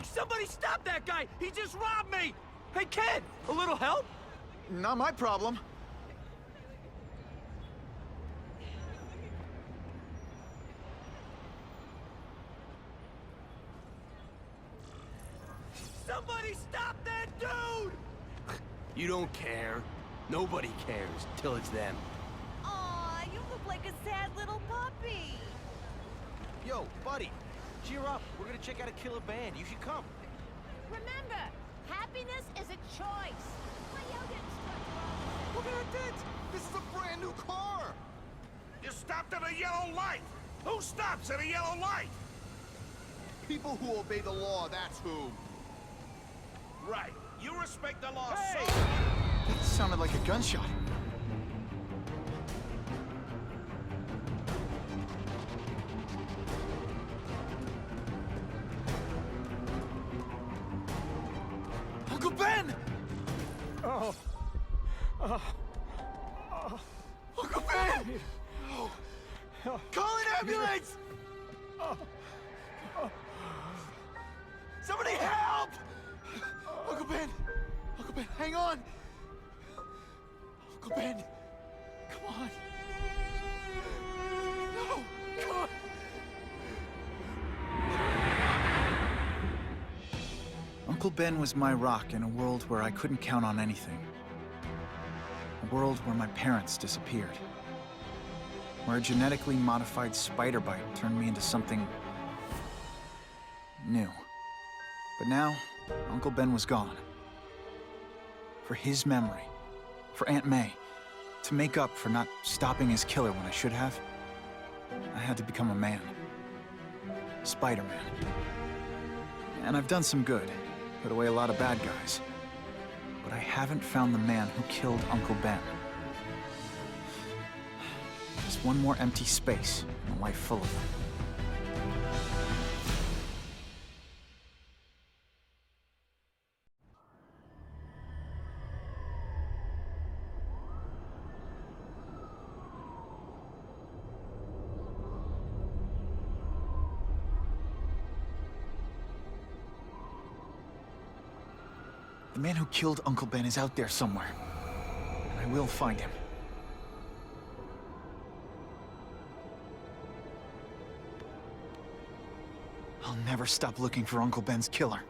Hey, somebody stop that guy! He just robbed me! Hey, kid, a little help? Not my problem. Somebody stop that dude! You don't care. Nobody cares till it's them. Aw, you look like a sad little puppy. Yo, buddy, cheer up. We're gonna check out a killer band. You should come. Remember, happiness is a choice. Why you getting stuck? Look at that dent! This is a brand new car! You stopped at a yellow light! Who stops at a yellow light? People who obey the law, that's who. Right. You respect the law Hey! so... That sounded like a gunshot. Uncle Ben! Uncle Ben! Call an ambulance! Somebody help! Uncle Ben! Uncle Ben, hang on! Uncle Ben! Come on! No! Come on! Uncle Ben was my rock in a world where I couldn't count on anything. A world where my parents disappeared. Where a genetically modified spider bite turned me into something new. But now, Uncle Ben was gone. For his memory, for Aunt May, to make up for not stopping his killer when I should have, I had to become a man. Spider-Man. And I've done some good, put away a lot of bad guys. But I haven't found the man who killed Uncle Ben. Just one more empty space in a life full of them. The man who killed Uncle Ben is out there somewhere. And I will find him. I'll never stop looking for Uncle Ben's killer.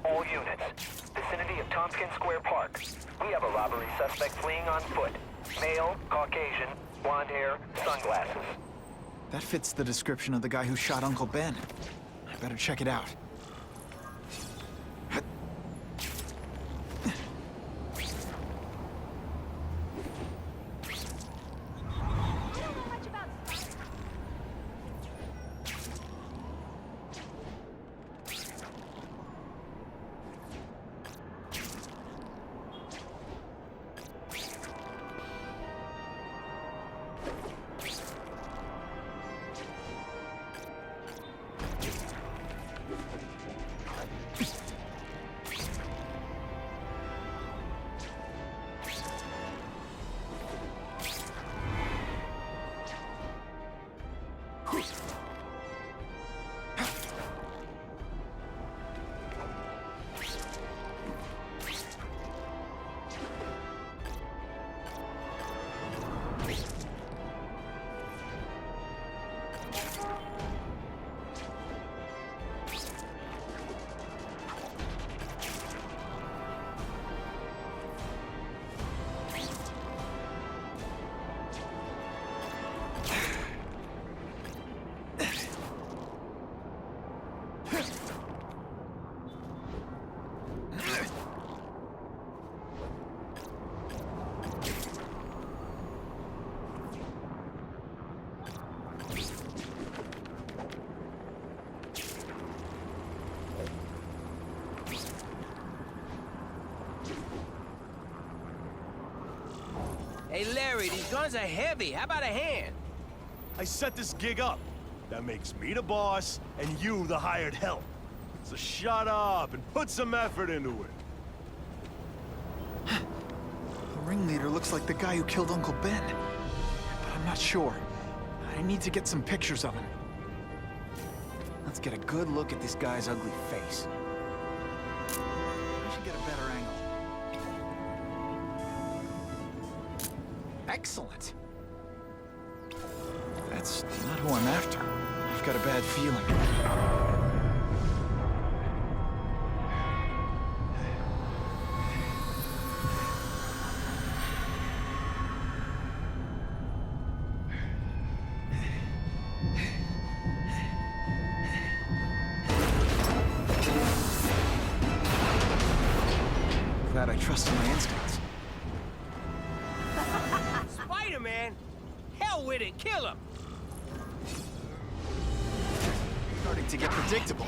All units, vicinity of Tompkins Square Park. We have a robbery suspect fleeing on foot. Male, Caucasian, blonde hair, sunglasses. That fits the description of the guy who shot Uncle Ben. I better check it out. Hey, Larry, these guns are heavy. How about a hand? I set this gig up. That makes me the boss, and you the hired help. So shut up and put some effort into it. The ringleader looks like the guy who killed Uncle Ben. But I'm not sure. I need to get some pictures of him. Let's get a good look at this guy's ugly face. I should get a better angle. Excellent. That's not who I'm after. I've got a bad feeling. Glad I trusted my instincts. Spider-Man? Hell with it, kill him! Starting to get predictable.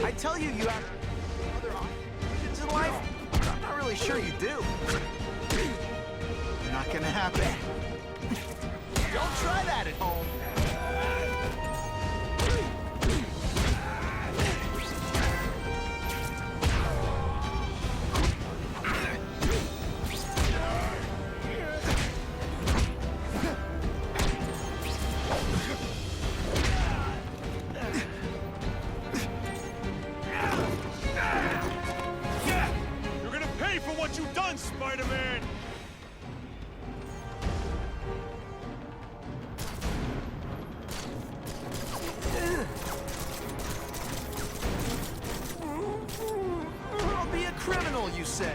I tell you, you have other options in life? I'm not really sure you do. Not gonna happen. Don't try that at home. You're gonna pay for what you've done, Spider-Man! I'll be a criminal, you say?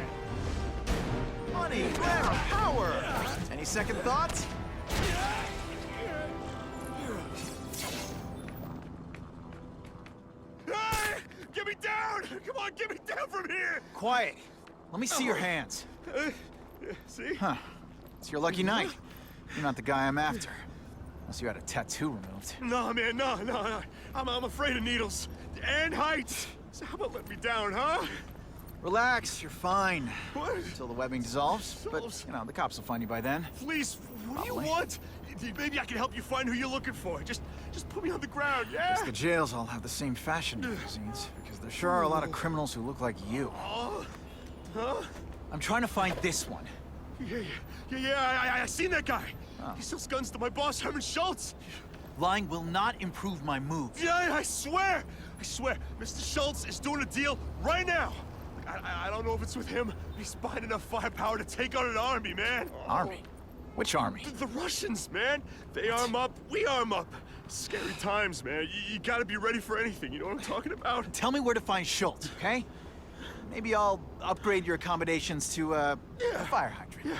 Money, glamour, power! Any second thoughts? Hey! Get me down! Come on, get me down from here! Quiet. Let me see your hands. See? Huh. It's your lucky night. You're not the guy I'm after. Unless you had a tattoo removed. No, man, no. I'm afraid of needles. And heights. So how about let me down, huh? Relax, you're fine. What? Until the webbing dissolves. But, you know, the cops will find you by then. Please, what do you Probably. want? Maybe I can help you find who you're looking for. Just put me on the ground, yeah? Guess the jails all have the same fashion magazines. Because there sure are a lot of criminals who look like you. Oh, huh? I'm trying to find this one. Yeah, I seen that guy. He sells guns to my boss, Herman Schultz. Lying will not improve my moves. Yeah, I swear. Mr. Schultz is doing a deal right now. I don't know if it's with him, but he's buying enough firepower to take on an army, man. Army? Which army? The Russians, man. They arm up, we arm up. Scary times, man. You gotta be ready for anything, you know what I'm talking about? Tell me where to find Schultz, okay? Maybe I'll upgrade your accommodations to, a fire hydrant.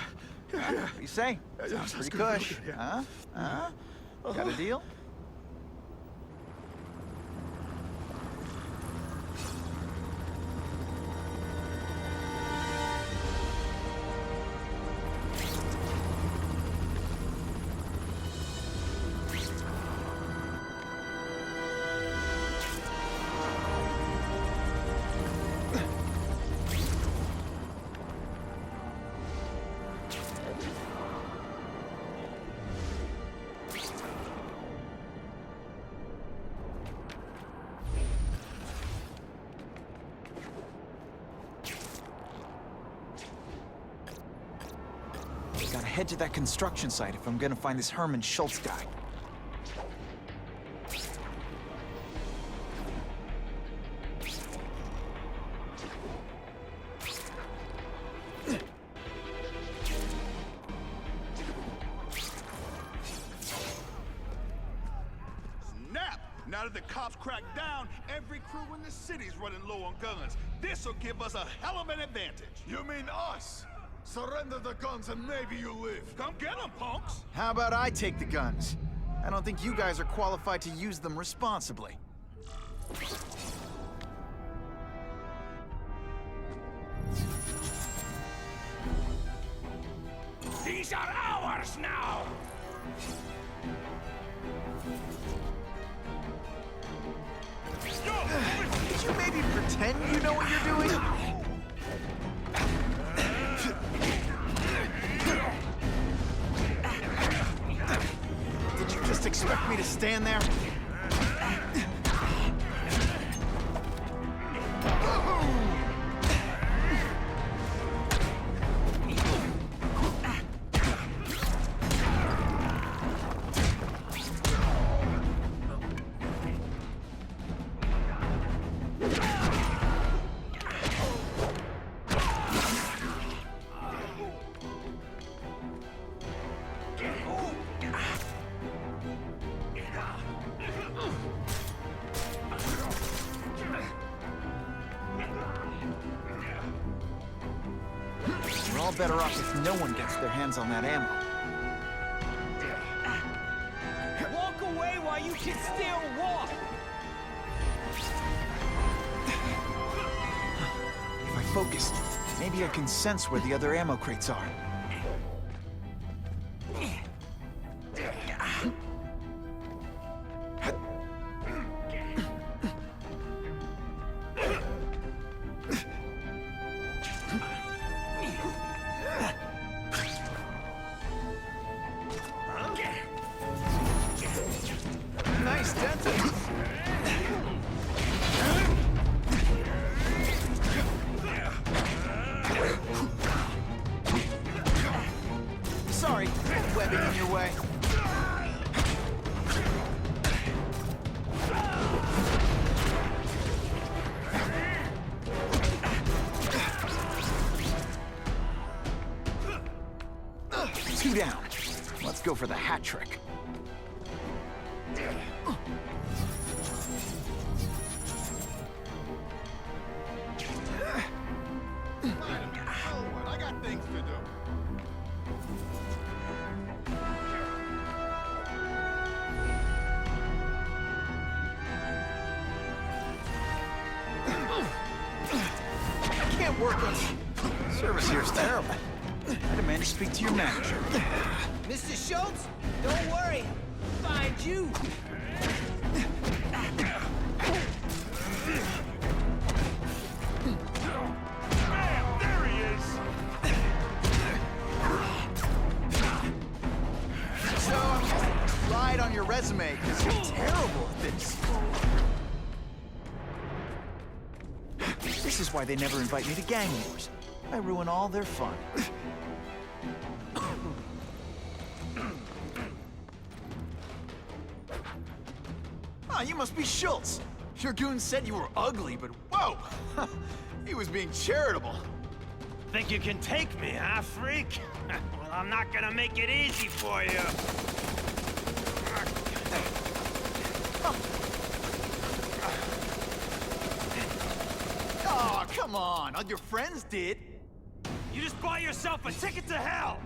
Huh? What do you say? Yeah, Sounds sounds pretty good, cush. yeah. Huh? Got a deal? Gotta head to that construction site if I'm gonna find this Herman Schultz guy. Snap! Now that the cops cracked down, every crew in the city's running low on guns. This'll give us a hell of an advantage. You mean us? Surrender the guns and maybe you live. Come get them, punks! How about I take the guns? I don't think you guys are qualified to use them responsibly. These are ours now! Yo! Can't you maybe pretend you know what you're doing? Did you just expect me to stand there? We're all better off if no one gets their hands on that ammo. Walk away while you can still walk! If I focus, maybe I can sense where the other ammo crates are. Nice dentist. Sorry, webbing in your way. Two down. Let's go for the hat trick. I got things to do. I can't work on... Service here's terrible. I demand to speak to your manager. Mr. Schultz, don't worry. Find you. There he is! So, I'm just lied on your resume, because you're terrible at this. This is why they never invite me to gang wars. I ruin all their fun. Ah, you must be Schultz. Your goon said you were ugly, but whoa! He was being charitable. Think you can take me, huh, freak? Well, I'm not gonna make it easy for you. Oh, come on. All your friends did. You just bought yourself a ticket to hell!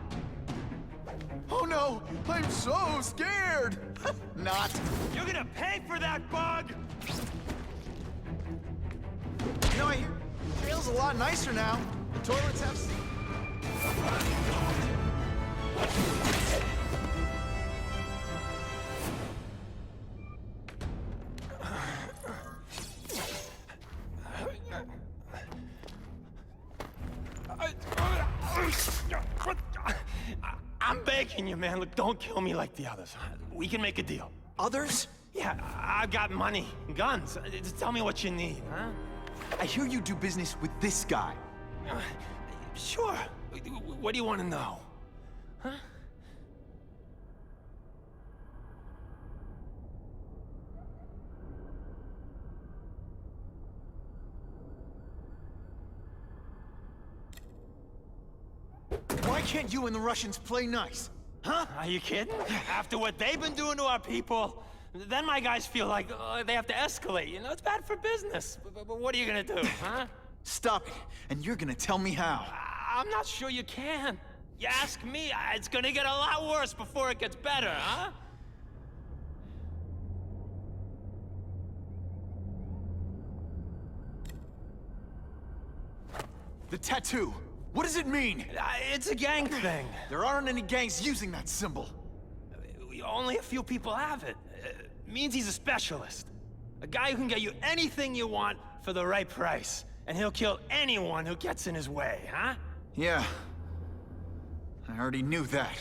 Oh no, I'm so scared. Not. You're gonna pay for that, bug! You know, I hear jail's a lot nicer now. The toilets have... I'm begging you, man. Look, don't kill me like the others. We can make a deal. Others? Yeah, I've got money, guns. Just tell me what you need, huh? I hear you do business with this guy. Sure. What do you want to know? Huh? Why can't you and the Russians play nice? Huh? Are you kidding? After what they've been doing to our people, then my guys feel like they have to escalate. You know, it's bad for business. But what are you gonna do, huh? Stop it, and you're gonna tell me how. I'm not sure you can. You ask me, it's gonna get a lot worse before it gets better, huh? The tattoo. What does it mean? It's a gang thing. There aren't any gangs using that symbol. Only a few people have it. Means he's a specialist. A guy who can get you anything you want for the right price. And he'll kill anyone who gets in his way, huh? Yeah. I already knew that.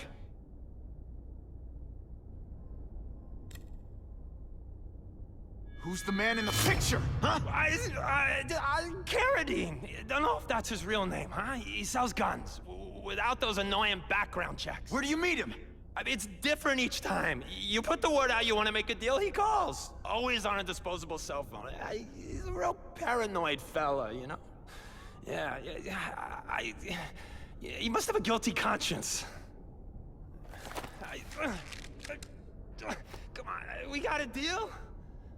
Who's the man in the picture, huh? Carradine. Don't know if that's his real name, huh? He sells guns, without those annoying background checks. Where do you meet him? I mean, it's different each time. You put the word out you want to make a deal, he calls. Always on a disposable cell phone. He's a real paranoid fella, you know? Yeah, he must have a guilty conscience. Come on, we got a deal?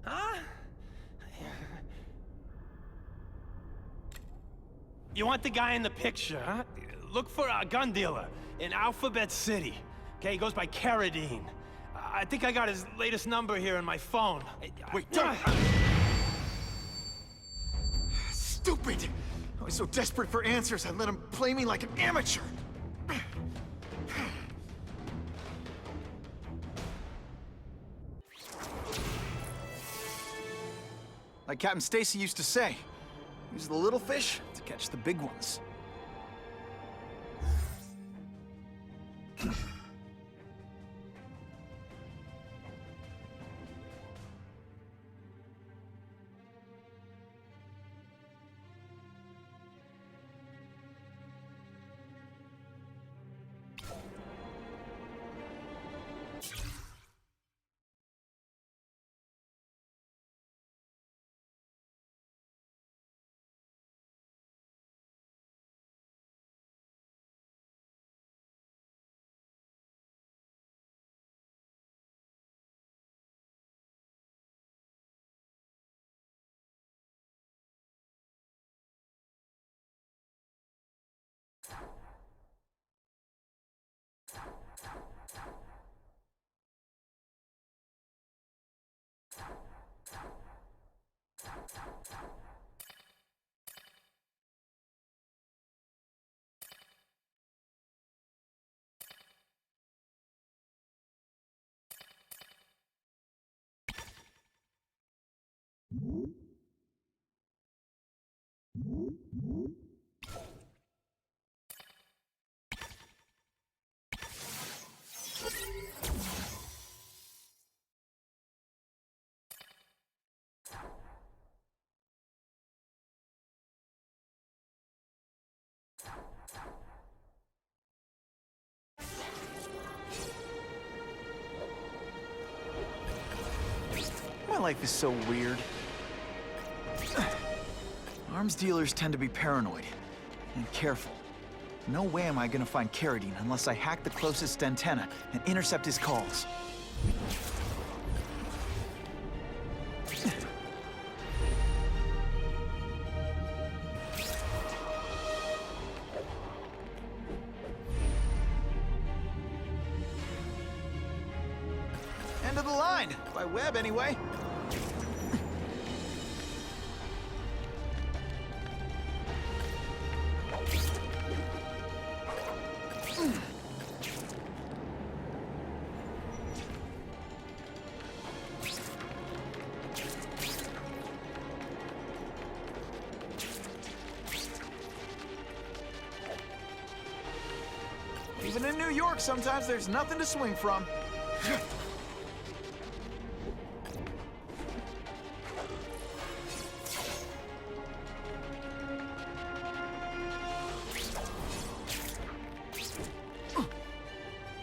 Huh? You want the guy in the picture, huh? Look for a gun dealer in Alphabet City. Okay, he goes by Carradine. I think I got his latest number here in my phone. Wait, don't! Stupid! I was so desperate for answers, I let him play me like an amateur! Like Captain Stacy used to say, use the little fish to catch the big ones. My life is so weird. Arms dealers tend to be paranoid and careful. No way am I gonna find Carradine unless I hack the closest antenna and intercept his calls. End of the line, by web anyway. Even in New York, sometimes there's nothing to swing from.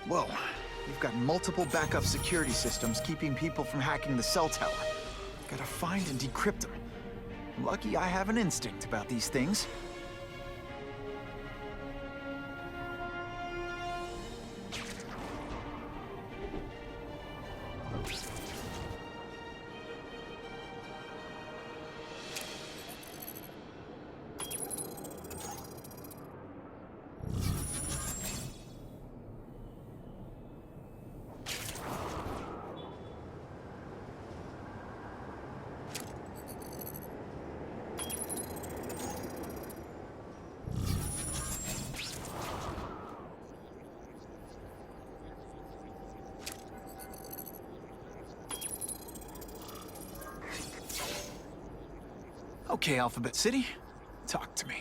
Whoa, you've got multiple backup security systems keeping people from hacking the cell tower. Gotta find and decrypt them. Lucky I have an instinct about these things. Okay, Alphabet City, talk to me.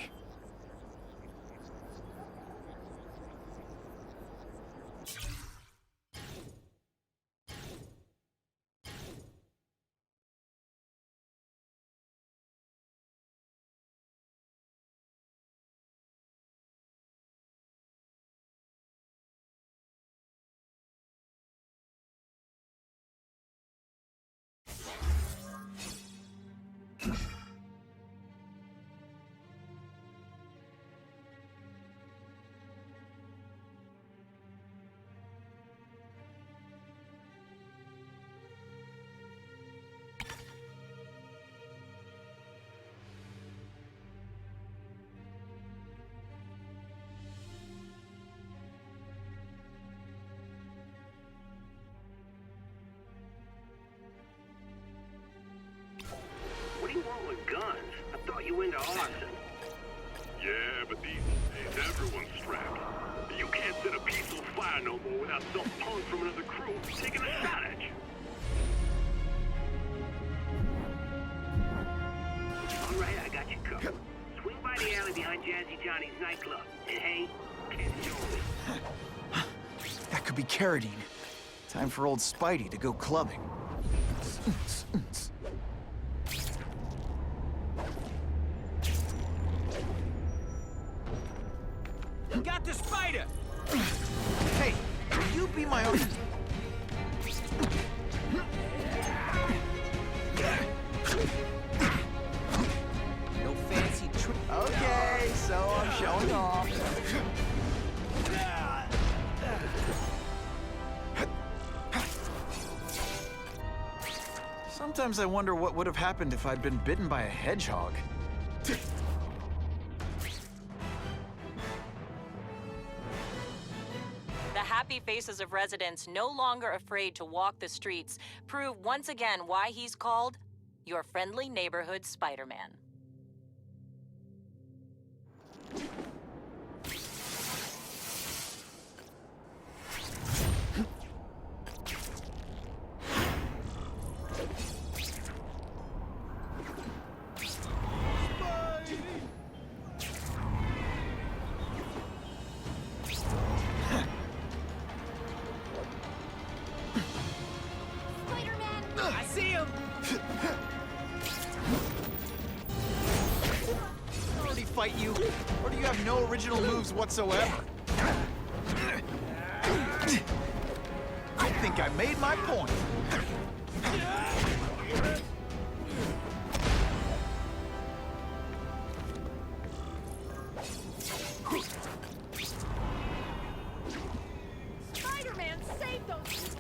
What do you want with guns? I thought you were into arson. Yeah, but these days everyone's strapped. You can't set a peaceful fire no more without some punk from another crew taking a shot at you. All right, I got you covered. Swing by the alley behind Jazzy Johnny's nightclub. And hey, can't show me. That could be Carradine. Time for old Spidey to go clubbing. Got the spider! Hey, will you be my own... No fancy trick. Okay, so I'm showing off. Sometimes I wonder what would have happened if I'd been bitten by a hedgehog. The happy faces of residents no longer afraid to walk the streets prove once again why he's called your friendly neighborhood Spider-Man. I see him! Already fight you? Or do you have no original moves whatsoever? I think I made my point. Spider-Man, save those...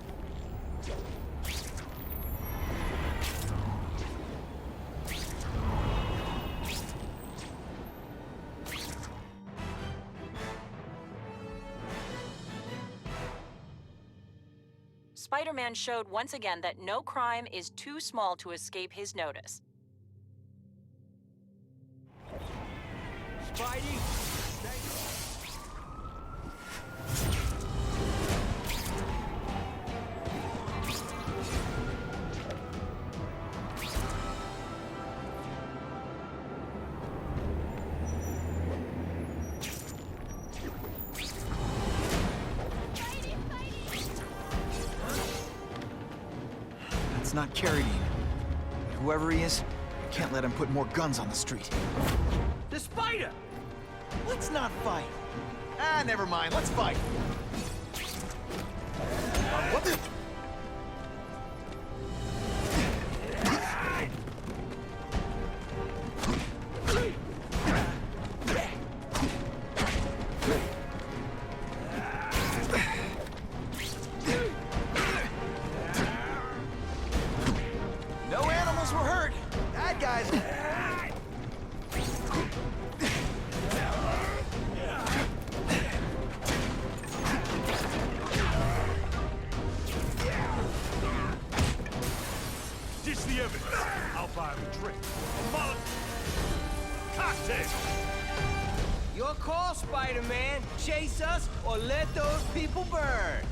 Spider-Man showed once again that no crime is too small to escape his notice. Spidey! It's not Carradine. But whoever he is, I can't let him put more guns on the street. The spider! Let's not fight. Ah, never mind. Let's fight. What the... No animals were hurt. Bad guys. Ditch the evidence. I'll buy him a drink. Cocktail! Your call, Spider-Man. Chase us or let those people burn.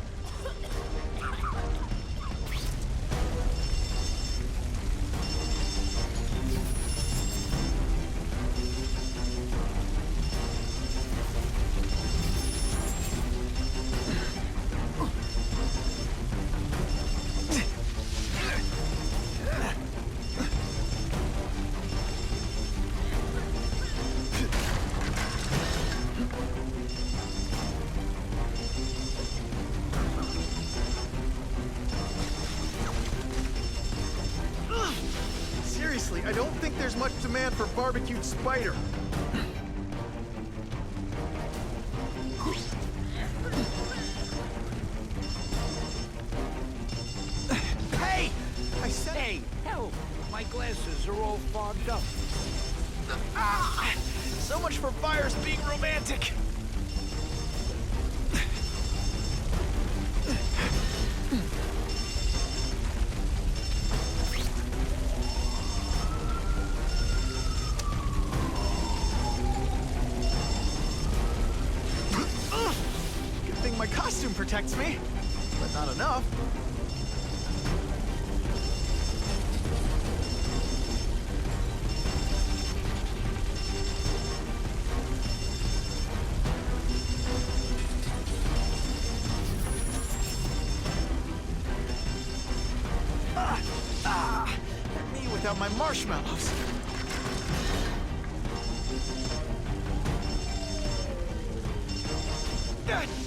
Honestly, I don't think there's much demand for barbecued spider. Hey! I said... Hey, help! My glasses are all fogged up. Ah! So much for fires being romantic! Good thing my costume protects me, but not enough. Me without my marshmallows.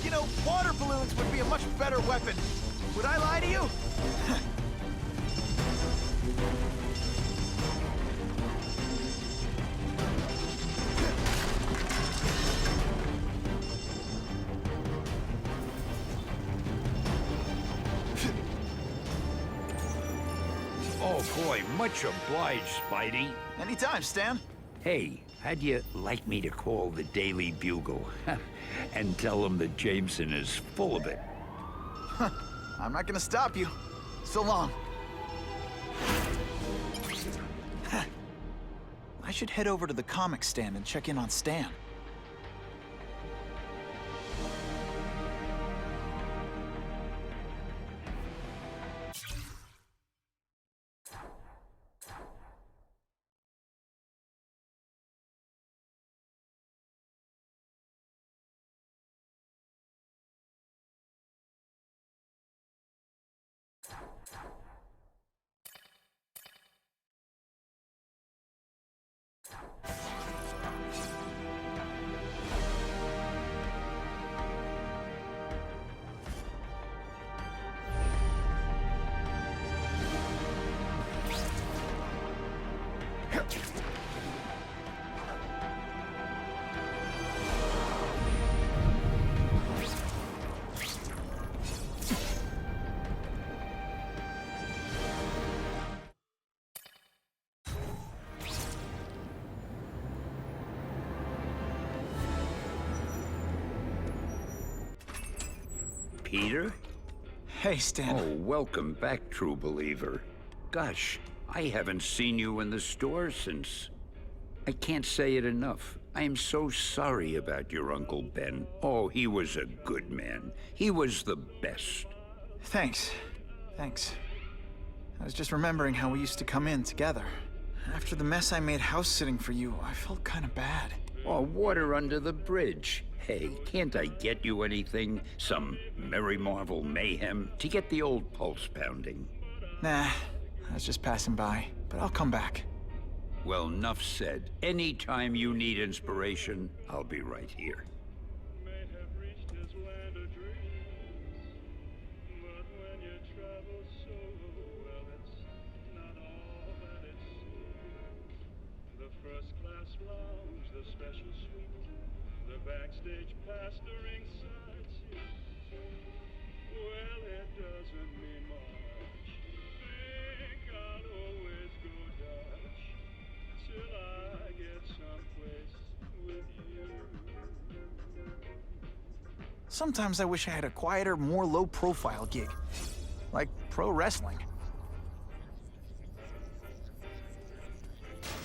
You know, water balloons would be a much better weapon. Would I lie to you? Oh boy, much obliged, Spidey. Anytime, Stan. Hey, how'd you like me to call the Daily Bugle and tell them that Jameson is full of it? I'm not gonna stop you. So long. I should head over to the comic stand and check in on Stan. Peter? Hey, Stan. Oh, welcome back, true believer. Gosh, I haven't seen you in the store since... I can't say it enough. I am so sorry about your Uncle Ben. Oh, he was a good man. He was the best. Thanks. Thanks. I was just remembering how we used to come in together. After the mess I made house sitting for you, I felt kind of bad. Oh, water under the bridge. Hey, can't I get you anything? Some Merry Marvel mayhem to get the old pulse pounding? Nah, I was just passing by, but I'll come back. Well, enough said. Anytime you need inspiration, I'll be right here. Backstage pastoring sightseeing. Well, it doesn't mean much. Think I'll always go Dutch till I get someplace with you. Sometimes I wish I had a quieter, more low-profile gig. Like pro wrestling.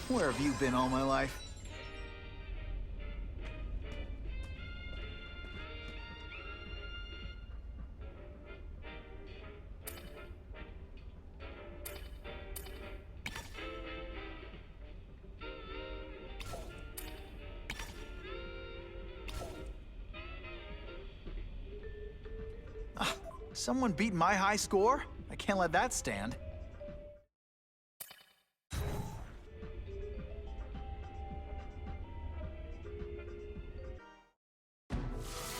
Where have you been all my life? Someone beat my high score? I can't let that stand.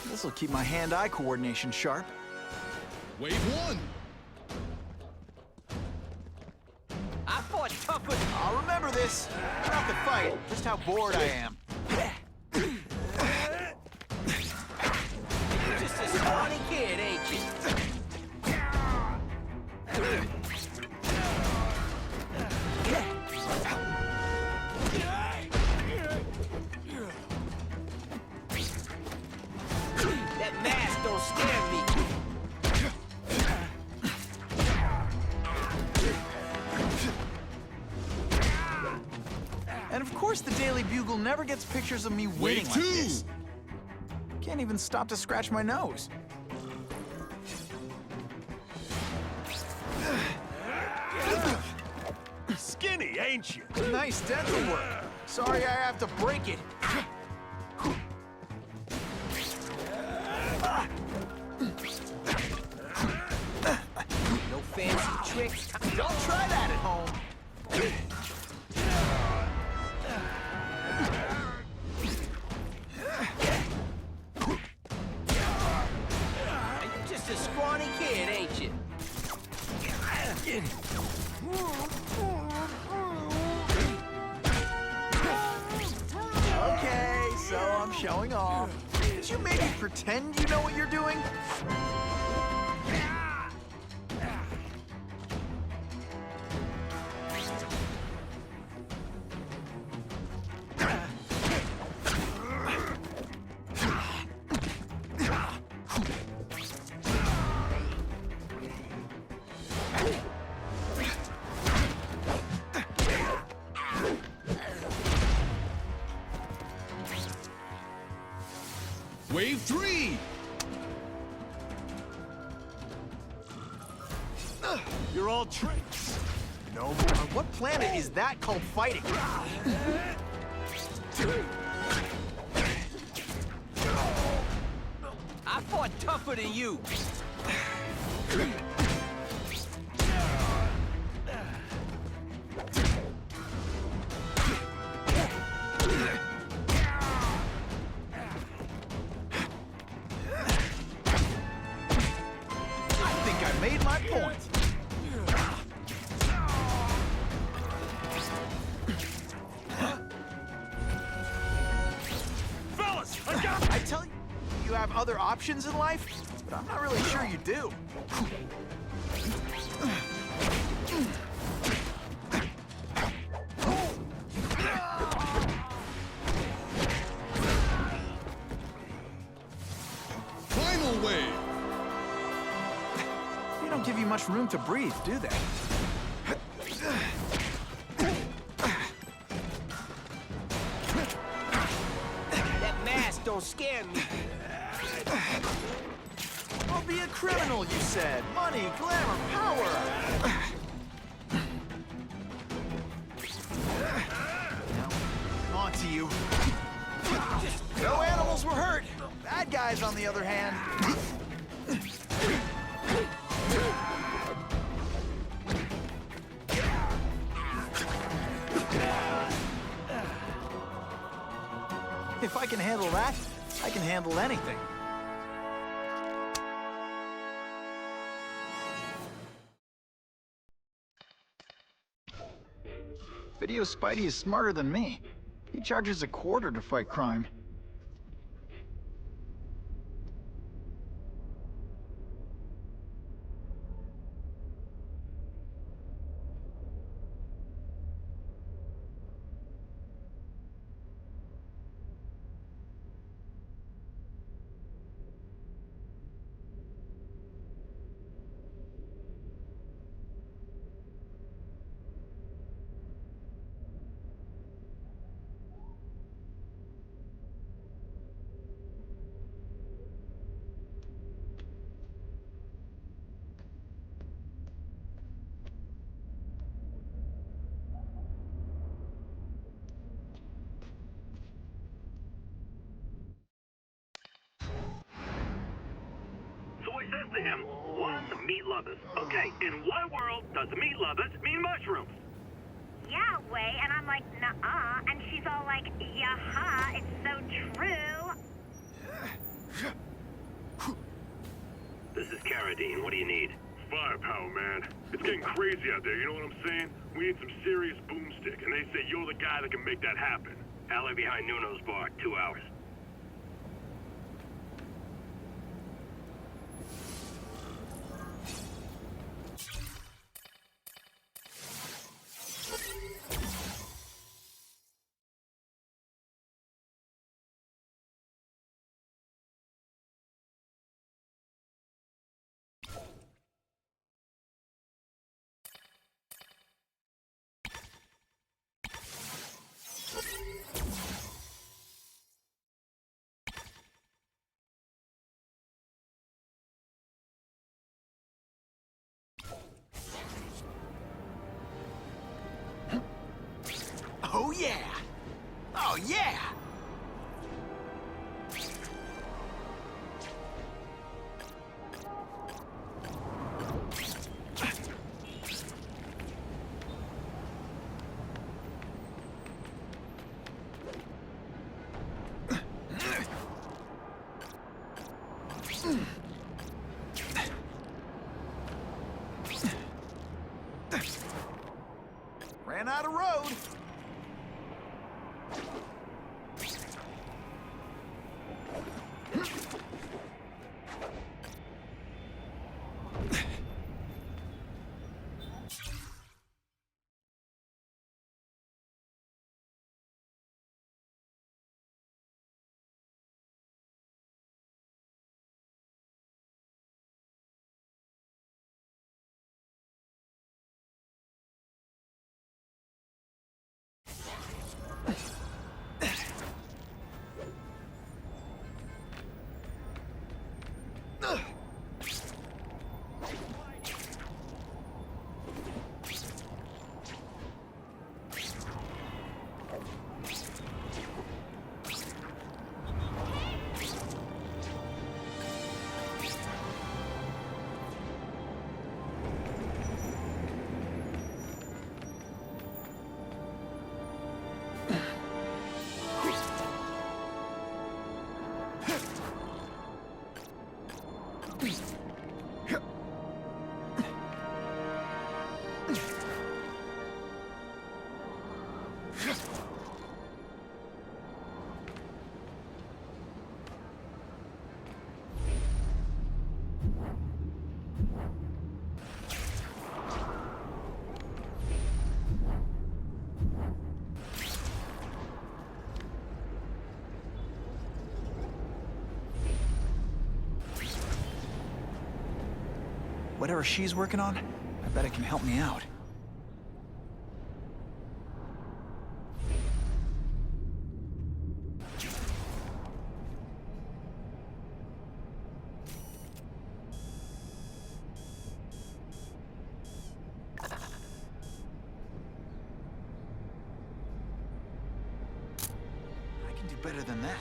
This'll keep my hand-eye coordination sharp. Wave one. I fought tougher. I'll remember this. I don't have to fight, just how bored I am. You're just a scrawny kid, ain't you? That mask don't scare me. And of course the Daily Bugle never gets pictures of me winning like this. Can't even stop to scratch my nose. Skinny, ain't you? Nice dental work. Sorry I have to break it. No fancy tricks. Don't try that at home. You're just a scrawny kid, ain't you? Okay, so I'm showing off. Did you maybe pretend you know what you're doing? Wave 3! You're all tricks. No more. On what planet is that called fighting? I fought tougher than you. I think I made my point. Fellas, I got I tell you, you have other options in life, but I'm not really sure you do. Final wave! They don't give you much room to breathe, do they? That mask don't scare me. I'll be a criminal, you said. Money, glamour, power. Now, on to you. No animals were hurt. Bad guys, on the other hand. If I can handle that, I can handle anything. Video Spidey is smarter than me. He charges a quarter to fight crime. So I says to him, "What's meat lovers?" Okay, in what world does meat lovers mean mushrooms? Yeah, way, and I'm like, nuh-uh, and she's all like, yeah-ha, it's so true. This is Carradine. What do you need? Firepower, man. It's getting crazy out there, you know what I'm saying? We need some serious boomstick, and they say you're the guy that can make that happen. Alley behind Nuno's bar, 2 hours. Oh yeah! Oh yeah! Ran out of road. Whatever she's working on, I bet it can help me out. I can do better than that.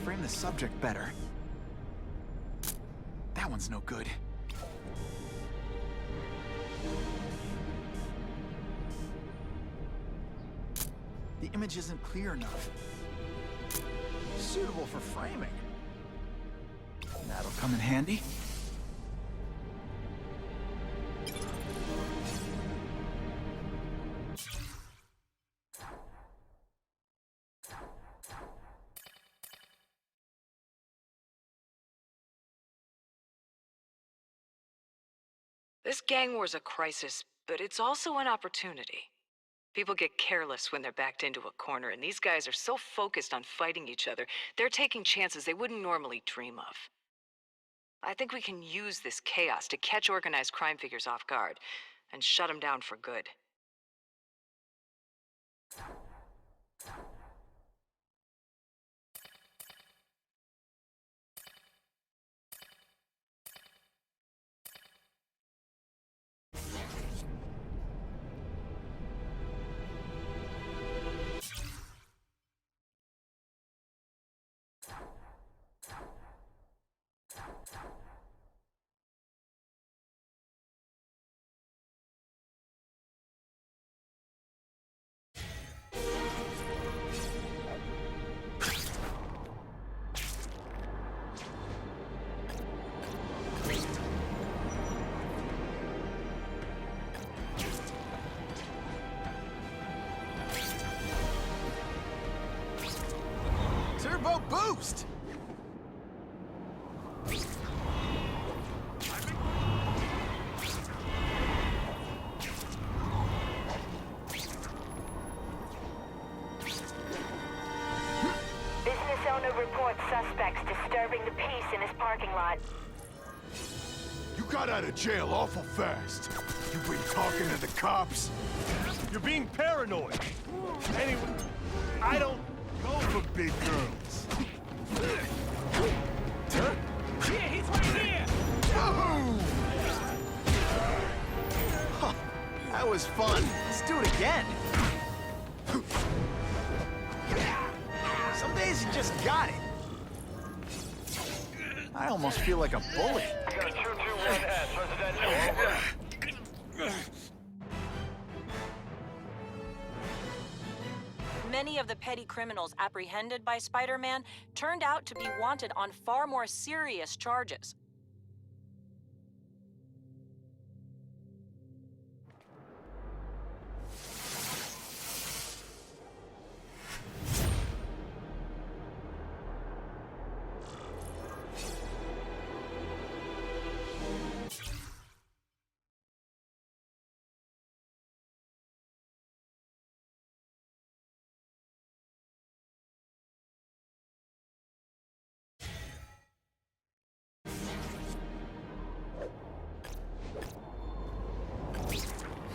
Frame the subject better. That one's no good. The image isn't clear enough. Suitable for framing. That'll come in handy. This gang war's a crisis, but it's also an opportunity. People get careless when they're backed into a corner, and these guys are so focused on fighting each other, they're taking chances they wouldn't normally dream of. I think we can use this chaos to catch organized crime figures off guard and shut them down for good. closed. Business owner reports suspects disturbing the peace in his parking lot. You got out of jail awful fast. You been talking to the cops? You're being paranoid. Anyway, I don't go for big girls. Huh? Yeah, he's right here! Huh, that was fun. Let's do it again. Some days you just got it. I almost feel like a bully. We got a 221S residential, over. Many of the petty criminals apprehended by Spider-Man turned out to be wanted on far more serious charges.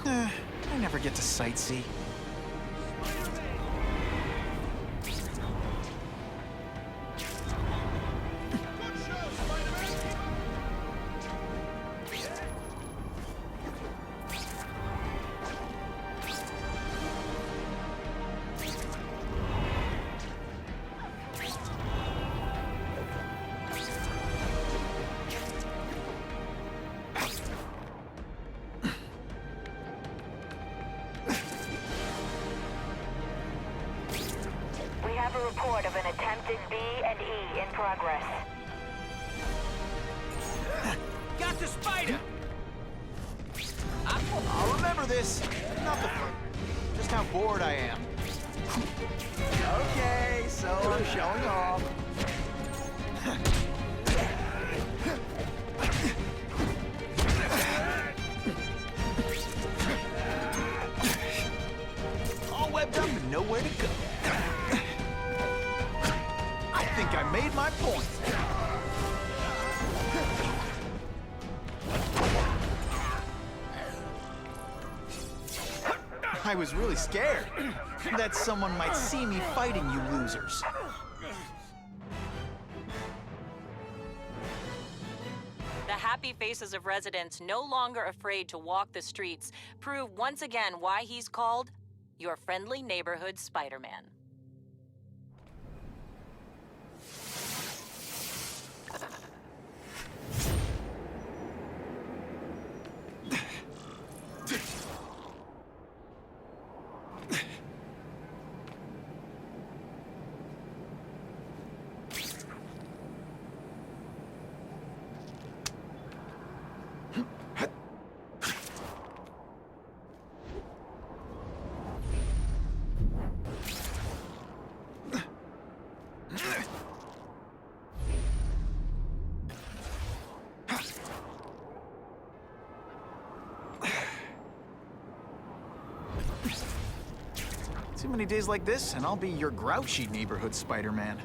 I never get to sightsee. We have a report of an attempted B&E in progress. Got the spider! I'll remember this. Not the fun. Just how bored I am. Okay, so I'm showing off. All webbed up and nowhere to go. I think I made my point. I was really scared that someone might see me fighting you losers. The happy faces of residents no longer afraid to walk the streets prove once again why he's called your friendly neighborhood Spider-Man. Too many days like this, and I'll be your grouchy neighborhood Spider-Man.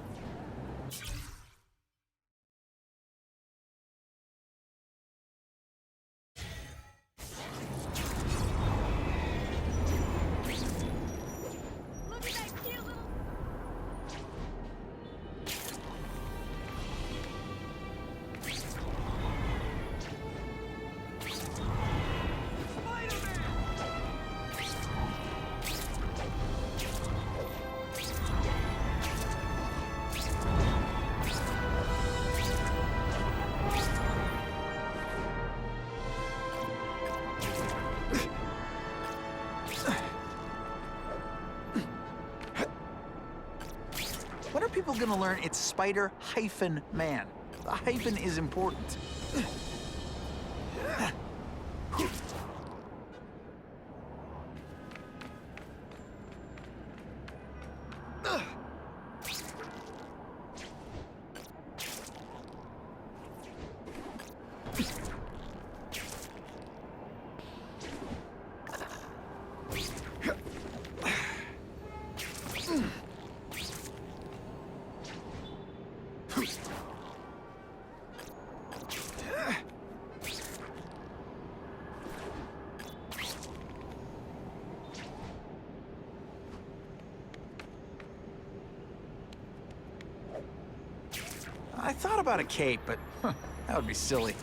When are people gonna learn it's Spider-Man? The hyphen is important. thought about a cape, but that would be silly.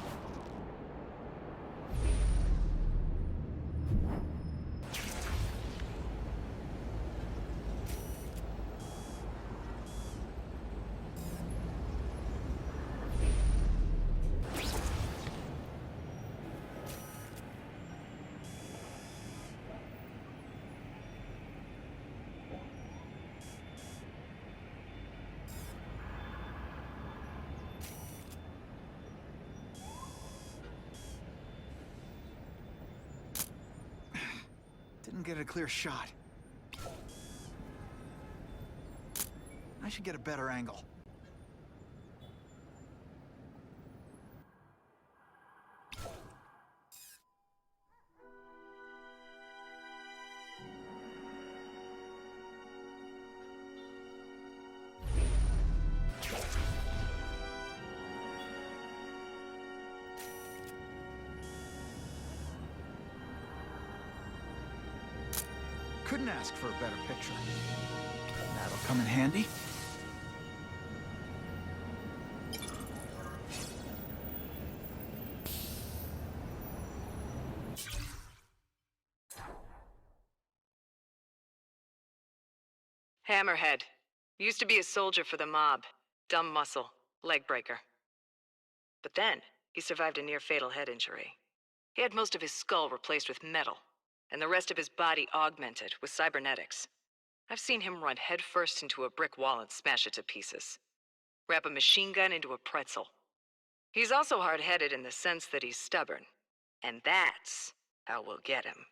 Didn't get a clear shot. I should get a better angle. Couldn't ask for a better picture. That'll come in handy. Hammerhead. Used to be a soldier for the mob. Dumb muscle. Leg breaker. But then, he survived a near-fatal head injury. He had most of his skull replaced with metal, and the rest of his body augmented with cybernetics. I've seen him run headfirst into a brick wall and smash it to pieces. Wrap a machine gun into a pretzel. He's also hard-headed in the sense that he's stubborn. And that's how we'll get him.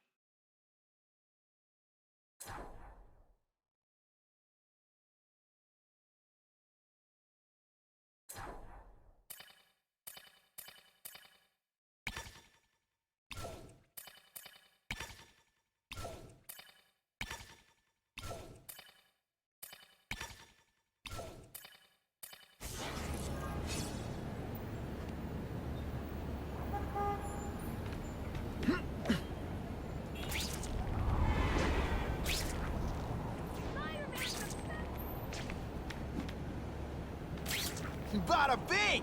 Bada bing!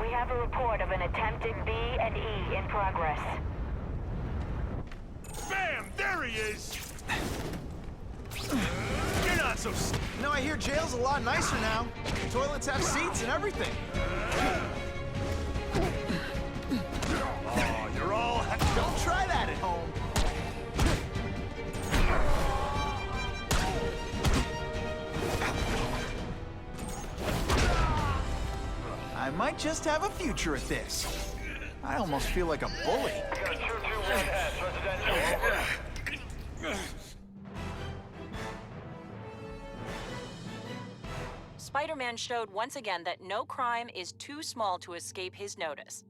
We have a report of an attempted B&E in progress. Bam! There he is! You're not so... No, I hear jail's a lot nicer now. Toilets have seats and everything. Oh, you're all... Don't try that at home. I might just have a future at this. I almost feel like a bully. Spider-Man showed once again that no crime is too small to escape his notice.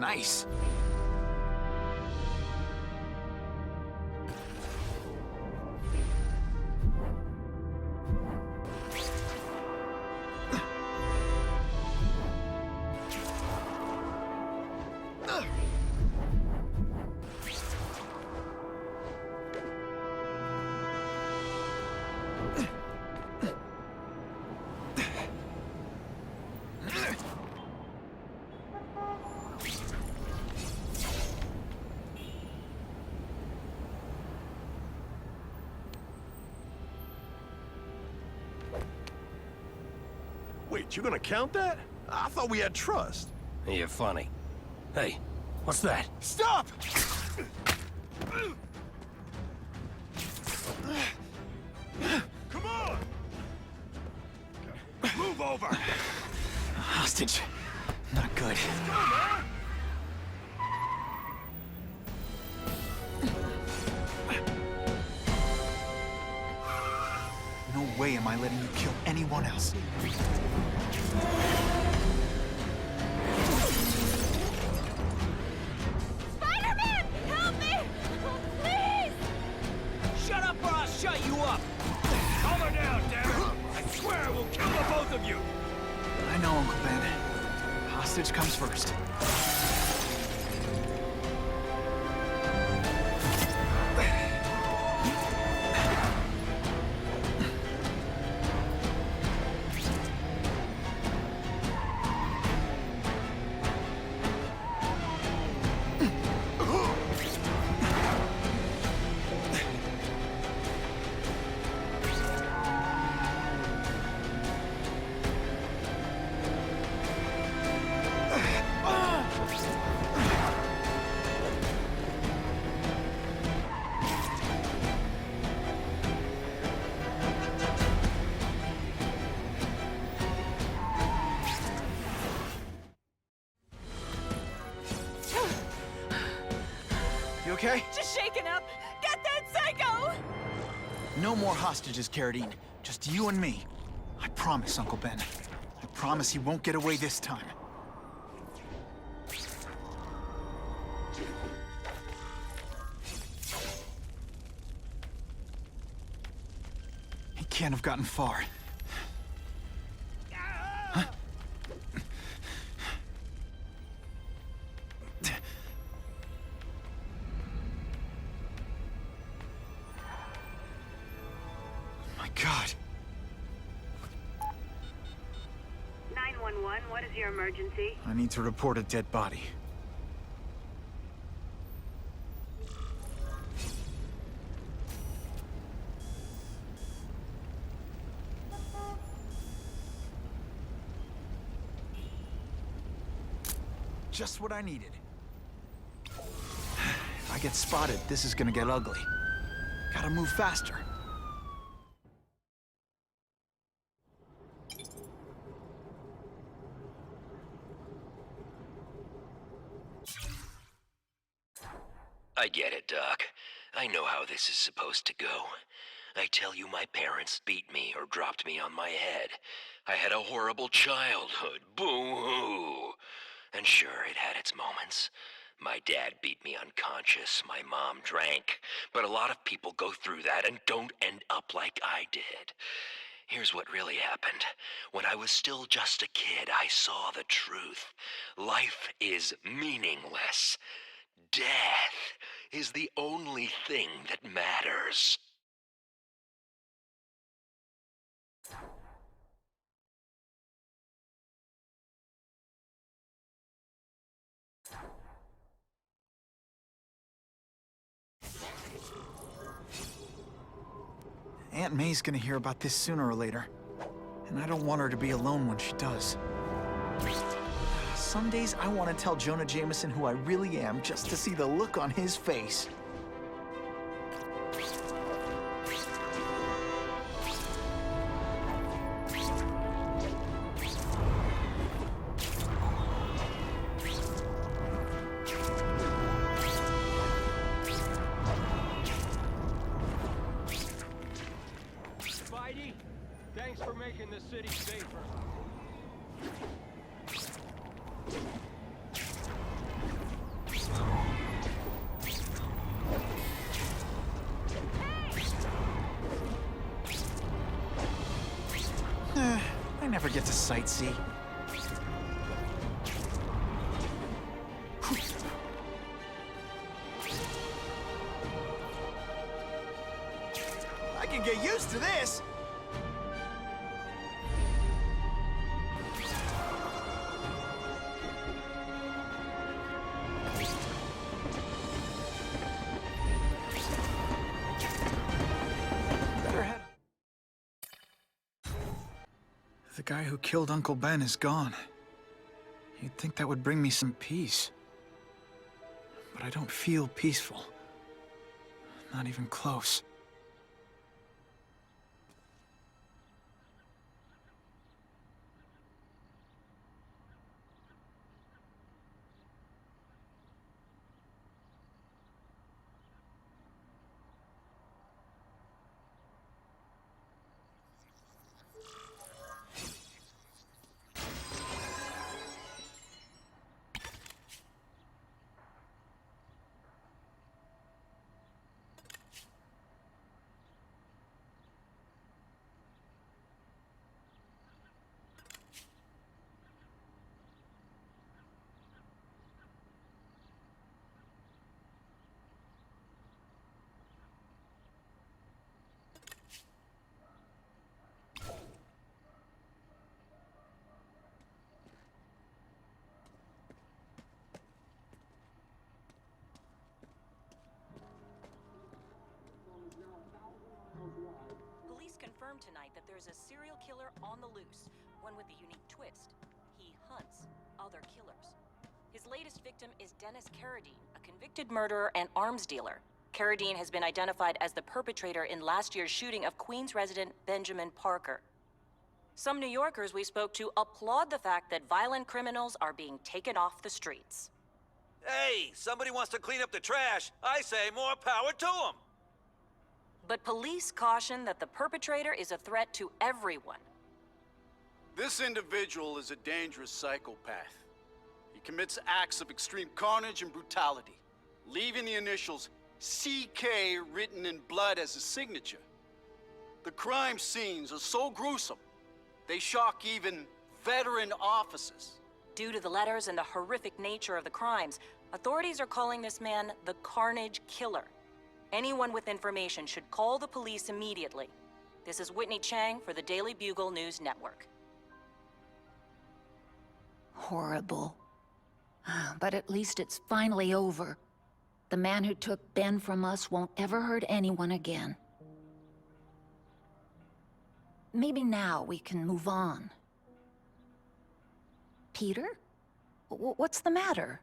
Nice. Wait, you gonna count that? I thought we had trust. You're funny. Hey, what's that? Stop! Come on! Move over! Hostage. Not good. No way am I letting you kill anyone else. Spider-Man! Help me! Please! Shut up or I'll shut you up! Calm her down, damn it! I swear we'll kill the both of you! I know, Uncle Ben. Hostage comes first. You okay? Just shaken up. Get that psycho! No more hostages, Carradine. Just you and me. I promise, Uncle Ben. I promise he won't get away this time. He can't have gotten far. Huh? My God. 911, what is your emergency? I need to report a dead body. Just what I needed. If I get spotted, this is gonna get ugly. Gotta move faster. I get it, Doc. I know how this is supposed to go. I tell you, my parents beat me or dropped me on my head. I had a horrible childhood. Boo-hoo! And sure, it had its moments. My dad beat me unconscious, my mom drank. But a lot of people go through that and don't end up like I did. Here's what really happened. When I was still just a kid, I saw the truth. Life is meaningless. Death is the only thing that matters. Aunt May's gonna hear about this sooner or later. And I don't want her to be alone when she does. Some days I want to tell Jonah Jameson who I really am just to see the look on his face. Spidey, thanks for making the city safer. never get to sightsee. I can get used to this. The guy who killed Uncle Ben is gone. You'd think that would bring me some peace. But I don't feel peaceful. Not even close. Police confirmed tonight that there's a serial killer on the loose, one with a unique twist. He hunts other killers. His latest victim is Dennis Carradine, a convicted murderer and arms dealer. Carradine has been identified as the perpetrator in last year's shooting of Queens resident Benjamin Parker. Some New Yorkers we spoke to applaud the fact that violent criminals are being taken off the streets. Hey, somebody wants to clean up the trash. I say more power to them. But police caution that the perpetrator is a threat to everyone. This individual is a dangerous psychopath. He commits acts of extreme carnage and brutality, leaving the initials CK written in blood as his signature. The crime scenes are so gruesome, they shock even veteran officers. Due to the letters and the horrific nature of the crimes, authorities are calling this man the Carnage Killer. Anyone with information should call the police immediately. This is Whitney Chang for the Daily Bugle News Network. Horrible. But at least it's finally over. The man who took Ben from us won't ever hurt anyone again. Maybe now we can move on. Peter? What's the matter?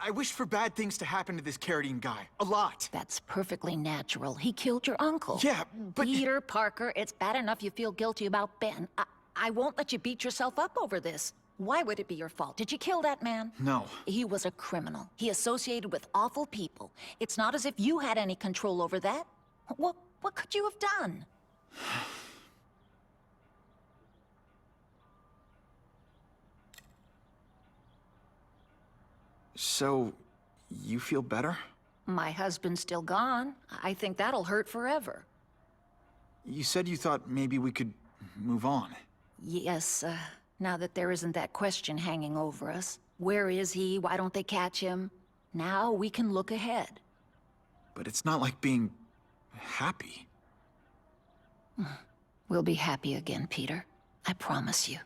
I wish for bad things to happen to this Carradine guy. A lot. That's perfectly natural. He killed your uncle. Yeah, but... Peter Parker, it's bad enough you feel guilty about Ben. I won't let you beat yourself up over this. Why would it be your fault? Did you kill that man? No. He was a criminal. He associated with awful people. It's not as if you had any control over that. What could you have done? So, you feel better? My husband's still gone. I think that'll hurt forever. You said you thought maybe we could move on. Yes, now that there isn't that question hanging over us. Where is he? Why don't they catch him? Now we can look ahead. But it's not like being happy. We'll be happy again, Peter. I promise you.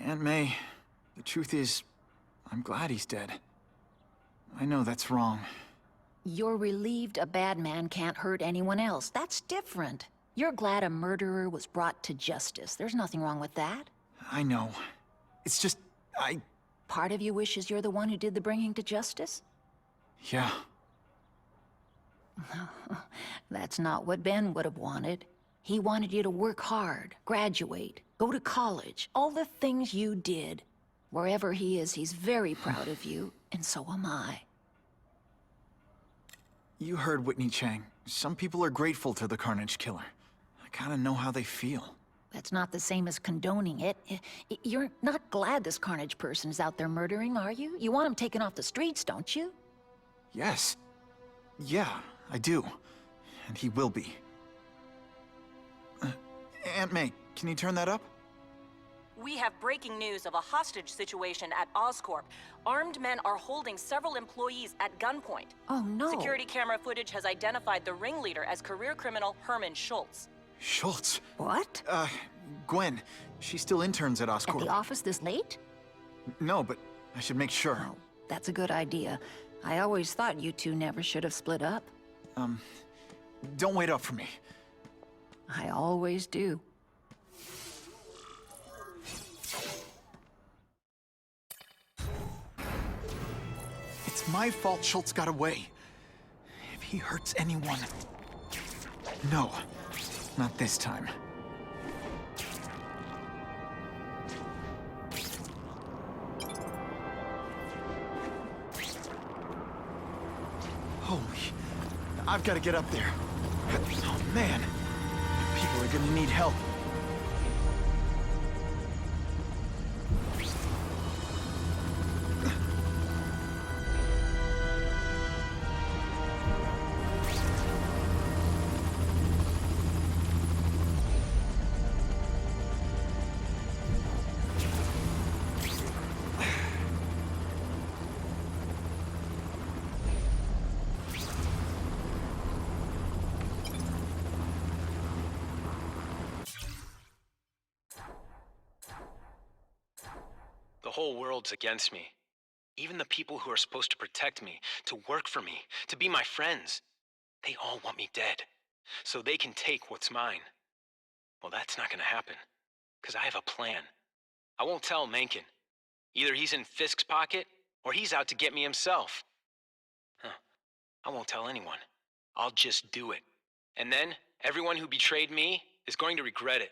Aunt May, the truth is, I'm glad he's dead. I know that's wrong. You're relieved a bad man can't hurt anyone else. That's different. You're glad a murderer was brought to justice. There's nothing wrong with that. I know. It's just, Part of you wishes you're the one who did the bringing to justice? Yeah. That's not what Ben would have wanted. He wanted you to work hard, graduate, go to college, all the things you did. Wherever he is, he's very proud of you, and so am I. You heard Whitney Chang. Some people are grateful to the Carnage Killer. I kinda know how they feel. That's not the same as condoning it. You're not glad this Carnage person is out there murdering, are you? You want him taken off the streets, don't you? Yes. Yeah, I do. And he will be. Aunt May, can you turn that up? We have breaking news of a hostage situation at Oscorp. Armed men are holding several employees at gunpoint. Oh, no. Security camera footage has identified the ringleader as career criminal Herman Schultz. Schultz? What? Gwen, she still interns at Oscorp. At the office this late? No, but I should make sure. Oh, that's a good idea. I always thought you two never should have split up. Don't wait up for me. I always do. It's my fault Schultz got away. If he hurts anyone... No, not this time. Holy... I've got to get up there. Oh, man. People are gonna need help. The whole world's against me. Even the people who are supposed to protect me, to work for me, to be my friends. They all want me dead, so they can take what's mine. Well, that's not gonna happen, because I have a plan. I won't tell Mencken. Either he's in Fisk's pocket, or he's out to get me himself. I won't tell anyone. I'll just do it. And then, everyone who betrayed me is going to regret it.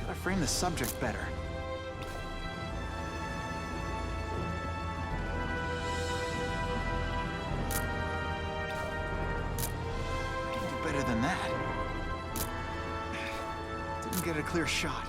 Gotta frame the subject better. I can do better than that. Didn't get a clear shot.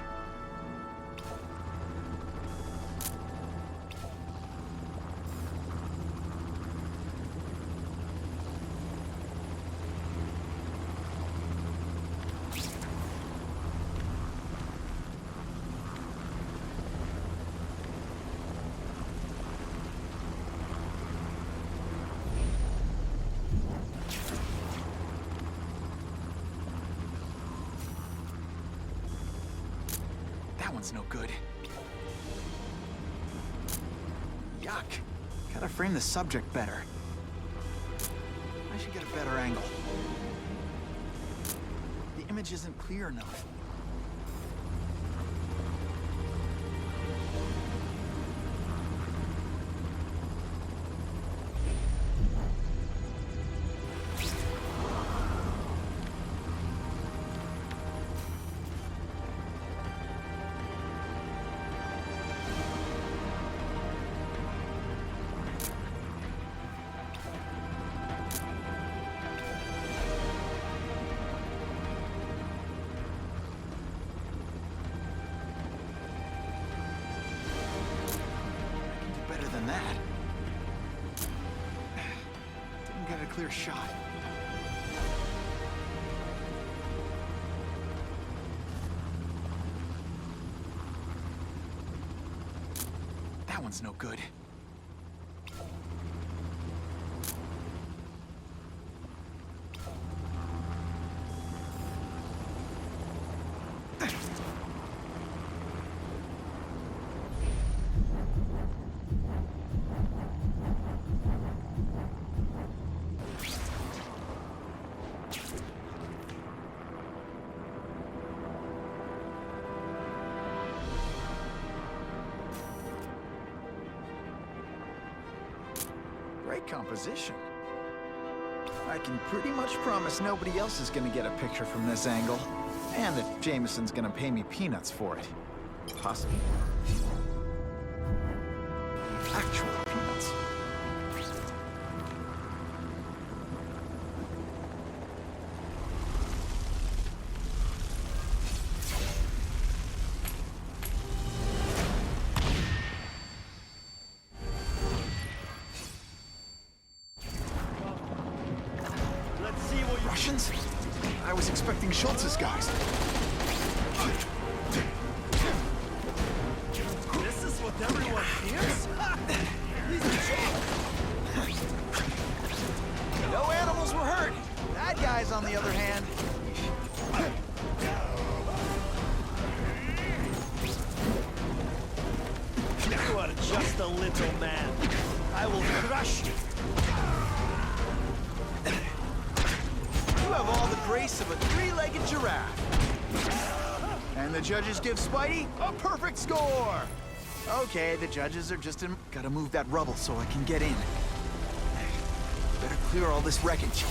one's no good. Yuck. Gotta frame the subject better. I should get a better angle. The image isn't clear enough. Clear shot. That one's no good. Great composition. I can pretty much promise nobody else is gonna get a picture from this angle. And that Jameson's gonna pay me peanuts for it. Possibly. Actual peanuts. Russians? I was expecting Schultz's guys. This is what everyone fears? He's a joke! No animals were hurt. Bad guys, on the other hand. You are just a little man. I will crush you. You have all the grace of a three-legged giraffe. And the judges give Spidey a perfect score! Okay, the judges are just in... Gotta move that rubble so I can get in. Better clear all this wreckage.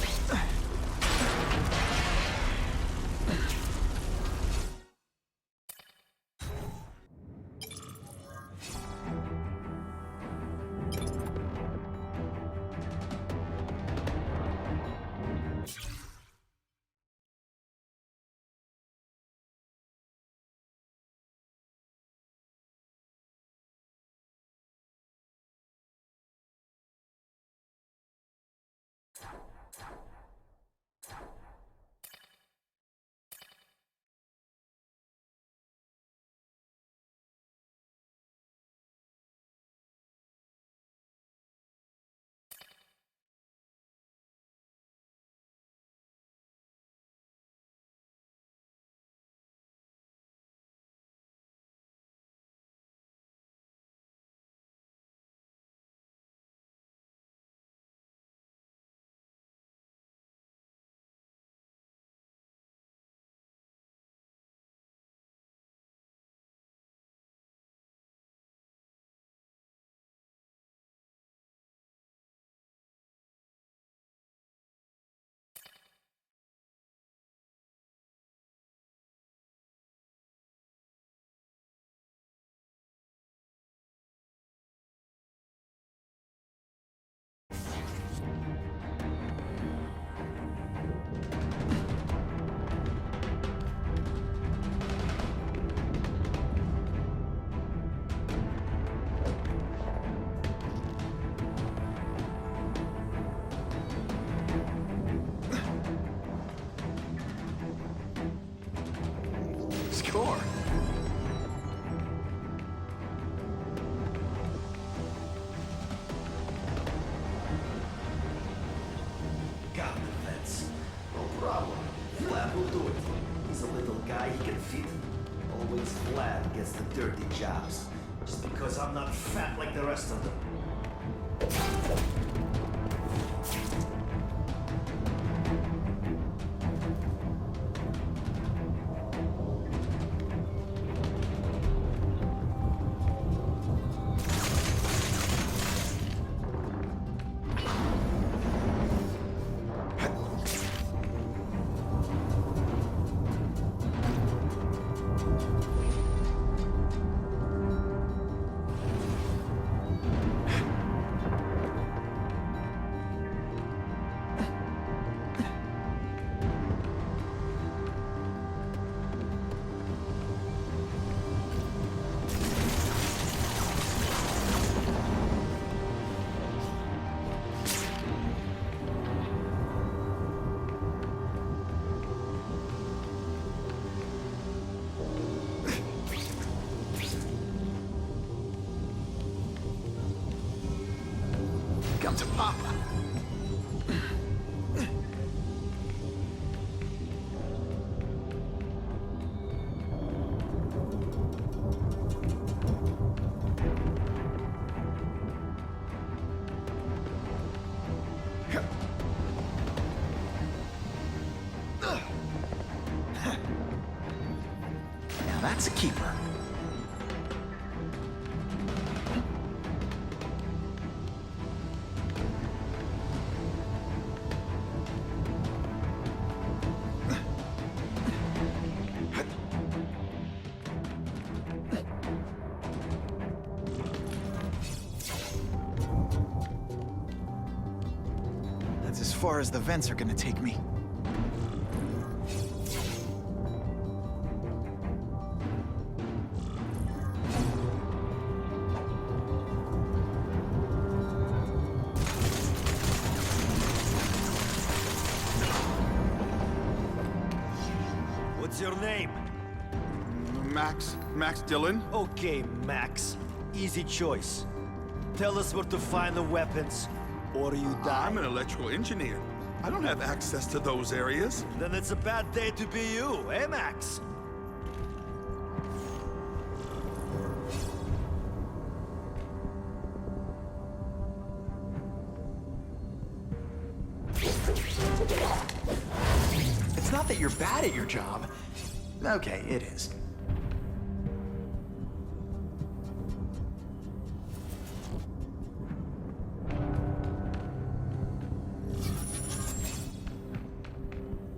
Score. Got the fence. No problem. Flap will do it. He's a little guy, he can fit. Always Vlad gets the dirty jobs. Just because I'm not fat like the rest of them. Come to Papa. Now that's a keeper. That's as far as the vents are gonna take me. What's your name? Max Dillon? Okay, Max. Easy choice. Tell us where to find the weapons, or you die. I'm an electrical engineer. I don't have access to those areas. Then it's a bad day to be you, eh, Max? It's not that you're bad at your job. Okay, it is.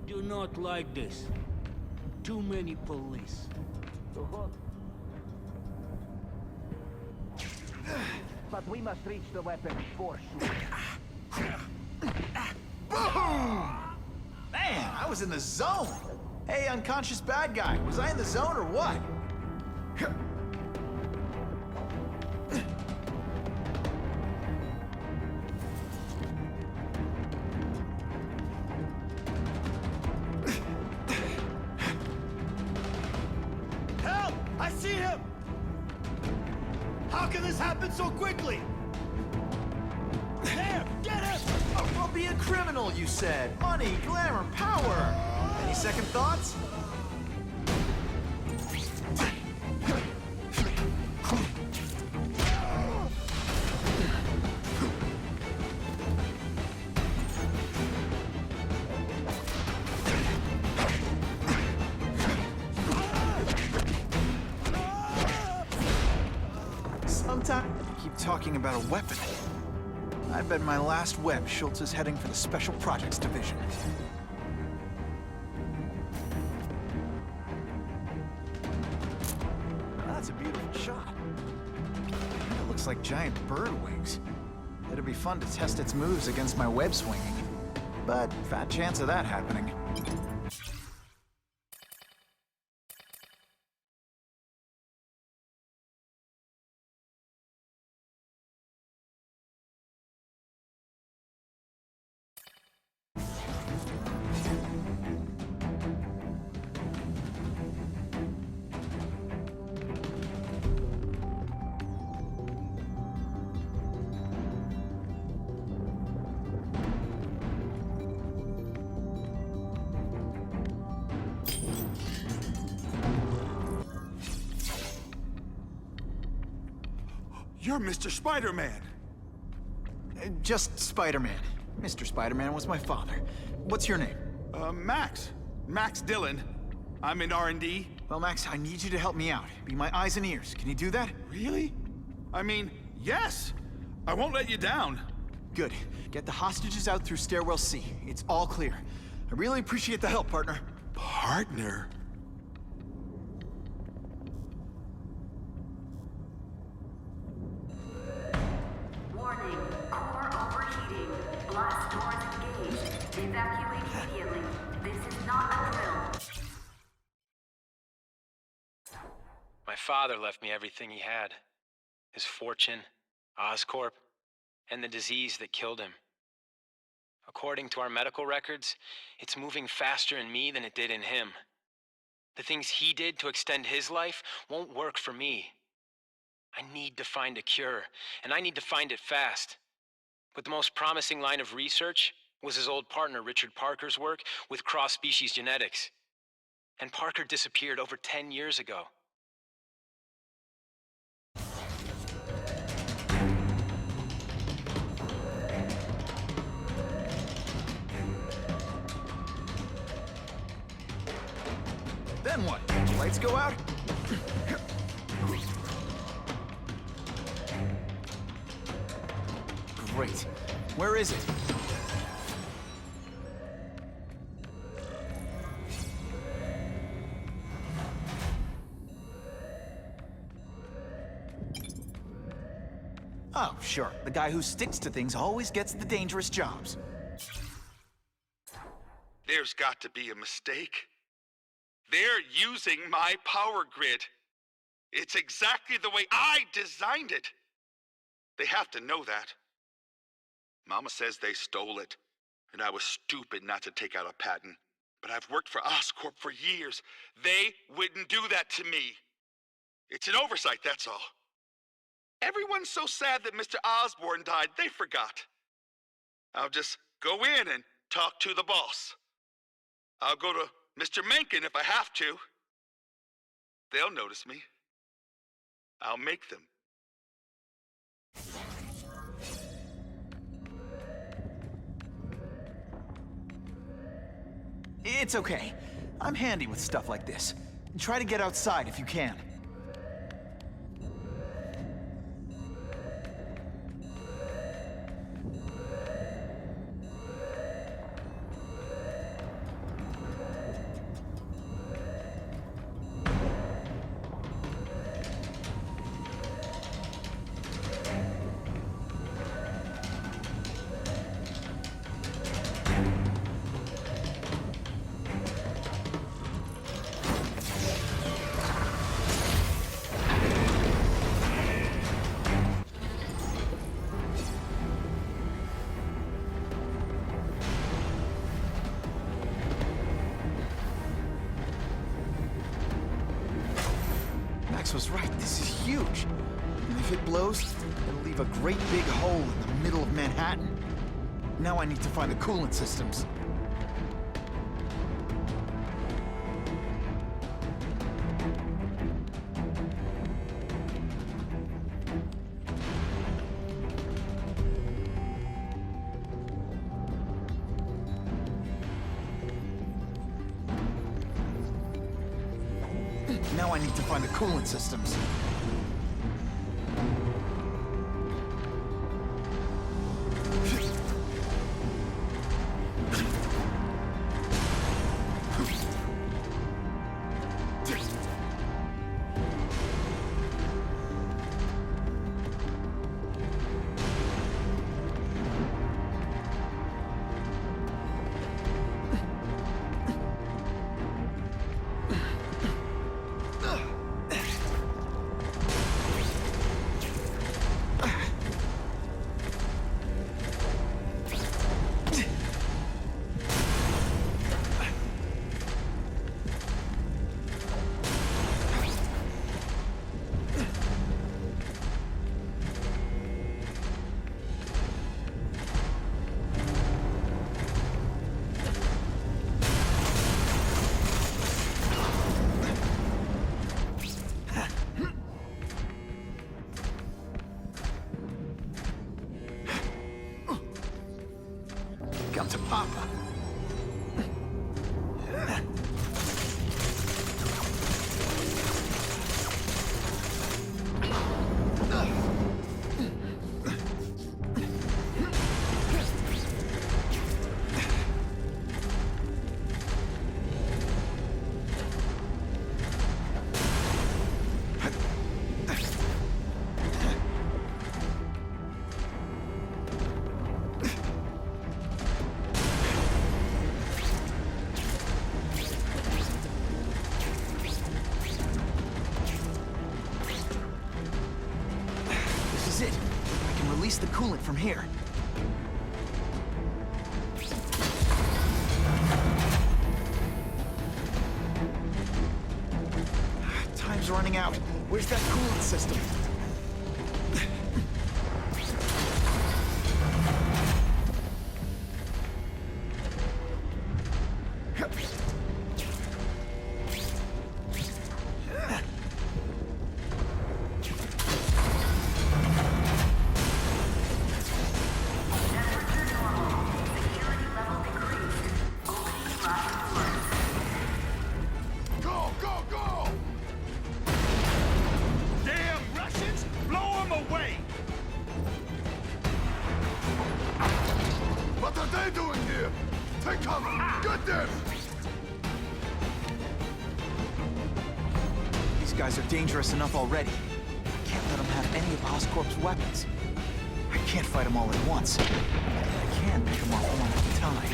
Do not like this. Too many police. But we must reach the weapon for sure. Boom! Man, I was in the zone. Hey, unconscious bad guy, was I in the zone or what? Help! I see him! How can this happen so quickly? There! Get him! Oh, I'll be a criminal, you said. Money, glamour, power. Any second thoughts? Sometimes you keep talking about a weapon. I bet my last web, Schultz is heading for the Special Projects Division. That's a beautiful shot. It looks like giant bird wings. It'd be fun to test its moves against my web swinging. But fat chance of that happening. You're Mr. Spider-Man. Just Spider-Man. Mr. Spider-Man was my father. What's your name? Max. Max Dillon. I'm in R&D. Well, Max, I need you to help me out. Be my eyes and ears. Can you do that? Really? I mean, yes. I won't let you down. Good. Get the hostages out through stairwell C. It's all clear. I really appreciate the help, partner. Partner? Warning, core overheating. Blast doors engaged. Evacuate immediately. This is not a drill. My father left me everything he had. His fortune, Oscorp, and the disease that killed him. According to our medical records, it's moving faster in me than it did in him. The things he did to extend his life won't work for me. I need to find a cure, and I need to find it fast. But the most promising line of research was his old partner Richard Parker's work with cross-species genetics. And Parker disappeared over 10 years ago. Then what? The lights go out? Great. Where is it? Oh, sure. The guy who sticks to things always gets the dangerous jobs. There's got to be a mistake. They're using my power grid. It's exactly the way I designed it. They have to know that. Mama says they stole it, and I was stupid not to take out a patent. But I've worked for Oscorp for years. They wouldn't do that to me. It's an oversight, that's all. Everyone's so sad that Mr. Osborn died, they forgot. I'll just go in and talk to the boss. I'll go to Mr. Mencken if I have to. They'll notice me. I'll make them. It's okay. I'm handy with stuff like this. Try to get outside if you can. Was right. This is huge. And if it blows, it'll leave a great big hole in the middle of Manhattan. Now I need to find the coolant systems. Now I need to find the coolant systems. come to Papa. Release the coolant from here. Time's running out. Where's that coolant system? Dangerous enough already. I can't let them have any of Oscorp's weapons. I can't fight them all at once. I can pick them off one at a time.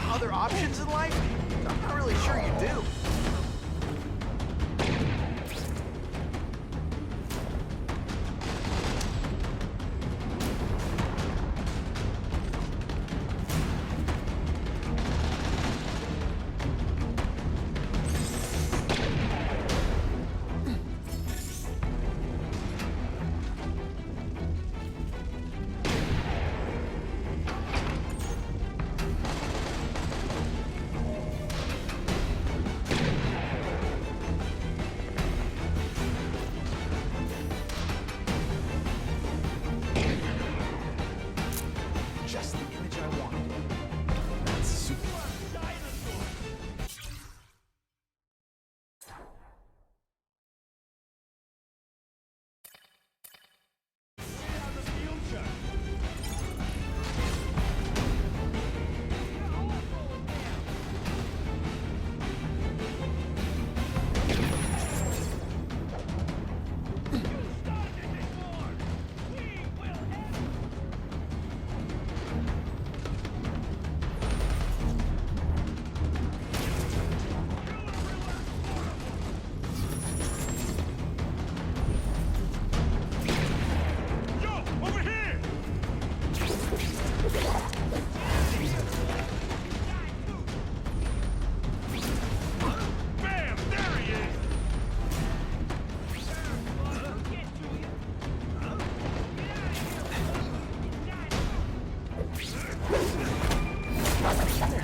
Other options in life? I'm not really sure you do.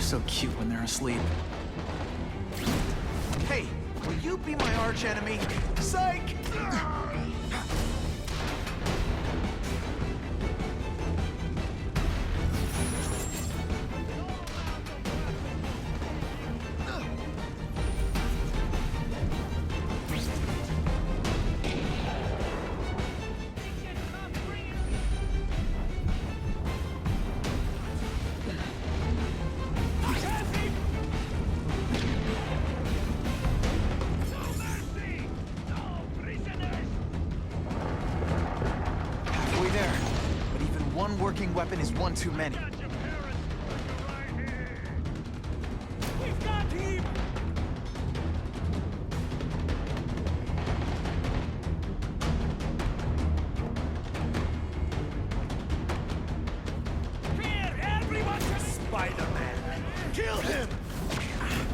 so cute when they're asleep. Hey, will you be my archenemy? Psych! Working weapon is one too many. We've got him! Here, everyone to Spider-Man! Kill him!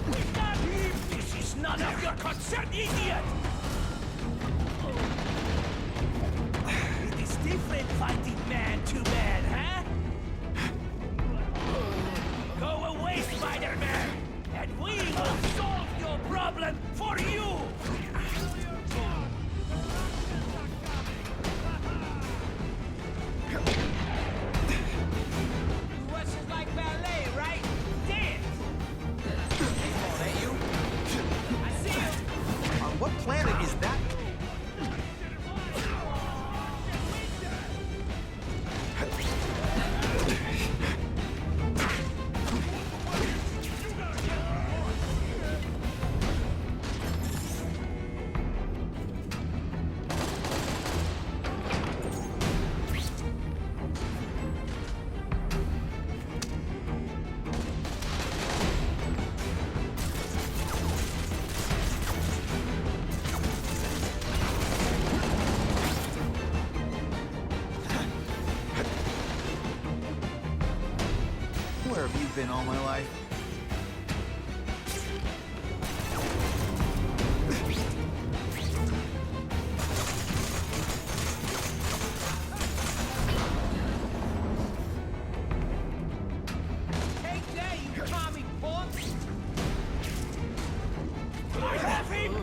We've got him! This is none of your concern, idiot! It is different fighting man to man, huh? Go away, Spider-Man, and we will solve your problem for you! Russians like ballet, right? Dance! Oh, that you? I see you! On what planet is that? Where have you been all my life? Take that, you commie punk! I have him!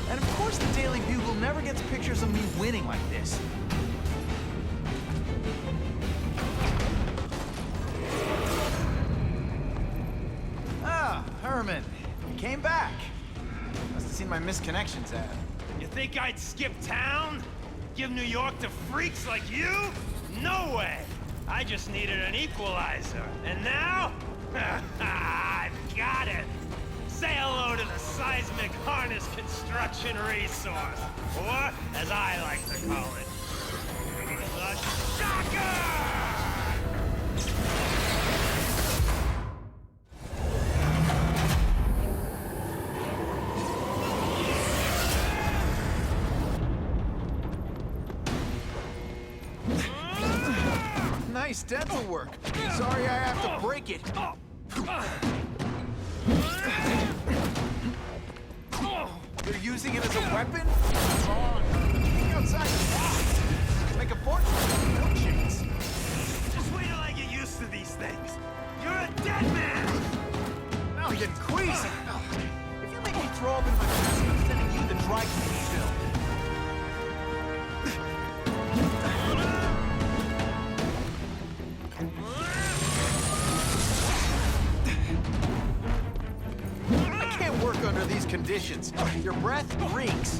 And of course the Daily Bugle never gets pictures of me winning like this. Ah, Herman. You came back. Must have seen my missed connections ad. You think I'd skip town? Give New York to freaks like you? No way! I just needed an equalizer. And now? I've got it! Say hello to the seismic harness construction resource. Or, as I like to call it, the Shocker! Nice dental work. Sorry I have to break it. You're using it as a weapon? Think outside the box. Make a fortune with milkshakes. Just wait till I get used to these things. You're a dead man! Now I'm getting queasy. If you make me throw up in my pants, I'm sending you the dry cleaning bill. I can't work under these conditions. Your breath reeks.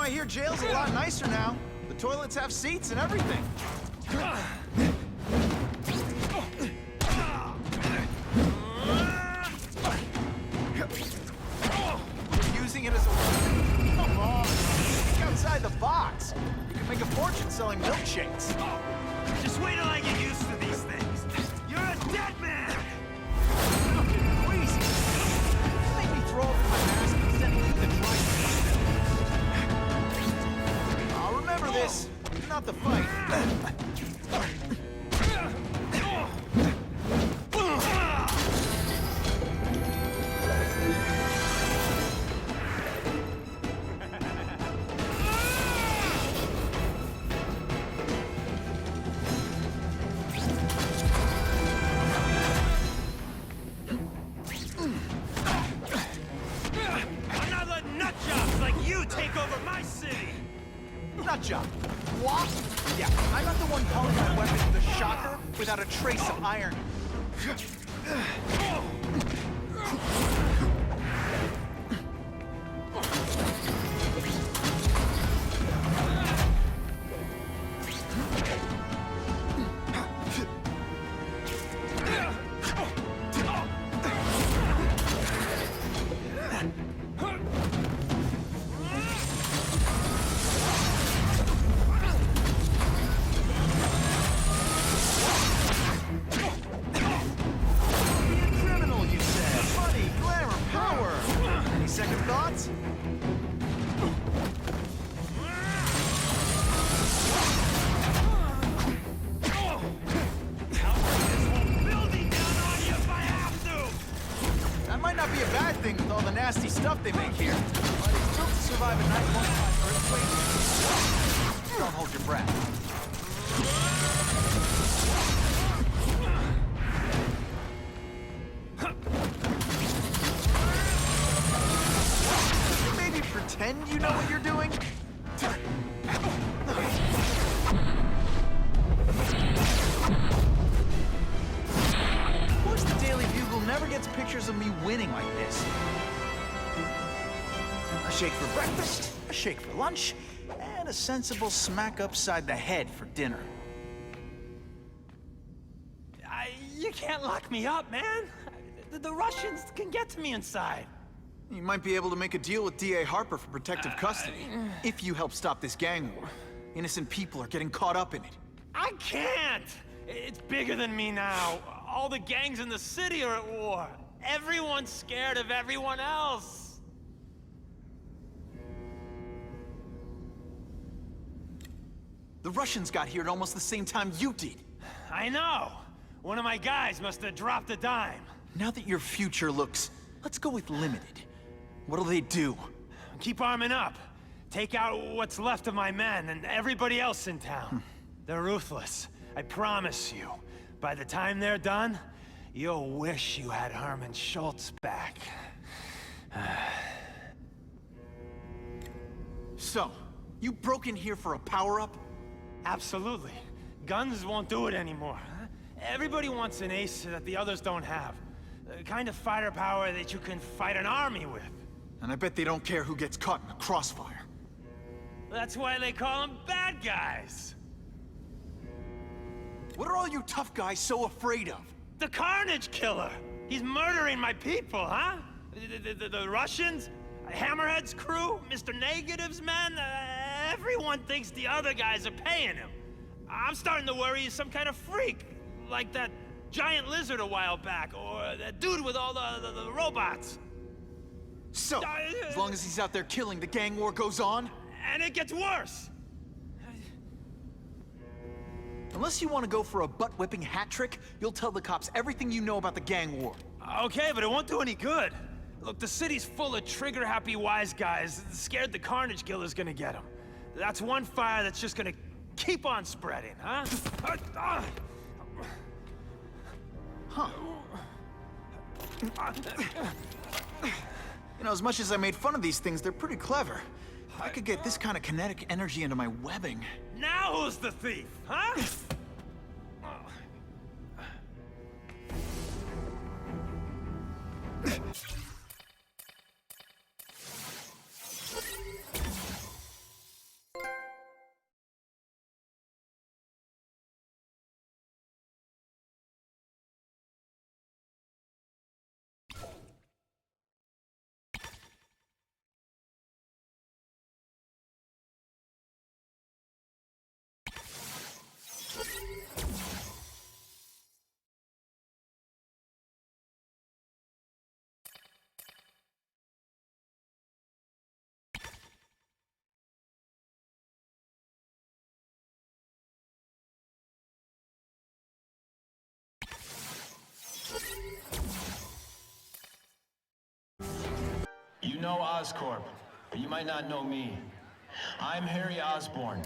I hear jail's a lot nicer now. The toilets have seats and everything. Using it as a weapon? Come on. Think outside the box. You can make a fortune selling milkshakes. Just wait till I get used to these things. You're a dead man! You're crazy. You make me throw off my mask and send you the dry cleaner. I'll remember this. Not the fight. I'm not letting nut jobs like you take over my city! Nut job. What? Yeah, I'm not the one calling my weapon the shocker without a trace of iron. Second thoughts? That might not be a bad thing with all the nasty stuff they make here, but it's built to survive a 9.5 earthquake. Don't hold your breath. Pretend you know what you're doing? Of course the Daily Bugle never gets pictures of me winning like this. A shake for breakfast, a shake for lunch, and a sensible smack upside the head for dinner. You can't lock me up, man. The Russians can get to me inside. You might be able to make a deal with D.A. Harper for protective custody, if you help stop this gang war. Innocent people are getting caught up in it. I can't! It's bigger than me now. All the gangs in the city are at war. Everyone's scared of everyone else. The Russians got here at almost the same time you did. I know. One of my guys must have dropped a dime. Now that your future looks, let's go with limited. What'll they do? Keep arming up. Take out what's left of my men and everybody else in town. They're ruthless. I promise you. By the time they're done, you'll wish you had Herman Schultz back. So, you broke in here for a power-up? Absolutely. Guns won't do it anymore. Everybody wants an ace that the others don't have. The kind of fighter power that you can fight an army with. And I bet they don't care who gets caught in the crossfire. That's why they call them bad guys. What are all you tough guys so afraid of? The Carnage Killer! He's murdering my people, huh? The Russians? Hammerhead's crew? Mr. Negative's men? Everyone thinks the other guys are paying him. I'm starting to worry he's some kind of freak. Like that giant lizard a while back, or that dude with all the robots. So, as long as he's out there killing, the gang war goes on? And it gets worse! Unless you want to go for a butt-whipping hat trick, you'll tell the cops everything you know about the gang war. Okay, but it won't do any good. Look, the city's full of trigger-happy wise guys, scared the Carnage Killer's gonna get them. That's one fire that's just gonna keep on spreading, huh? Huh. You know, as much as I made fun of these things, they're pretty clever. If I could get this kind of kinetic energy into my webbing... Now who's the thief, huh? know Oscorp, but you might not know me. I'm Harry Osborn.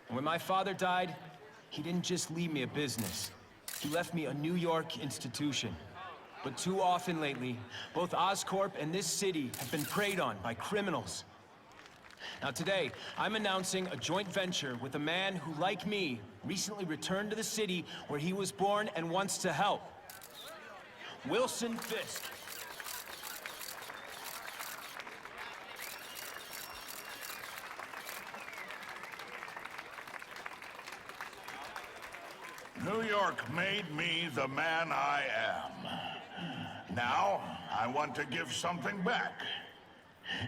And when my father died, he didn't just leave me a business. He left me a New York institution. But too often lately, both Oscorp and this city have been preyed on by criminals. Now today, I'm announcing a joint venture with a man who, like me, recently returned to the city where he was born and wants to help. Wilson Fisk. New York made me the man I am. Now, I want to give something back.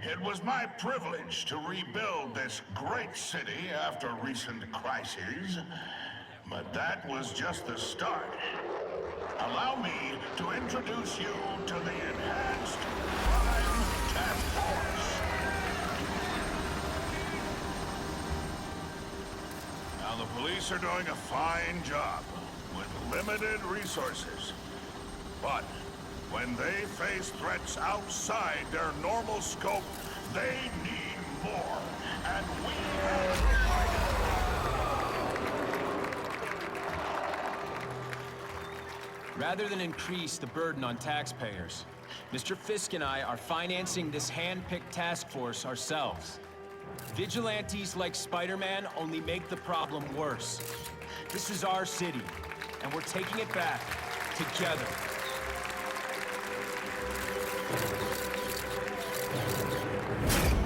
It was my privilege to rebuild this great city after recent crises, but that was just the start. Allow me to introduce you to the Enhanced Crime Task Force. Now, the police are doing a fine job with limited resources. But when they face threats outside their normal scope, they need more. And we have provided. Rather than increase the burden on taxpayers, Mr. Fisk and I are financing this hand-picked task force ourselves. Vigilantes like Spider-Man only make the problem worse. This is our city, and we're taking it back together.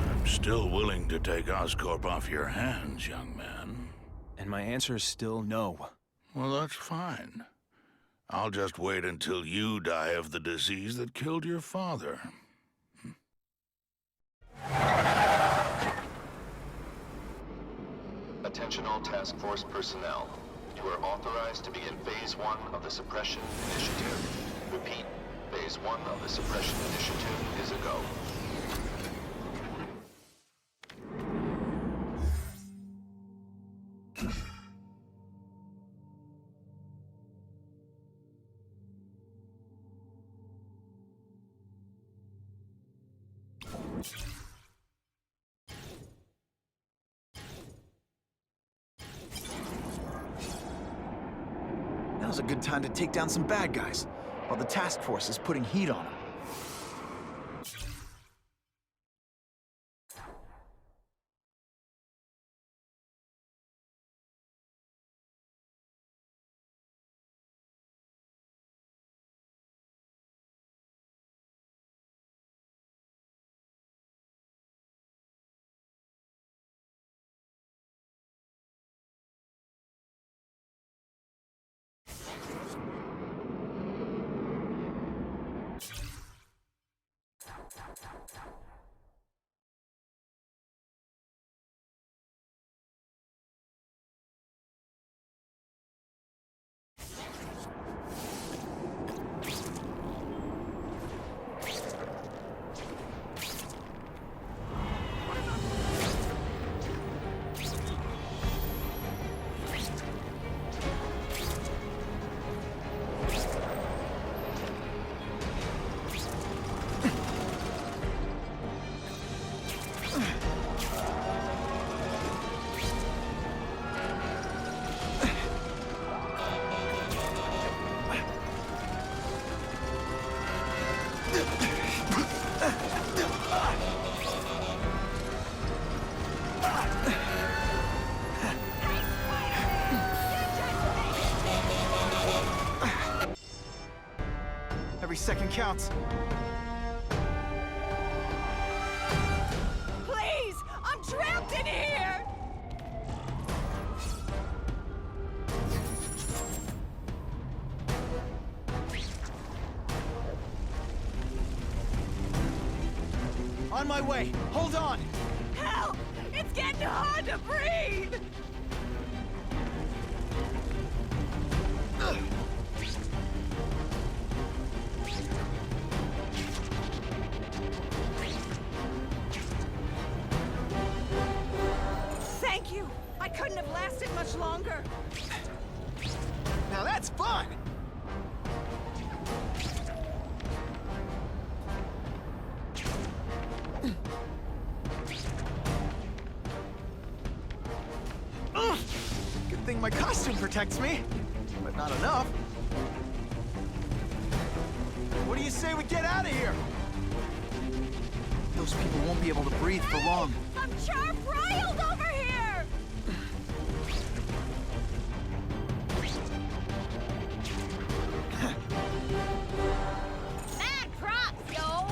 I'm still willing to take Oscorp off your hands, young man. And my answer is still no. Well, that's fine. I'll just wait until you die of the disease that killed your father. Attention all task force personnel. You are authorized to begin Phase 1 of the Suppression Initiative. Repeat, Phase 1 of the Suppression Initiative is a go. Now's a good time to take down some bad guys, while the task force is putting heat on them. Every second counts. Please! I'm trapped in here! On my way! Hold on! Help! It's getting hard to breathe! Thank you! I couldn't have lasted much longer! Now that's fun! my costume protects me, but not enough. What do you say we get out of here? Those people won't be able to breathe for long. I'm char-riled over here! Mad props, yo!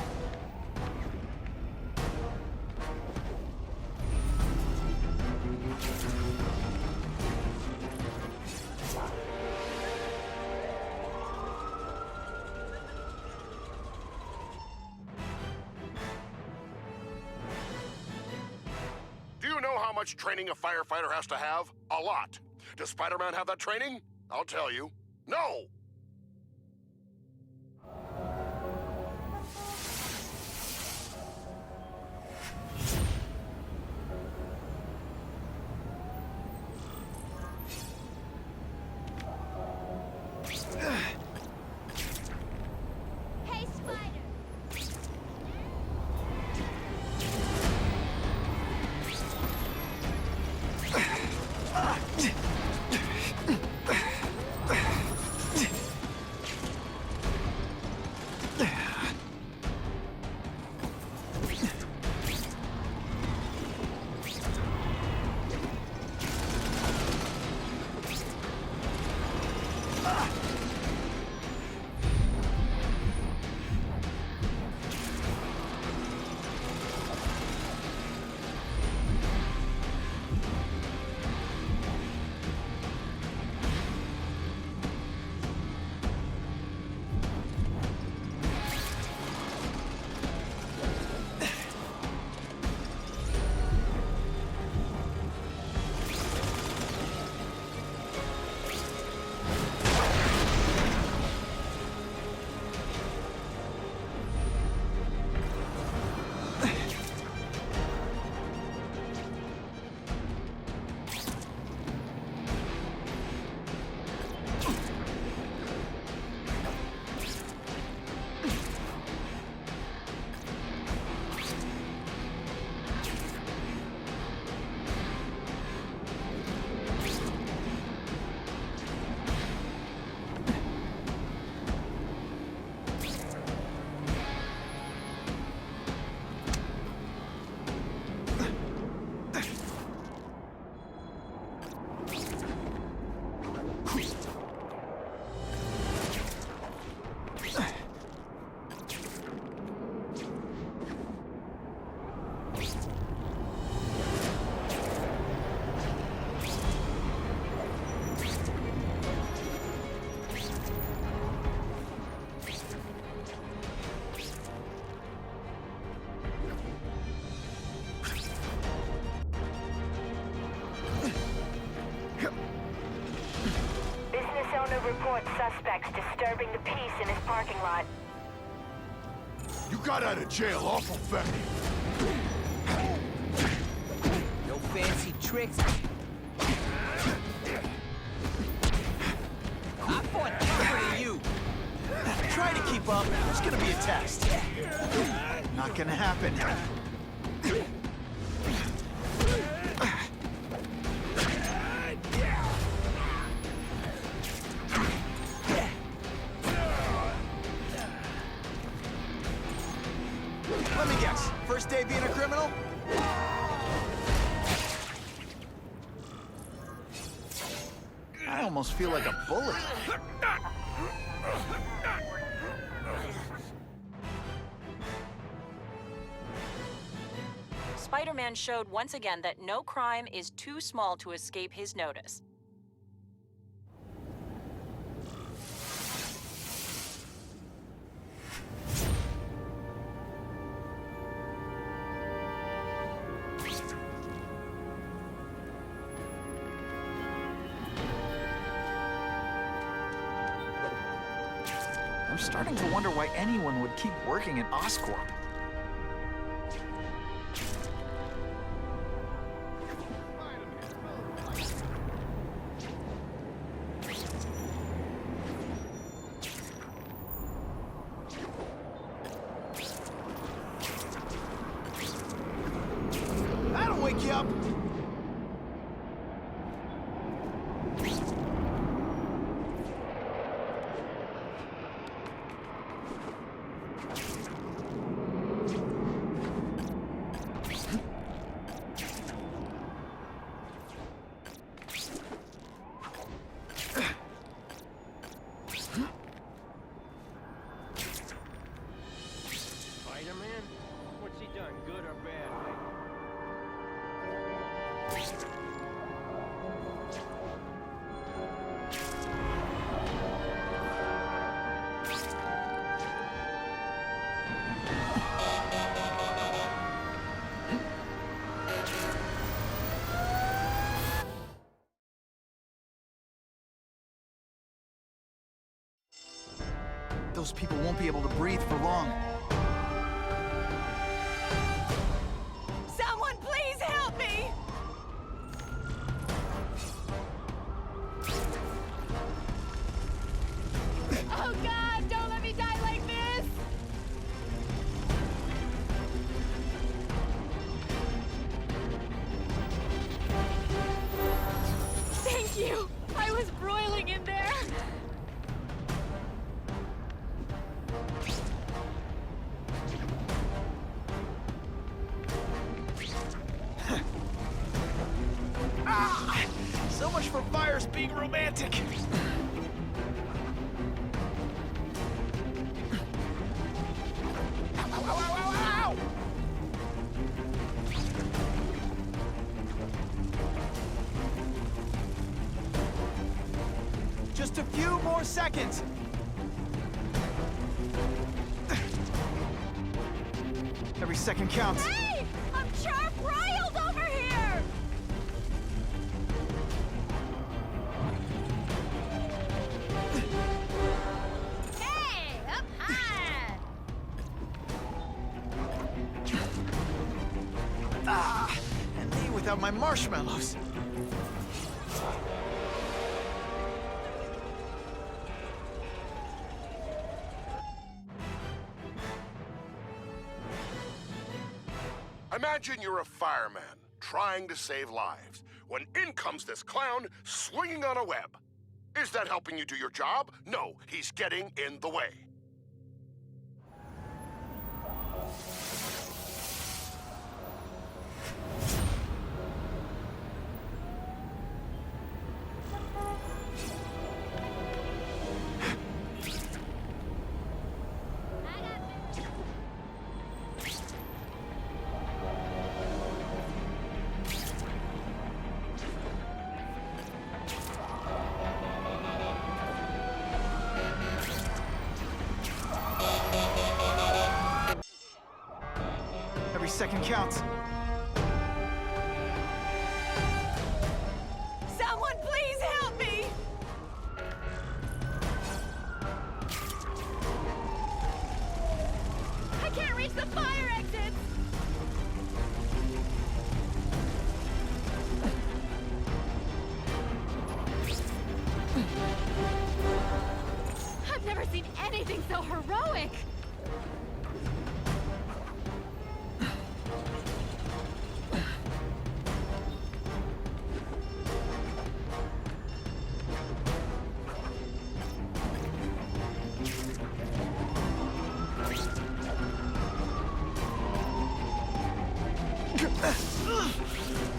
Do you know how much training a firefighter has to have? A lot. Does Spider-Man have that training? I'll tell you. No! Hey, Spider! Reports suspects disturbing the peace in his parking lot. You got out of jail awful fast. No fancy tricks. I fought tougher than you. Try to keep up. There's gonna be a test. Not gonna happen. Let me guess. First day being a criminal? I almost feel like a bully. Spider-Man showed once again that no crime is too small to escape his notice. I'm starting to wonder why anyone would keep working at Oscorp. That'll wake you up. done, good or bad, right? Those people won't be able to breathe for long. Someone please help me! Oh God, don't let me die like this! Thank you! I was broiling in there! So much for fires being romantic. Ow, ow, ow, ow, ow, ow! Just a few more seconds. Every second counts. Hey! I'm sharp riled over here! Hey! Up high! And me without my marshmallows. Imagine you're a fireman trying to save lives when in comes this clown swinging on a web. Is that helping you do your job? No, he's getting in the way. Every second counts. Someone please help me! I can't reach the fire exits! I've never seen anything so heroic!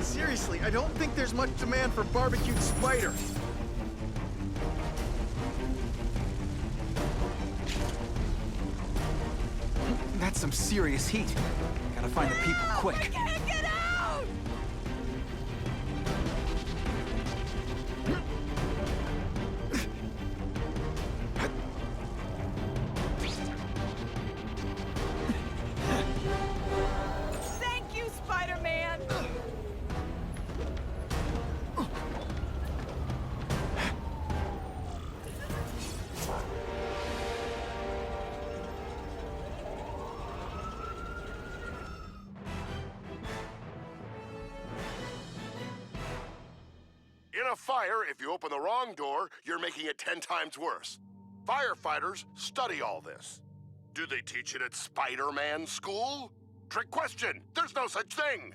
Seriously, I don't think there's much demand for barbecued spider. That's some serious heat. Gotta find the people quick. I can't get out! Thank you, Spider-Man! In a fire, if you open the wrong door, you're making it 10 times worse. Firefighters study all this. Do they teach it at Spider-Man school? Trick question. There's no such thing.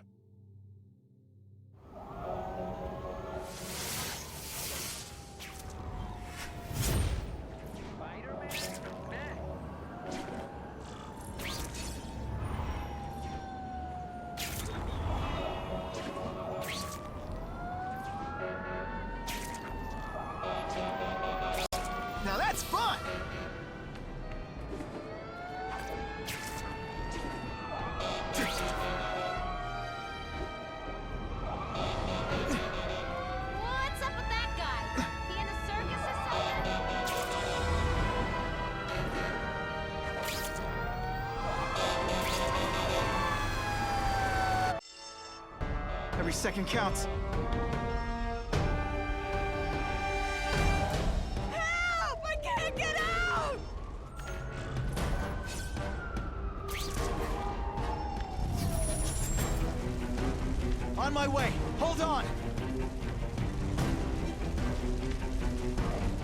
Now that's fun! Every second counts. Help! I can't get out! On my way. Hold on.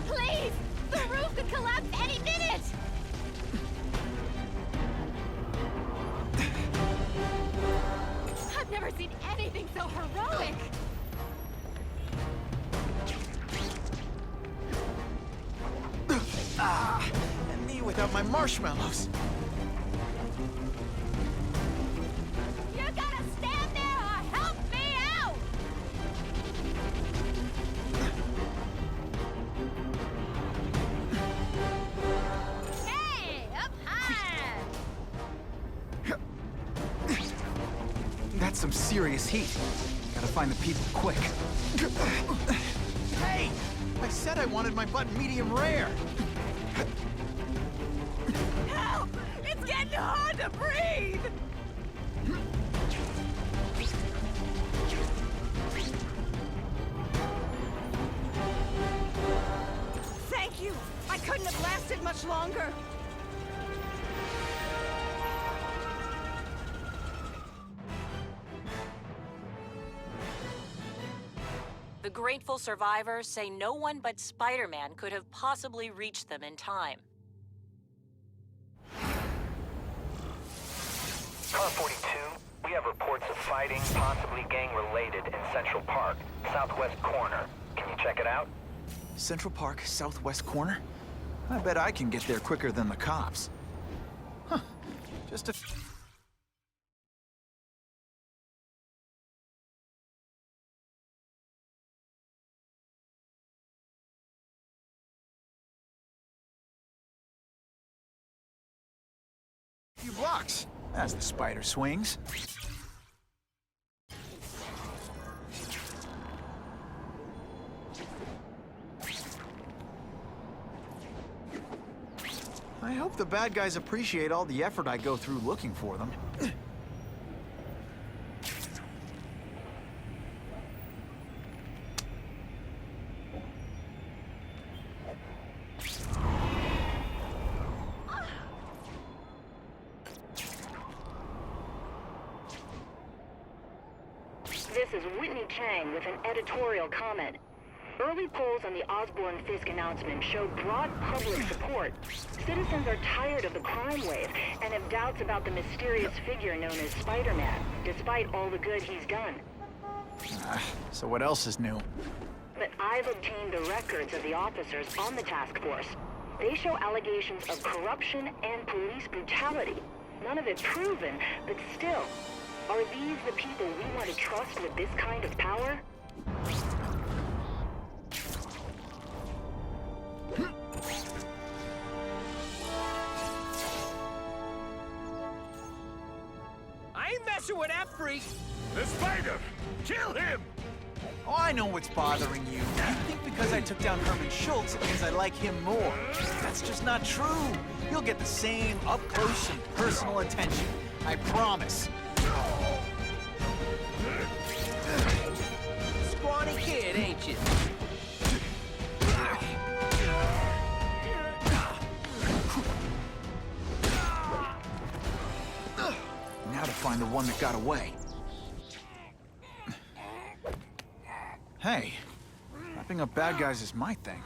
Please! The roof could collapse any minute! I've never seen anything so heroic! And me without my marshmallows. You gotta stand there or help me out! Hey, up high! That's some serious heat. Gotta find the people quick. Hey! I said I wanted my button medium rare. Help! It's getting hard to breathe! Thank you! I couldn't have lasted much longer! The grateful survivors say no one but Spider-Man could have possibly reached them in time. Car 42, we have reports of fighting, possibly gang-related, in Central Park, southwest corner. Can you check it out? Central Park, southwest corner? I bet I can get there quicker than the cops. Huh. Just a... few blocks, as the spider swings. I hope the bad guys appreciate all the effort I go through looking for them. This is Whitney Chang with an editorial comment. Early polls on the Osborne-Fisk announcement show broad public support. Citizens are tired of the crime wave and have doubts about the mysterious figure known as Spider-Man, despite all the good he's done. So what else is new? But I've obtained the records of the officers on the task force. They show allegations of corruption and police brutality. None of it proven, but still. Are these the people we want to trust with this kind of power? I ain't messing with that freak! The spider! Kill him! Oh, I know what's bothering you. You think because I took down Herman Schultz, it means I like him more. That's just not true. You'll get the same up-close and personal attention. I promise. Scrawny kid, ain't you? Now to find the one that got away. Hey, wrapping up bad guys is my thing.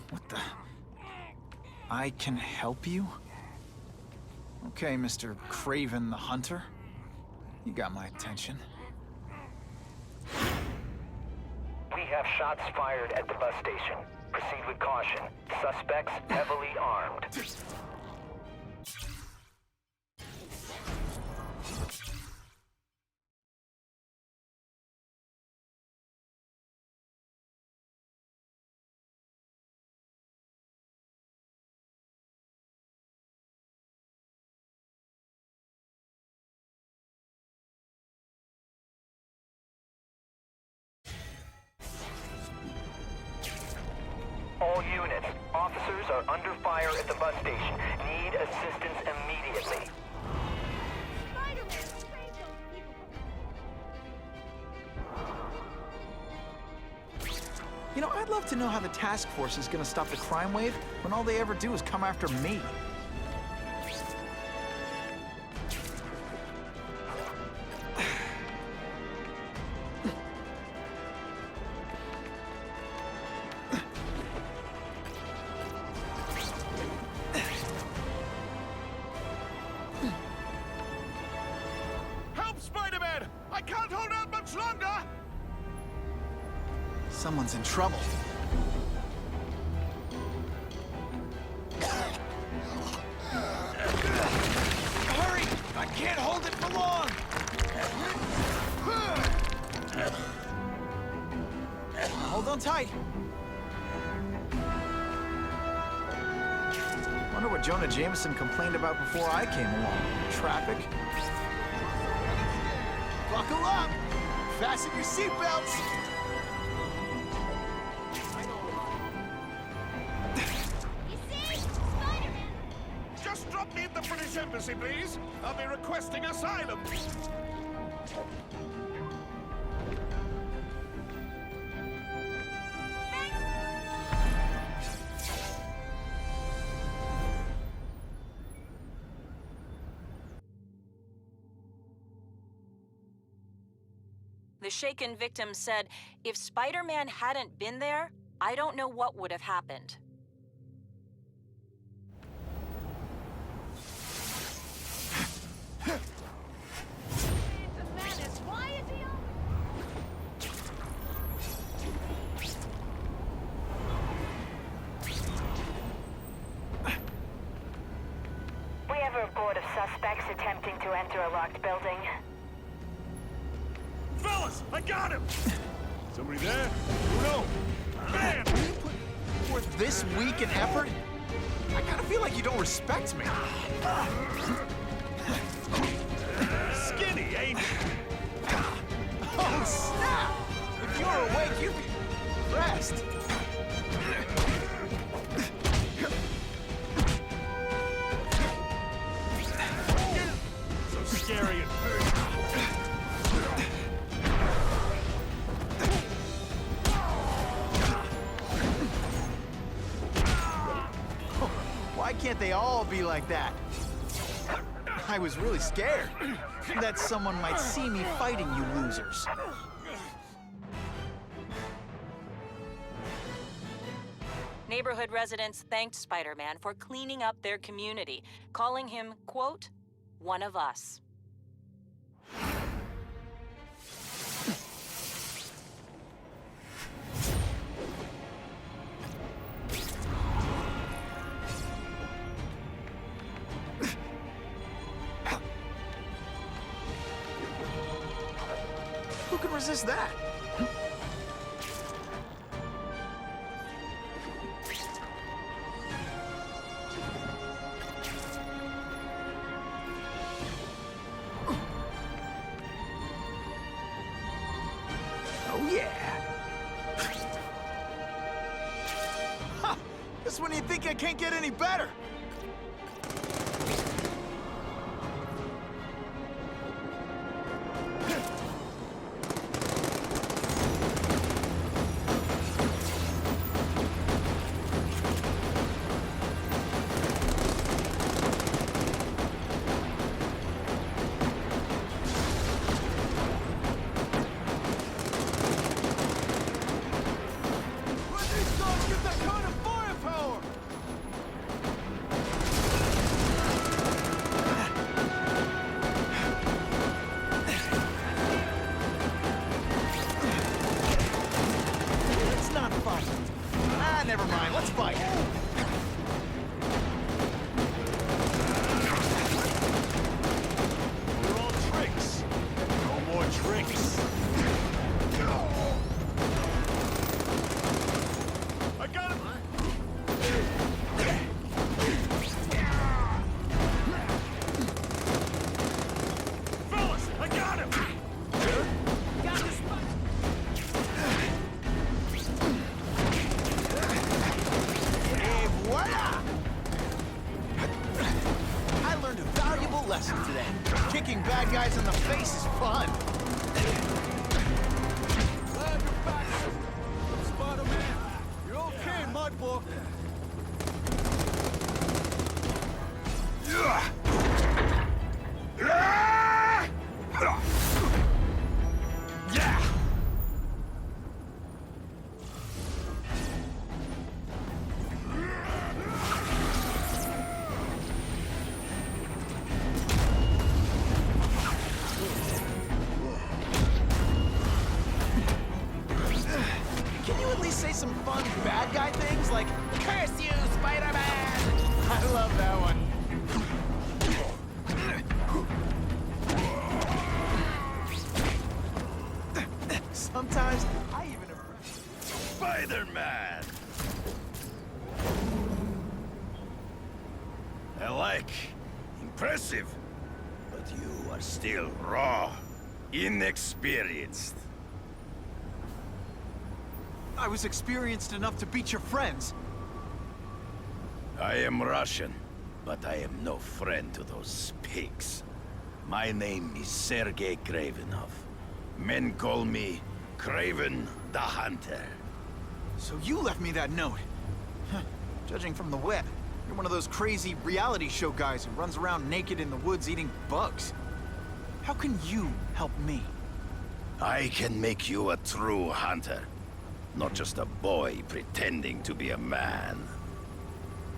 What the? I can help you? Okay, Mr. Craven the Hunter. You got my attention. We have shots fired at the bus station. Proceed with caution. Suspects heavily armed. All units, officers are under fire at the bus station. Need assistance immediately. Spider-Man, You know, I'd love to know how the task force is gonna stop the crime wave when all they ever do is come after me. Help, Spider-Man! I can't hold out much longer! Someone's in trouble. Hurry! I can't hold it for long! Hold on tight. Wonder what Jonah Jameson complained about before I came along. Traffic? Buckle up! Fasten your seatbelts! Just drop me at the British Embassy, please. I'll be requesting asylum. The shaken victim said, if Spider-Man hadn't been there, I don't know what would have happened. Menace, why is he on? We have a report of suspects attempting to enter a locked building. Fellas, I got him! Somebody there? No! Bam! You put forth this week and effort? I kinda feel like you don't respect me. Skinny, ain't you? Oh, snap! If you were awake, you'd be impressed. So scary and hurt. Why can't they all be like that? I was really scared that someone might see me fighting you losers. Neighborhood residents thanked Spider-Man for cleaning up their community, calling him, quote, one of us. Who can resist that? Oh, yeah. Ha! Just when you think I can't get any better. Never mind, let's fight. They're all tricks. No more tricks. I got him! Fellas, I got him! Got this one. I learned a valuable lesson today. Kicking bad guys in the face is fun. Glad you're back, Spider-Man. for? Can you at least say some fun bad guy things like, "Curse you, Spider-Man"? I love that one. Sometimes I even Spider-Man! I like. Impressive. But you are still raw. Inexperienced. I was experienced enough to beat your friends. I am Russian, but I am no friend to those pigs. My name is Sergei Kravenov. Men call me Kraven the Hunter. So you left me that note. Huh. Judging from the web, you're one of those crazy reality show guys who runs around naked in the woods eating bugs. How can you help me? I can make you a true hunter. Not just a boy pretending to be a man.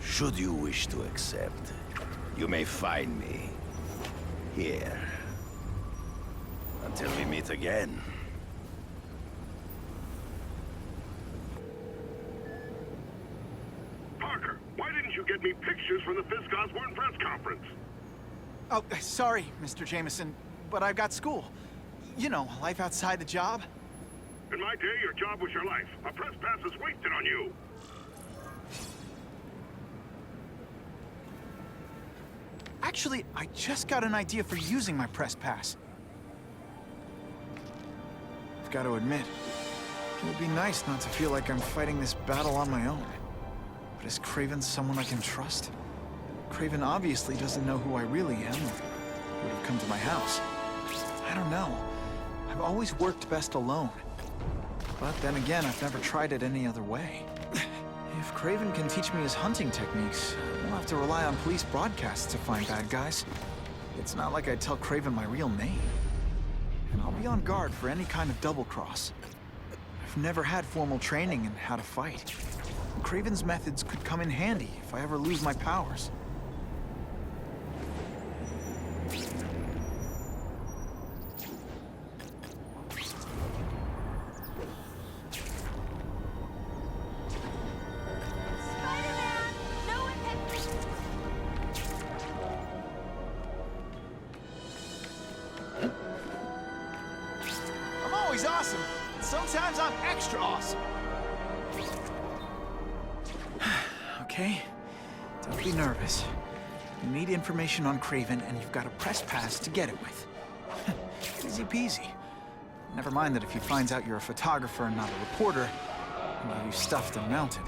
Should you wish to accept, you may find me here. Until we meet again. Parker, why didn't you get me pictures from the Fisk Osborne press conference? Oh, sorry, Mr. Jameson, but I've got school. You know, life outside the job. In my day, your job was your life. A press pass is wasted on you. Actually, I just got an idea for using my press pass. I've got to admit, it would be nice not to feel like I'm fighting this battle on my own. But is Kraven someone I can trust? Kraven obviously doesn't know who I really am, or he would have come to my house. I don't know. I've always worked best alone. But then again, I've never tried it any other way. If Kraven can teach me his hunting techniques, I won't have to rely on police broadcasts to find bad guys. It's not like I'd tell Kraven my real name. And I'll be on guard for any kind of double-cross. I've never had formal training in how to fight. Kraven's methods could come in handy if I ever lose my powers. I'm always awesome. Sometimes I'm extra awesome. Okay? Don't be nervous. You need information on Kraven, and you've got a press pass to get it with. Easy peasy. Never mind that if he finds out you're a photographer and not a reporter, he'll have you stuffed and mounted.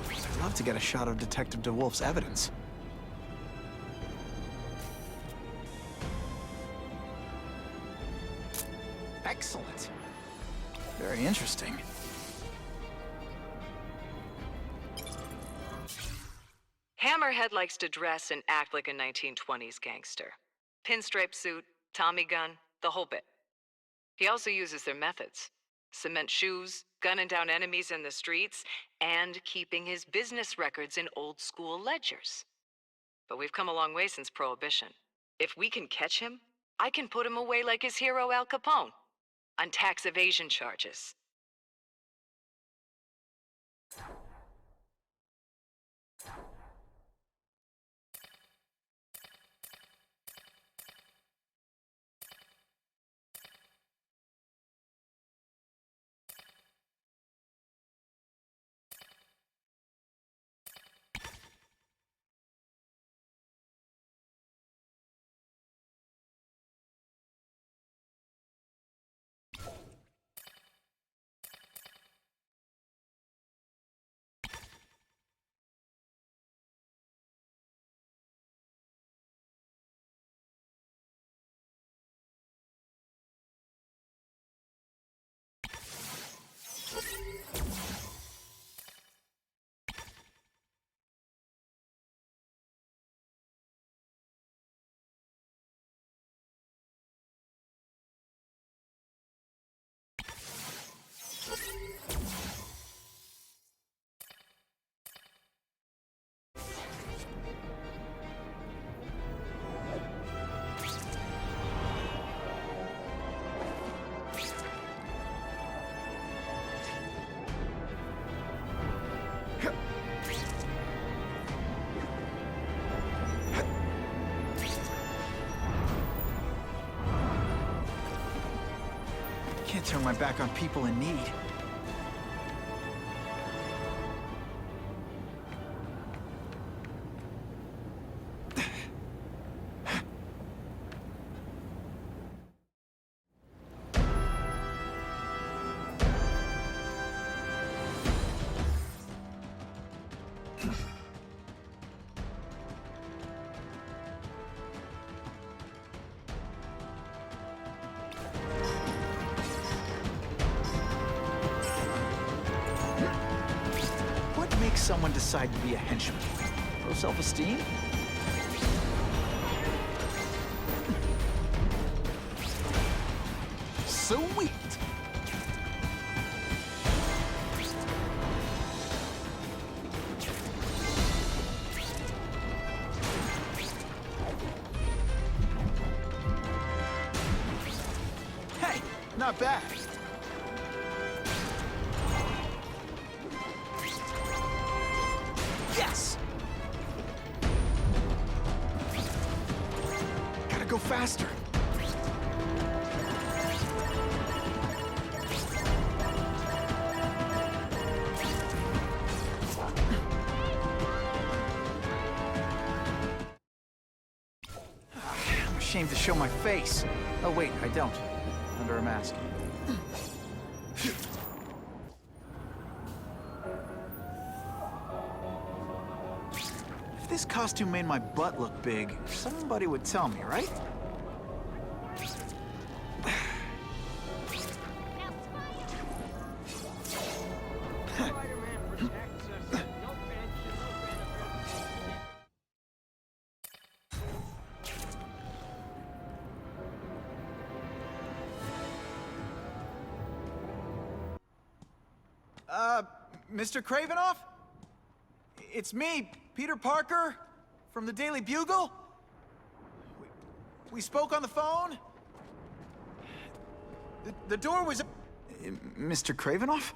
I'd love to get a shot of Detective DeWolf's evidence. Excellent. Very interesting. Hammerhead likes to dress and act like a 1920s gangster. Pinstripe suit, Tommy gun, the whole bit. He also uses their methods. Cement shoes, gunning down enemies in the streets, and keeping his business records in old-school ledgers. But we've come a long way since Prohibition. If we can catch him, I can put him away like his hero Al Capone, on tax evasion charges. can't turn my back on people in need. What makes someone decide to be a henchman? Low self-esteem? Sweet! Hey, not bad. Yes! Gotta go faster. I'm ashamed to show my face. Oh wait, I don't. Under a mask. If this costume made my butt look big, somebody would tell me, right? Mr. Kravinoff? It's me, Peter Parker, from the Daily Bugle. We spoke on the phone. The door was... Mr. Kravinoff?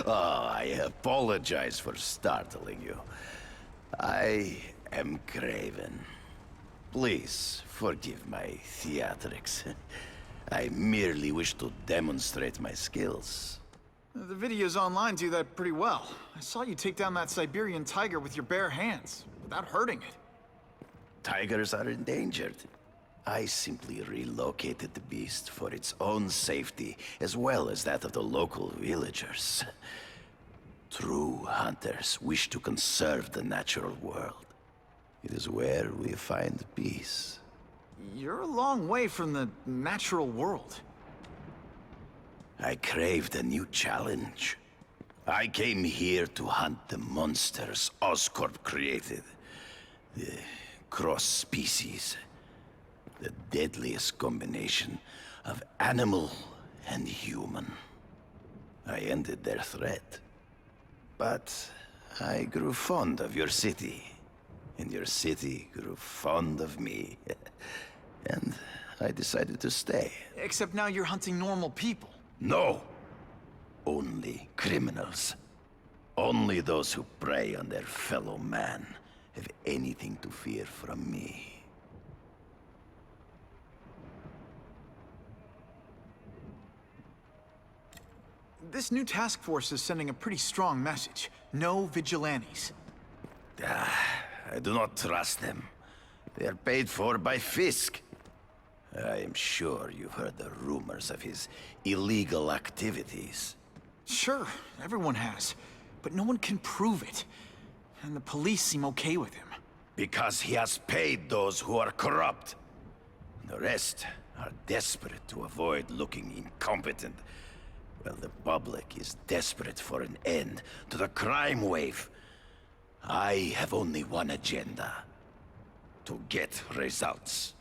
Oh, I apologize for startling you. I am Craven. Please forgive my theatrics. I merely wish to demonstrate my skills. The videos online do that pretty well. I saw you take down that Siberian tiger with your bare hands, without hurting it. Tigers are endangered. I simply relocated the beast for its own safety, as well as that of the local villagers. True hunters wish to conserve the natural world. It is where we find peace. You're a long way from the natural world. I craved a new challenge. I came here to hunt the monsters Oscorp created. The cross-species. The deadliest combination of animal and human. I ended their threat. But I grew fond of your city. And your city grew fond of me. And I decided to stay. Except now you're hunting normal people. No! Only criminals. Only those who prey on their fellow man have anything to fear from me. This new task force is sending a pretty strong message. No vigilantes. I do not trust them. They are paid for by Fisk. I am sure you've heard the rumors of his illegal activities. Sure, everyone has. But no one can prove it. And the police seem okay with him. Because he has paid those who are corrupt. The rest are desperate to avoid looking incompetent. Well, the public is desperate for an end to the crime wave. I have only one agenda. To get results.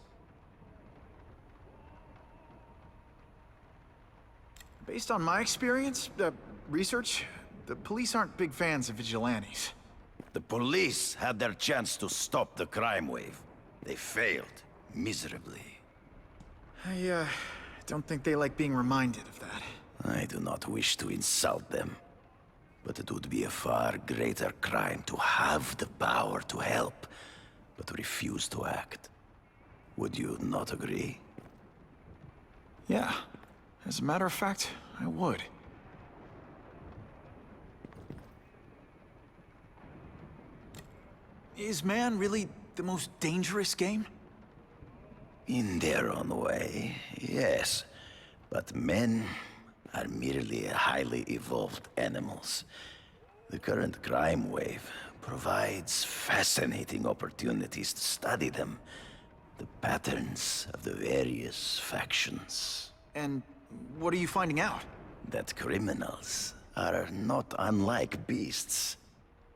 Based on my experience, research, the police aren't big fans of vigilantes. The police had their chance to stop the crime wave. They failed, miserably. I don't think they like being reminded of that. I do not wish to insult them, but it would be a far greater crime to have the power to help, but refuse to act. Would you not agree? Yeah. As a matter of fact, I would. Is man really the most dangerous game? In their own way, yes. But men are merely highly evolved animals. The current crime wave provides fascinating opportunities to study them. The patterns of the various factions. And what are you finding out? That criminals are not unlike beasts.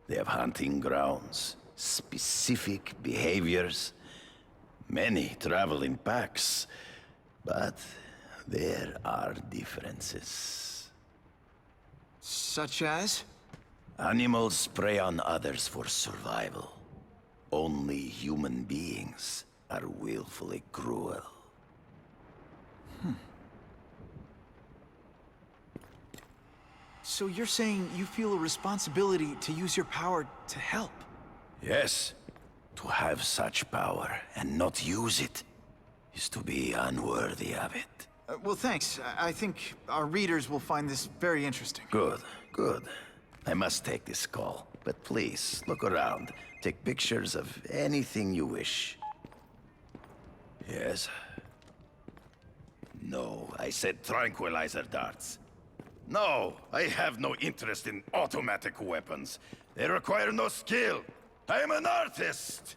They have hunting grounds, specific behaviors. Many travel in packs, but there are differences. Such as? Animals prey on others for survival. Only human beings are willfully cruel. So you're saying you feel a responsibility to use your power to help? Yes. To have such power and not use it is to be unworthy of it. Well, thanks. I think our readers will find this very interesting. Good, good. I must take this call, but please, look around. Take pictures of anything you wish. Yes? No, I said tranquilizer darts. No, I have no interest in automatic weapons. They require no skill. I am an artist!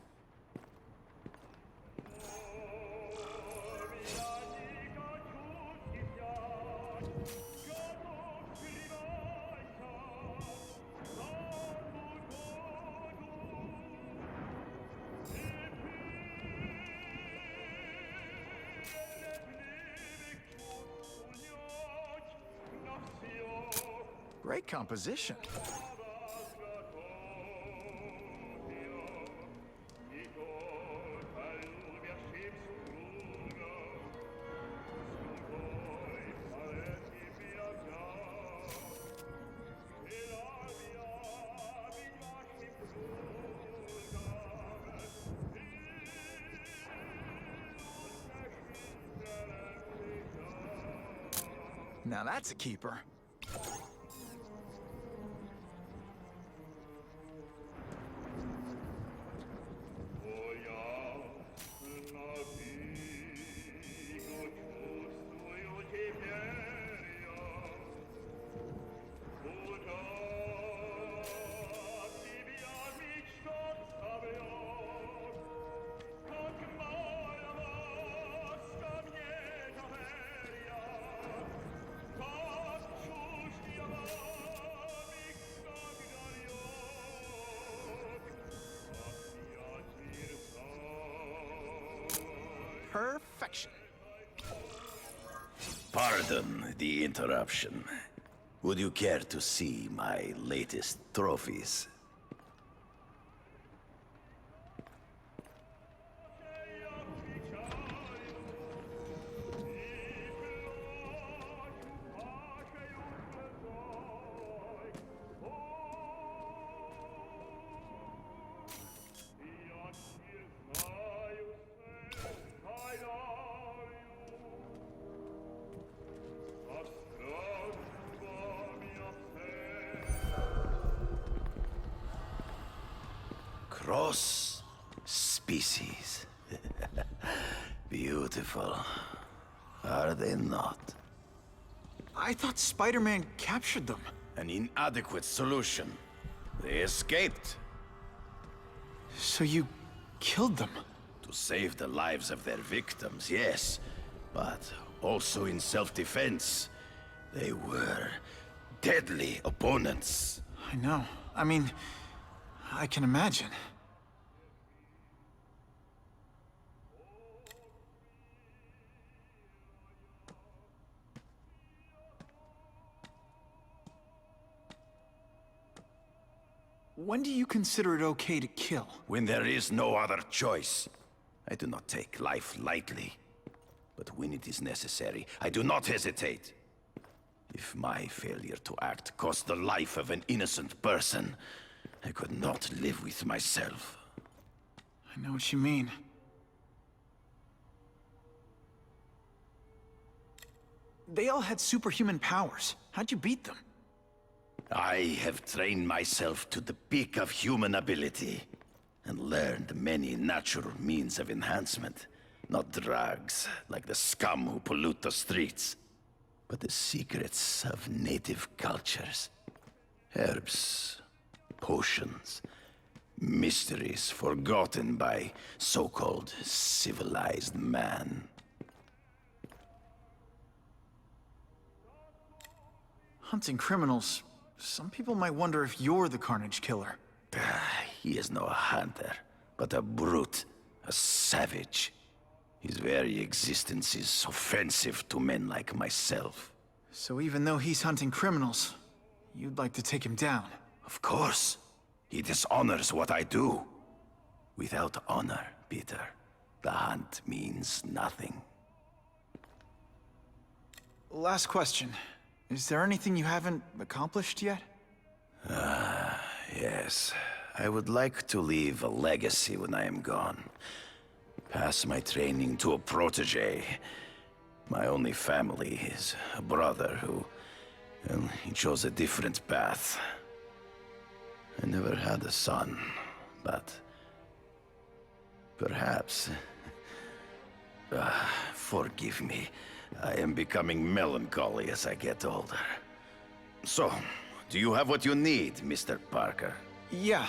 Great composition. Now that's a keeper. Perfection. Pardon the interruption. Would you care to see my latest trophies? Cross species. Beautiful. Are they not? I thought Spider-Man captured them. An inadequate solution. They escaped. So you killed them? To save the lives of their victims, yes. But also in self-defense. They were deadly opponents. I know. I mean, I can imagine. when do you consider it okay to kill? When there is no other choice. I do not take life lightly. But when it is necessary, I do not hesitate. If my failure to act cost the life of an innocent person, I could not live with myself. I know what you mean. They all had superhuman powers. How'd you beat them? I have trained myself to the peak of human ability, and learned many natural means of enhancement. Not drugs, like the scum who pollute the streets, but the secrets of native cultures. Herbs, potions, mysteries forgotten by so-called civilized man. Hunting criminals. Some people might wonder if you're the Carnage Killer. He is no hunter, but a brute, a savage. His very existence is offensive to men like myself. So even though he's hunting criminals, you'd like to take him down? Of course. He dishonors what I do. Without honor, Peter, the hunt means nothing. Last question. Is there anything you haven't accomplished yet? Yes. I would like to leave a legacy when I am gone. Pass my training to a protege. My only family is a brother who... well, he chose a different path. I never had a son, but... perhaps... forgive me. I am becoming melancholy as I get older. So, do you have what you need, Mr. Parker? Yeah,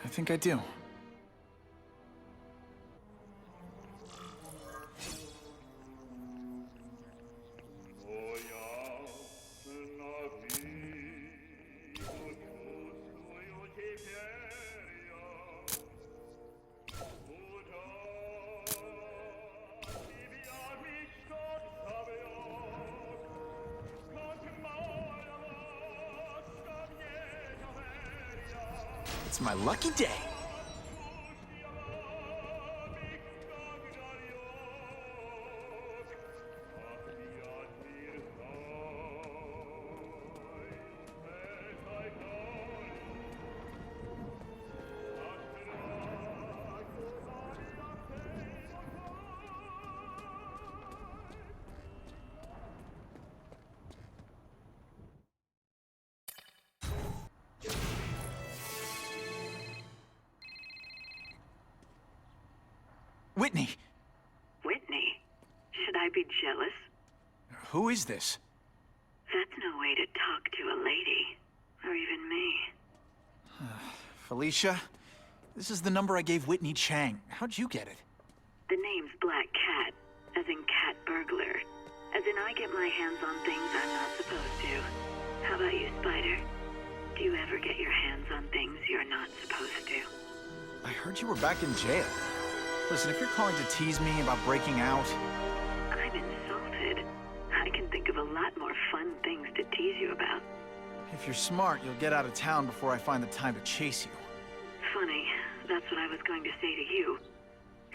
I think I do. It's my lucky day. Whitney! Whitney? Should I be jealous? Who is this? That's no way to talk to a lady. Or even me. Felicia? This is the number I gave Whitney Chang. How'd you get it? The name's Black Cat, as in cat burglar. As in I get my hands on things I'm not supposed to. How about you, Spider? Do you ever get your hands on things you're not supposed to? I heard you were back in jail. Listen, if you're calling to tease me about breaking out... I'm insulted. I can think of a lot more fun things to tease you about. If you're smart, you'll get out of town before I find the time to chase you. Funny. That's what I was going to say to you.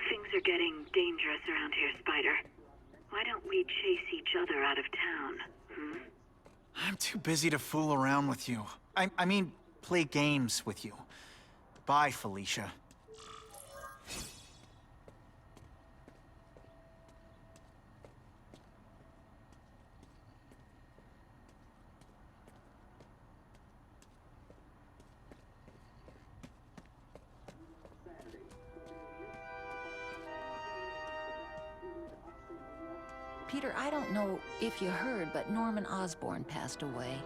Things are getting dangerous around here, Spider. Why don't we chase each other out of town, hmm? I'm too busy to fool around with you. I mean, play games with you. Bye, Felicia. Peter, I don't know if you heard, but Norman Osborn passed away.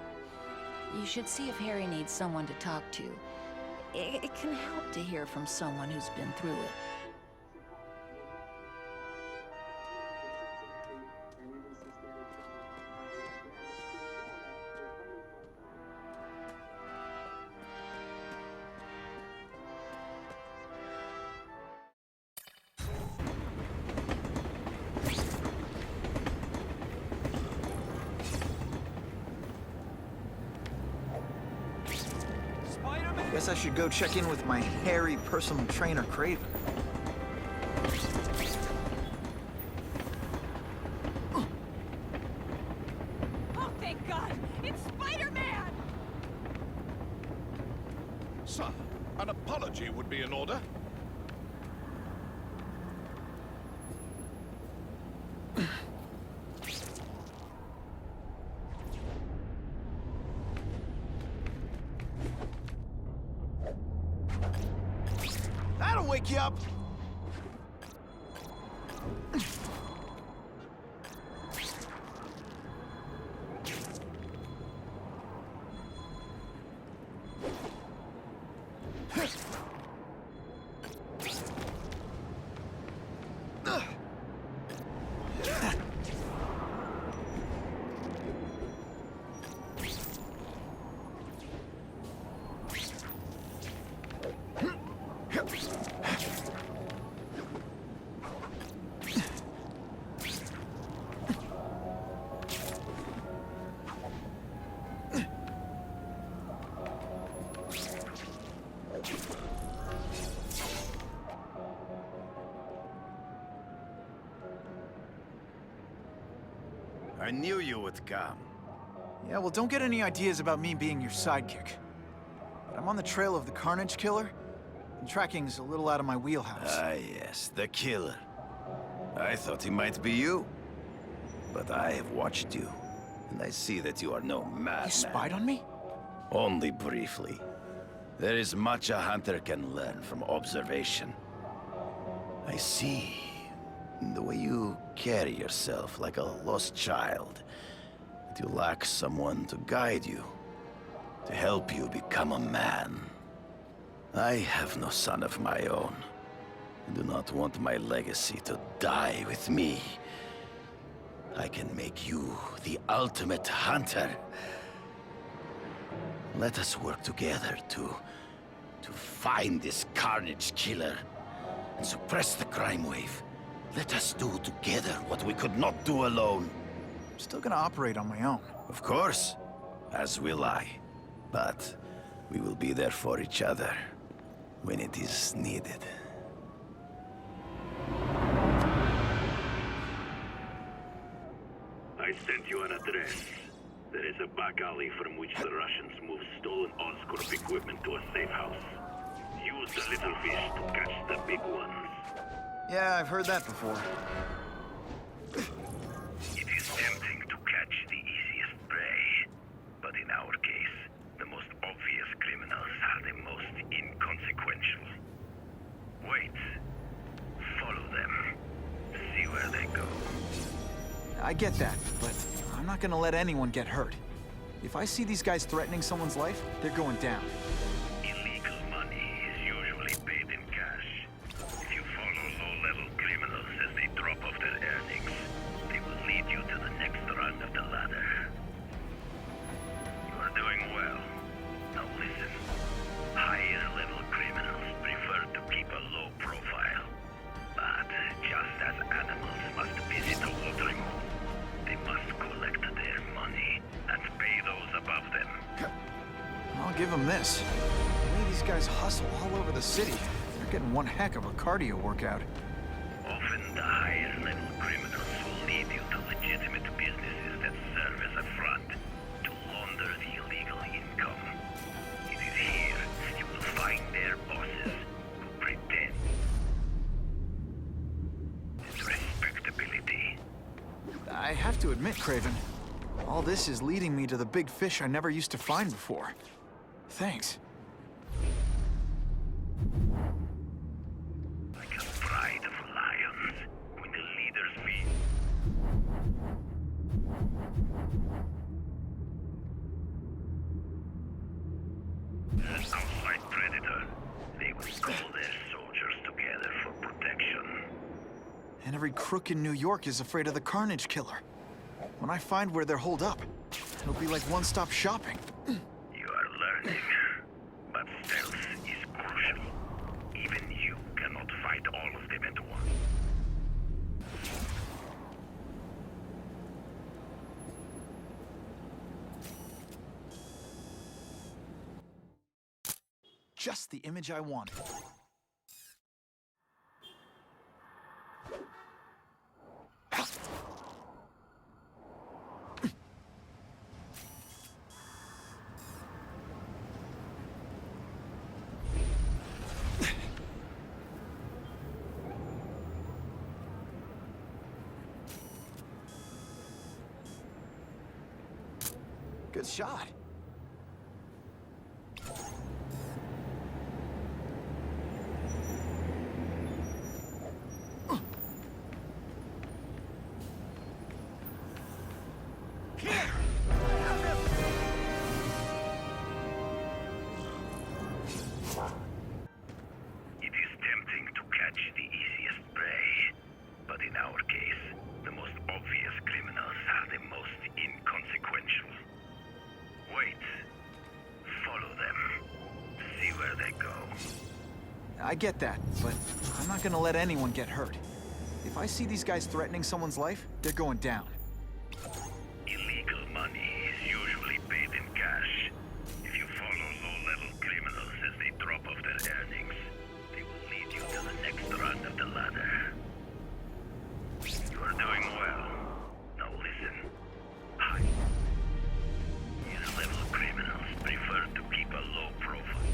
You should see if Harry needs someone to talk to. It can help to hear from someone who's been through it. Guess I should go check in with my hairy personal trainer, Craven. Oh, thank God! It's Spider-Man! Sir, an apology would be in order. That'll wake you up! I knew you would come. Yeah, well, don't get any ideas about me being your sidekick. But I'm on the trail of the Carnage Killer, and tracking's a little out of my wheelhouse. Ah, yes, the killer. I thought he might be you. But I have watched you, and I see that you are no madman. You spied on me? Only briefly. There is much a hunter can learn from observation. I see the way you carry yourself like a lost child, that you lack someone to guide you, to help you become a man. I have no son of my own. I do not want my legacy to die with me. I can make you the ultimate hunter. Let us work together to find this Carnage Killer and suppress the crime wave. Let us do together what we could not do alone. I'm still gonna operate on my own. Of course, as will I. But we will be there for each other when it is needed. I sent you an address. There is a back alley from which the Russians move stolen Oscorp equipment to a safe house. Use the little fish to catch the big ones. Yeah, I've heard that before. It is tempting to catch the easiest prey, but in our case, the most obvious criminals are the most inconsequential. Wait. Follow them. See where they go. I get that, but I'm not gonna let anyone get hurt. If I see these guys threatening someone's life, they're going down. Illegal money is usually paid in cash. If you follow low-level criminals as they drop off their earnings, they will lead you to the next rung of the ladder. You are doing well. Now listen. Higher-level criminals prefer to keep a low profile. But just as animals must visit a watering hole, they must collect their money and pay those above them. I'll give them this. The way these guys hustle all over the city, they're getting one heck of a cardio workout. Often the higher-level criminals will lead you to legitimate businesses that serve as a front to launder the illegal income. It is here you will find their bosses who pretend respectability. I have to admit, Craven, all this is leading me to the big fish I never used to find before. Thanks. Like a pride of lions, when the leaders feed. An outside predator. They will call their soldiers together for protection. And every crook in New York is afraid of the Carnage Killer. When I find where they're holed up, it'll be like one-stop shopping. You are learning, but stealth is crucial. Even you cannot fight all of them at once. just the image I wanted. Good shot. It is tempting to catch the easiest prey, but in our case, the most obvious criminals are the most inconsequential. Wait. Follow them. See where they go. I get that, but I'm not gonna let anyone get hurt. If I see these guys threatening someone's life, they're going down. Illegal money is usually paid in cash. If you follow low-level criminals as they drop off their earnings, they will lead you to the next rung of the ladder. You are doing well. Now listen. High-level criminals prefer to keep a low profile.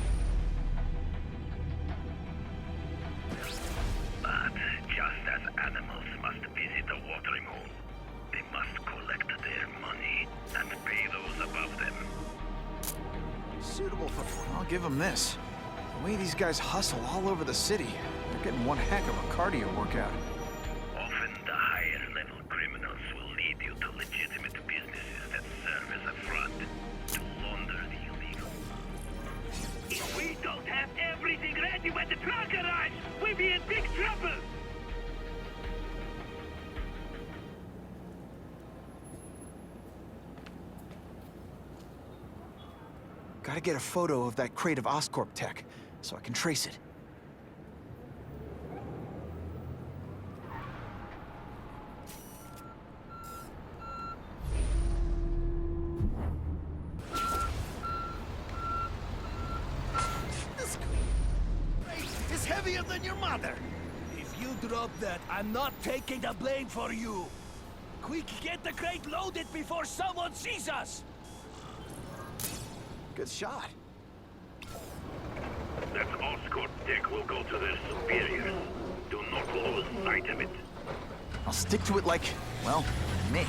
But just as animals must visit a watering hole, they must collect their money and pay those above them. Suitable for... I'll give them this. The way these guys hustle all over the city, they're getting one heck of a cardio workout. Often the higher-level criminals will lead you to legitimate businesses that serve as a front to launder the illegal. If we don't have everything ready when the truck arrives, we'll be in big trouble! Gotta get a photo of that crate of Oscorp tech, so I can trace it. This crate is heavier than your mother! If you drop that, I'm not taking the blame for you! Quick, get the crate loaded before someone sees us! Good shot. That Oscorp tech will go to their superiors. Do not lose sight of it. I'll stick to it like, well, me.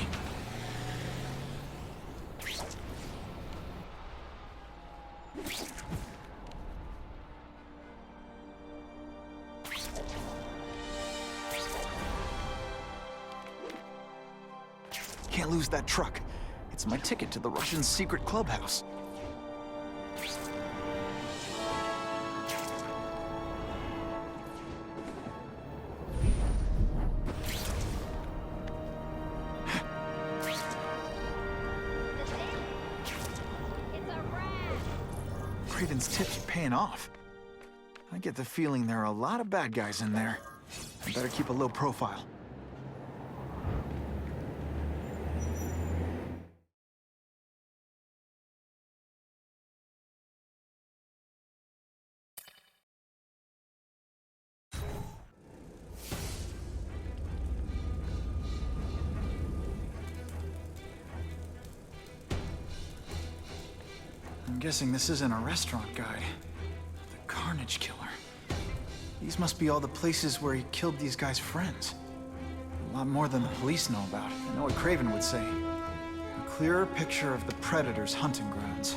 Can't lose that truck. It's my ticket to the Russian secret clubhouse. Craven's tips are paying off. I get the feeling there are a lot of bad guys in there. I better keep a low profile. I'm guessing this isn't a restaurant guide. The Carnage Killer. These must be all the places where he killed these guys' friends. A lot more than the police know about. I know what Craven would say. A clearer picture of the Predator's hunting grounds.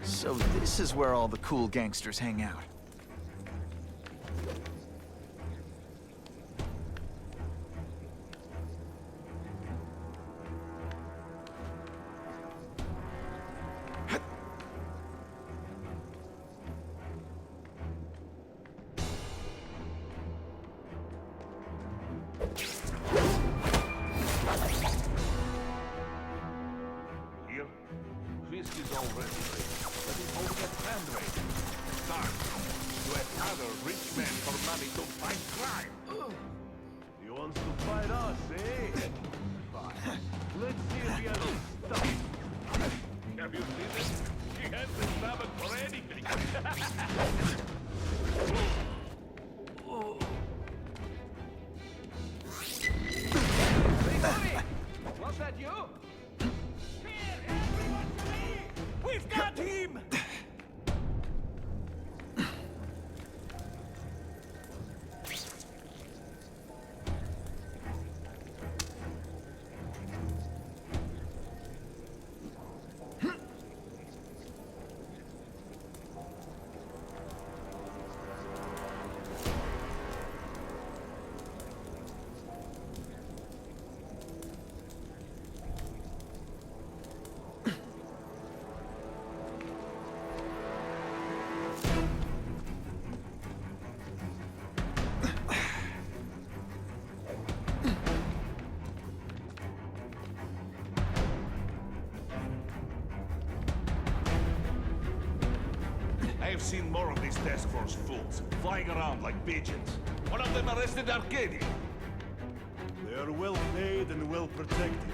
So this is where all the cool gangsters hang out. already. But he's holding a hand raise. Start. You have other rich men for money to fight crime. He wants to fight us, eh? Fine. Let's see if he has the stuff. Have you seen this? He has the stomach for anything. Hey, buddy! Was that you? Here, everyone to me! We've got him! I've seen more of these task force fools, flying around like pigeons. One of them arrested Arcadia. They are well paid and well protected.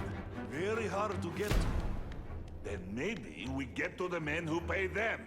Very hard to get to. Then maybe we get to the men who pay them.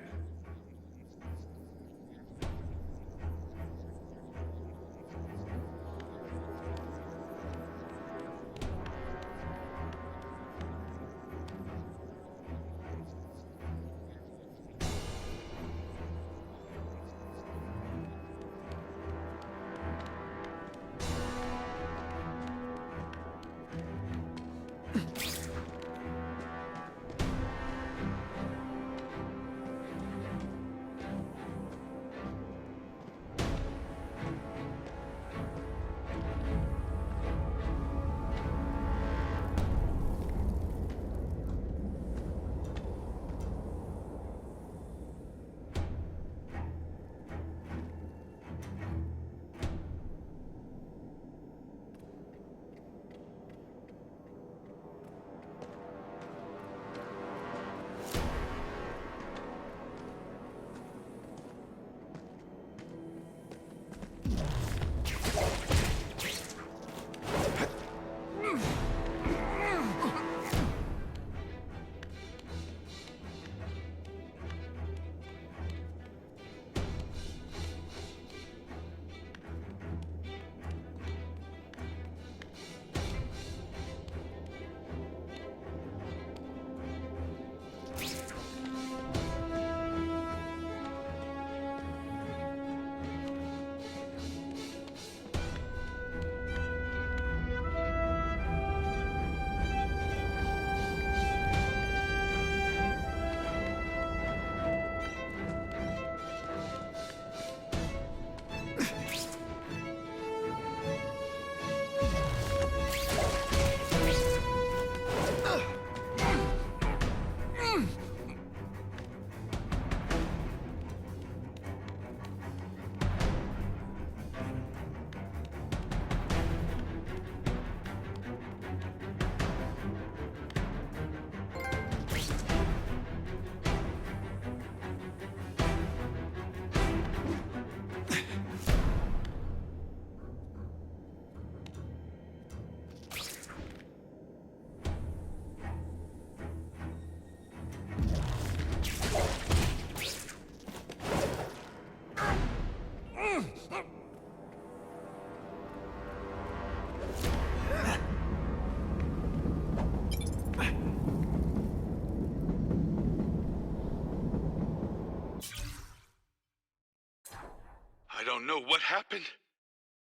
I don't know what happened.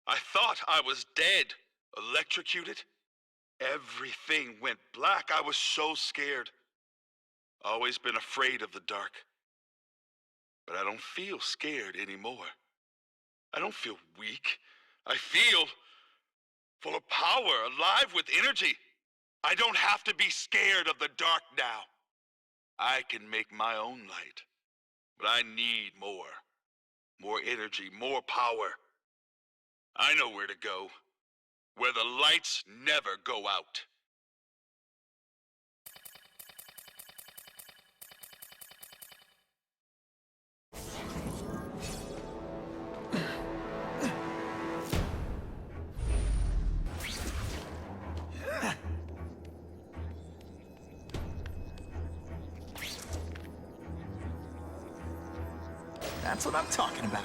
I thought I was dead, electrocuted. Everything went black. I was so scared. Always been afraid of the dark. But I don't feel scared anymore. I don't feel weak. I feel full of power, alive with energy. I don't have to be scared of the dark now. I can make my own light. But I need more. More energy, more power. I know where to go. Where the lights never go out. That's what I'm talking about.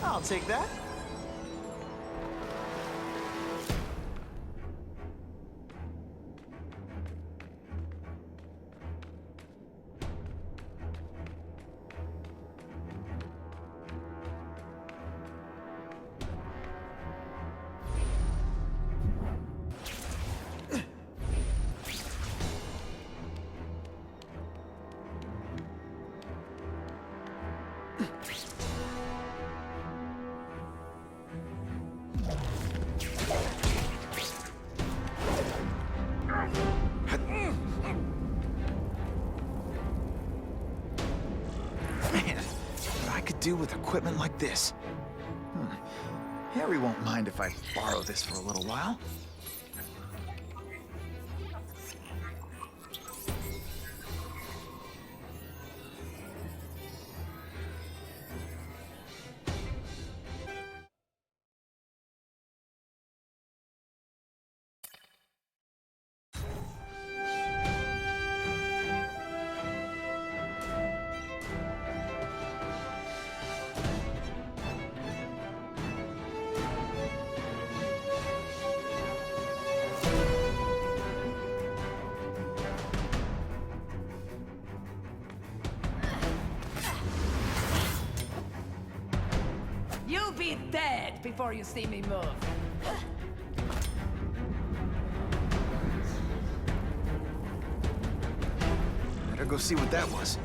I'll take that. Do with equipment like this. Harry won't mind if I borrow this for a little while. You'll be dead before you see me move. Better go see what that was.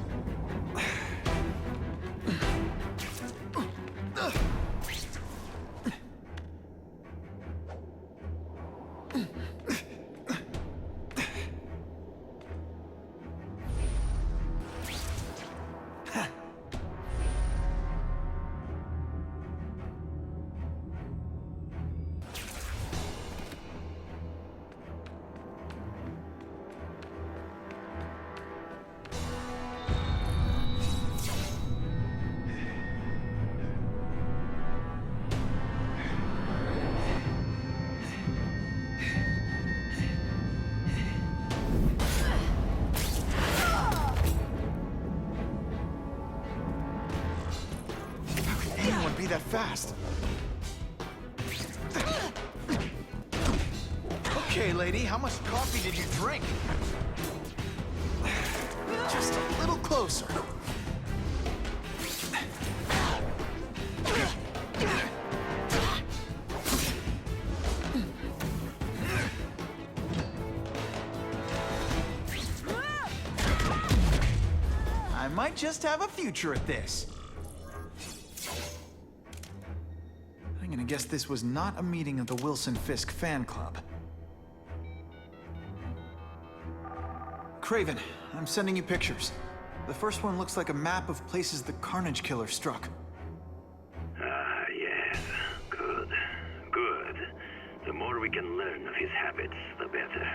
That fast. Okay, lady, how much coffee did you drink? Just a little closer. I might just have a future at this. I guess this was not a meeting of the Wilson Fisk fan club. Craven, I'm sending you pictures. The first one looks like a map of places the Carnage Killer struck. Ah, yes. Good. Good. his habits, the better.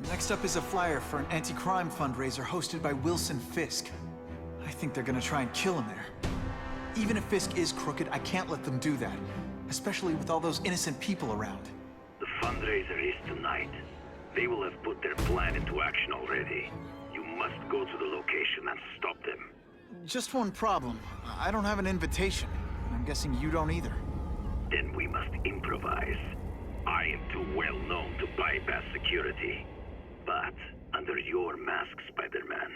Next up is a flyer for an anti-crime fundraiser hosted by Wilson Fisk. I think they're gonna try and kill him there. Even if Fisk is crooked, I can't let them do that. Especially with all those innocent people around. The fundraiser is tonight. They will have put their plan into action already. You must go to the location and stop them. Just one problem. I don't have an invitation. I'm guessing you don't either. Then we must improvise. I am too well known to bypass security. But under your mask, Spider-Man,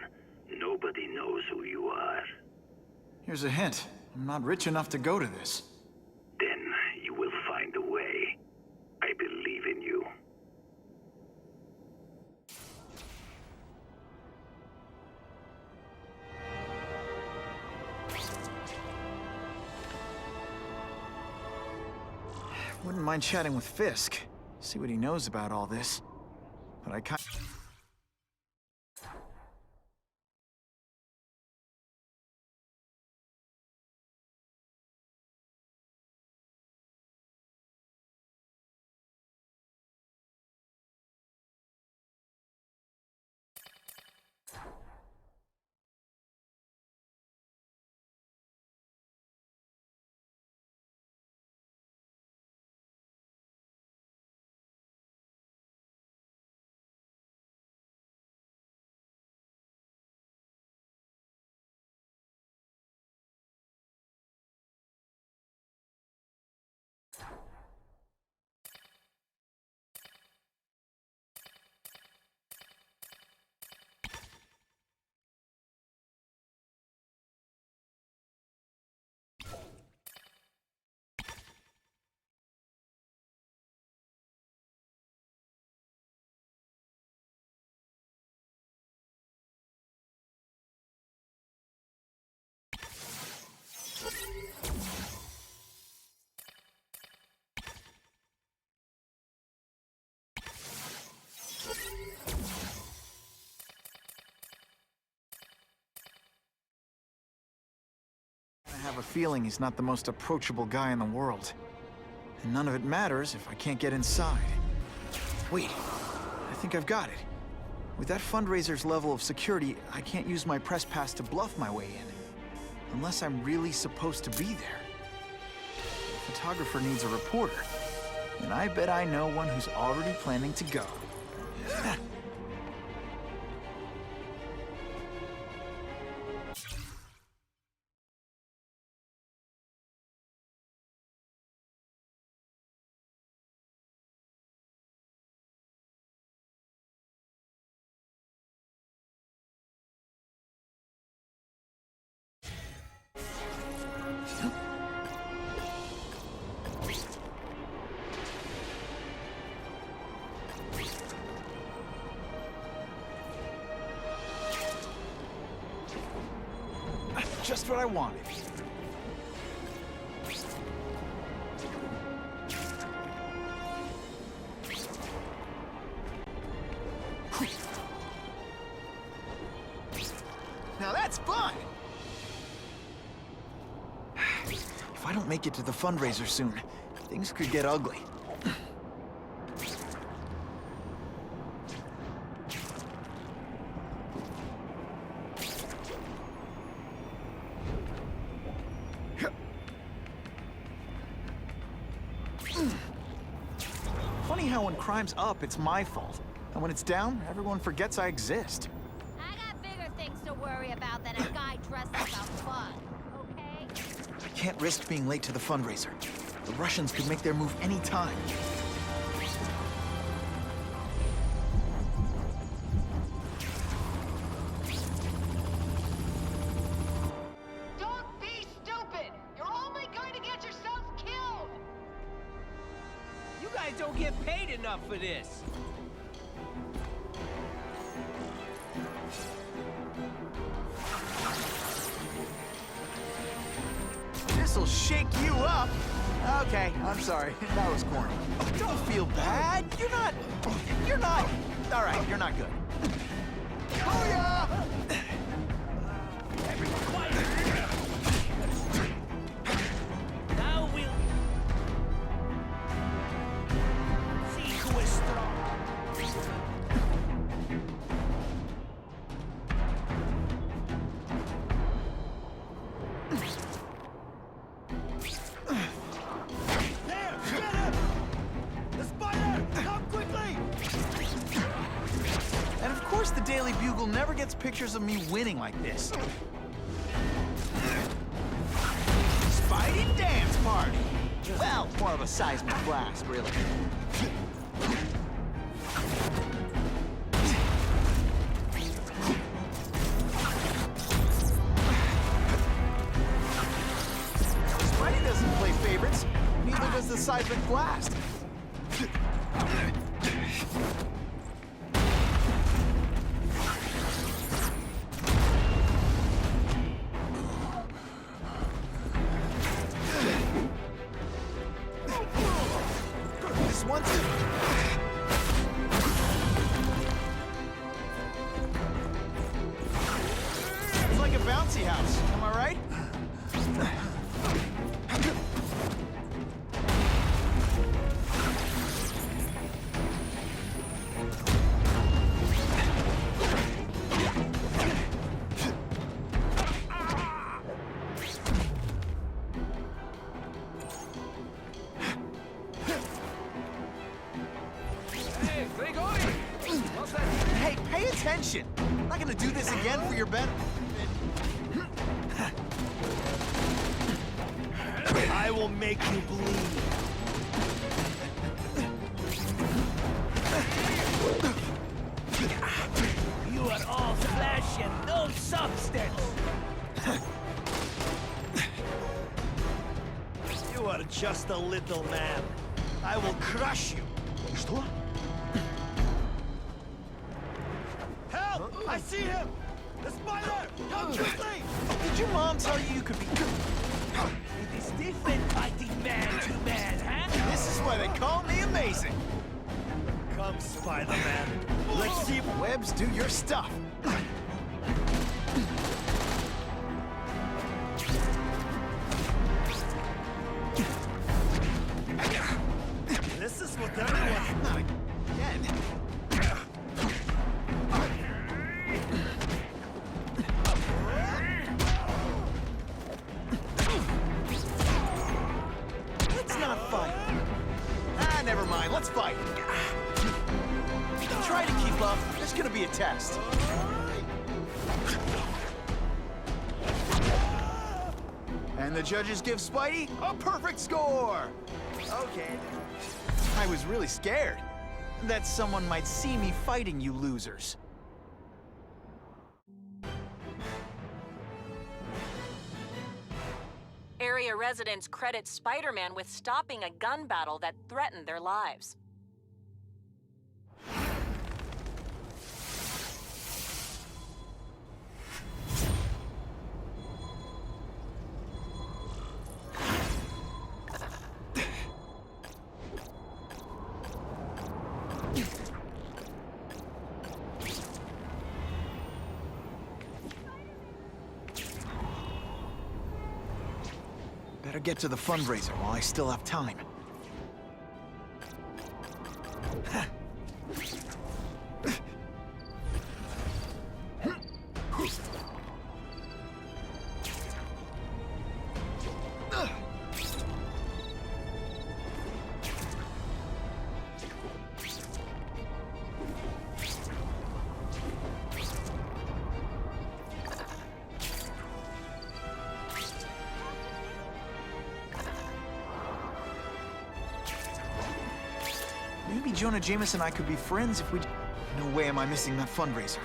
nobody knows who you are. Here's a hint. I'm not rich enough to go to this. Then you will find a way. I believe in you. Wouldn't mind chatting with Fisk. See what he knows about all this. But I can't... I have a feeling he's not the most approachable guy in the world. And none of it matters if I can't get inside. Wait, I think I've got it. With that fundraiser's level of security, I can't use my press pass to bluff my way in. Unless I'm really supposed to be there. The photographer needs a reporter. And I bet I know one who's already planning to go. Just what I wanted. Now that's fun! If I don't make it to the fundraiser soon, things could get ugly. Funny how when crime's up, it's my fault. And when it's down, everyone forgets I exist. I got bigger things to worry about than a guy dressed like a bug, okay? I can't risk being late to the fundraiser. The Russians could make their move any time. Don't be stupid! You're only going to get yourself killed! You guys don't get paid enough for this. This'll shake you up. Okay, I'm sorry. That was corny. Don't feel bad. You're not... All right, you're not good. Booyah! Everyone quiet! Now we'll see who is Google never gets pictures of me winning like this. Spidey dance party! Well, more of a seismic blast, really. Spidey doesn't play favorites, neither does the seismic blast. This one's it's like a bouncy house, am I right? Hey, Grigori! What's that? Hey, pay attention! I'm not gonna do this again for your benefit. I will make you bleed. You are all flesh and no substance. You are just a little man. I will crush you. Что? Help! I see him! The spider! Come quickly! Did your mom tell you you could be... It is different fighting man to man, huh? This is why they call me amazing. Come, Spider-Man. Let's see if webs do your stuff. This is what everyone... Not again. Let's not fight. Ah, never mind. Let's fight. Try to keep up. There's gonna be a test. And the judges give Spidey a perfect score. Okay. I was really scared that someone might see me fighting you losers. Area residents credit Spider-Man with stopping a gun battle that threatened their lives. Better get to the fundraiser while I still have time. Maybe Jonah Jameson and I could be friends if we... No way am I missing that fundraiser.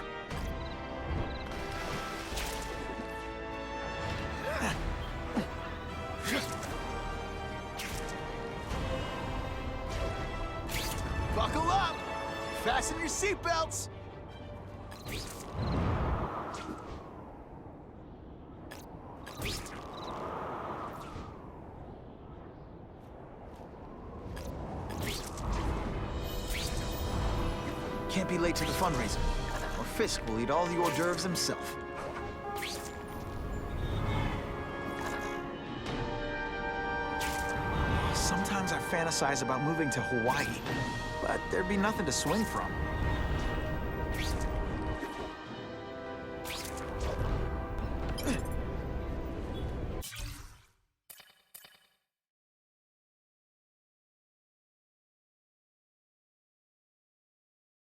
Buckle up! Fasten your seatbelts! Can't be late to the fundraiser, or Fisk will eat all the hors d'oeuvres himself. Sometimes I fantasize about moving to Hawaii, but there'd be nothing to swing from.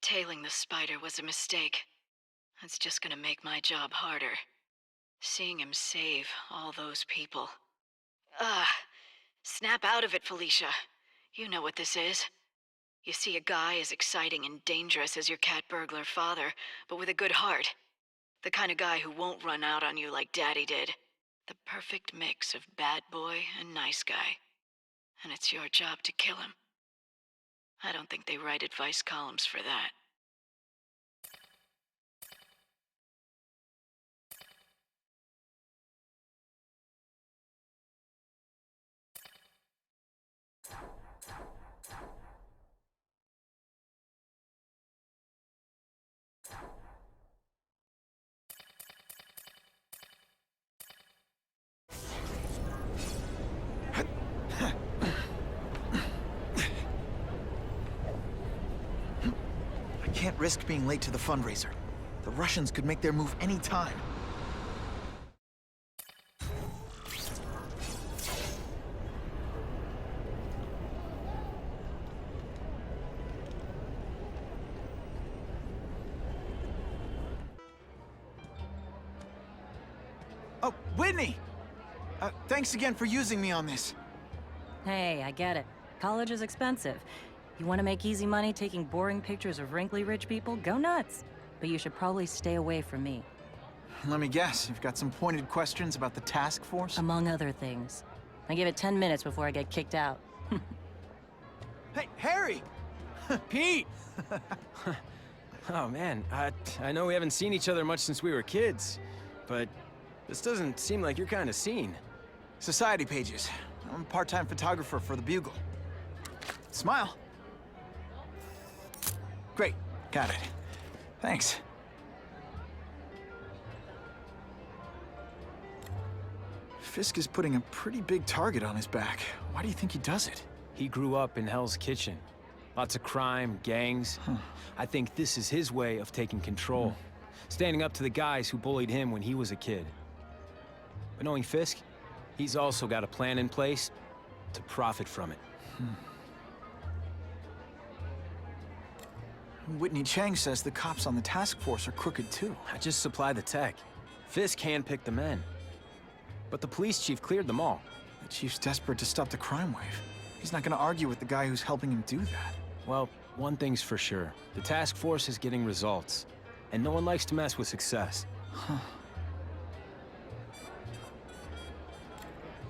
Tailing the spider was a mistake. It's just gonna make my job harder. Seeing him save all those people. Ugh. Snap out of it, Felicia. You know what this is. You see a guy as exciting and dangerous as your cat burglar father, but with a good heart. The kind of guy who won't run out on you like Daddy did. The perfect mix of bad boy and nice guy. And it's your job to kill him. I don't think they write advice columns for that. I can't risk being late to the fundraiser. The Russians could make their move any time. Oh, Whitney! Thanks again for using me on this. Hey, I get it. College is expensive. You want to make easy money taking boring pictures of wrinkly rich people? Go nuts. But you should probably stay away from me. Let me guess, you've got some pointed questions about the task force? Among other things. I give it 10 minutes before I get kicked out. Hey, Harry! Pete! Oh man, I know we haven't seen each other much since we were kids, but this doesn't seem like your kind of scene. Society pages. I'm a part-time photographer for the Bugle. Smile. Great, got it. Thanks. Fisk is putting a pretty big target on his back. Why do you think he does it? He grew up in Hell's Kitchen. Lots of crime, gangs. I think this is his way of taking control. Standing up to the guys who bullied him when he was a kid. But knowing Fisk, he's also got a plan in place to profit from it. Whitney Chang says the cops on the task force are crooked too. I just supply the tech. Fisk handpicked the men. But the police chief cleared them all. The chief's desperate to stop the crime wave. He's not gonna argue with the guy who's helping him do that. Well, one thing's for sure. The task force is getting results. And no one likes to mess with success.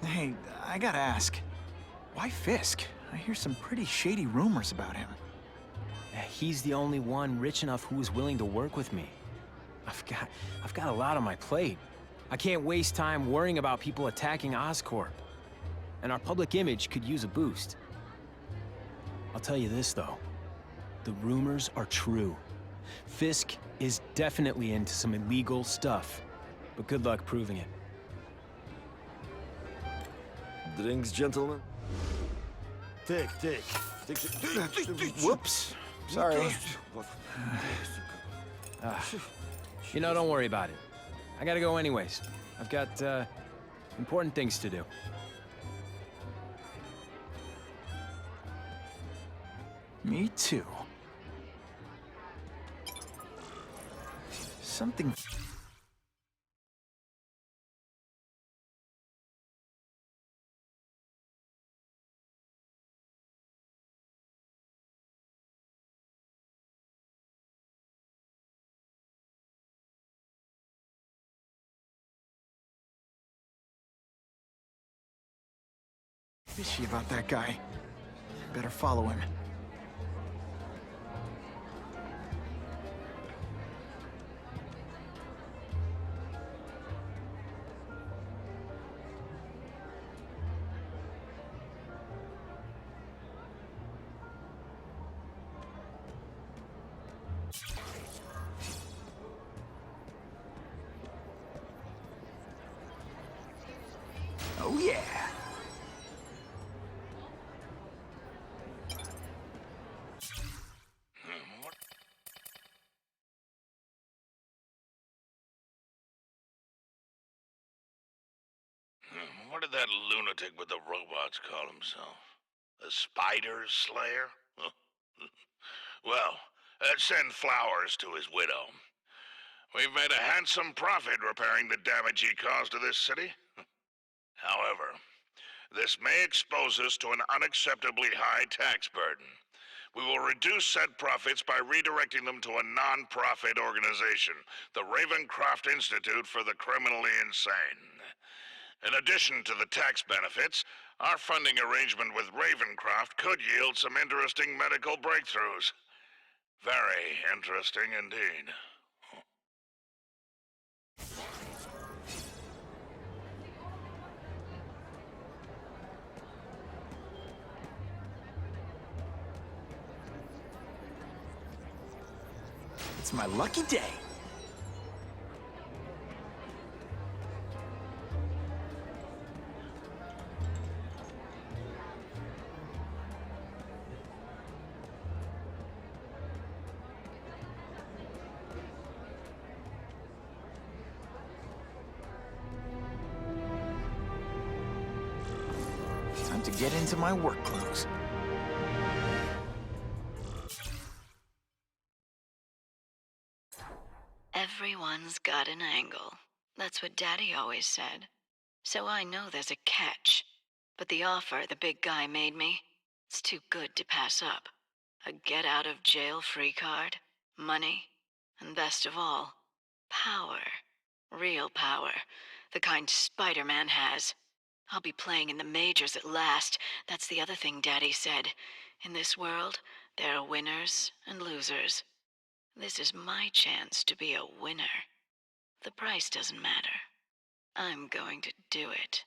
Hey, I gotta ask. Why Fisk? I hear some pretty shady rumors about him. He's the only one rich enough who is willing to work with me. I've got a lot on my plate. I can't waste time worrying about people attacking Oscorp. And our public image could use a boost. I'll tell you this, though. The rumors are true. Fisk is definitely into some illegal stuff. But good luck proving it. Drinks, gentlemen? Take. Whoops. Sorry. You know, don't worry about it. I gotta go anyways. I've got, important things to do. Me too. Something... fishy about that guy. Better follow him. Oh yeah! What did that lunatic with the robots call himself? A spider slayer? Well, send flowers to his widow. We've made a handsome profit repairing the damage he caused to this city. However, this may expose us to an unacceptably high tax burden. We will reduce said profits by redirecting them to a non-profit organization, the Ravencroft Institute for the Criminally Insane. In addition to the tax benefits, our funding arrangement with Ravencroft could yield some interesting medical breakthroughs. Very interesting indeed. It's my lucky day. Time to get into my work clothes. Everyone's got an angle. That's what Daddy always said. So I know there's a catch. But the offer the big guy made me, it's too good to pass up. A get-out-of-jail-free card, money, and best of all, power. Real power. The kind Spider-Man has. I'll be playing in the majors at last. That's the other thing Daddy said. In this world, there are winners and losers. This is my chance to be a winner. The price doesn't matter. I'm going to do it.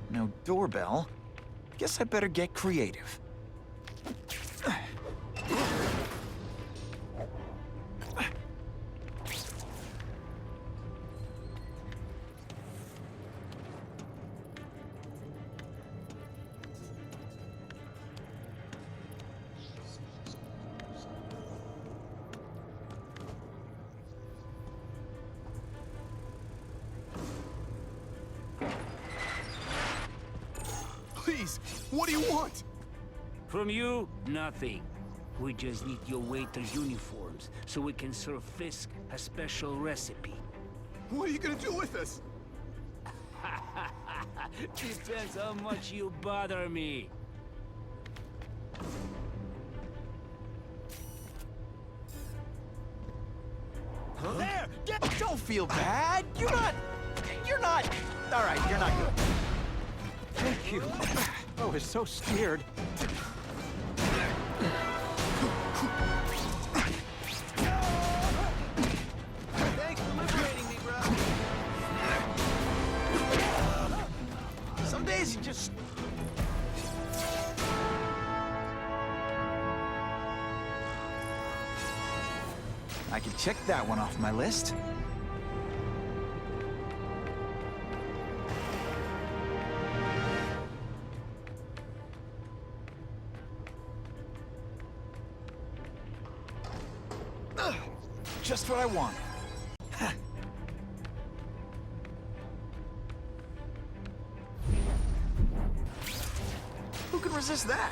No doorbell. Guess I better get creative. Please, what do you want? From you, nothing. We just need your waiter uniforms so we can serve Fisk a special recipe. What are you gonna do with us? Depends how much you bother me. Huh? There! Don't feel bad! You're not... All right, you're not good. Thank you. I was so scared. Thanks for liberating me, bro. Some days you just... I can check that one off my list. Just what I want. Who can resist that?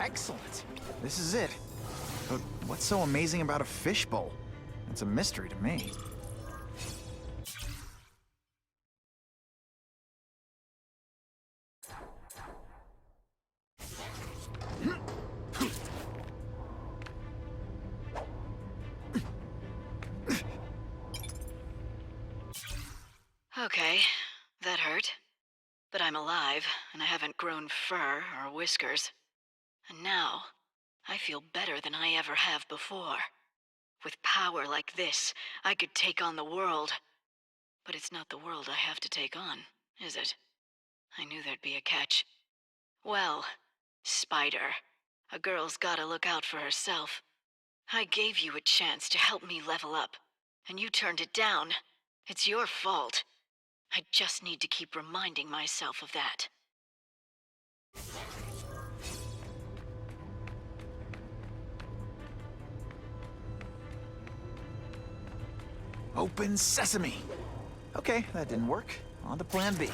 Excellent. This is it. But what's so amazing about a fishbowl? It's a mystery to me. Okay, that hurt. But I'm alive, and I haven't grown fur or whiskers. And now, I feel better than I ever have before. With power like this, I could take on the world. But it's not the world I have to take on, is it? I knew there'd be a catch. Well, Spider, a girl's gotta look out for herself. I gave you a chance to help me level up, and you turned it down. It's your fault. I just need to keep reminding myself of that. Open sesame! Okay, that didn't work. On to plan B.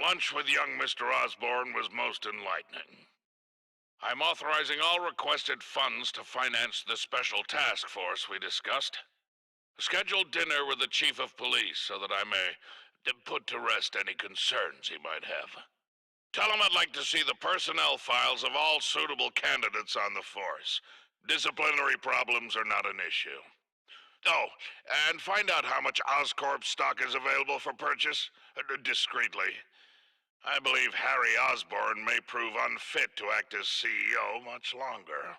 Lunch with young Mr. Osborn was most enlightening. I'm authorizing all requested funds to finance the special task force we discussed. Schedule dinner with the chief of police so that I may put to rest any concerns he might have. Tell him I'd like to see the personnel files of all suitable candidates on the force. Disciplinary problems are not an issue. Oh, and find out how much Oscorp stock is available for purchase, discreetly. I believe Harry Osborn may prove unfit to act as CEO much longer.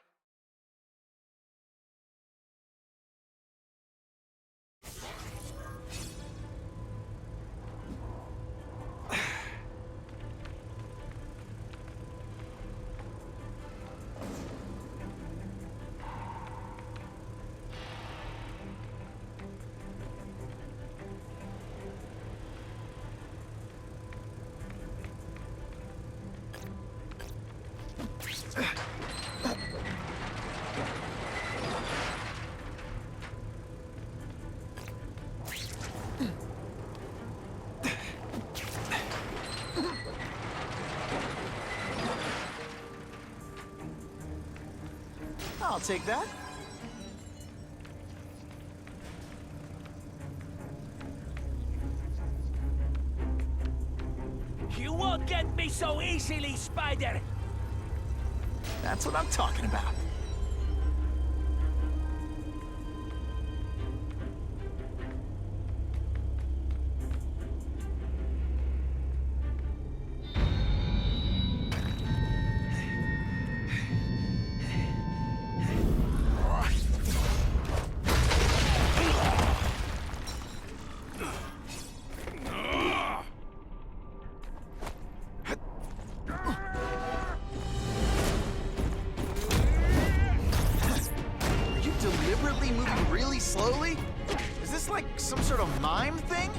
I'll take that. You won't get me so easily, Spider! That's what I'm talking about. Deliberately moving really slowly? Is this like some sort of mime thing?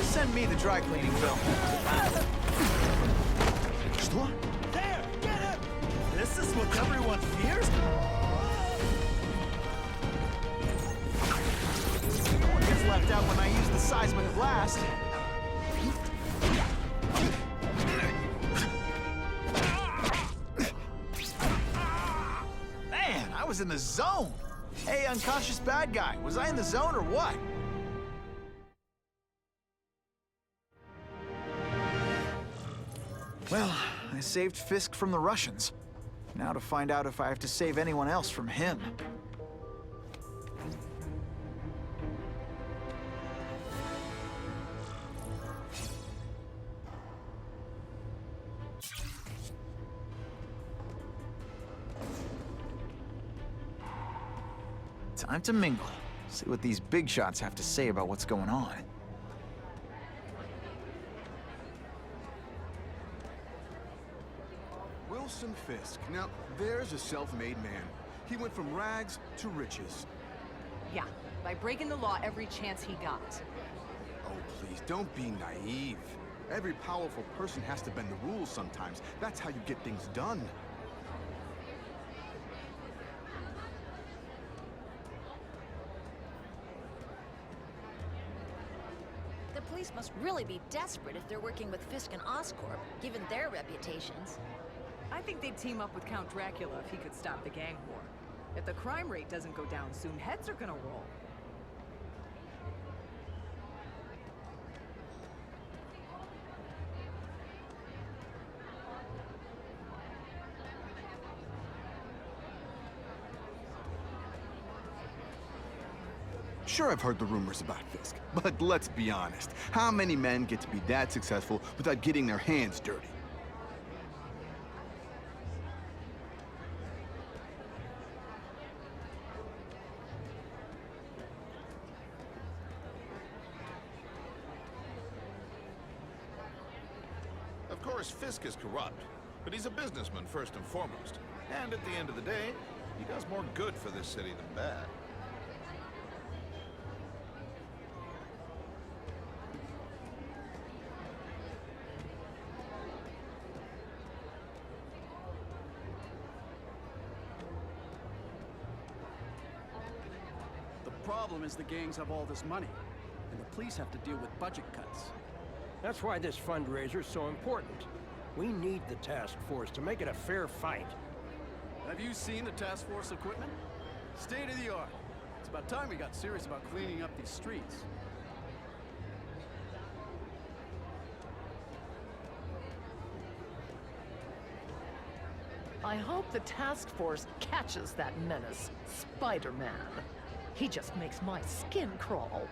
Send me the dry cleaning bill. There! Get him! This is what everyone fears? No one gets left out when I use the seismic blast. Man, I was in the zone. Hey, unconscious bad guy, was I in the zone or what? Well, I saved Fisk from the Russians. Now to find out if I have to save anyone else from him. Time to mingle. See what these big shots have to say about what's going on. Wilson Fisk. Now, there's a self-made man. He went from rags to riches. Yeah, by breaking the law every chance he got. Oh, please, don't be naive. Every powerful person has to bend the rules sometimes. That's how you get things done. The police must really be desperate if they're working with Fisk and Oscorp, given their reputations. I think they'd team up with Count Dracula if he could stop the gang war. If the crime rate doesn't go down soon, heads are gonna roll. Sure, I've heard the rumors about Fisk, but let's be honest. How many men get to be that successful without getting their hands dirty? Of course, Fisk is corrupt, but he's a businessman first and foremost. And at the end of the day, he does more good for this city than bad. The problem is the gangs have all this money, and the police have to deal with budget cuts. That's why this fundraiser's so important. We need the task force to make it a fair fight. Have you seen the task force equipment? State of the art. It's about time we got serious about cleaning up these streets. I hope the task force catches that menace, Spider-Man. He just makes my skin crawl.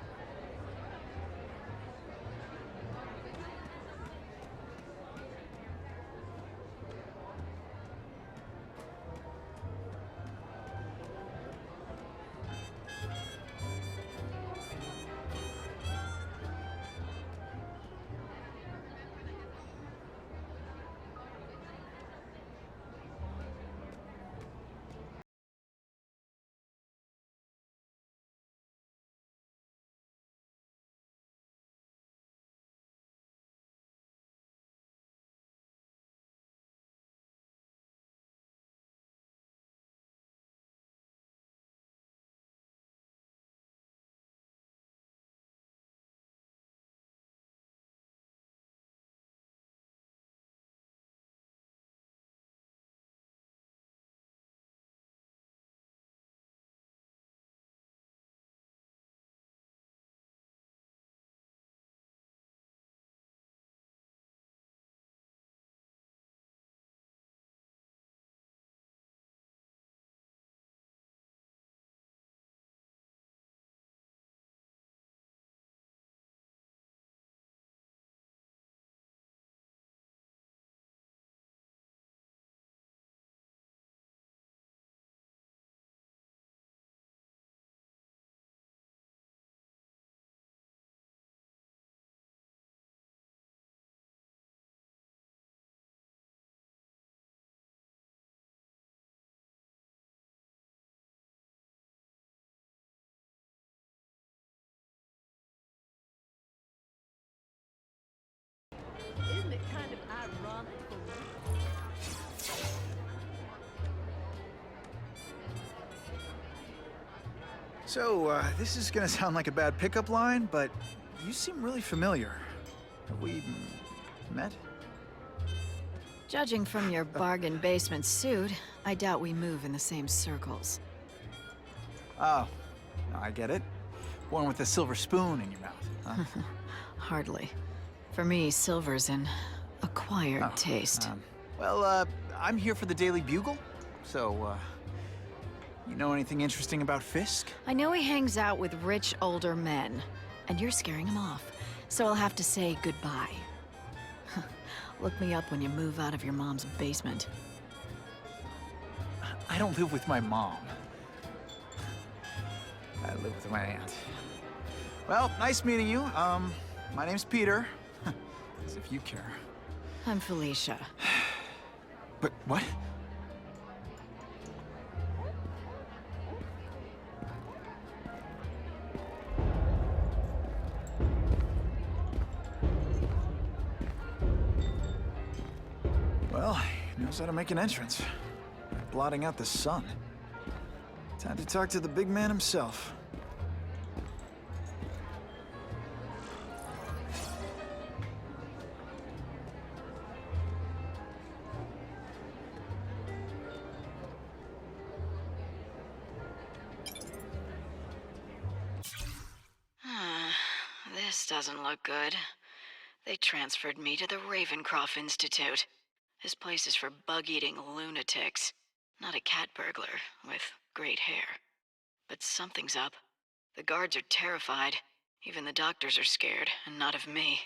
Isn't it kind of ironic for me? So, this is gonna sound like a bad pickup line, but you seem really familiar. Have we met? Judging from your bargain basement suit, I doubt we move in the same circles. Oh, no, I get it. One with a silver spoon in your mouth, huh? Hardly. For me, silver's an acquired taste. Well, I'm here for the Daily Bugle, so, you know anything interesting about Fisk? I know he hangs out with rich older men, and you're scaring him off, so I'll have to say goodbye. Look me up when you move out of your mom's basement. I don't live with my mom. I live with my aunt. Well, nice meeting you. My name's Peter. As if you care. I'm Felicia. But what? Well, he knows how to make an entrance. Blotting out the sun. Time to talk to the big man himself. This doesn't look good. They transferred me to the Ravencroft Institute. This place is for bug-eating lunatics, not a cat burglar with great hair. But something's up. The guards are terrified. Even the doctors are scared, and not of me.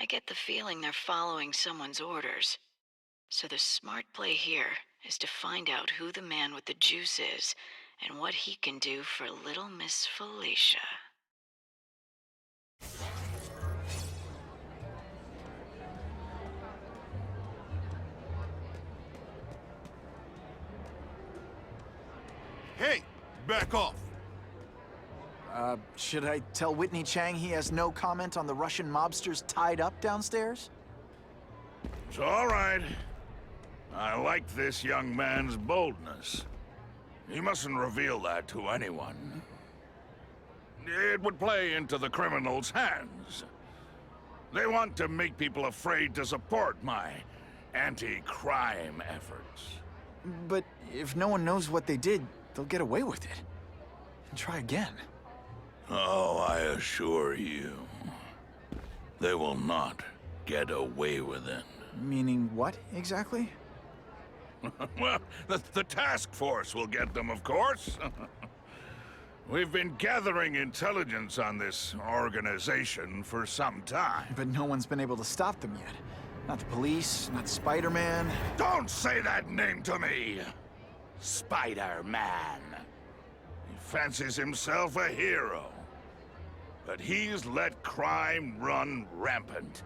I get the feeling they're following someone's orders. So the smart play here is to find out who the man with the juice is, and what he can do for little Miss Felicia. Hey, back off. Should I tell Whitney Chang he has no comment on the Russian mobsters tied up downstairs? It's all right. I like this young man's boldness. He mustn't reveal that to anyone. It would play into the criminals' hands. They want to make people afraid to support my anti-crime efforts. But if no one knows what they did, they'll get away with it. And try again. Oh, I assure you, they will not get away with it. Meaning what, exactly? Well, the task force will get them, of course. We've been gathering intelligence on this organization for some time. But no one's been able to stop them yet. Not the police, not Spider-Man. Don't say that name to me! Spider-Man. He fancies himself a hero. But he's let crime run rampant.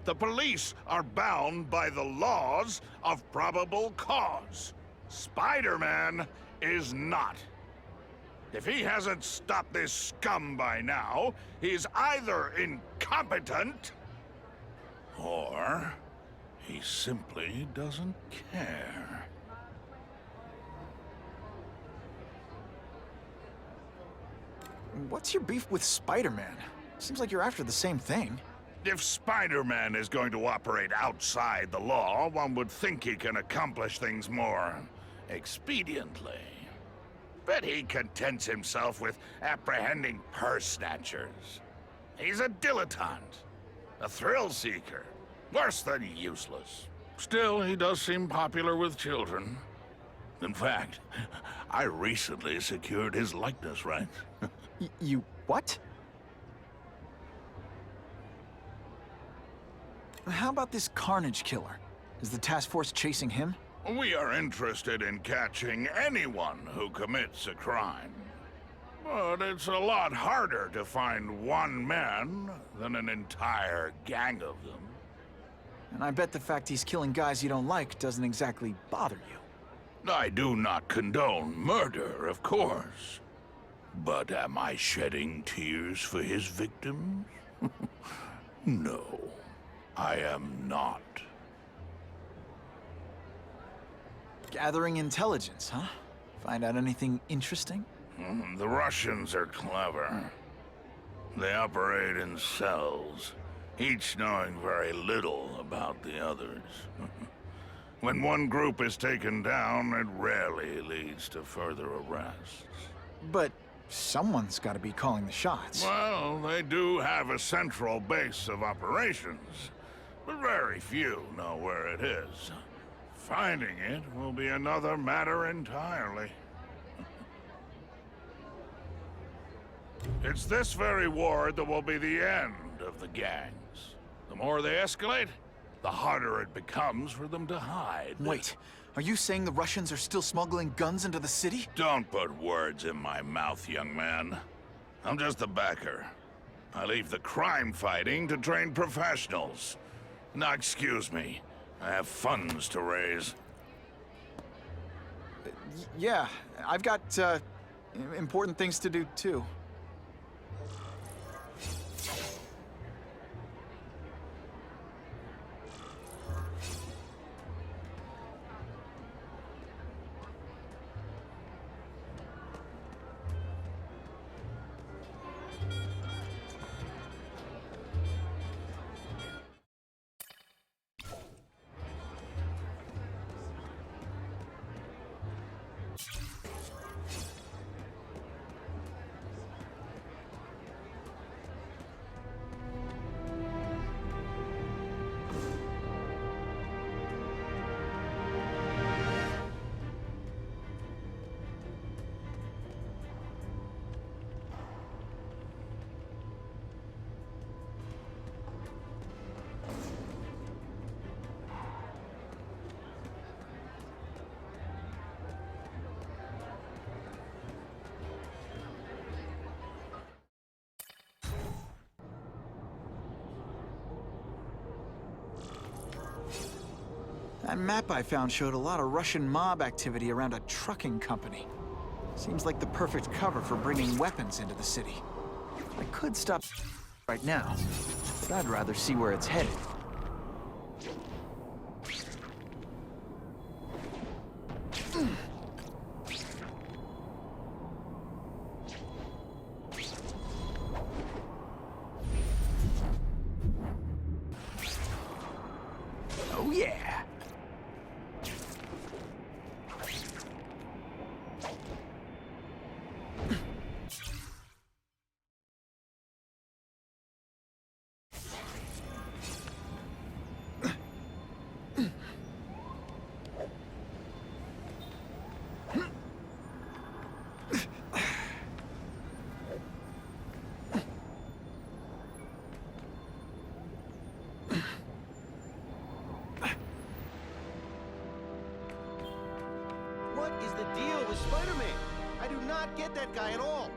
The police are bound by the laws of probable cause. Spider-Man is not. If he hasn't stopped this scum by now, he's either incompetent, or he simply doesn't care. What's your beef with Spider-Man? Seems like you're after the same thing. If Spider-Man is going to operate outside the law, one would think he can accomplish things more expediently. But he contents himself with apprehending purse snatchers. He's a dilettante, a thrill-seeker, worse than useless. Still, he does seem popular with children. In fact, I recently secured his likeness rights. You what? How about this Carnage killer? Is the task force chasing him? We are interested in catching anyone who commits a crime. But it's a lot harder to find one man than an entire gang of them. And I bet the fact he's killing guys you don't like doesn't exactly bother you. I do not condone murder, of course. But am I shedding tears for his victims? No, I am not. Gathering intelligence, huh? Find out anything interesting? The Russians are clever. They operate in cells, each knowing very little about the others. When one group is taken down, it rarely leads to further arrests. But someone's got to be calling the shots. Well, they do have a central base of operations, but very few know where it is. Finding it will be another matter entirely. It's this very war that will be the end of the gangs. The more they escalate, the harder it becomes for them to hide. Wait, are you saying the Russians are still smuggling guns into the city? Don't put words in my mouth, young man. I'm just a backer. I leave the crime fighting to trained professionals. Now, excuse me. I have funds to raise. Yeah, I've got, important things to do, too. That map I found showed a lot of Russian mob activity around a trucking company. Seems like the perfect cover for bringing weapons into the city. I could stop right now, but I'd rather see where it's headed. Oh yeah! What is the deal with Spider-Man? I do not get that guy at all.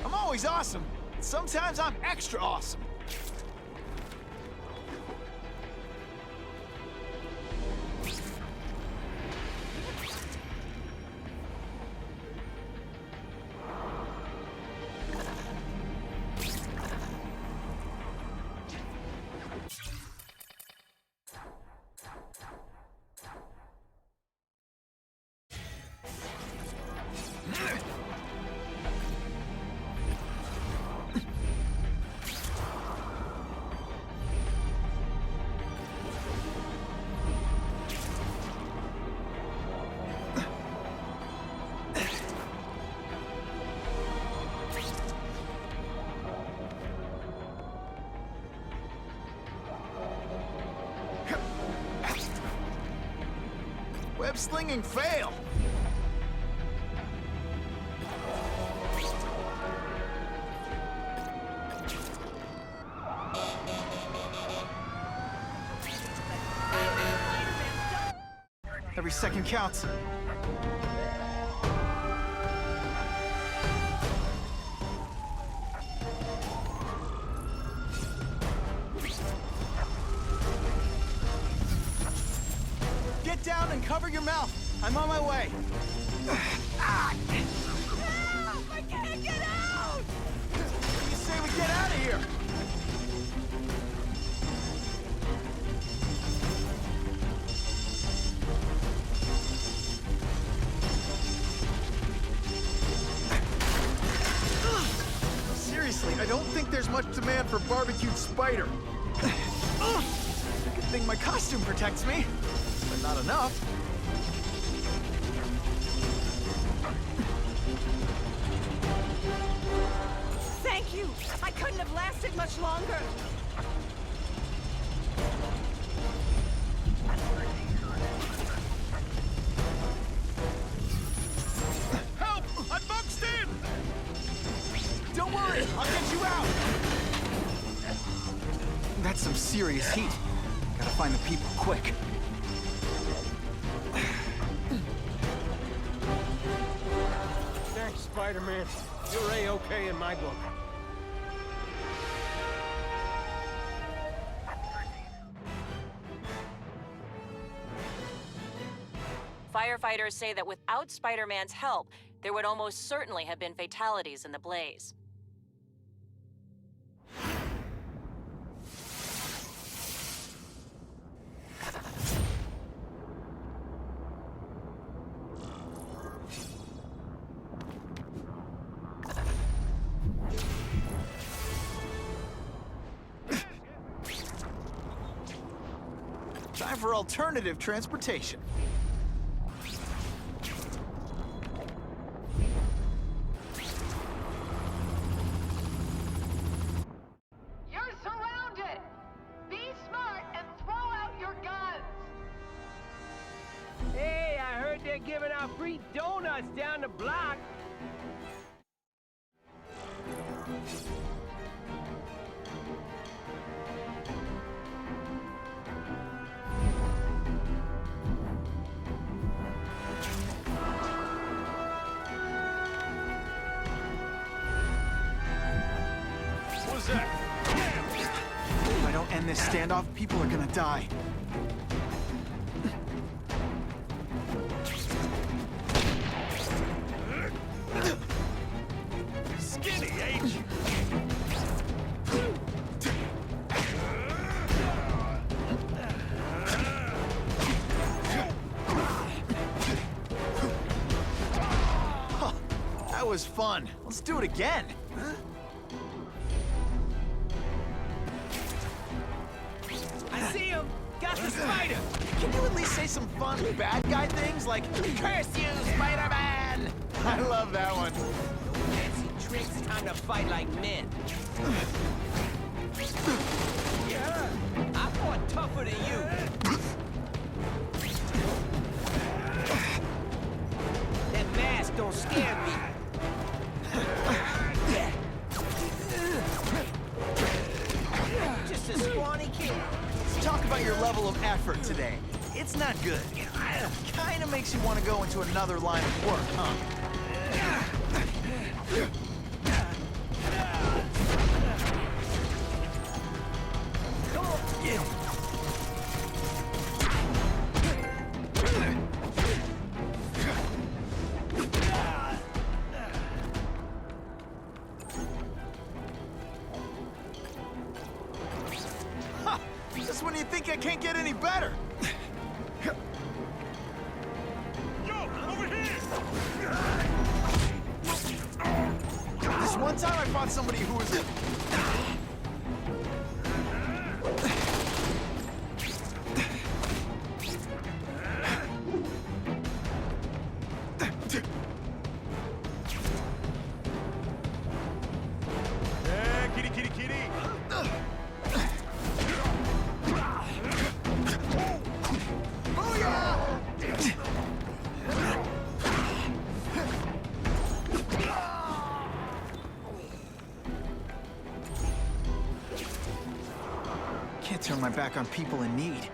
I'm always awesome. Sometimes I'm extra awesome. Web slinging fail. Every second counts. down and cover your mouth. I'm on my way. Help! I can't get out! What do you say we get out of here? Seriously, I don't think there's much demand for barbecued spider. Good thing my costume protects me, but not enough. Thank you! I couldn't have lasted much longer. Help! I'm boxed in! Don't worry, I'll get you out! That's some serious heat. Gotta find the people quick. Thanks, Spider-Man. You're A-okay in my book. Firefighters say that without Spider-Man's help, there would almost certainly have been fatalities in the blaze. Time for alternative transportation. You're surrounded! Be smart and throw out your guns! Hey, I heard they're giving out free donuts down the block. What's that? If I don't end this standoff, people are gonna die. Skinny, ain't you? Huh, that was fun. Let's do it again. I see him. Got the spider. Can you at least say some fun bad guy things like, "Curse you, Spider-Man"? I love that one. Fancy tricks. Time to fight like men. Yeah. I fought tougher than you. That mask don't scare me. Just a scrawny kid. Let's talk about your level of effort today. It's not good. Kinda makes you want to go into another line of work, huh? Come on. Yeah. Ha! Just when you think I can't get any better. Yo, over here! This one time I fought somebody who was a... Yeah, kitty, kitty, kitty! Can't turn my back on people in need.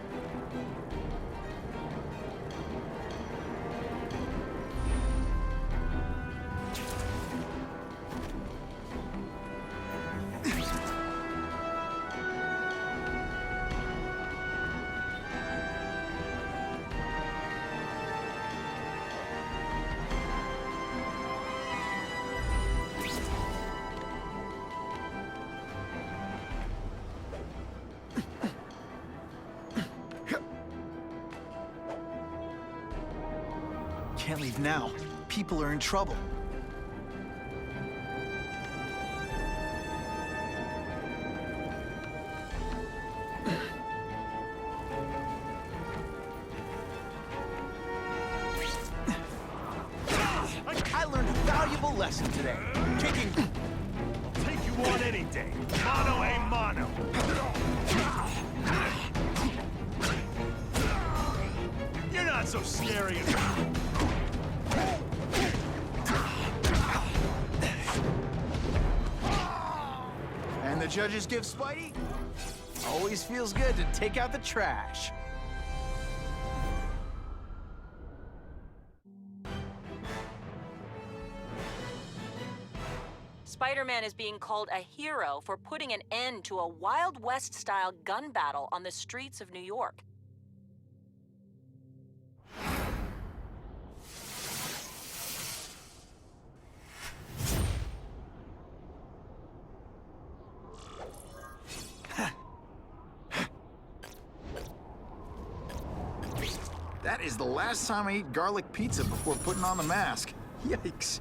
leave now, people are in trouble. I learned a valuable lesson today. Kicking... I'll take you on any day. Mono a mono. You're not so scary as... And the judges give Spidey? Always feels good to take out the trash. Spider-Man is being called a hero for putting an end to a Wild West-style gun battle on the streets of New York. That is the last time I eat garlic pizza before putting on the mask. Yikes.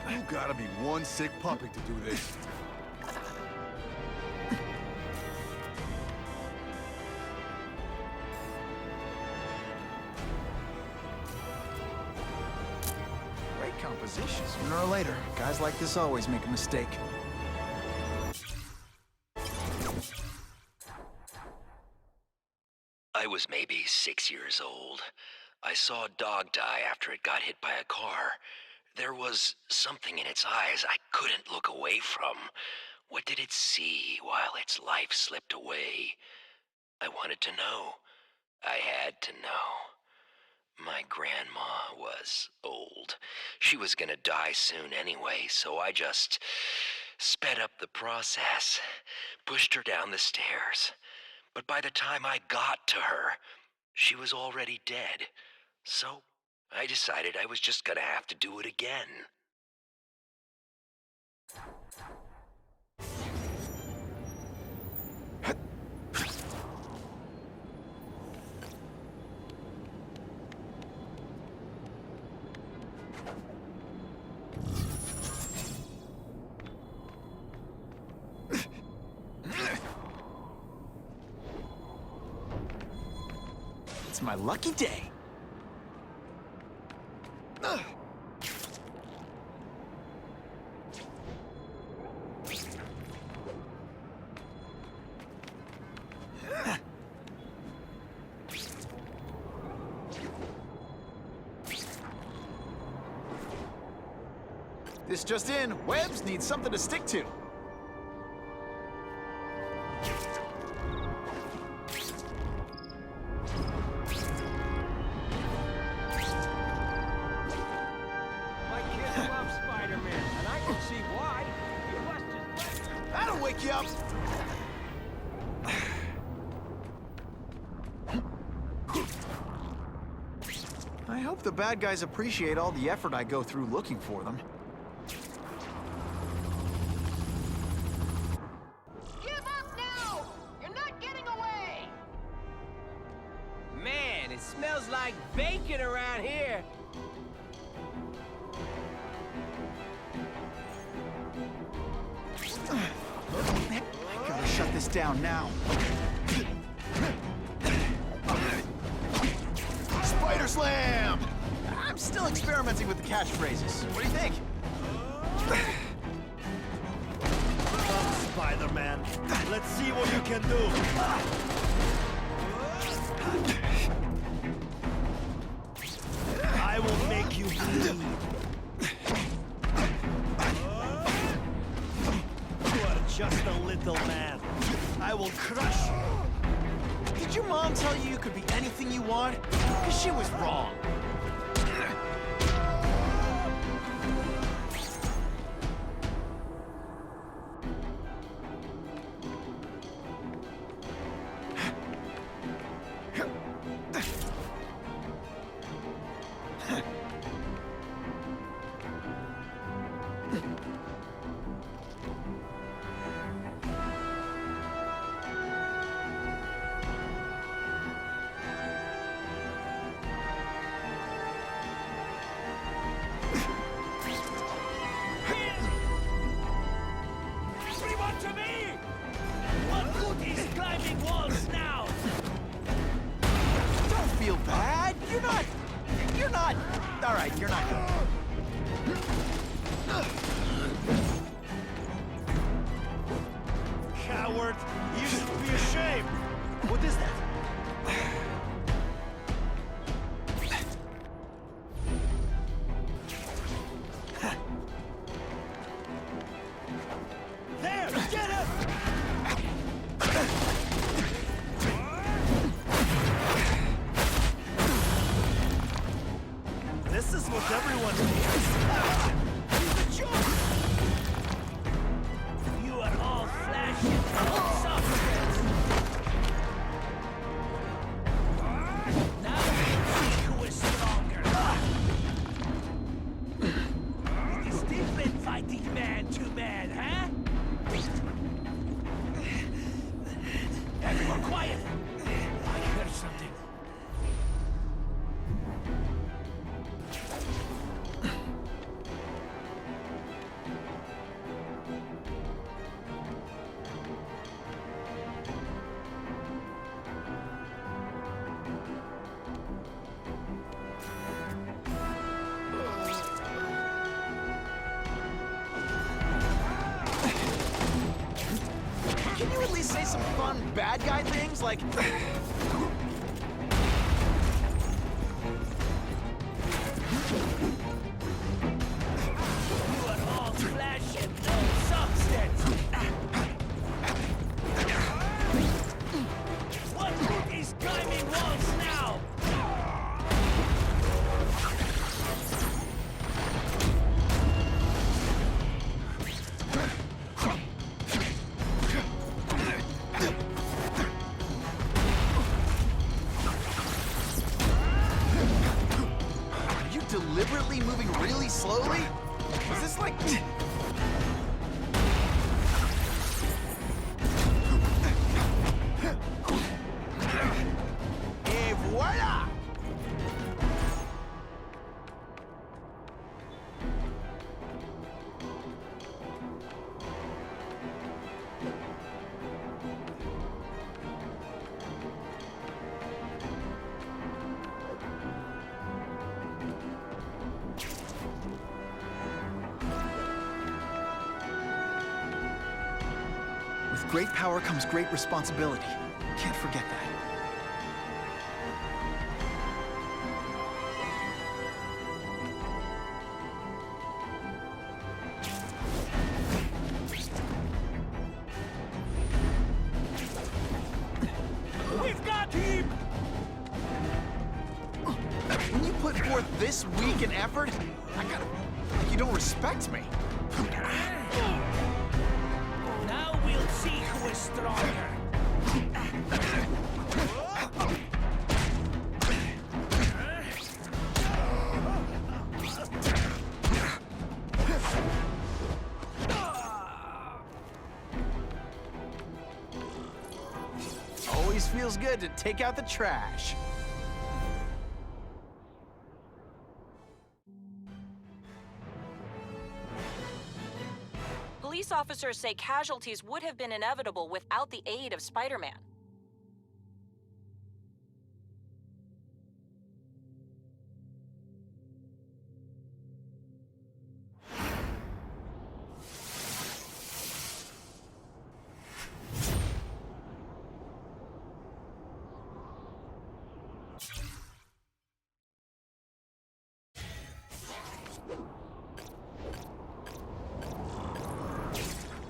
You gotta be one sick puppy to do this. Great composition. Sooner or later, guys like this always make a mistake. I was maybe 6 years old. I saw a dog die after it got hit by a car. There was something in its eyes I couldn't look away from. What did it see while its life slipped away? I wanted to know. I had to know. My grandma was old. She was gonna die soon anyway, so I just sped up the process, pushed her down the stairs. But by the time I got to her, she was already dead. So I decided I was just gonna have to do it again. It's my lucky day. This just in, Webbs needs something to stick to. My kid loves Spider-Man, and I can see why. He lost his leg. That'll wake you up. I hope the bad guys appreciate all the effort I go through looking for them. Give up now! You're not getting away! Man, it smells like bacon around here. I gotta shut this down now. Spider Slam! I'm still experimenting with the catchphrases. What do you think? Come, Spider-Man. Let's see what you can do. I will make you bleed. You are just a little man. I will crush you. Did your mom tell you you could be anything you want? Because she was wrong. Say some fun bad guy things like... You are all flesh and no substance! What good is climbing walls now? Deliberately moving really slowly? Is this like... Et voila! With great power comes great responsibility. Can't forget that. We've got him! When you put forth this week an effort, I gotta... like you don't respect me. Now we'll see who is stronger. Always feels good to take out the trash. Police officers say casualties would have been inevitable without the aid of Spider-Man.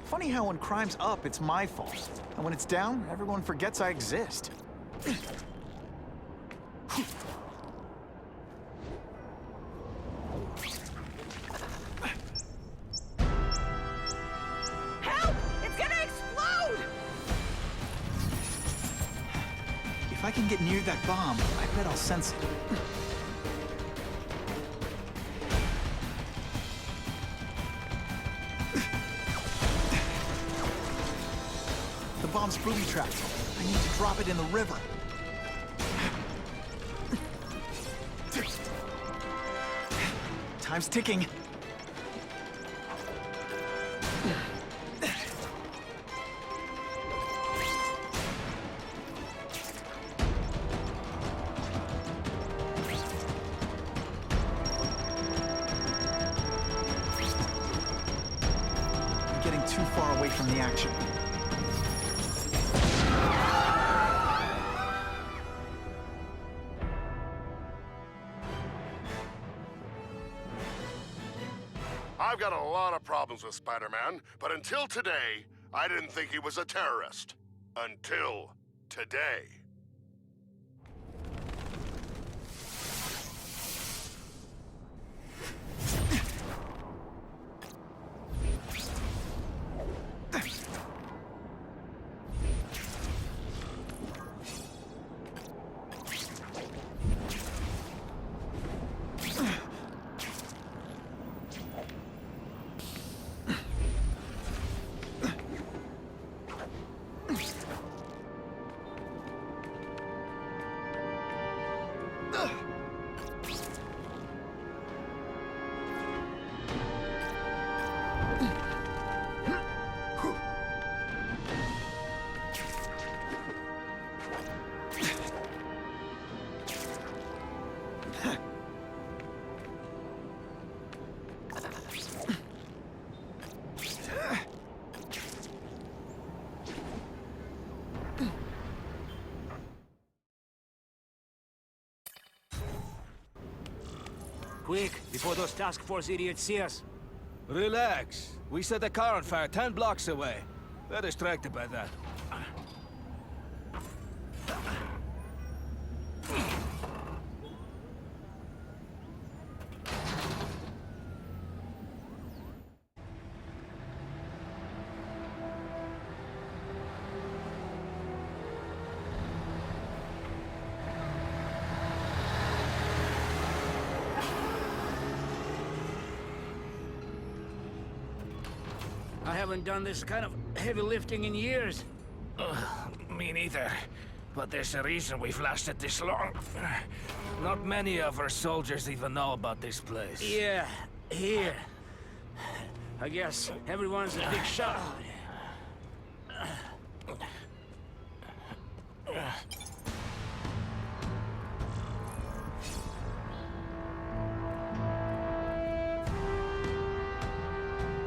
Funny how when crime's up, it's my fault. And when it's down, everyone forgets I exist. Help! It's gonna explode! If I can get near that bomb, I bet I'll sense it. The bomb's booby-trapped. I need to drop it in the river. Time's ticking. I'm getting too far away from the action. I've got a lot of problems with Spider-Man, but until today, I didn't think he was a terrorist. Until today. Quick, before those task force idiots see us. Relax. We set a car on fire 10 blocks away. They're distracted by that. I haven't done this kind of heavy lifting in years. Me neither. But there's a reason we've lasted this long. Not many of our soldiers even know about this place. Yeah, here. I guess everyone's a big shot.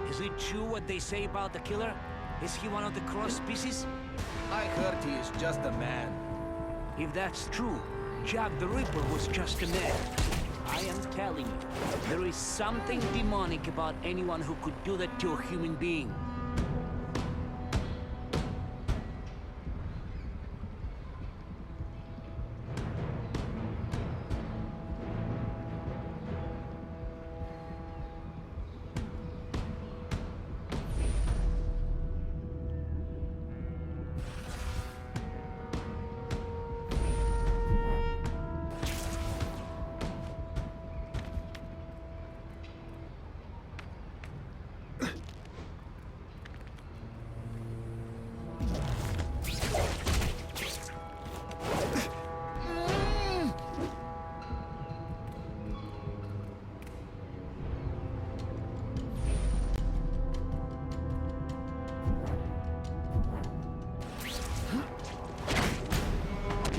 Is it true what they say about the killer? Is he one of the cross species? I heard he is just a man. If that's true, Jack the Ripper was just a man. I am telling you, there is something demonic about anyone who could do that to a human being.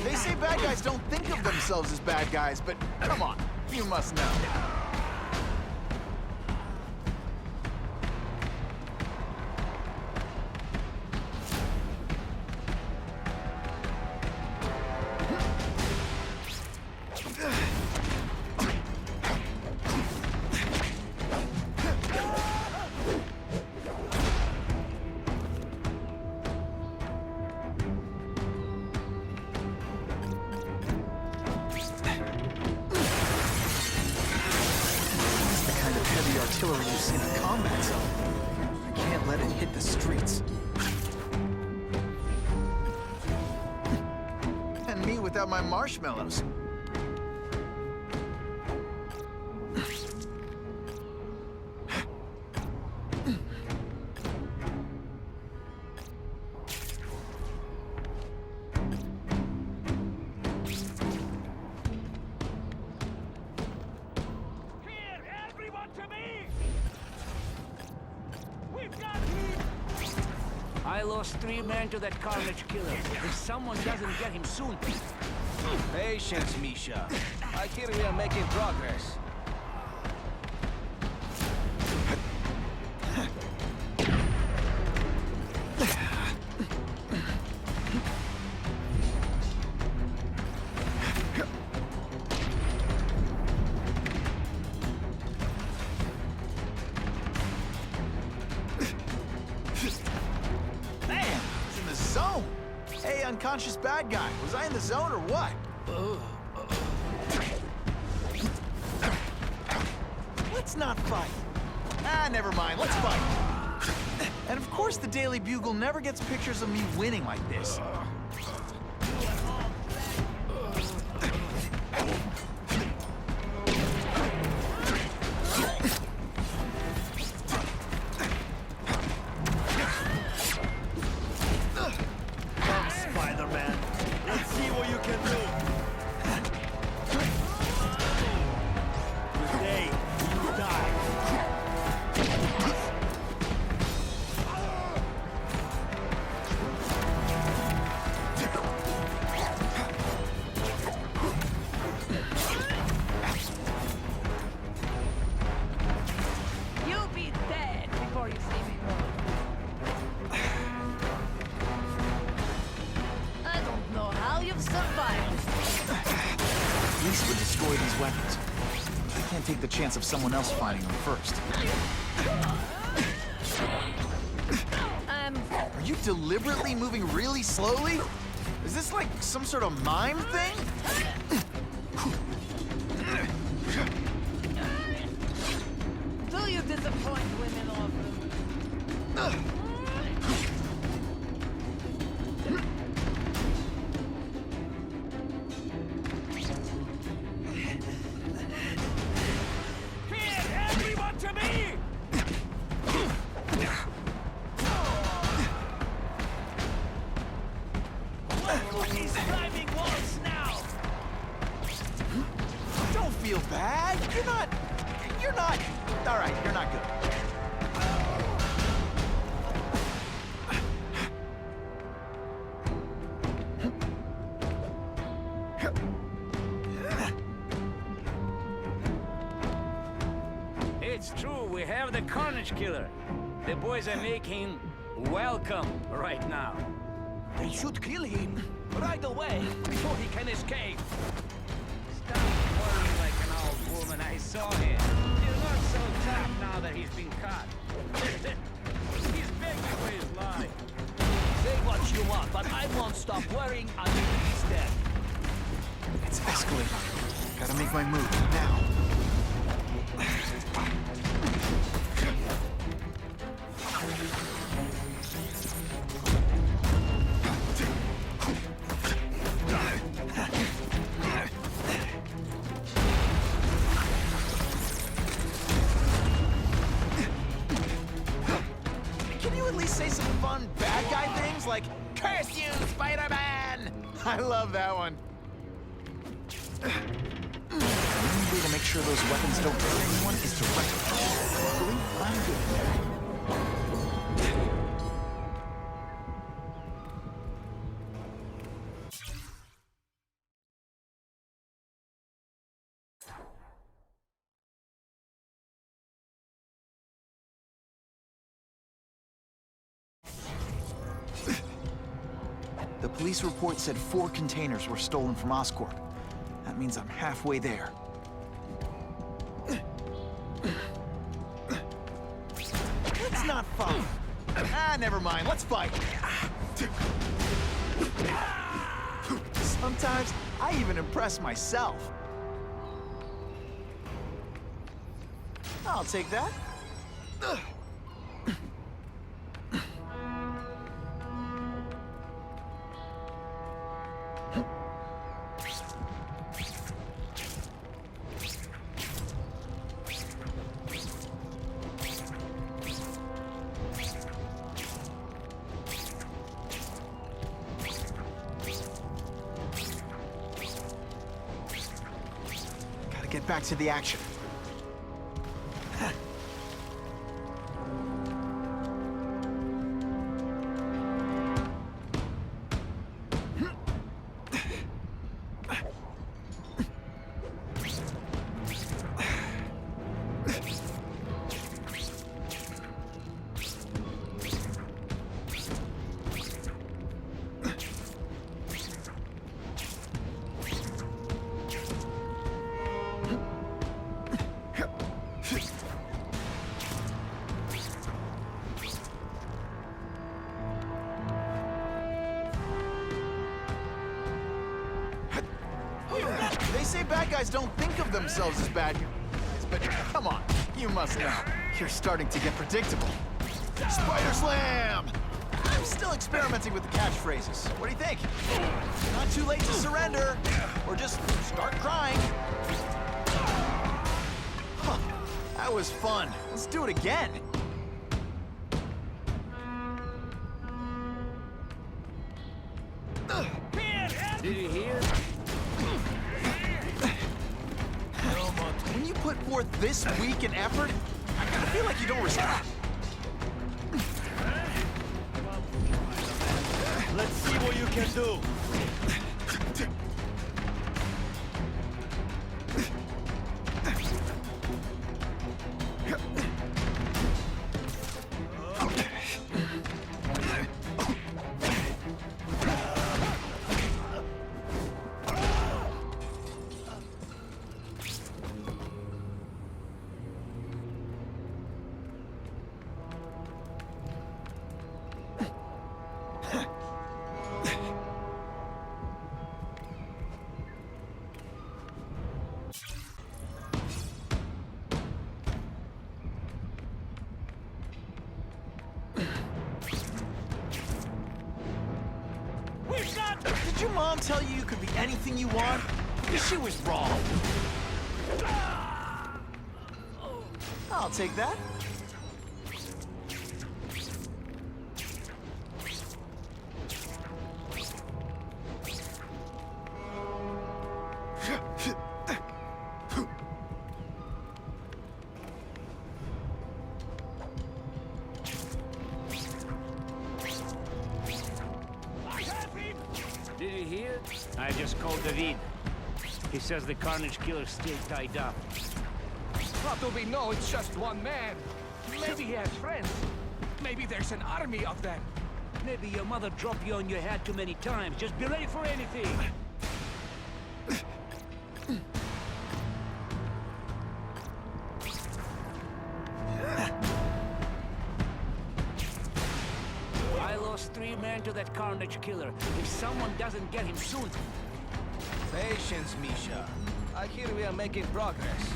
They say bad guys don't think of themselves as bad guys, but come on, you must know. combat zone. I can't let it hit the streets. And me without my marshmallows. I lost 3 men to that Carnage killer. If someone doesn't get him soon... Patience, Misha. I hear we are making progress. Unconscious bad guy. Was I in the zone or what? Let's not fight. Ah, never mind. Let's fight. And of course the Daily Bugle never gets pictures of me winning like this. Take the chance of someone else finding them first. Are you deliberately moving really slowly? Is this like some sort of mime thing? Do you disappoint women often? It's true, we have the Carnage killer. The boys are making welcome right now. They should kill him right away before he can escape. Stop worrying like an old woman. I saw him. He's not so tough now that he's been caught. He's begging for his life. Say what you want, but I won't stop worrying until he's dead. It's escalating. Gotta make my move now. Can you at least say some fun bad guy things like, "Curse you, Spider-Man"? I love that one. The only way to make sure those weapons don't hurt anyone is to wreck them. Luckily, I'm good at that. The police report said 4 containers were stolen from Oscorp. That means I'm halfway there. Let's not fight. Ah, never mind. Let's fight. Sometimes I even impress myself. I'll take that. back to the action. They say bad guys don't think of themselves as bad guys, but come on, you must know. You're starting to get predictable. Spider Slam! I'm still experimenting with the catchphrases. What do you think? Not too late to surrender, or just start crying. Huh, that was fun. Let's do it again. Did you hear? When you put forth this week in effort, I kind of feel like you don't respect. Let's see what you can do. Did your mom tell you you could be anything you want? She was wrong. I'll take that. Did you hear? I just called David. He says the Carnage Killer's still tied up. How do we know it's just one man? Maybe he has friends. Maybe there's an army of them. Maybe your mother dropped you on your head too many times. Just be ready for anything. I lost 3 men to that Carnage Killer. If someone doesn't get him soon... Patience, Misha. I hear we are making progress.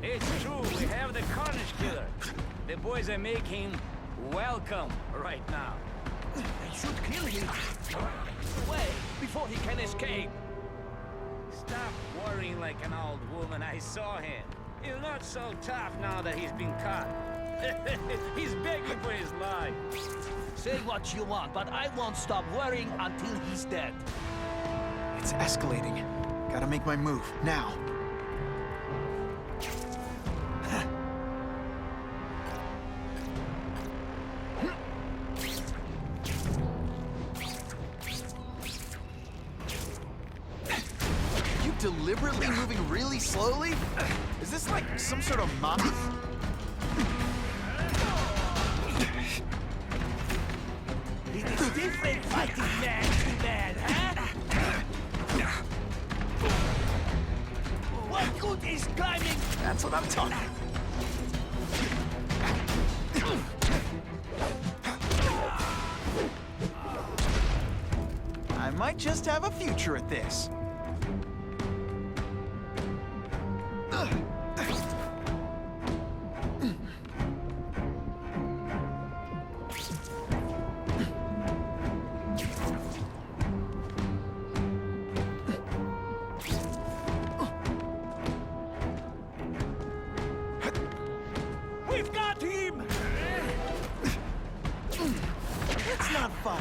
It's true, we have the Carnage Killer. The boys are making welcome right now. They should kill him. Away before he can escape. Stop worrying like an old woman. I saw him. He's not so tough now that he's been caught. He's begging for his life. Say what you want, but I won't stop worrying until he's dead. It's escalating. Gotta make my move, now. Deliberately moving really slowly? Is this like some sort of mafia? It is different fighting man to man, huh? What good is climbing? That's what I'm talking. I might just have a future at this. not fight.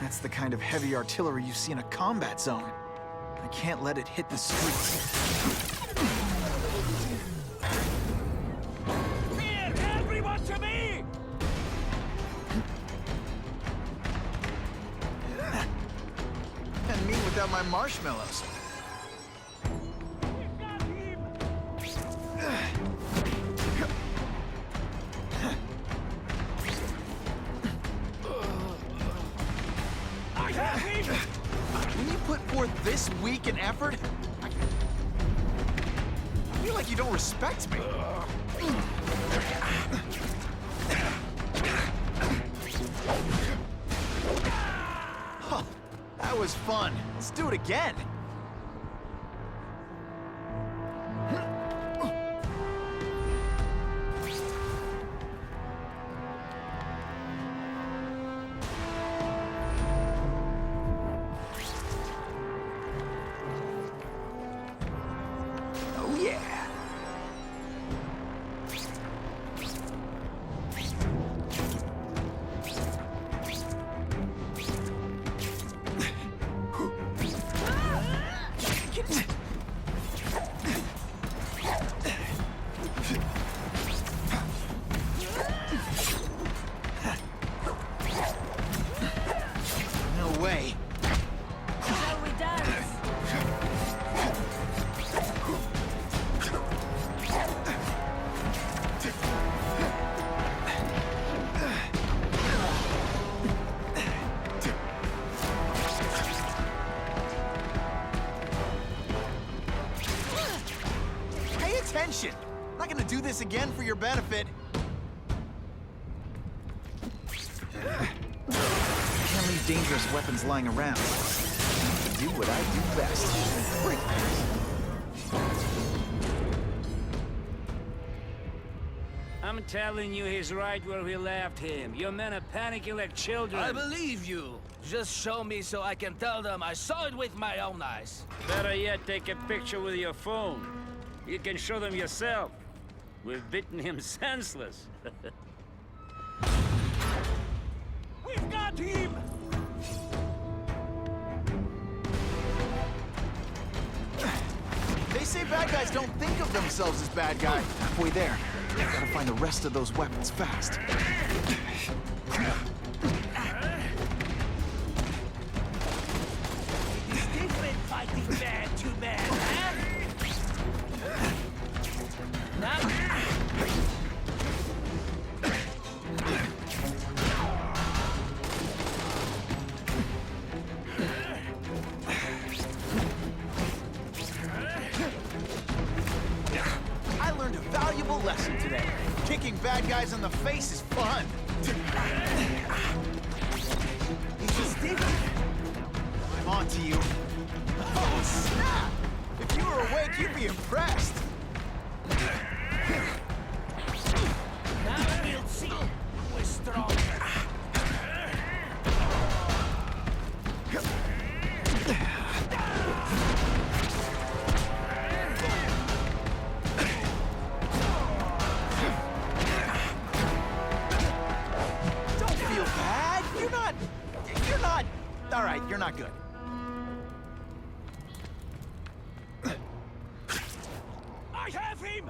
That's the kind of heavy artillery you see in a combat zone. I can't let it hit the streets. Here, everyone to me! And me without my marshmallows. When you put forth this weak an effort, I feel like you don't respect me. Huh, that was fun. Let's do it again. Oh yeah! No way. Shall we dance? Pay attention. I'm not gonna do this again for your benefit. Can't leave dangerous weapons lying around. Do what I do best. Break I'm telling you, he's right where we left him. Your men are panicking like children. I believe you. Just show me so I can tell them I saw it with my own eyes. Better yet, take a picture with your phone. You can show them yourself. We've beaten him senseless. We've got him! They say bad guys don't think of themselves as bad guys. halfway there. Gotta find the rest of those weapons fast. It's different fighting man to man, huh? I learned a valuable lesson today. Kicking bad guys in the face is fun. I'm on to you. Oh, snap! If you were awake, you'd be impressed. Now we'll see who is stronger. Don't feel bad. You're not... All right, you're not good. I have him!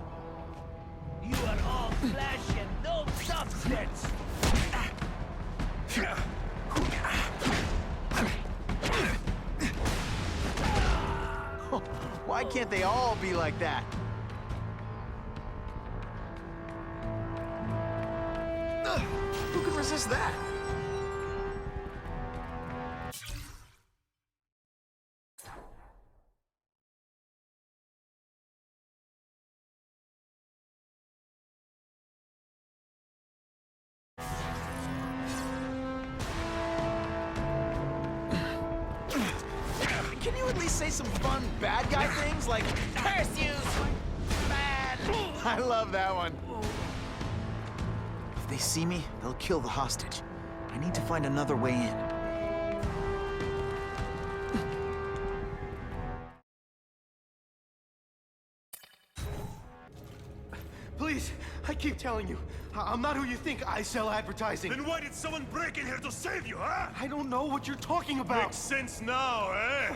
You are all flesh and no substance! Why can't they all be like that? Who can resist that? at least say some fun bad guy things like, "Curse you, bad"? I love that one. If they see me, they'll kill the hostage. I need to find another way in. Please, I keep telling you, I'm not who you think. I sell advertising. Then why did someone break in here to save you, huh? I don't know what you're talking about. Makes sense now, eh?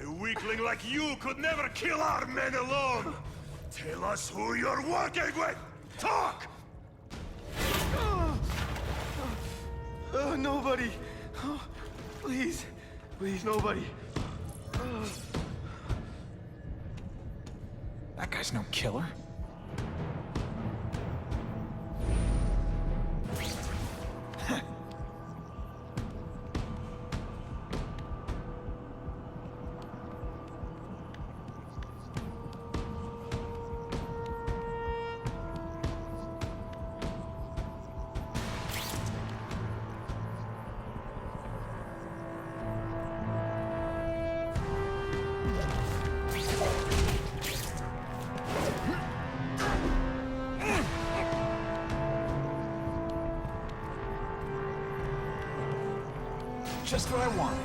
A weakling like you could never kill our men alone. Tell us who you're working with. Talk! Nobody. Oh, please. Please, nobody. That guy's no killer. Just what I want.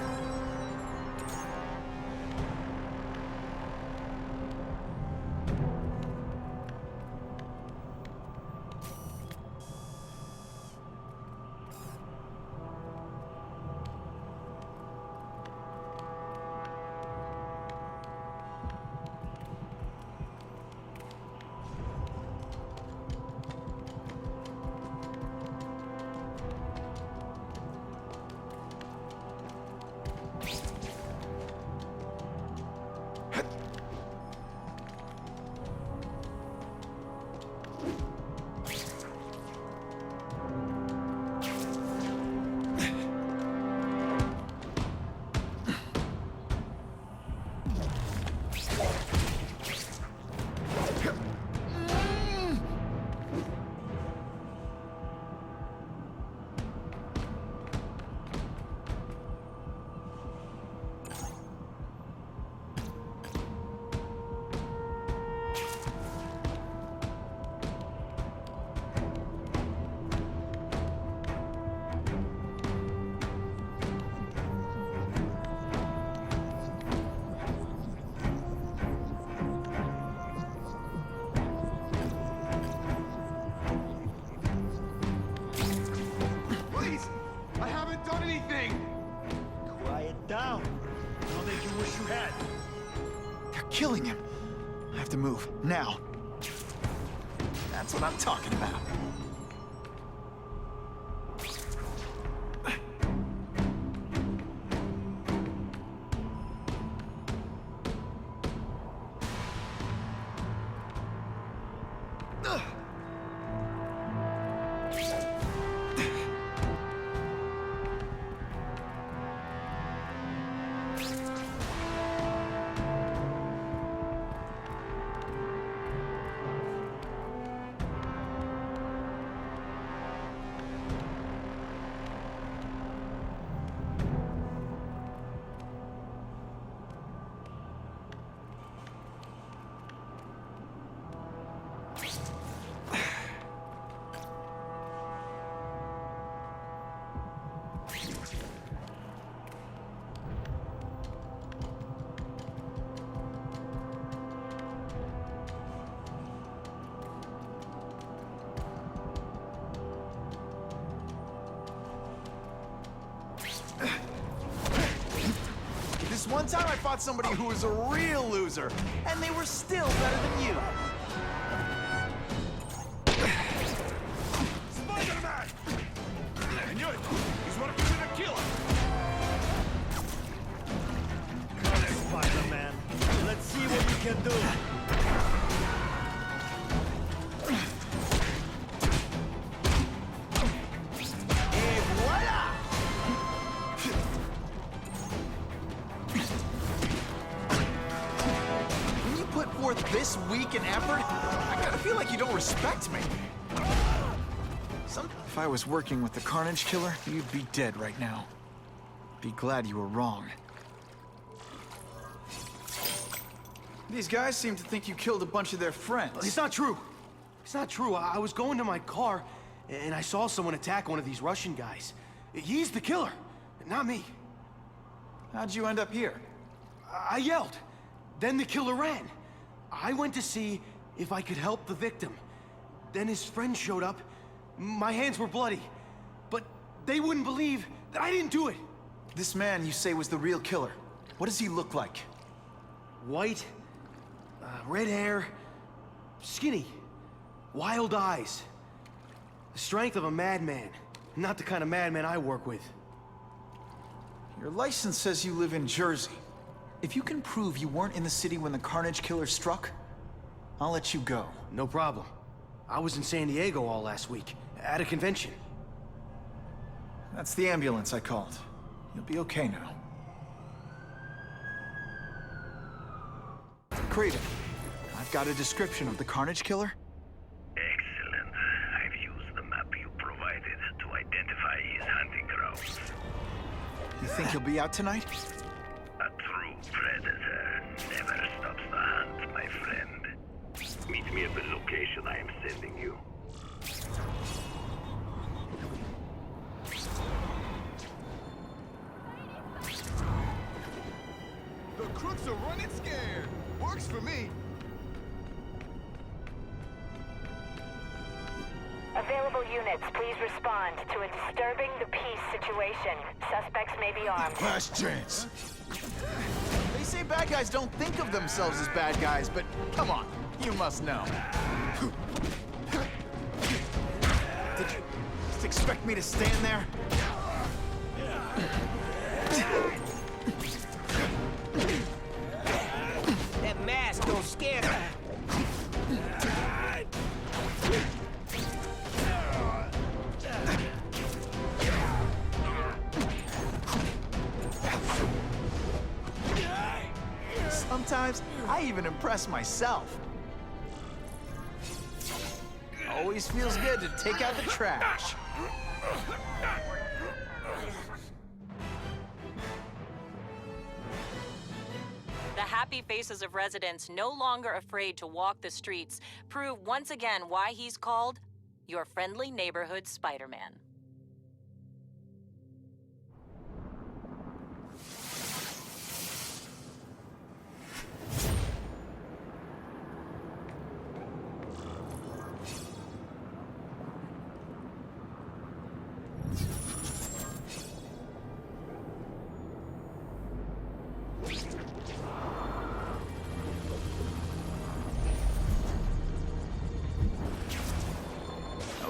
Killing him. I have to move, now. That's what I'm talking about. This one time I fought somebody who was a real loser, and they were still better than you. Spider-Man! I knew it! He's working with a killer! Come on, Spider-Man. Let's see what you can do. This week and effort, I gotta feel like you don't respect me. If I was working with the Carnage Killer, you'd be dead right now. Be glad you were wrong. These guys seem to think you killed a bunch of their friends. It's not true. It's not true. I was going to my car, and I saw someone attack one of these Russian guys. He's the killer, not me. How'd you end up here? I yelled. Then the killer ran. I went to see if I could help the victim. Then his friend showed up. My hands were bloody. But they wouldn't believe that I didn't do it. This man you say was the real killer. What does he look like? White, red hair, skinny, wild eyes. The strength of a madman. Not the kind of madman I work with. Your license says you live in Jersey. If you can prove you weren't in the city when the Carnage Killer struck, I'll let you go. No problem. I was in San Diego all last week, at a convention. That's the ambulance I called. You'll be okay now. Craven, I've got a description of the Carnage Killer. Excellent. I've used the map you provided to identify his hunting grounds. You think he'll be out tonight? A true predator never stops the hunt, my friend. Meet me at the location I am sending you. The crooks are running scared. Works for me. Available units, please respond to a disturbing the peace situation. Suspects may be armed. Last chance. They say bad guys don't think of themselves as bad guys, but come on, you must know. Did you just expect me to stand there? That mask don't scare me. Sometimes I even impress myself. Always feels good to take out the trash. The happy faces of residents no longer afraid to walk the streets prove once again why he's called your friendly neighborhood Spider-Man.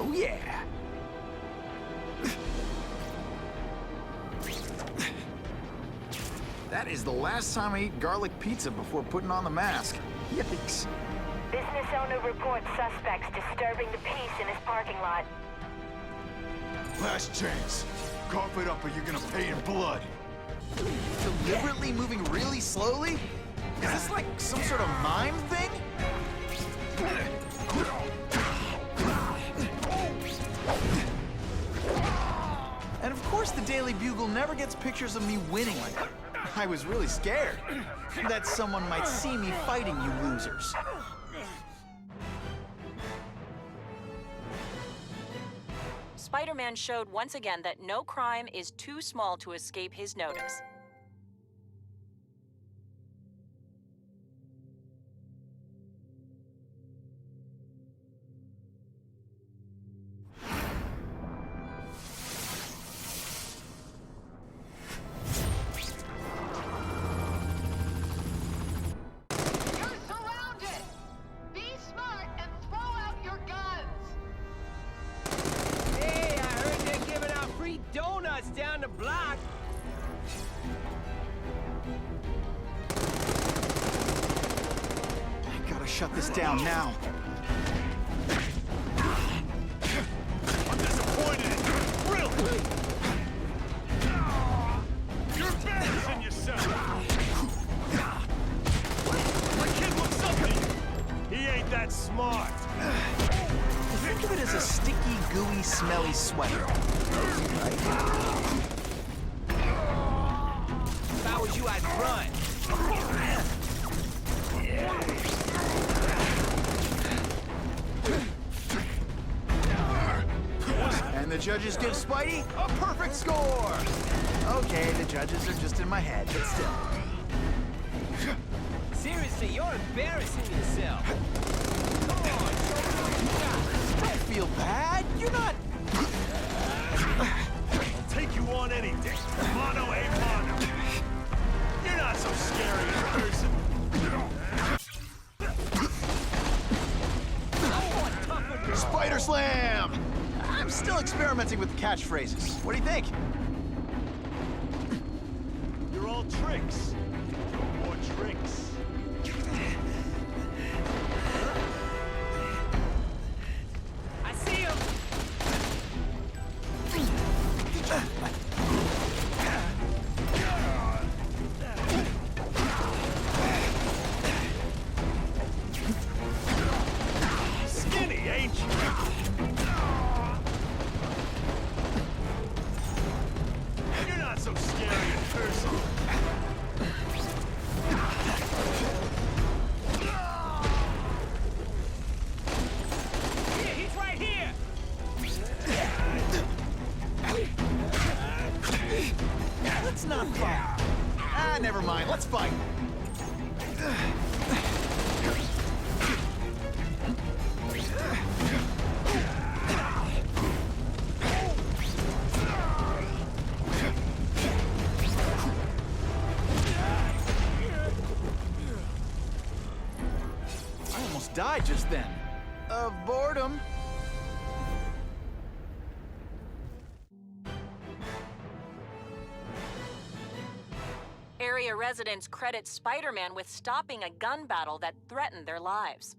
Oh yeah! That is the last time I ate garlic pizza before putting on the mask. Yikes. Business owner reports suspects disturbing the peace in his parking lot. Last chance. Cough it up or you're gonna pay in blood. Deliberately moving really slowly? Is this like some sort of mime thing? And of course the Daily Bugle never gets pictures of me winning. I was really scared that someone might see me fighting you losers. Spider-Man showed once again that no crime is too small to escape his notice. Down the block. I gotta shut this down now. I'm disappointed in you, really. You're embarrassing yourself. My kid looks up to you. He ain't that smart. Think of it as a sticky, gooey, smelly sweater. If I was you, I'd run. judges give Spidey a perfect score! Okay, the judges are just in my head, but still. Seriously, you're embarrassing yourself. Come on, show me what you got. Don't feel bad. You're not... I'll take you on any day. Mono a mono. You're not so scary in person. Spider Slam! I'm still experimenting with the catchphrases. What do you think? You're all tricks. No more tricks. I see him. Skinny, ain't you? You're not so scary in person. Here, he's right here. Let's not fight. Ah, never mind. Let's fight. I almost died just then. Of boredom. Area residents credit Spider-Man with stopping a gun battle that threatened their lives.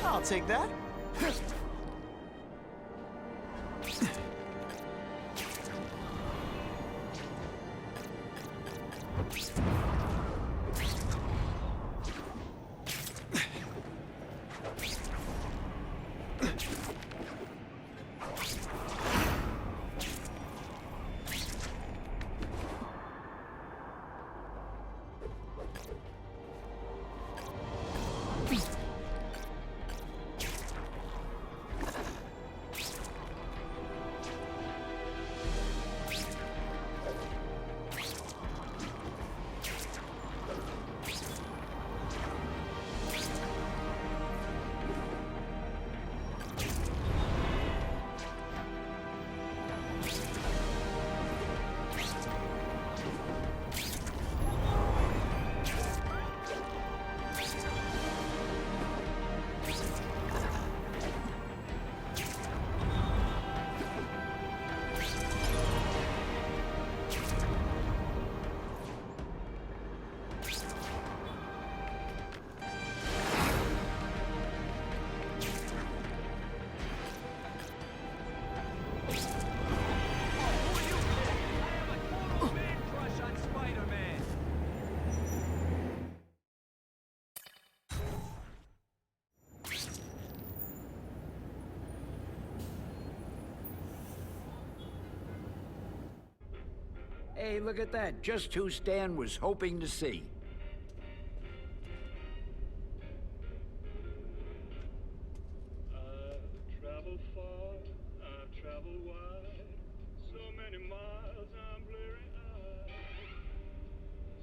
I'll take that. Hey, look at that. Just who Stan was hoping to see. I've traveled far, I've traveled wide. So many miles, I'm bleary-eyed.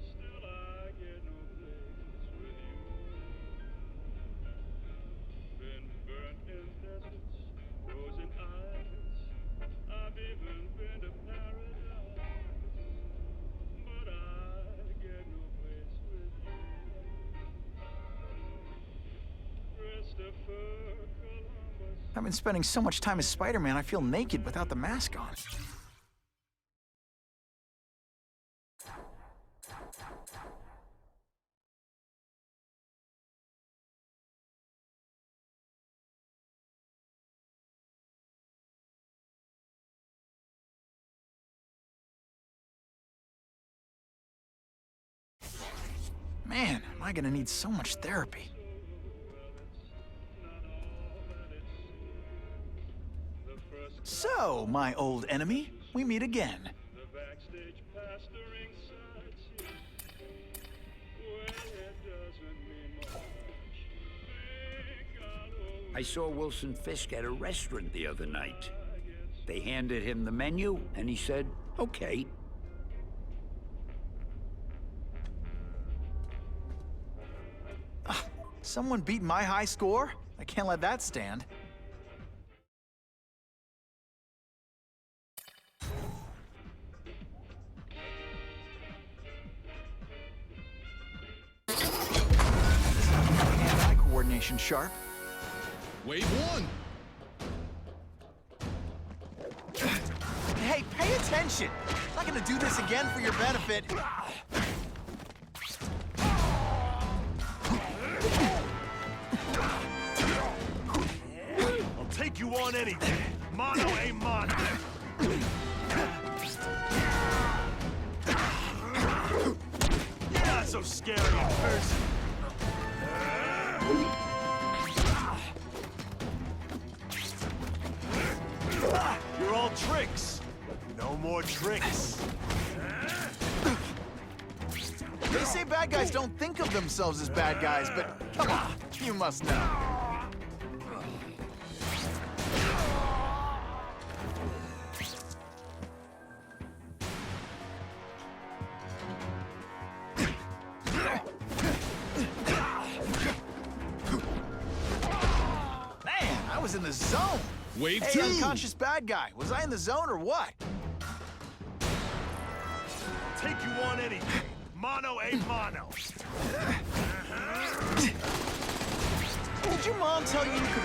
Still I get no place with you. Been burnt in deserts, frozen ice. I've even been to paradise. But I get no place with you. Christopher Columbus. I've been spending so much time as Spider-Man, I feel naked without the mask on. Man, am I gonna need so much therapy. So, my old enemy, we meet again. I saw Wilson Fisk at a restaurant the other night. They handed him the menu, and he said, okay. Someone beat my high score? I can't let that stand. Hand-eye coordination sharp. Wave 1. Hey, pay attention! I'm not gonna do this again for your benefit. I'll take you on anything. Mono a mono. You're not so scary in person. You're all tricks. No more tricks. They say bad guys don't think of themselves as bad guys, but come on, you must know. Man, I was in the zone. Wave Hey, 2. unconscious bad guy. Was I in the zone or what? Take you on anything. Mono a mono. Did your mom tell you you could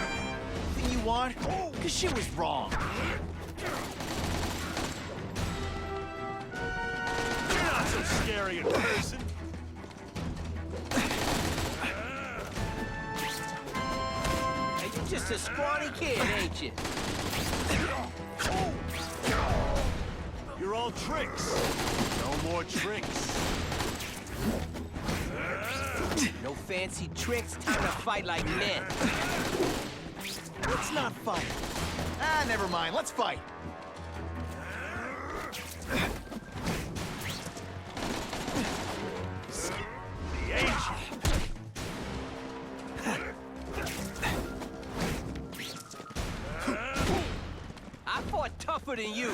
anything you want? Because she was wrong. You're not so scary in person. Hey, you just a scrawny kid, ain't you? You're all tricks. No more tricks. No fancy tricks, time to fight like men. Let's not fight. Ah, never mind. Let's fight. The ancient. I fought tougher than you.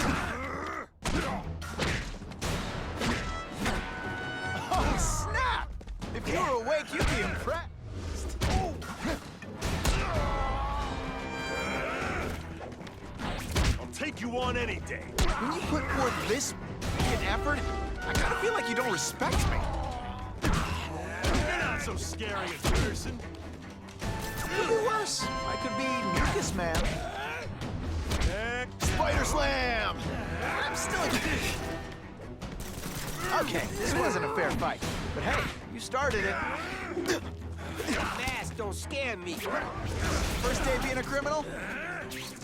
Oh, snap! If you were awake, you'd be impressed. I'll take you on any day. When you put forth this effort, I kind of feel like you don't respect me. You're not so scary in person. Could be worse. I could be Mucus Man. Spider Slam! I'm still... Okay, this wasn't a fair fight. But hey, you started it. Mask don't scare me. First day being a criminal?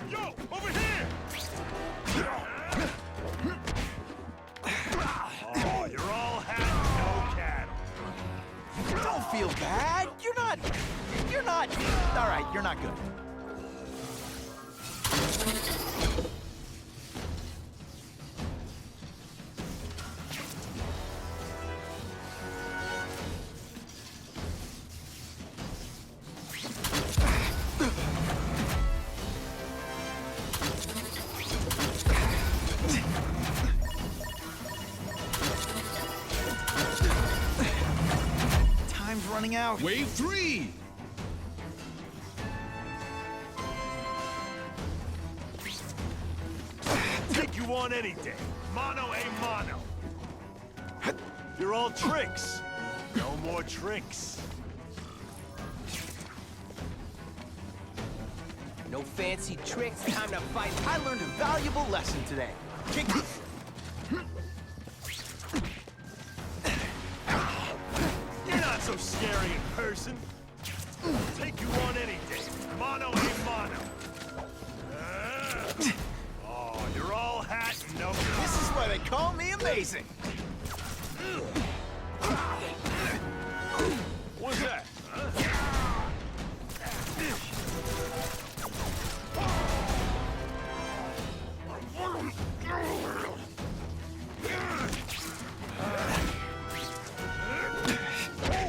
Yo, over here! Oh, you're all hat, no cattle. Don't feel bad. You're not... All right, you're not good. running out. Wave 3! Take you on any day. Mono a mono. You're all tricks. No more tricks. No fancy tricks, time to fight. I learned a valuable lesson today. Kick. You're not so scary in person. Take you on any day. Mono a mono. Oh, you're all hat and no. This is why they call me amazing. What's that?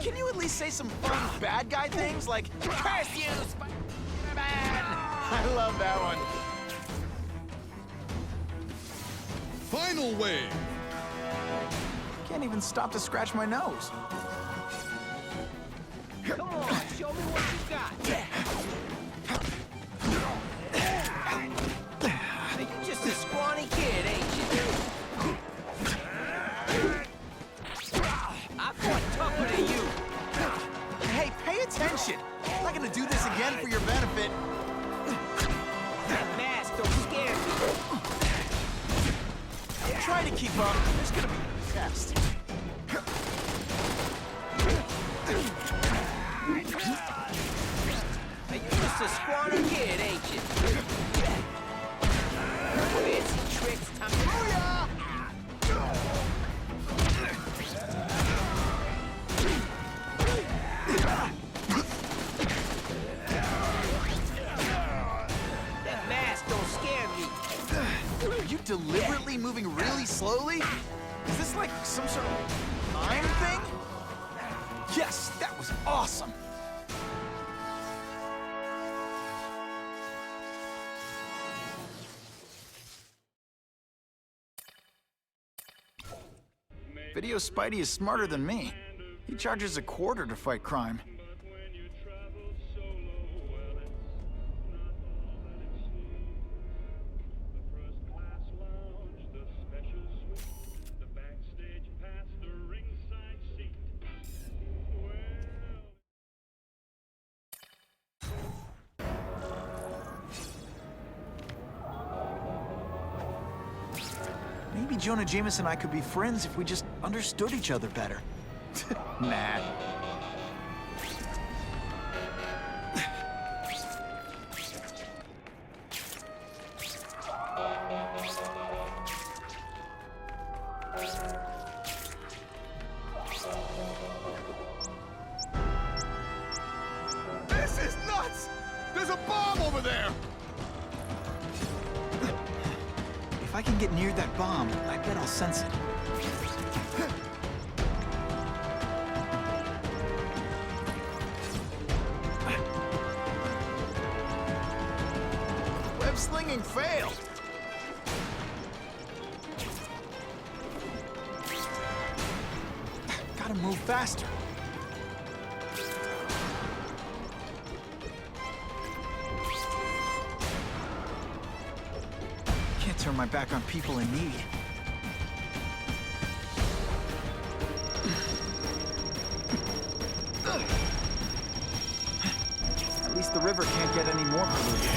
Can you at least say some fun bad guy things like, curse you, Spider-Man? I love that one. Final wave! Can't even stop to scratch my nose. Come on, show me what you got. You're just a scrawny kid, ain't you? I fought tougher than you. Hey, pay attention. I'm not gonna do this again for your benefit. That mask don't scare me. Try to keep up. There's gonna be a test. You're just a scrawny kid, ain't you? Fancy tricks, time to... That mask don't scare me. Are you deliberately moving really slowly? Is this like some sort of mime thing? Yes, that was awesome. Video Spidey is smarter than me. He charges a quarter to fight crime. Maybe Jonah Jameson and I could be friends if we just understood each other better. Nah. This is nuts! There's a bomb over there! If I can get near that bomb, I bet I'll sense it. Web slinging failed. Gotta move faster. Can't turn my back on people in need. At least the river can't get any more polluted.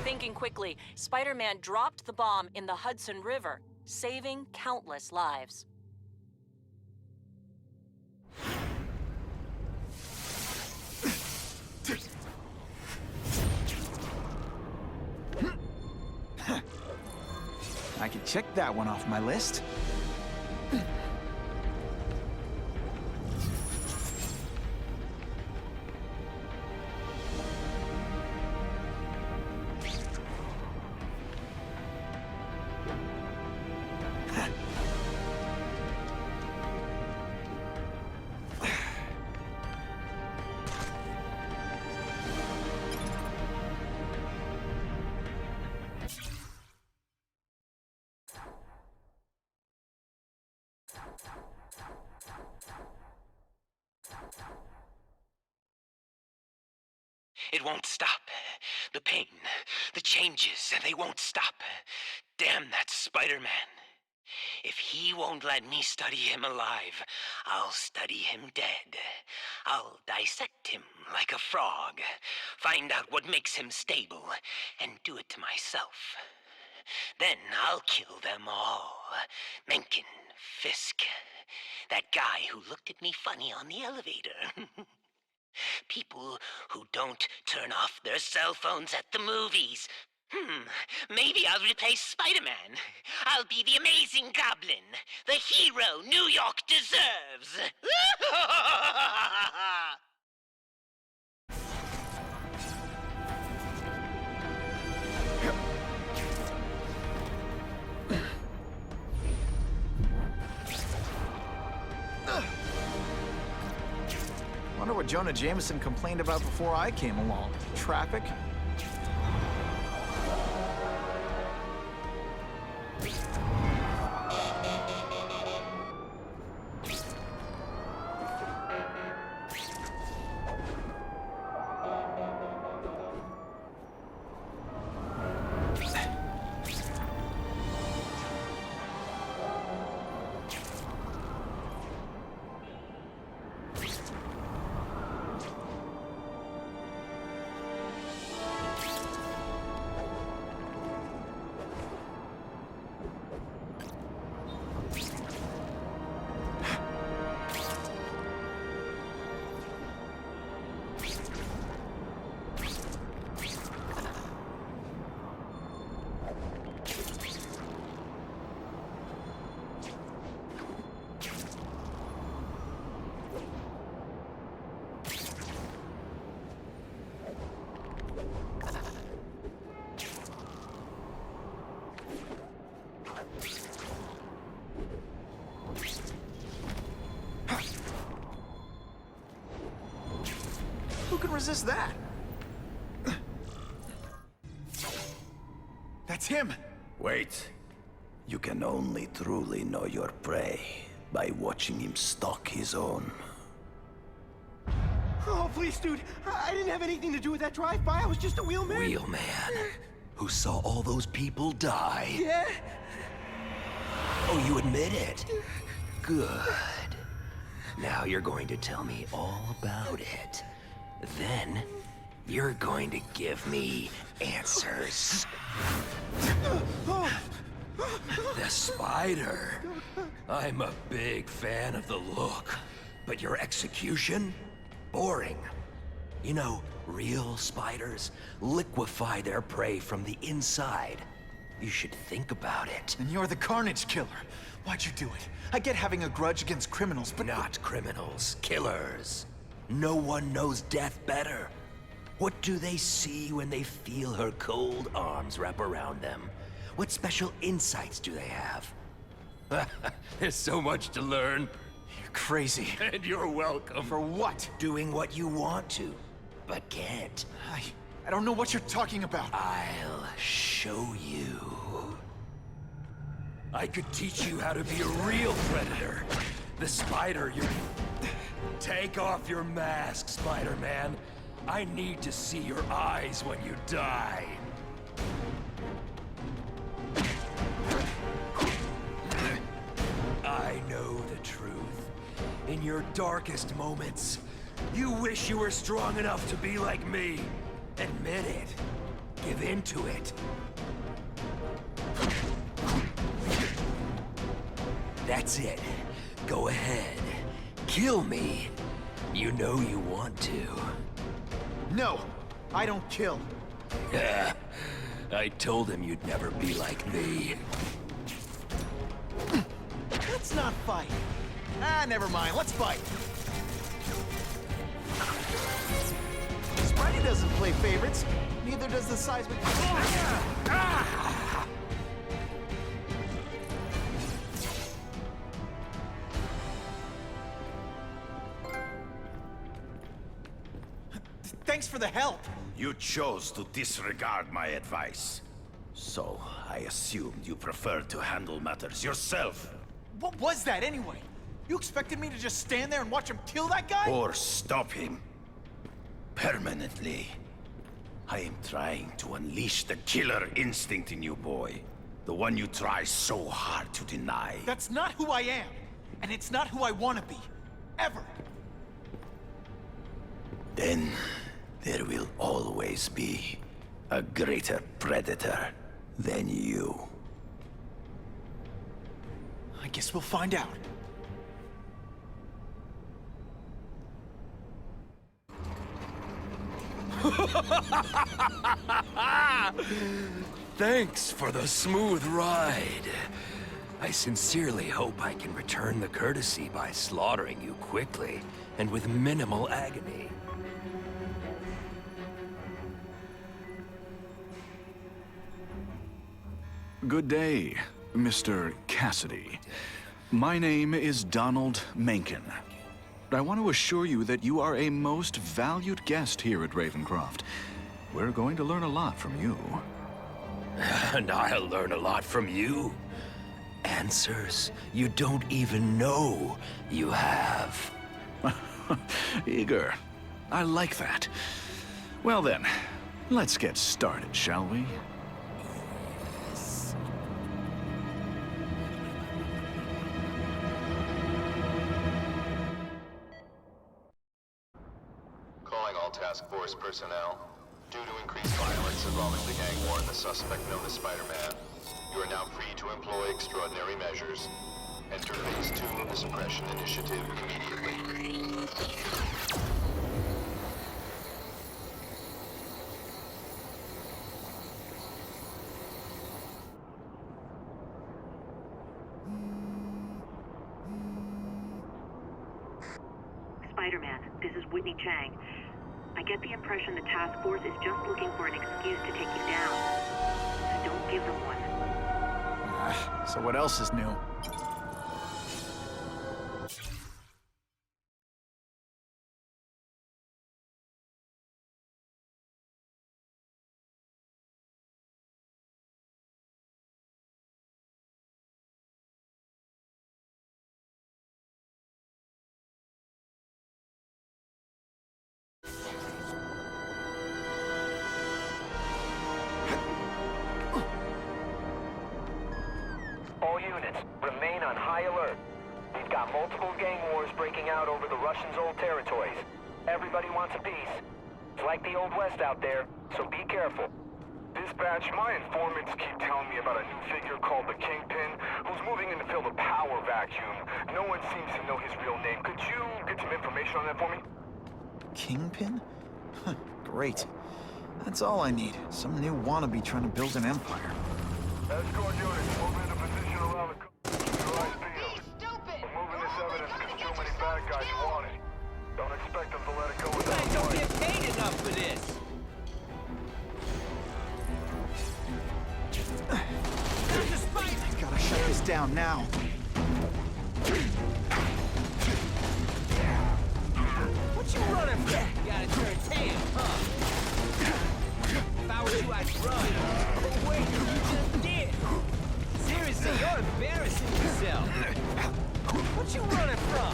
Thinking quickly, Spider-Man dropped the bomb in the Hudson River, saving countless lives. I can check that one off my list. It won't stop. The pain, the changes, they won't stop. Damn that Spider-Man. If he won't let me study him alive, I'll study him dead. I'll dissect him like a frog, find out what makes him stable, and do it to myself. Then I'll kill them all. Mencken, Fisk, that guy who looked at me funny on the elevator. People who don't turn off their cell phones at the movies. Maybe I'll replace Spider-Man. I'll be the amazing goblin, the hero New York deserves. Wonder what Jonah Jameson complained about before I came along. Traffic? Who can resist that? That's him! Wait. You can only truly know your prey by watching him stalk his own. Oh, please, dude. I didn't have anything to do with that drive-by. I was just a wheelman. Wheelman? Who saw all those people die? Yeah? Oh, you admit it? Good. Now you're going to tell me all about it. Then, you're going to give me answers. The spider. I'm a big fan of the look, but your execution? Boring. You know, real spiders liquefy their prey from the inside. You should think about it. And you're the Carnage Killer. Why'd you do it? I get having a grudge against criminals, but... Not criminals, killers. No one knows death better. What do they see when they feel her cold arms wrap around them? What special insights do they have? There's so much to learn. You're crazy. And you're welcome. For what? Doing what you want to, but can't. I don't know what you're talking about. I'll show you. I could teach you how to be a real predator. The spider you... Take off your mask, Spider-Man. I need to see your eyes when you die. I know the truth. In your darkest moments, you wish you were strong enough to be like me. Admit it. Give in to it. That's it. Go ahead. Kill me. You know you want to. No, I don't kill. I told him you'd never be like me. Let's not fight. Ah, never mind. Let's fight. Spidey doesn't play favorites. Neither does the seismic... Thanks for the help. You chose to disregard my advice. So, I assumed you preferred to handle matters yourself. What was that anyway? You expected me to just stand there and watch him kill that guy? Or stop him. Permanently. I am trying to unleash the killer instinct in you, boy. The one you try so hard to deny. That's not who I am. And it's not who I want to be. Ever. Then there will always be a greater predator than you. I guess we'll find out. Thanks for the smooth ride. I sincerely hope I can return the courtesy by slaughtering you quickly and with minimal agony. Good day, Mr. Cassidy. My name is Donald Mencken. I want to assure you that you are a most valued guest here at Ravencroft. We're going to learn a lot from you. And I'll learn a lot from you. Answers you don't even know you have. Eager. I like that. Well then, let's get started, shall we? Calling all task force personnel. Due to increased violence involving the gang war and the suspect known as Spider-Man, you are now free to employ extraordinary measures. Enter Phase 2 of the Suppression Initiative immediately. Spider-Man, this is Whitney Chang. I get the impression the task force is just looking for an excuse to take you down. So don't give them one. So what else is new? All units, remain on high alert. We've got multiple gang wars breaking out over the Russians' old territories. Everybody wants a piece. It's like the Old West out there, so be careful. Dispatch, my informants keep telling me about a new figure called the Kingpin, who's moving in to fill the power vacuum. No one seems to know his real name. Could you get some information on that for me? Kingpin? Great. That's all I need. Some new wannabe trying to build an empire. Escort units, move into position around the neutralized field. We're moving this evidence because too many bad guys want it. Don't expect them to let it go without a Don't fight. get paid enough for this! Gotta shut this down now. What you running for? You gotta turn tan, huh? If I was you, I'd run. Oh wait, you just did! Seriously, you're embarrassing yourself! What you running from?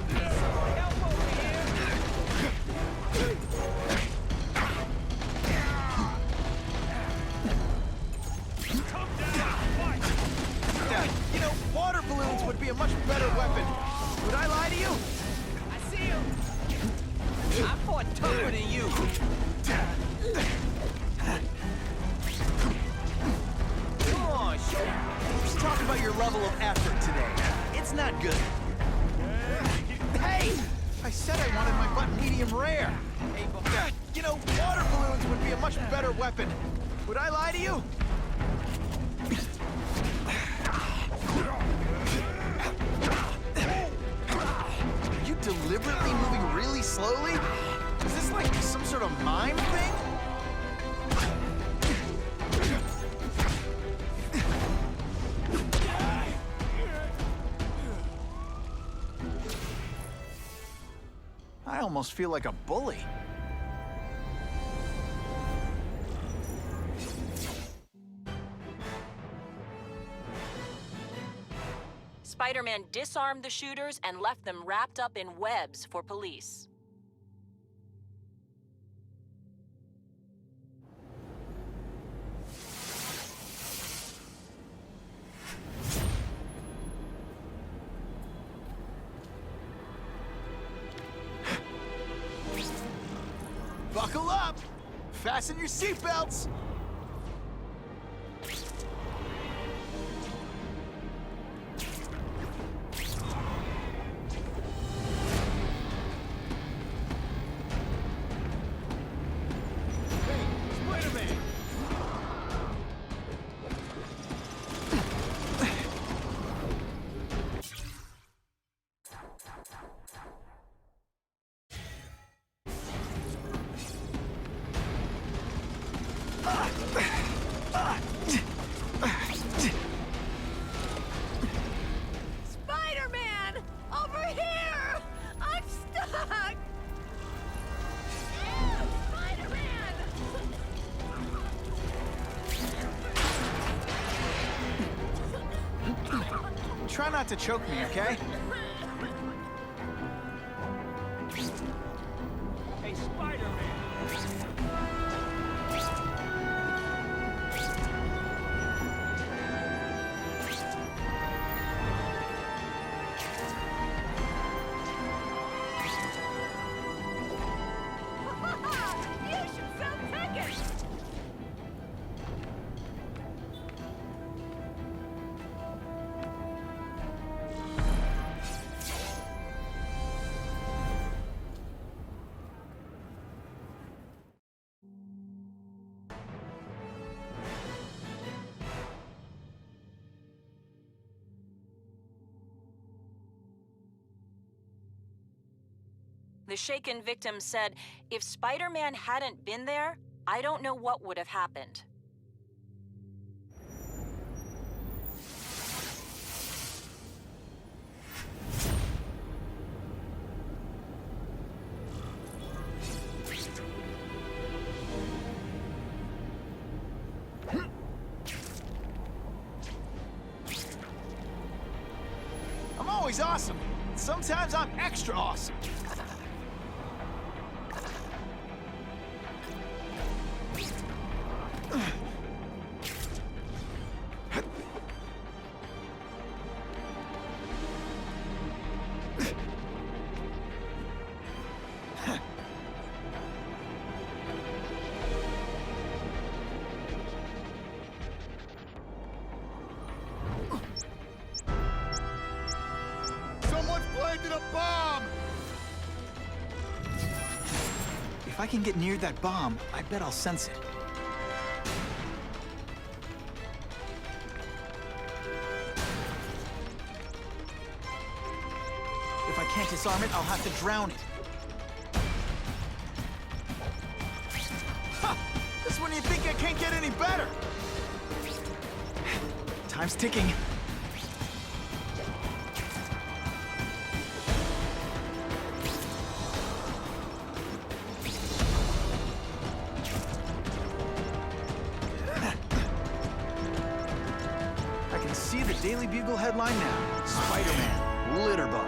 Need some help over here? You know, water balloons would be a much better weapon. Would I lie to you? I see him! I fought tougher than you! Come on, Let's talk about your level of effort today. It's not good. Hey! I said I wanted my butt medium rare. Hey, but, you know, water balloons would be a much better weapon. Would I lie to you? Are you deliberately moving really slowly? Is this like some sort of mime thing? I almost feel like a bully. Spider-Man disarmed the shooters and left them wrapped up in webs for police. Buckle up! Fasten your seatbelts! Spider-Man! Over here! I'm stuck! Ew, Spider-Man! Try not to choke me, okay? Hey, Spider-Man! You should sell tickets! The shaken victim said, if Spider-Man hadn't been there, I don't know what would have happened. I'm always awesome. Sometimes I'm extra awesome. Someone's planted a bomb! If I can get near that bomb, I bet I'll sense it. If I can't disarm it, I'll have to drown it. Ha! That's when you think I can't get any better! Time's ticking. I can see the Daily Bugle headline now. Spider-Man, Litterbug.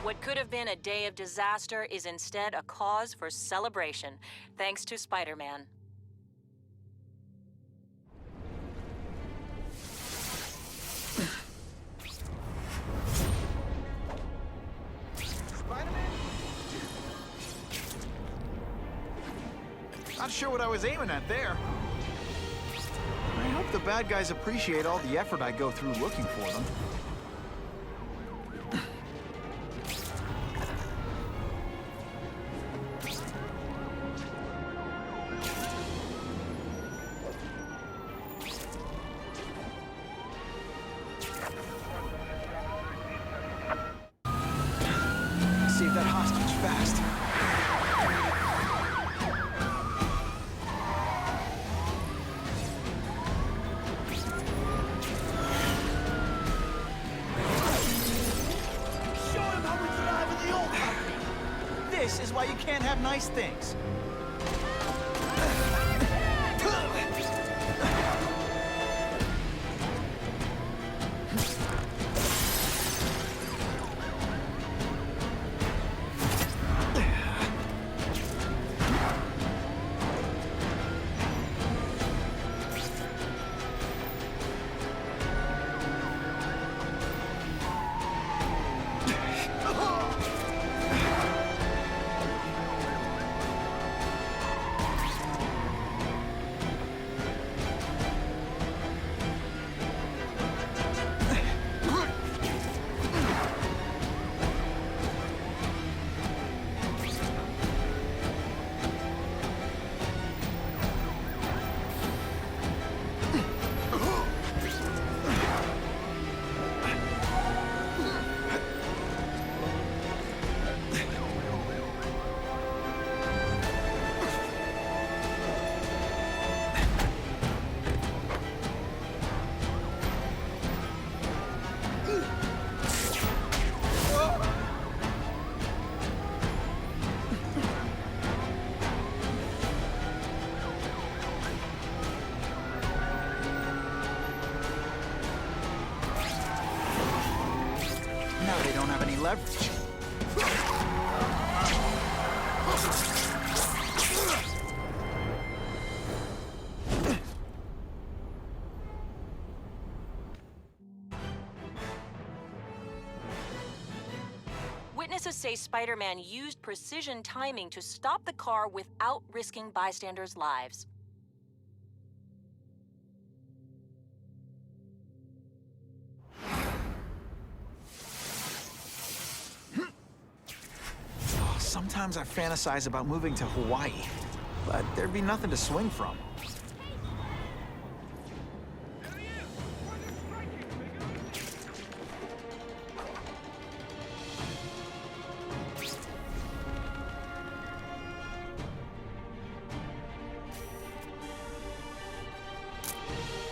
What could have been a day of disaster is instead a cause for celebration, thanks to Spider-Man. Not sure what I was aiming at there. I hope the bad guys appreciate all the effort I go through looking for them. Save that hostage fast. Show him how we thrive in the old company. This is why you can't have nice things. they don't have any leverage. Witnesses say Spider-Man used precision timing to stop the car without risking bystanders' lives. Sometimes I fantasize about moving to Hawaii, but there'd be nothing to swing from.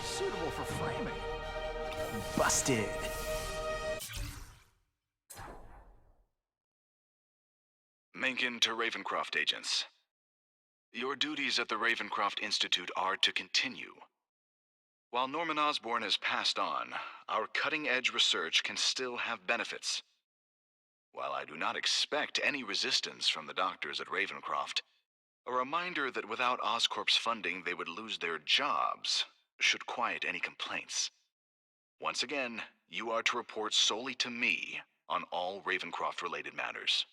Suitable for framing. Busted. Mencken to Ravencroft agents. Your duties at the Ravencroft Institute are to continue. While Norman Osborn has passed on, our cutting-edge research can still have benefits. While I do not expect any resistance from the doctors at Ravencroft, a reminder that without Oscorp's funding they would lose their jobs should quiet any complaints. Once again, you are to report solely to me on all Ravencroft-related matters.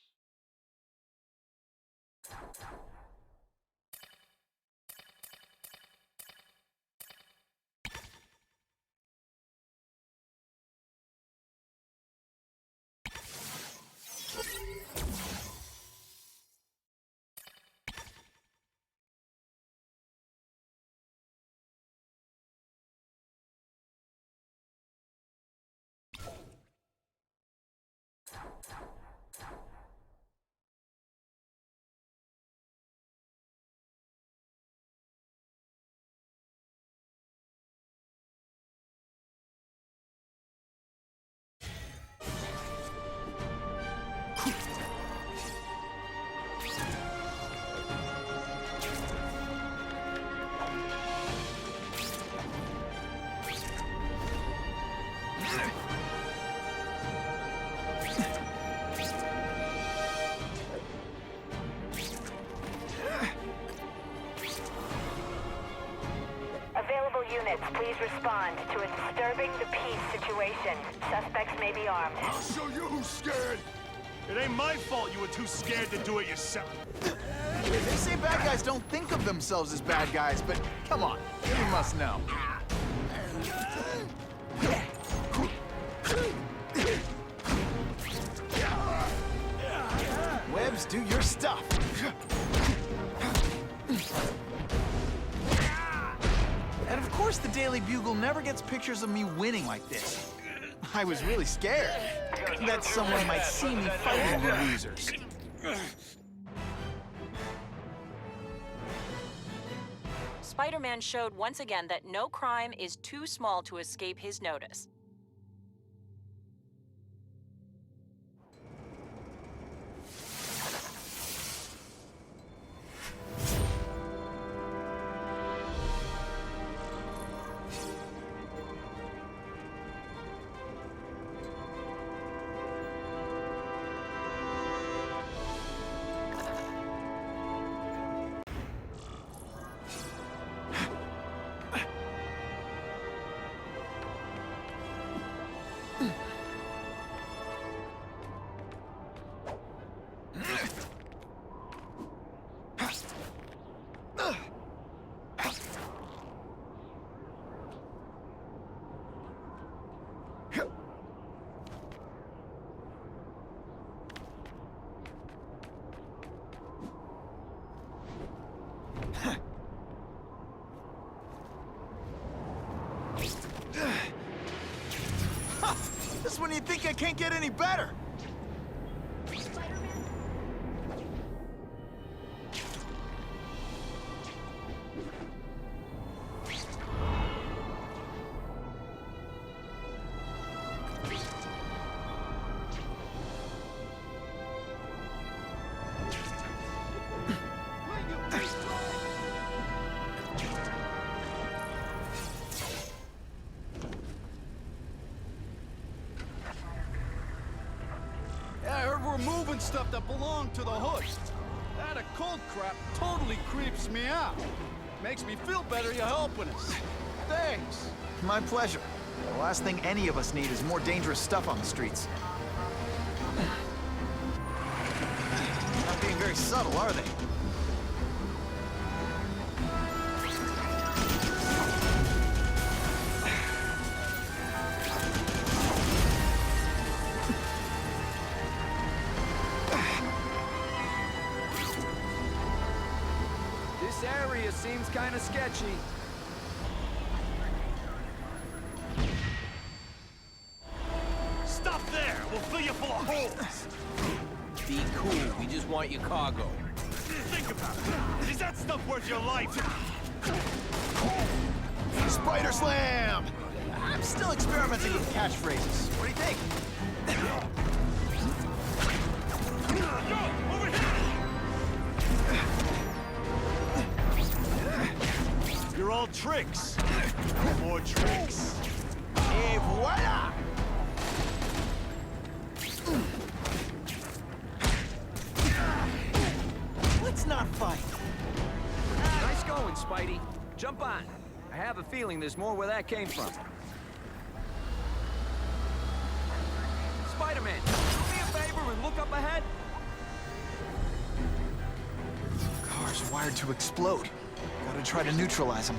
Available units, please respond to a disturbing the peace situation. Suspects may be armed. I'll show you who's scared! It ain't my fault you were too scared to do it yourself. They say bad guys don't think of themselves as bad guys, but come on, you must know. Webbs, do your stuff. And of course the Daily Bugle never gets pictures of me winning like this. I was really scared that someone might see me fighting the losers. Spider-Man showed once again that no crime is too small to escape his notice. This is when you think I can't get any better. Yeah, I heard we're moving stuff that belonged to the Hood. That occult crap totally creeps me out. Makes me feel better you're helping us. Thanks. My pleasure. The last thing any of us need is more dangerous stuff on the streets. Not being very subtle, are they? This area seems kind of sketchy. Stop there! We'll fill you full of holes! Be cool, we just want your cargo. Think about it. Is that stuff worth your life? Spider Slam! I'm still experimenting with catchphrases. What do you think? You're all tricks. No more tricks. Et voila! Let's not fight. Nice going, Spidey. Jump on. I have a feeling there's more where that came from. Spider-Man, do me a favor and look up ahead. Car's wired to explode. Gotta try to neutralize them.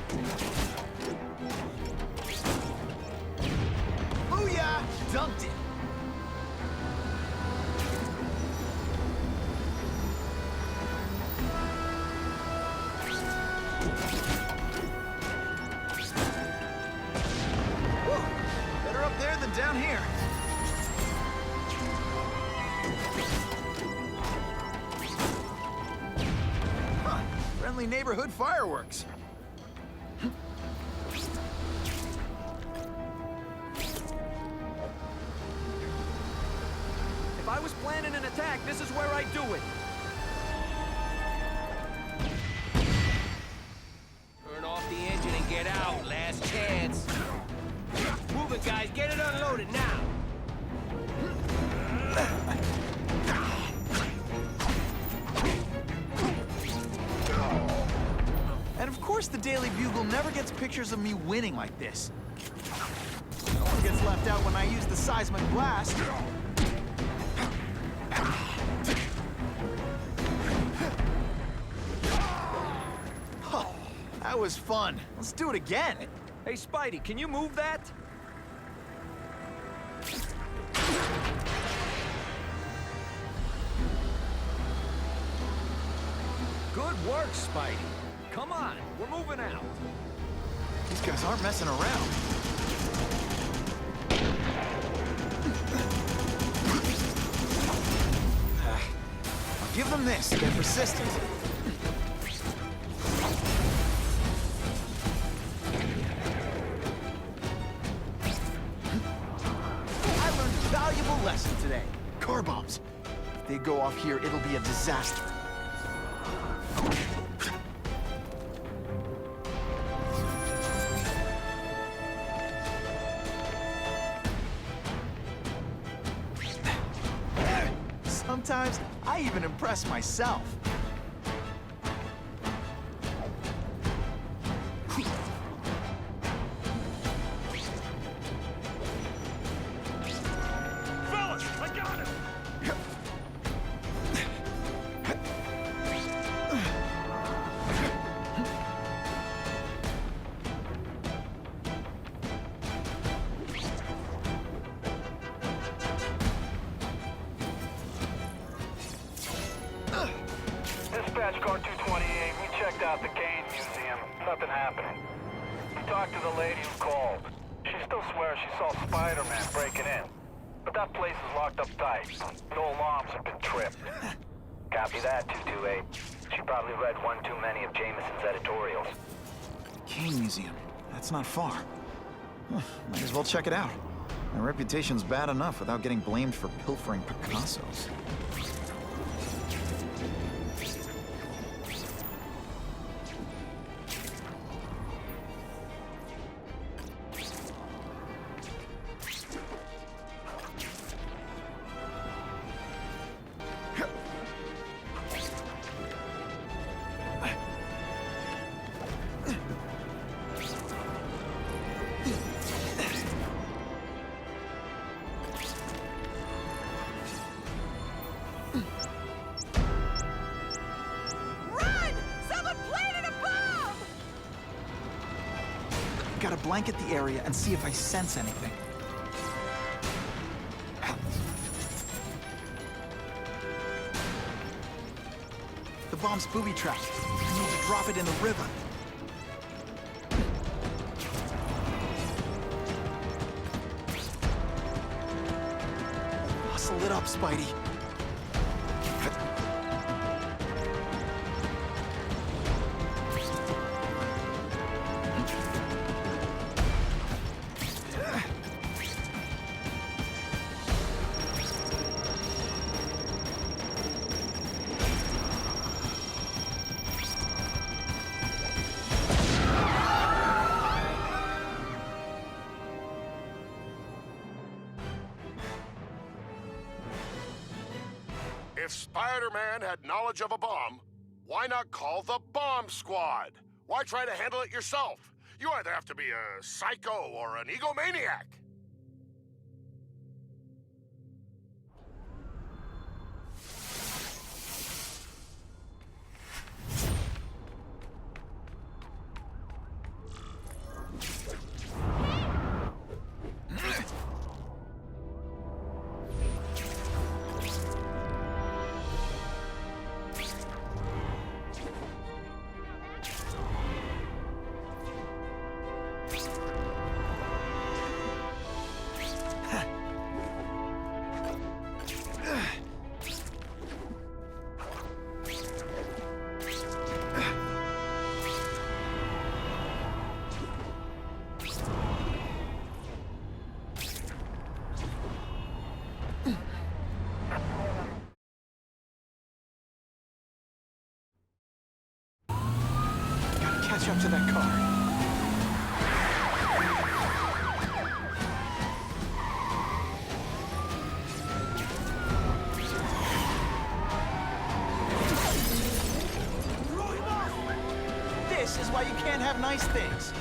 Booyah! Dumped it. Whew. Better up there than down here. Huh. Friendly neighborhood fireworks. If I was planning an attack, this is where I'd do it. Turn off the engine and get out. Last chance. Move it, guys. Get it unloaded now. And of course the Daily Bugle never gets pictures of me winning like this. No one gets left out when I use the seismic blast. Huh, that was fun. Let's do it again. Hey, Spidey, can you move that? Good work, Spidey. Come on, we're moving out. These guys aren't messing around. I'll give them this. They're persistent. I learned a valuable lesson today. Car bombs. If they go off here, it'll be a disaster. Sometimes, I even impress myself. Fellas, I got it! Dispatch car 228, we checked out the Kane Museum. Nothing happening. We talked to the lady who called. She still swears she saw Spider-Man breaking in. But that place is locked up tight. No alarms have been tripped. Copy that, 228. She probably read one too many of Jameson's editorials. Kane Museum. That's not far. Huh, might as well check it out. My reputation's bad enough without getting blamed for pilfering Picassos. gotta blanket the area and see if I sense anything. The bomb's booby-trapped. I need to drop it in the river. Hustle it up, Spidey. If Spider-Man had knowledge of a bomb, why not call the bomb squad? Why try to handle it yourself? You either have to be a psycho or an egomaniac. Catch up to that car. This is why you can't have nice things.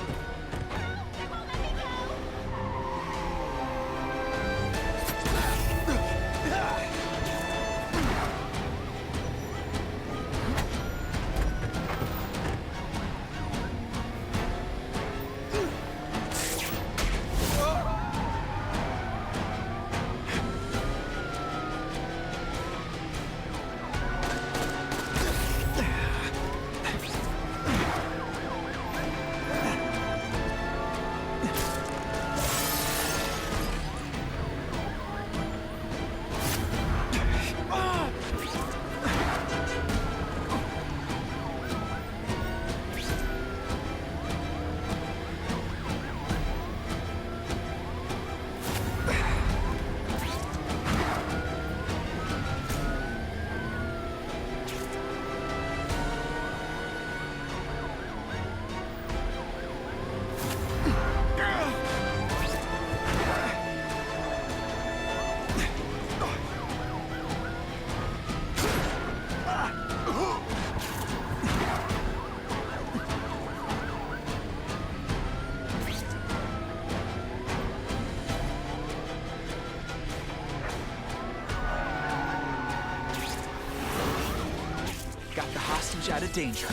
Got the hostage out of danger.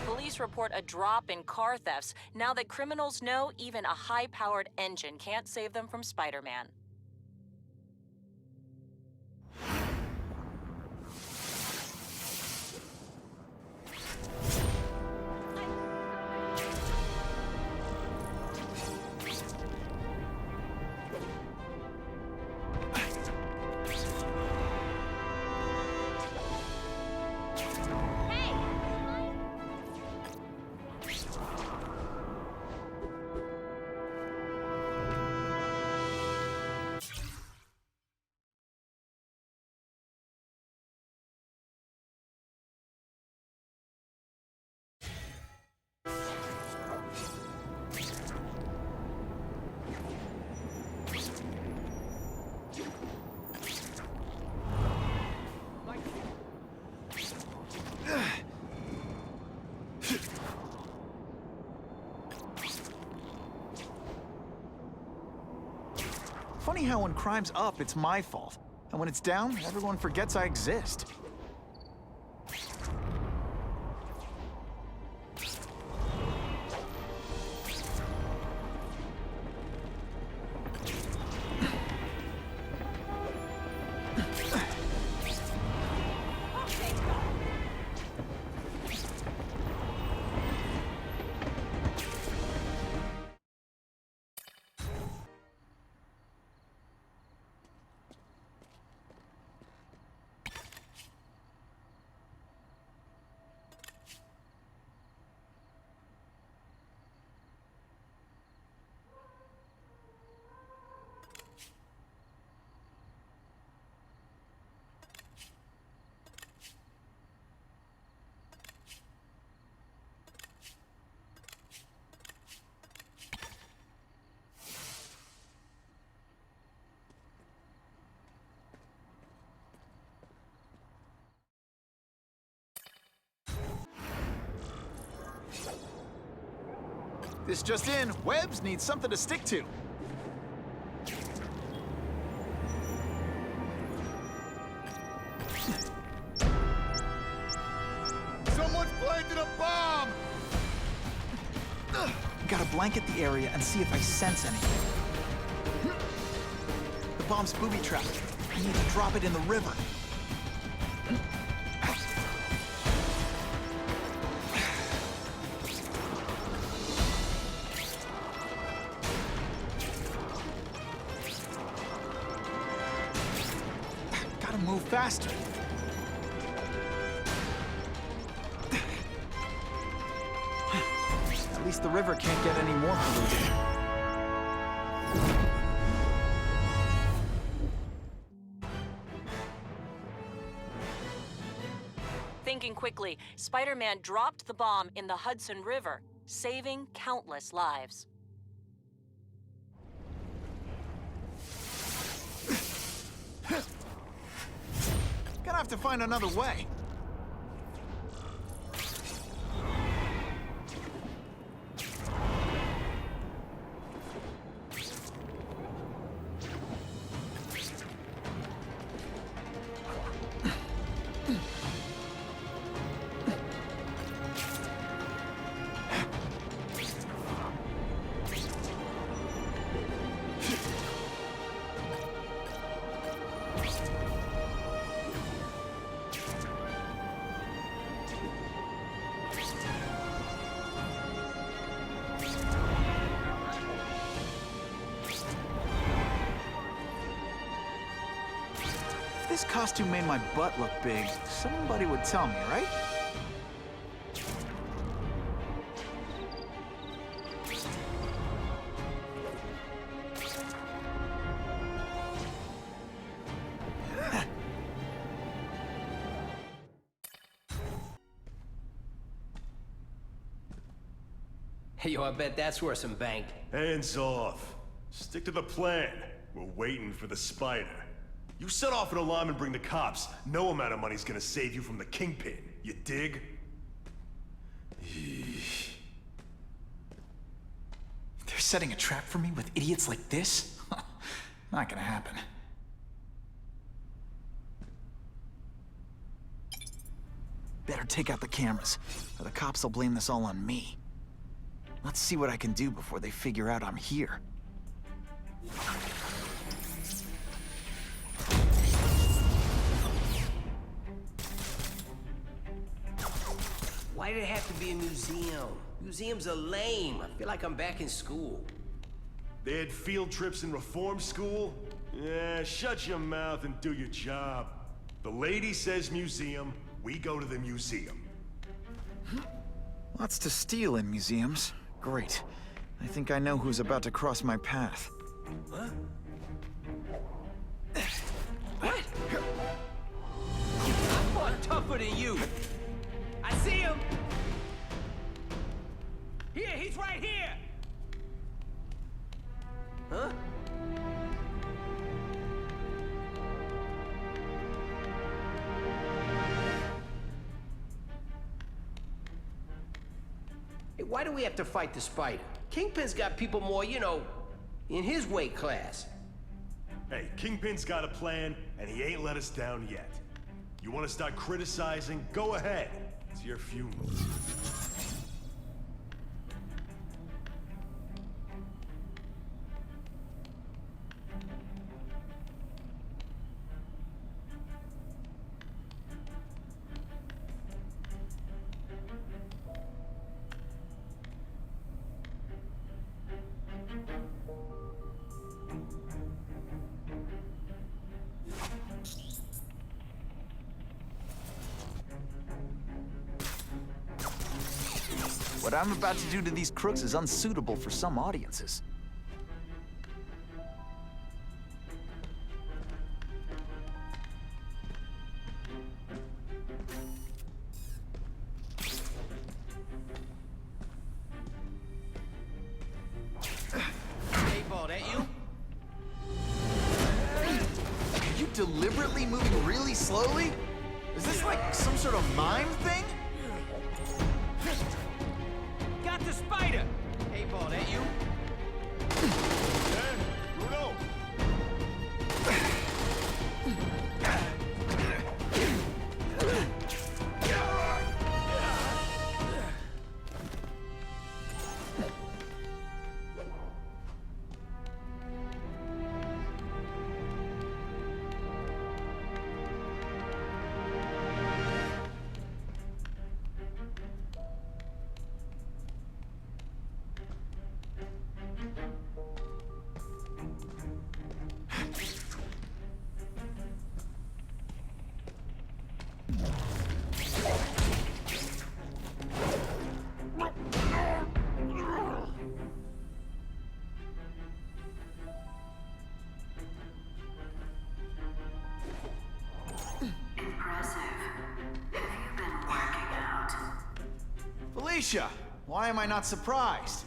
Police report a drop in car thefts now that criminals know even a high-powered engine can't save them from Spider-Man. funny how when crime's up, it's my fault. And when it's down, everyone forgets I exist. This just in, webs need something to stick to. Someone's planted a bomb! Gotta blanket the area and see if I sense anything. The bomb's booby-trapped. I need to drop it in the river. Move faster. At least the river can't get any more polluted. Thinking quickly, Spider-Man dropped the bomb in the Hudson River, saving countless lives. Gonna have to find another way. If this costume made my butt look big, somebody would tell me, right? Hey, yo, I bet that's worth some bank. Hands off. Stick to the plan. We're waiting for the spider. You set off an alarm and bring the cops. No amount of money's gonna save you from the kingpin. You dig? They're setting a trap for me with idiots like this? Not gonna happen. Better take out the cameras, or the cops will blame this all on me. Let's see what I can do before they figure out I'm here. Why did it have to be a museum? Museums are lame. I feel like I'm back in school. They had field trips in reform school? Yeah, shut your mouth and do your job. The lady says museum, we go to the museum. Lots to steal in museums. Great. I think I know who's about to cross my path. What? What? I fought tougher than you. I see him. Here, he's right here. Huh? Hey, why do we have to fight the spider? Kingpin's got people more, you know, in his weight class. Hey, Kingpin's got a plan, and he ain't let us down yet. You want to start criticizing? Go ahead. It's your funeral. What I'm about to do to these crooks is unsuitable for some audiences. Hey, Ball, that you? Are you deliberately moving really slowly? Is this like some sort of mime thing? Got the spider! Hey, Ball, that you? Bruno! Felicia, why am I not surprised?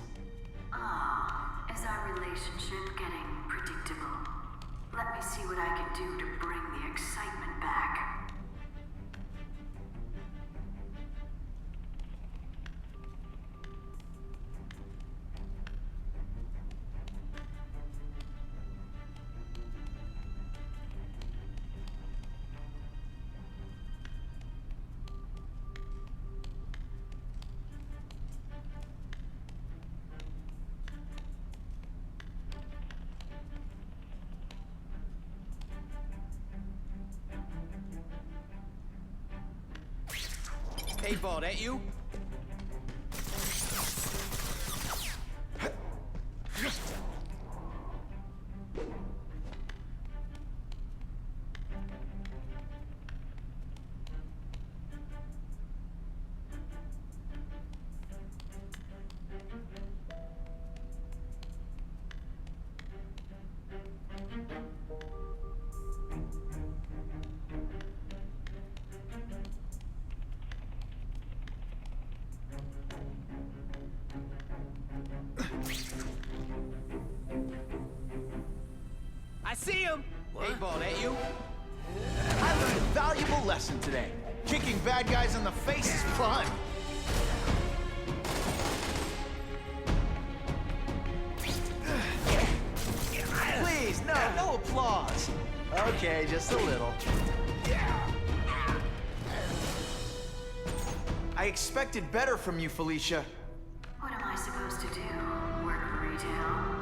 Is our relationship getting predictable? Let me see what I can do to bring the excitement back. Hey, Ball, that you? I see him! Hey, Ball, that you? I learned a valuable lesson today. Kicking bad guys in the face is fun. Please, no applause. Okay, just a little. I expected better from you, Felicia. What am I supposed to do? Work for retail?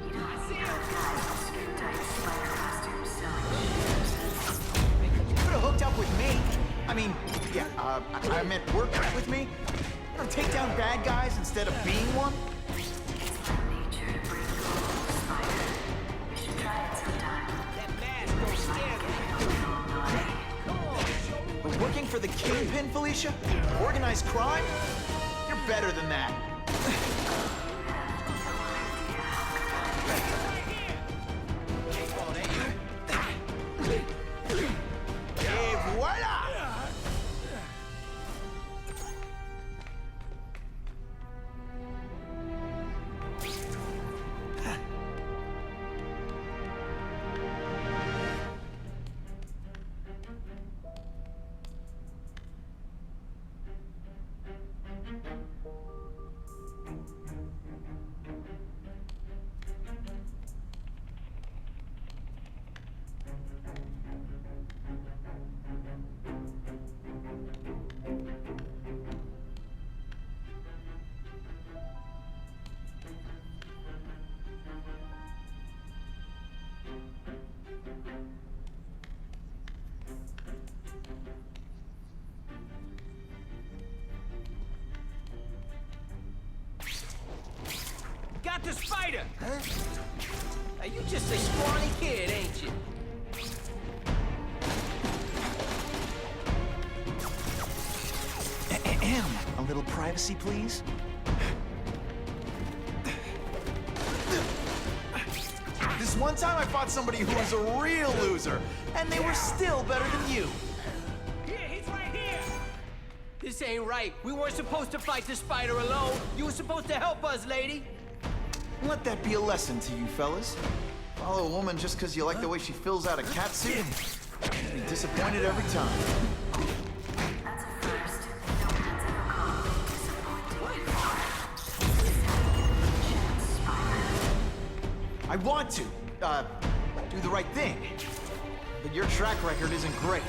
You don't see those guys in skin-tight spider costumes selling shoes. You could have hooked up with me. I mean, yeah, I meant work with me. You know, take down bad guys instead of being one. It's my nature to bring gold to the spider. We should try it sometime. That mask don't scare me. But working for the Kingpin, Felicia? Organized crime? You're better than that. Et voila! Hey, you just a scrawny kid, ain't you? A little privacy, please? This one time I fought somebody who was a real loser, and they were still better than you. Here, he's right here! This ain't right. We weren't supposed to fight the spider alone. You were supposed to help us, lady. Let that be a lesson to you fellas. Follow a woman just because you like the way she fills out a cat suit. You'll be disappointed every time. That's a first. No one's ever called me disappointing before. I want to, do the right thing. But your track record isn't great.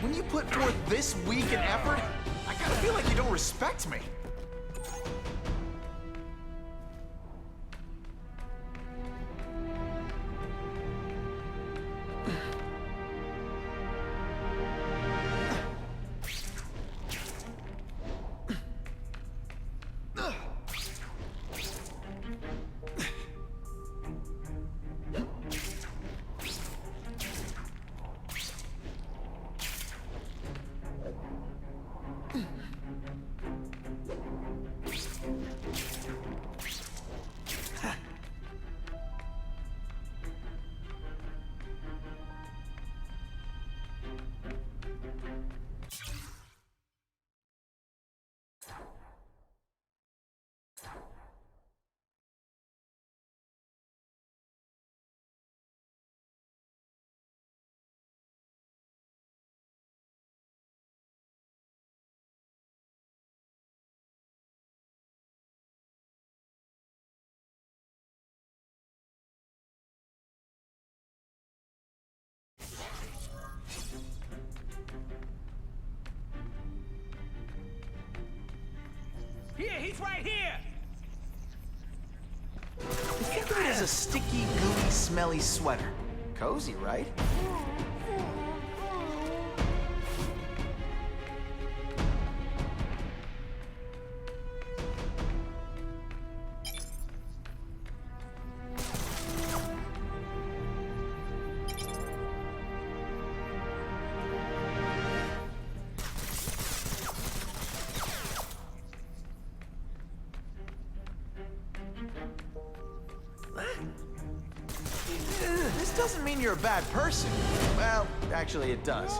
When you put forth this week an effort, I kinda feel like you don't respect me. Here, he's right here! Think of it as a sticky, gooey, smelly sweater. Cozy, right? This doesn't mean you're a bad person. Well, actually it does.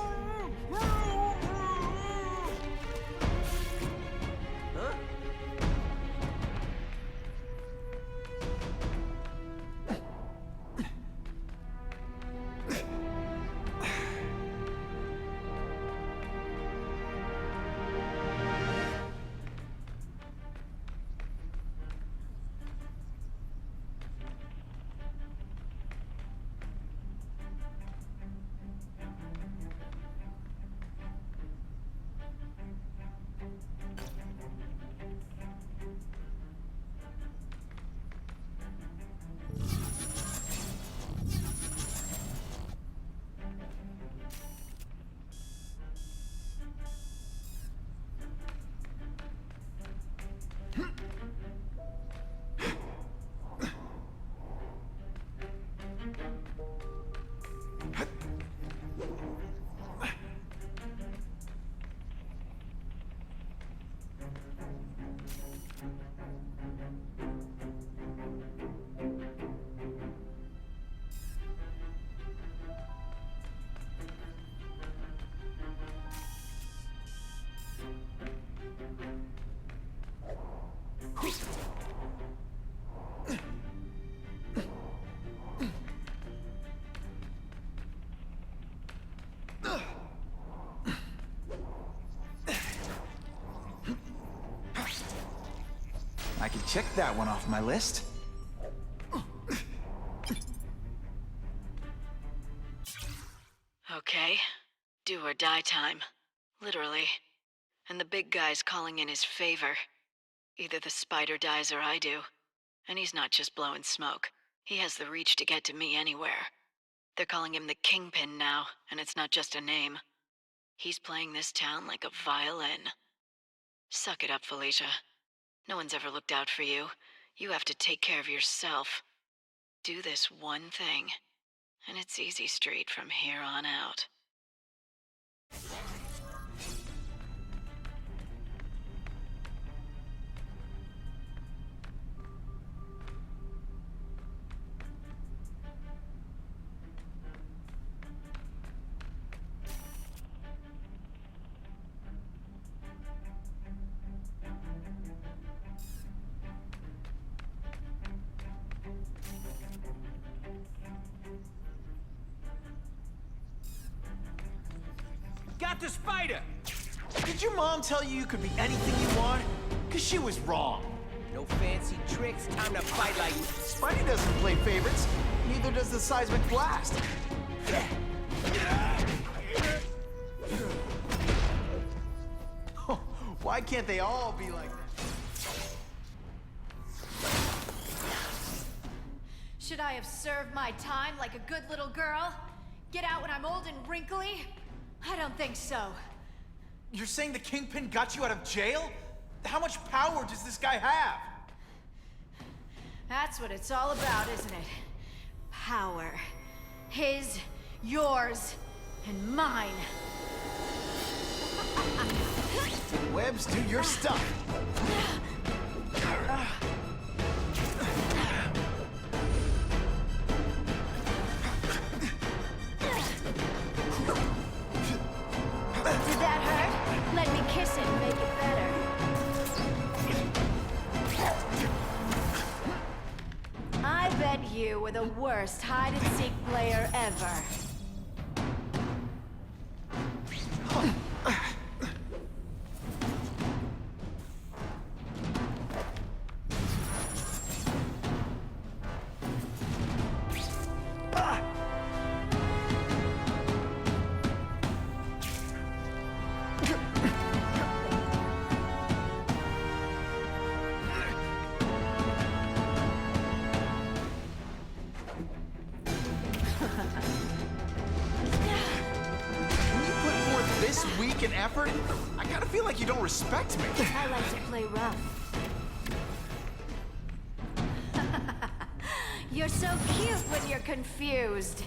I can check that one off my list. Okay. Do or die time. Literally. And the big guy's calling in his favor. Either the spider dies or I do. And he's not just blowing smoke. He has the reach to get to me anywhere. They're calling him the Kingpin now, and it's not just a name. He's playing this town like a violin. Suck it up, Felicia. No one's ever looked out for you. You have to take care of yourself. Do this one thing, and it's easy street from here on out. Got the spider! Did your mom tell you you could be anything you want? Cause she was wrong. No fancy tricks, time to fight like... Spidey doesn't play favorites. Neither does the seismic blast. Why can't they all be like that? Should I have served my time like a good little girl? Get out when I'm old and wrinkly? I don't think so. You're saying the Kingpin got you out of jail? How much power does this guy have? That's what it's all about, isn't it? Power. His, yours, and mine. Webs, do your stuff. Did that hurt? Let me kiss it and make it better. I bet you were the worst hide-and-seek player ever. Effort? I kinda feel like you don't respect me. I like to play rough. You're so cute when you're confused.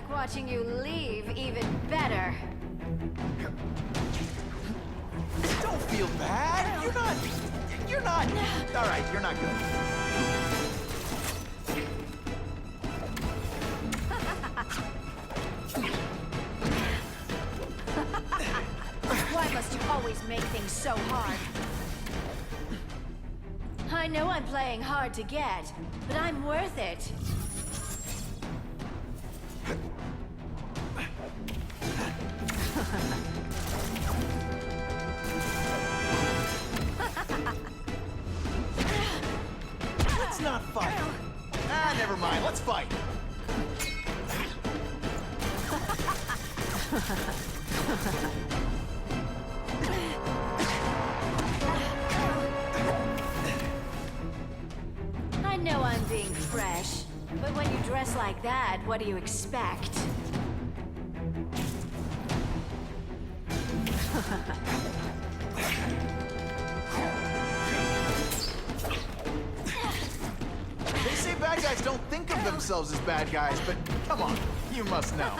Watching you leave even better. Don't feel bad. You're not. All right, you're not good. Why must you always make things so hard? I know I'm playing hard to get, but I'm worth it. Let's not fight. Ah, never mind. Let's fight. I know I'm being fresh, but when you dress like that, what do you expect? They say bad guys don't think of themselves as bad guys, but come on, you must know.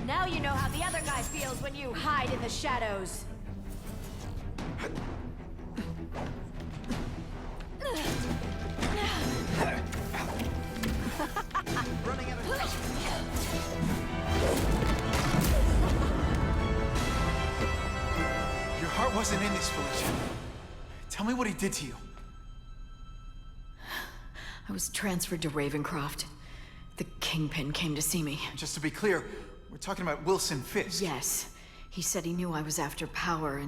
Now you know how the other guy feels when you hide in the shadows. Running out of Your heart wasn't in this, Felicia. Tell me what he did to you. I was transferred to Ravencroft. The Kingpin came to see me. Just to be clear, we're talking about Wilson Fisk. Yes. He said he knew I was after power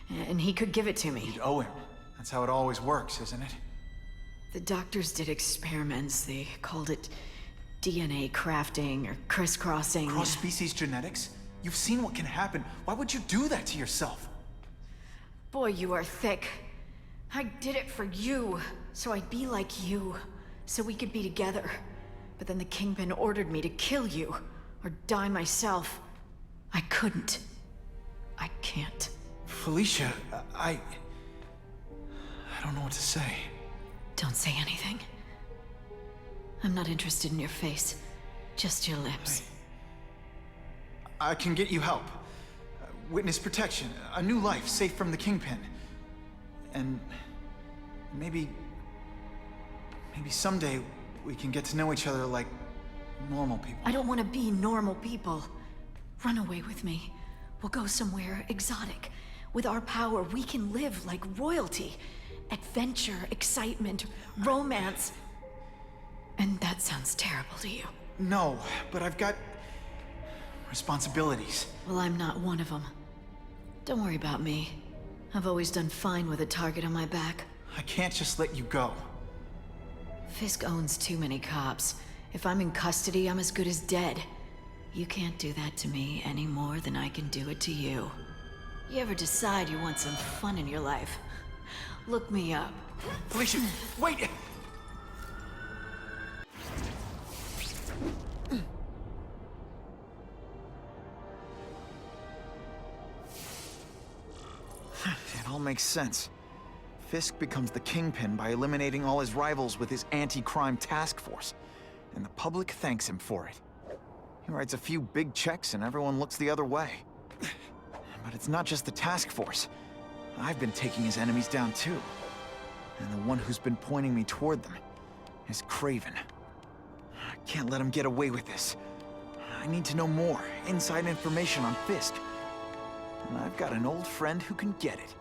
and he could give it to me. You'd owe him. That's how it always works, isn't it? The doctors did experiments. They called it DNA crafting or crisscrossing. Cross-species genetics? You've seen what can happen. Why would you do that to yourself? Boy, you are thick. I did it for you, so I'd be like you, so we could be together. But then the Kingpin ordered me to kill you, or die myself. I couldn't. I can't. Felicia, I don't know what to say. Don't say anything. I'm not interested in your face, just your lips. I can get you help. Witness protection, a new life safe from the Kingpin. And maybe someday we can get to know each other like normal people. I don't want to be normal people. Run away with me. We'll go somewhere exotic. With our power, we can live like royalty. Adventure, excitement, romance. And that sounds terrible to you. No, but I've got responsibilities. Well, I'm not one of them. Don't worry about me. I've always done fine with a target on my back. I can't just let you go. Fisk owns too many cops. If I'm in custody, I'm as good as dead. You can't do that to me any more than I can do it to you. You ever decide you want some fun in your life? Look me up. Felicia, wait! It all makes sense. Fisk becomes the Kingpin by eliminating all his rivals with his anti-crime task force, and the public thanks him for it. He writes a few big checks and everyone looks the other way. But it's not just the task force. I've been taking his enemies down too. And the one who's been pointing me toward them is Kraven. I can't let him get away with this. I need to know more, inside information on Fisk. And I've got an old friend who can get it.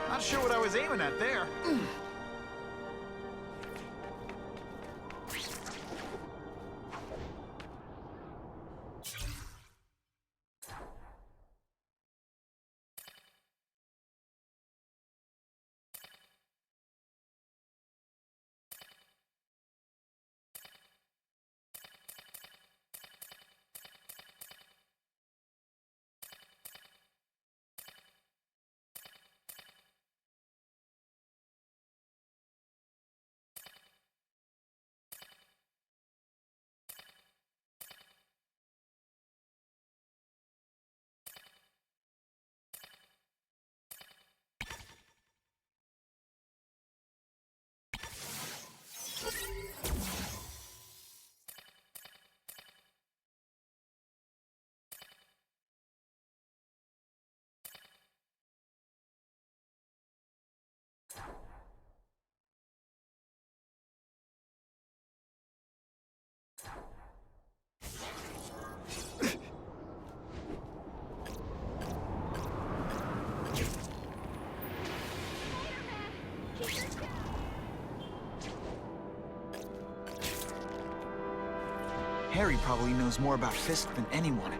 Not sure what I was aiming at there. Harry probably knows more about Fisk than anyone.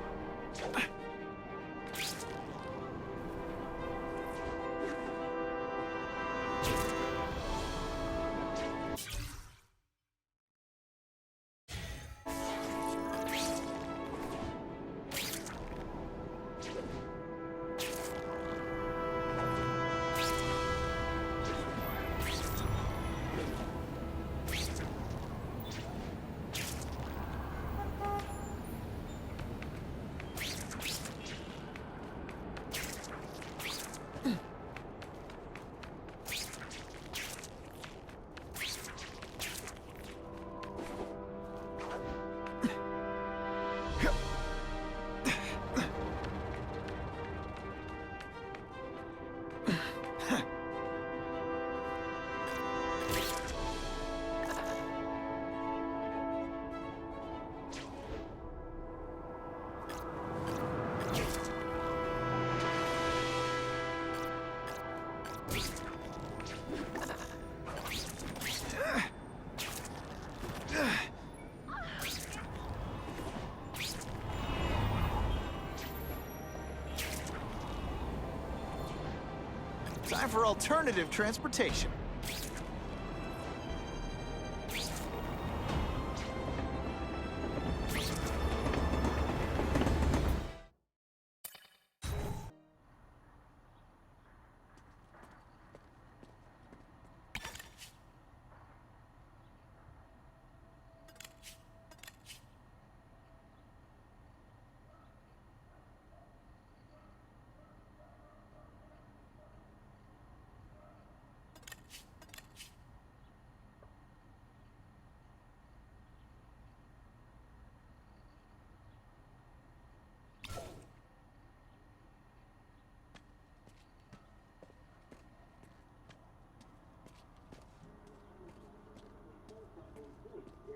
Time for alternative transportation.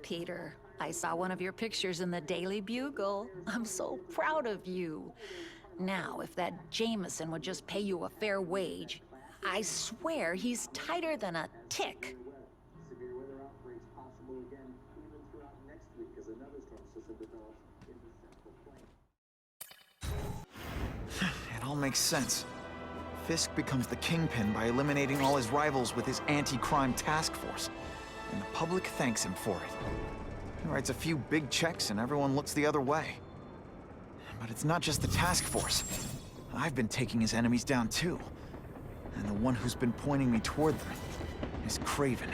Peter, I saw one of your pictures in the Daily Bugle. I'm so proud of you. Now, if that Jameson would just pay you a fair wage, I swear he's tighter than a tick. Severe weather outbreaks possible again, even throughout next week as another storm system develops in the central plain. It all makes sense. Fisk becomes the kingpin by eliminating all his rivals with his anti-crime task force. And the public thanks him for it. He writes a few big checks and everyone looks the other way. But it's not just the task force. I've been taking his enemies down too. And the one who's been pointing me toward them is Kraven.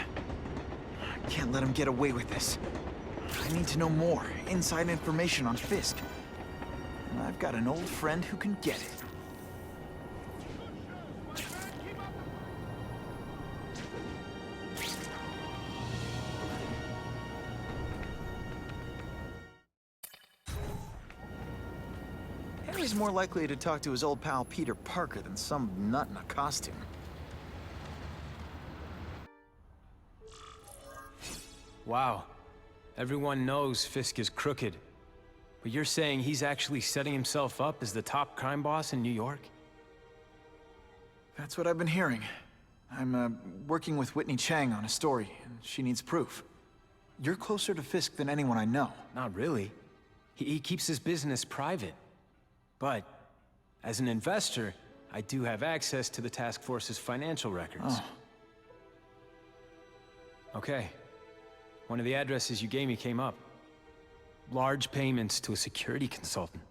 I can't let him get away with this. I need to know more, inside information on Fisk. And I've got an old friend who can get it. He's more likely to talk to his old pal Peter Parker than some nut in a costume. Wow. Everyone knows Fisk is crooked. But you're saying he's actually setting himself up as the top crime boss in New York? That's what I've been hearing. I'm working with Whitney Chang on a story, and she needs proof. You're closer to Fisk than anyone I know. Not really. He keeps his business private. But, as an investor, I do have access to the task force's financial records. Oh. Okay. One of the addresses you gave me came up. Large payments to a security consultant.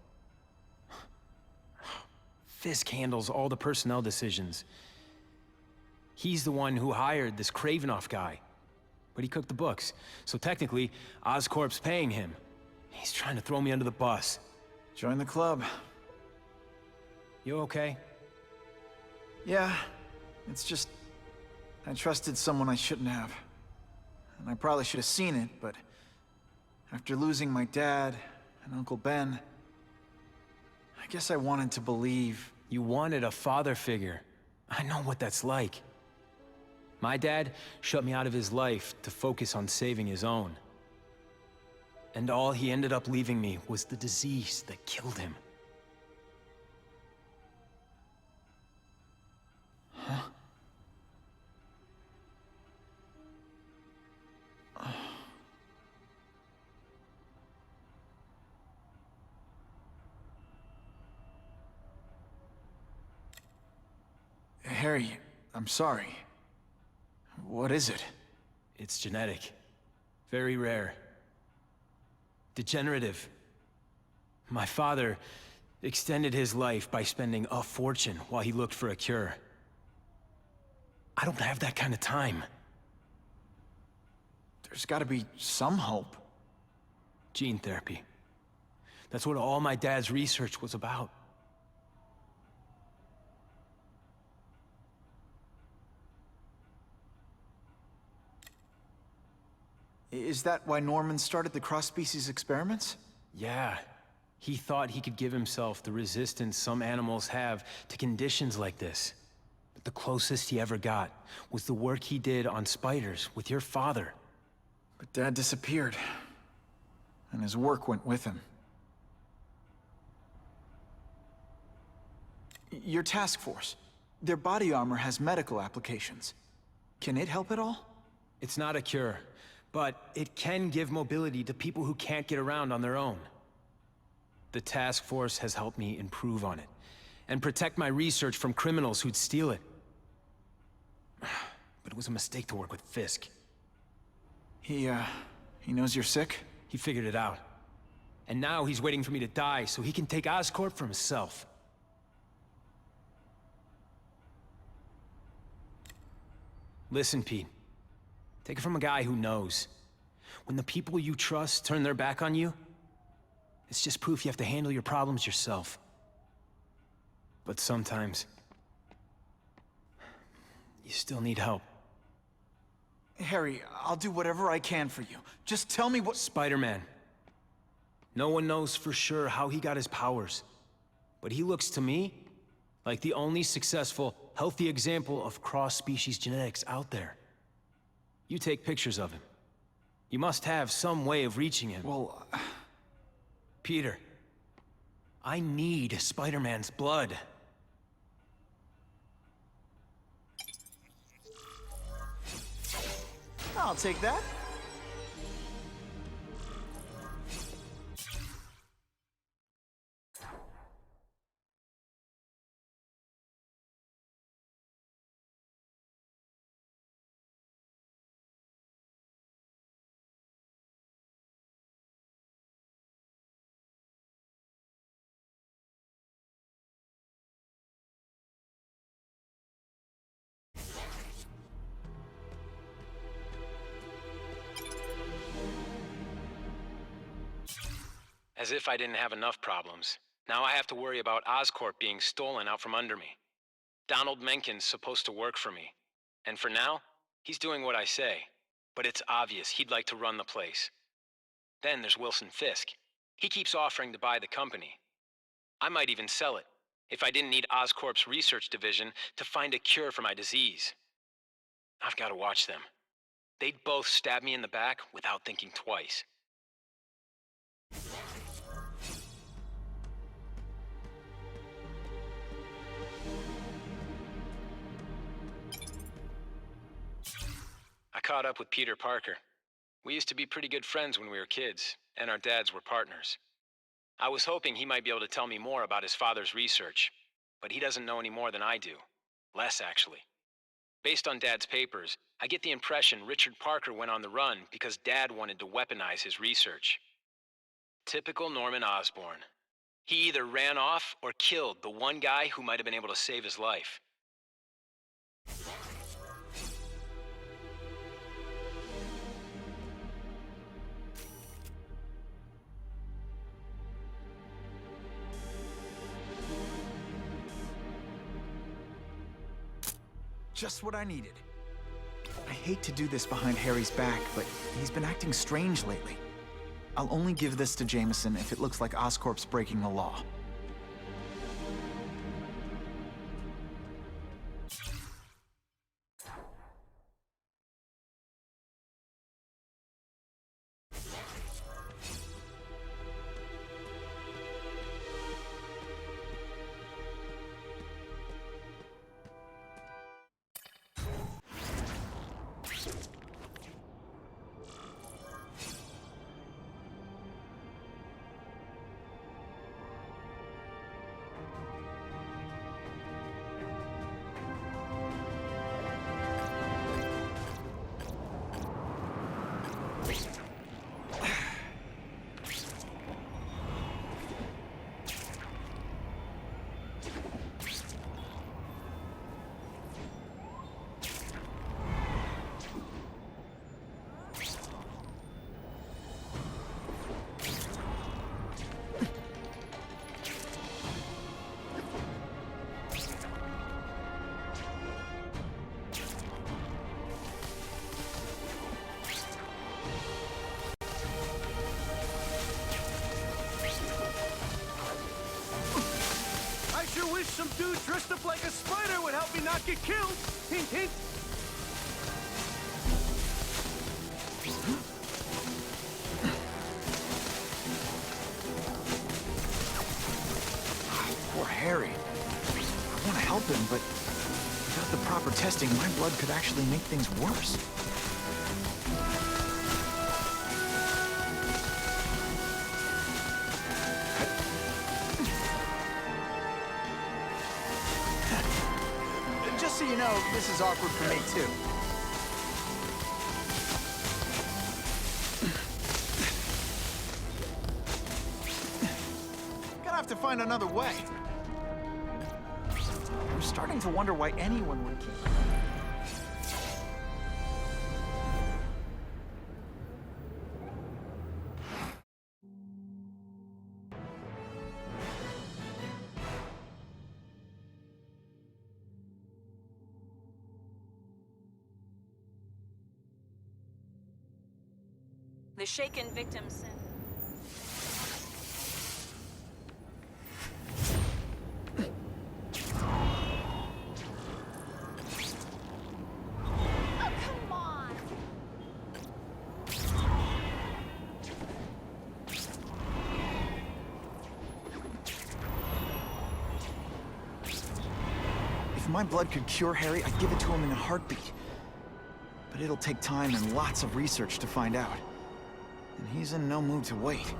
Fisk handles all the personnel decisions. He's the one who hired this Kravinoff guy. But he cooked the books, so technically, Oscorp's paying him. He's trying to throw me under the bus. Join the club. You okay? Yeah, it's just... I trusted someone I shouldn't have. And I probably should have seen it, but... after losing my dad and Uncle Ben... I guess I wanted to believe... You wanted a father figure. I know what that's like. My dad shut me out of his life to focus on saving his own. And all he ended up leaving me was the disease that killed him. Huh? Harry, I'm sorry. What is it? It's genetic. Very rare. Degenerative. My father extended his life by spending a fortune while he looked for a cure. I don't have that kind of time. There's gotta be some hope. Gene therapy. That's what all my dad's research was about. Is that why Norman started the cross-species experiments? Yeah. He thought he could give himself the resistance some animals have to conditions like this. But the closest he ever got was the work he did on spiders with your father. But Dad disappeared. And his work went with him. Your task force. Their body armor has medical applications. Can it help at all? It's not a cure, but it can give mobility to people who can't get around on their own. The task force has helped me improve on it, and protect my research from criminals who'd steal it. But it was a mistake to work with Fisk. He knows you're sick? He figured it out. And now he's waiting for me to die so he can take Oscorp for himself. Listen, Pete. Take it from a guy who knows. When the people you trust turn their back on you, it's just proof you have to handle your problems yourself. But sometimes, you still need help. Harry, I'll do whatever I can for you. Just tell me what— Spider-Man. No one knows for sure how he got his powers. But he looks to me like the only successful, healthy example of cross-species genetics out there. You take pictures of him. You must have some way of reaching him. Well, Peter, I need Spider-Man's blood. I'll take that. As if I didn't have enough problems. Now I have to worry about Oscorp being stolen out from under me. Donald Menken's supposed to work for me. And for now, he's doing what I say. But it's obvious he'd like to run the place. Then there's Wilson Fisk. He keeps offering to buy the company. I might even sell it, if I didn't need Oscorp's research division to find a cure for my disease. I've got to watch them. They'd both stab me in the back without thinking twice. I caught up with Peter Parker. We used to be pretty good friends when we were kids, and our dads were partners. I was hoping he might be able to tell me more about his father's research, but he doesn't know any more than I do. Less, actually. Based on Dad's papers, I get the impression Richard Parker went on the run because Dad wanted to weaponize his research. Typical Norman Osborn. He either ran off or killed the one guy who might have been able to save his life. Just what I needed. I hate to do this behind Harry's back, but he's been acting strange lately. I'll only give this to Jameson if it looks like Oscorp's breaking the law. Some dude dressed up like a spider would help me not get killed. Hint, hint. Poor Harry. I want to help him, but without the proper testing, my blood could actually make things worse. you know, this is awkward for me, too. Gonna have to find another way. I'm starting to wonder why anyone would keep... The shaken victim said... If my blood could cure Harry, I'd give it to him in a heartbeat. But it'll take time and lots of research to find out. And he's in no mood to wait.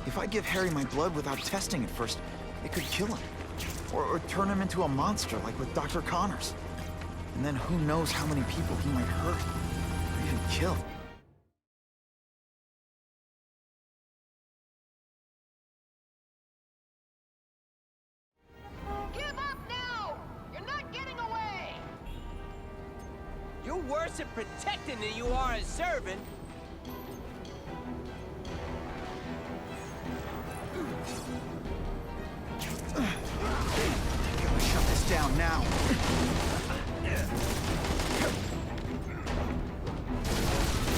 If I give Harry my blood without testing it first, it could kill him. Or turn him into a monster, like with Dr. Connors. And then who knows how many people he might hurt, or even kill. Give up now! You're not getting away! You're worse at protecting than you are at serving. Gotta shut this down now.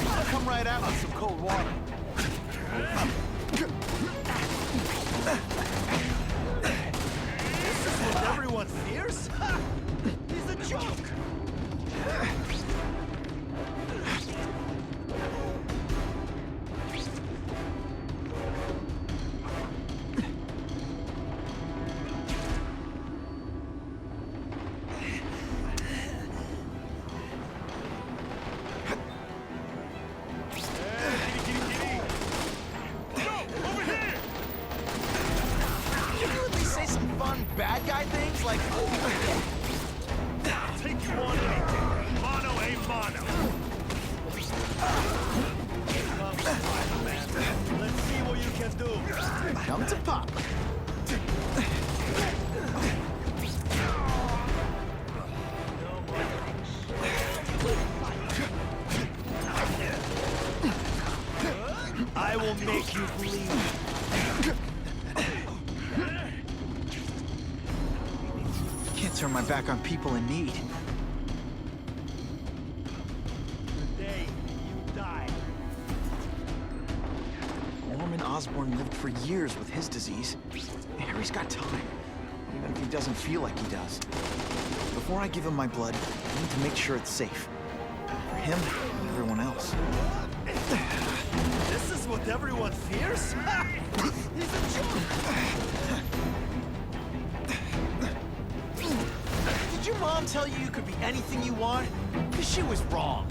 I'll come right out with some cold water. This is what everyone fears? He's a joke! Bad guy things like... I'll take you on anything. Mono a mono. Come, Spider-Man. Let's see what you can do. Come to pop. I will make you bleed. Turn my back on people in need. Today, you die. Norman Osborn lived for years with his disease. Harry's got time, even if he doesn't feel like he does. Before I give him my blood, I need to make sure it's safe. For him and everyone else. This is what everyone fears? He's a joke! Did your mom tell you you could be anything you want? Because she was wrong.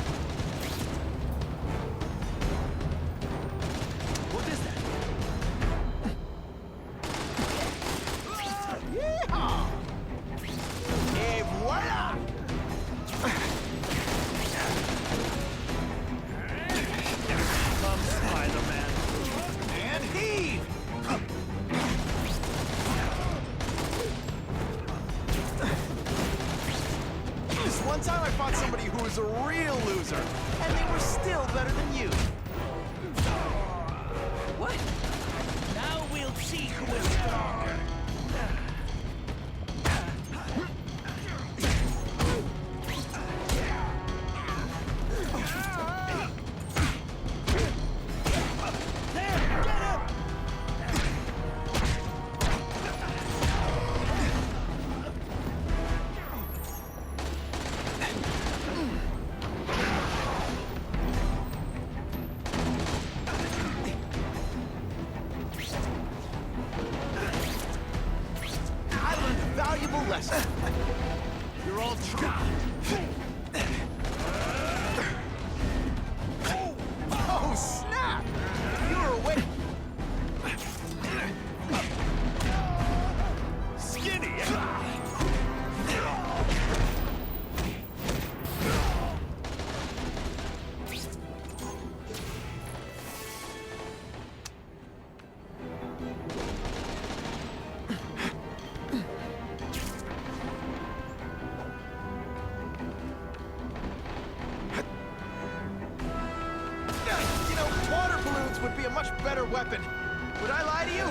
What is that? Yeehaw! Et voila! Come, Spider-Man. And heave! One time I fought somebody who was a real loser, and they were still better than you. What? Now we'll See who is stronger. Lesson. You're all Oh, snap! You were awake. Skinny. Would be a much better weapon. Would I lie to you?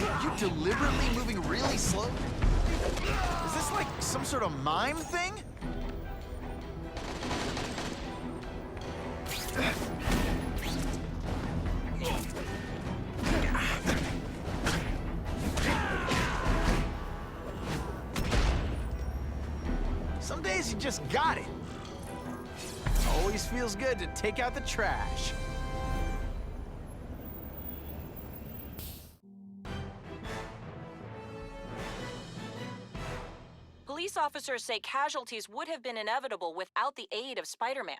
Are you deliberately moving really slow? Is this like some sort of mime thing? Some days you just got it. Always feels good to take out the trash. Police officers say casualties would have been inevitable without the aid of Spider-Man.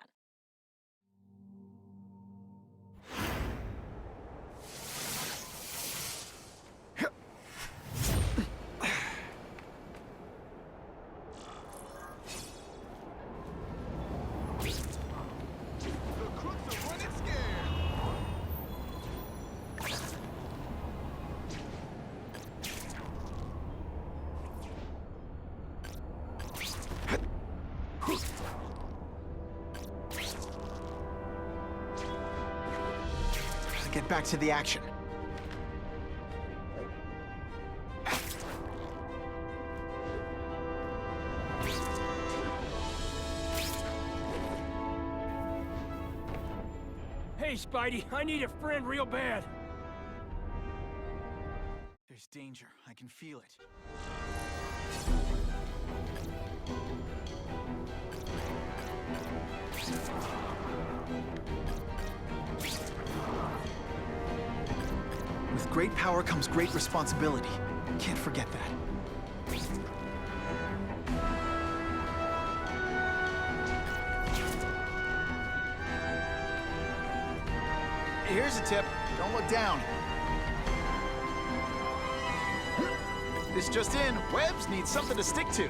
Get back to the action. Hey, Spidey, I need a friend real bad. There's danger. I can feel it. With great power comes great responsibility. Can't forget that. Here's a tip. Don't look down. This just in. Webs need something to stick to.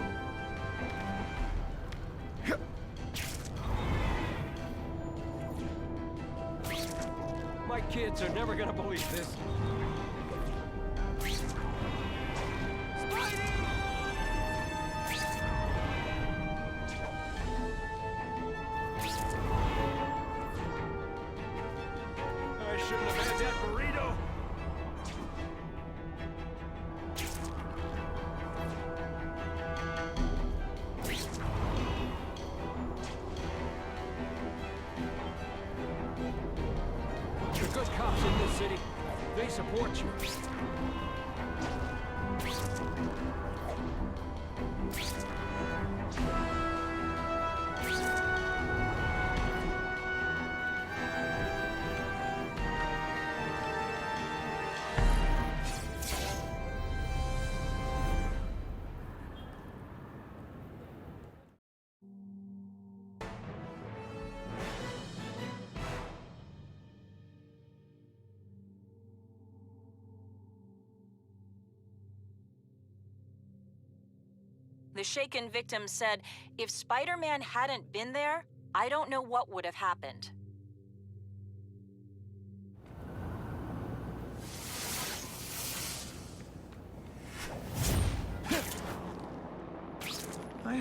My kids are never gonna believe this. I shouldn't have had that burrito. The good cops in this city, they support you. The shaken victim said, if Spider-Man hadn't been there, I don't know what would have happened.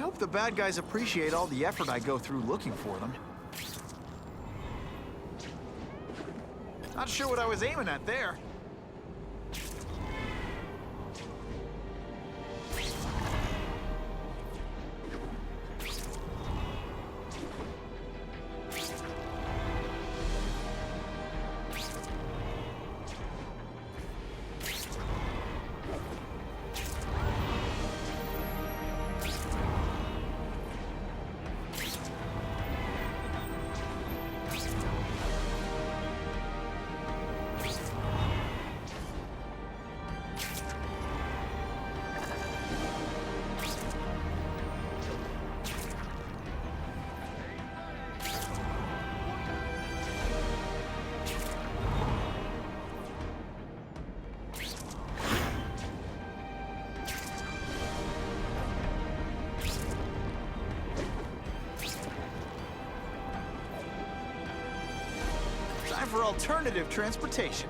hope the bad guys appreciate all the effort I go through looking for them. Not sure what I was aiming at there. Time for alternative transportation.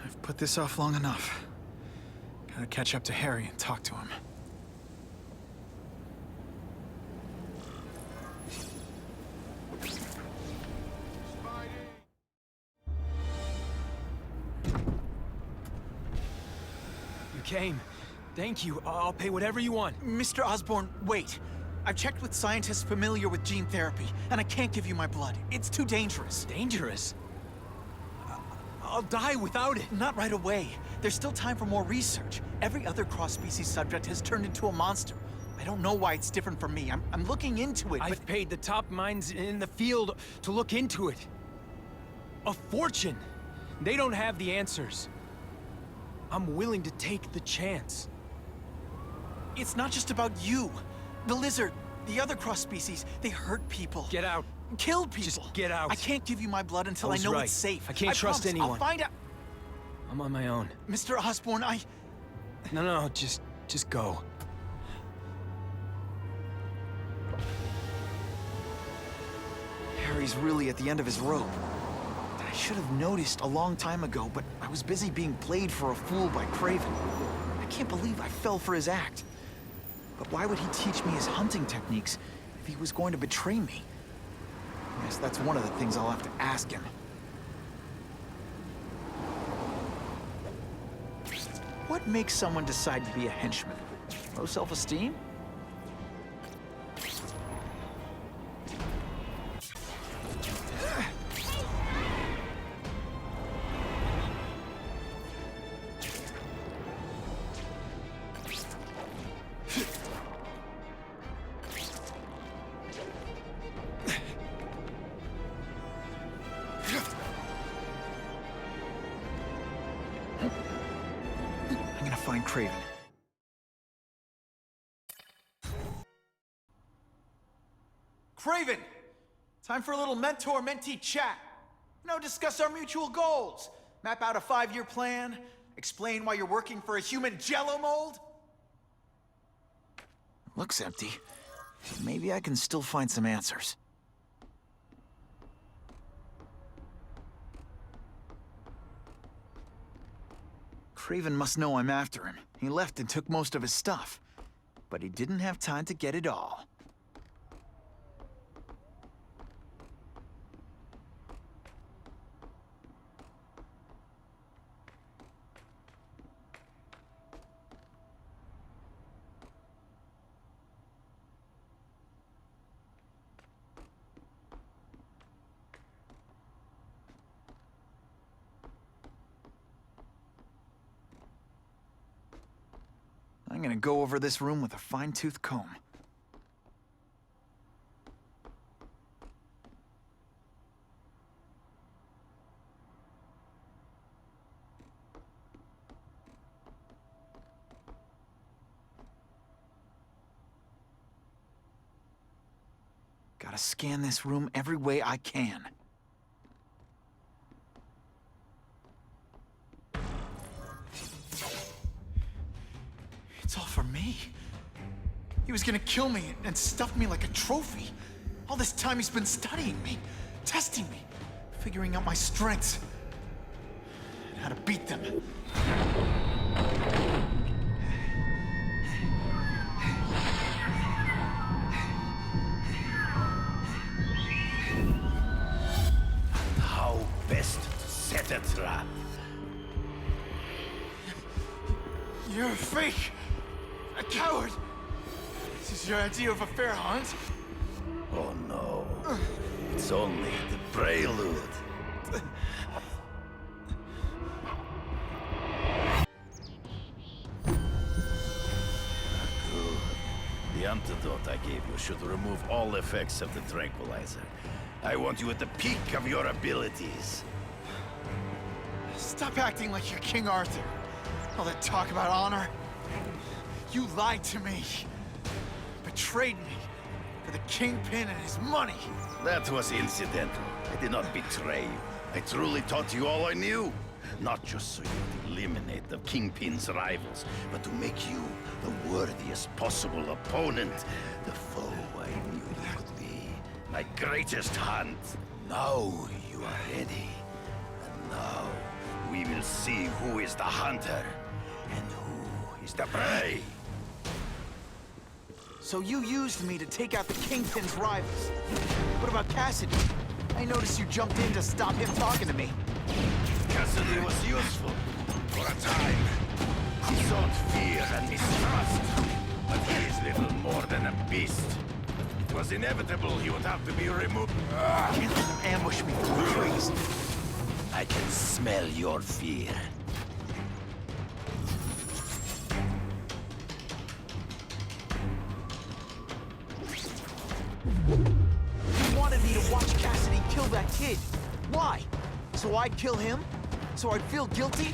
I've put this off long enough. Gotta catch up to Harry and talk to him. Came. Thank you. I'll pay whatever you want. Mr. Osborn, wait. I've checked with scientists familiar with gene therapy, and I can't give you my blood. It's too dangerous. Dangerous? I'll die without it. Not right away. There's still time for more research. Every other cross-species subject has turned into a monster. I don't know why it's different from me. I'm looking into it, I've paid the top minds in the field to look into it. A fortune. They don't have the answers. I'm willing to take the chance. It's not just about you. The lizard, the other cross-species, they hurt people. Get out. Kill people. Just get out. I can't give you my blood until I know right. it's safe. I can't trust promise. anyone. I'll find out. I'm on my own. Mr. Osborn, No, just go. Harry's really at the end of his rope. I should have noticed a long time ago, but I was busy being played for a fool by Craven. I can't believe I fell for his act. But why would he teach me his hunting techniques if he was going to betray me? I guess that's one of the things I'll have to ask him. What makes someone decide to be a henchman? Low self-esteem? Find Craven. Craven! Time for a little mentor-mentee chat. Discuss our mutual goals. Map out a 5-year plan. Explain why you're working for a human jello mold. Looks empty. Maybe I can still find some answers. Craven must know I'm after him. He left and took most of his stuff. But he didn't have time to get it all. I'm gonna go over this room with a fine-tooth comb. Gotta scan this room every way I can. It's all for me. He was gonna kill me and stuff me like a trophy. All this time he's been studying me, testing me, figuring out my strengths, and how to beat them. How best to set a trap? You're a fake! A coward! This is your idea of a fair hunt? Oh no. It's only the prelude. Good. The antidote I gave you should remove all effects of the tranquilizer. I want you at the peak of your abilities. Stop acting like you're King Arthur. All that talk about honor. You lied to me. Betrayed me for the Kingpin and his money. That was incidental. I did not betray you. I truly taught you all I knew. Not just so you'd eliminate the Kingpin's rivals, but to make you the worthiest possible opponent. The foe I knew you could be. My greatest hunt. Now you are ready. And now we will see who is the hunter and who is the prey. So you used me to take out the Kingpin's rivals. What about Cassidy? I noticed you jumped in to stop him talking to me. Cassidy was useful for a time. He sought fear and mistrust, but he is little more than a beast. It was inevitable he would have to be removed. Can't let him ambush me for the trees. I can smell your fear. You wanted me to watch Cassidy kill that kid. Why? So I'd kill him? So I'd feel guilty?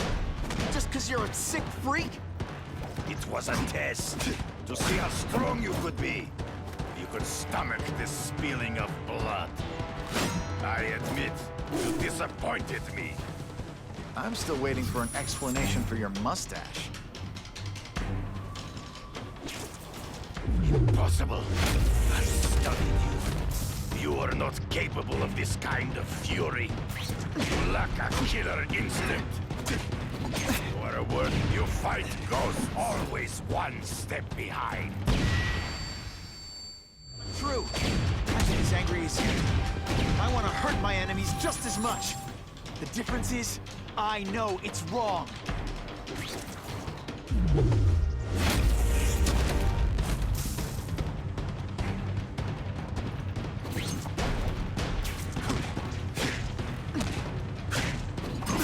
Just 'cause you're a sick freak? It was a test to see how strong you could be. You could stomach the spilling of blood. I admit, you disappointed me. I'm still waiting for an explanation for your mustache. Impossible. I studied you. You are not capable of this kind of fury. You lack a killer instinct. For a word, you fight goes always one step behind. True. I'm as angry as you. I want to hurt my enemies just as much. The difference is, I know it's wrong.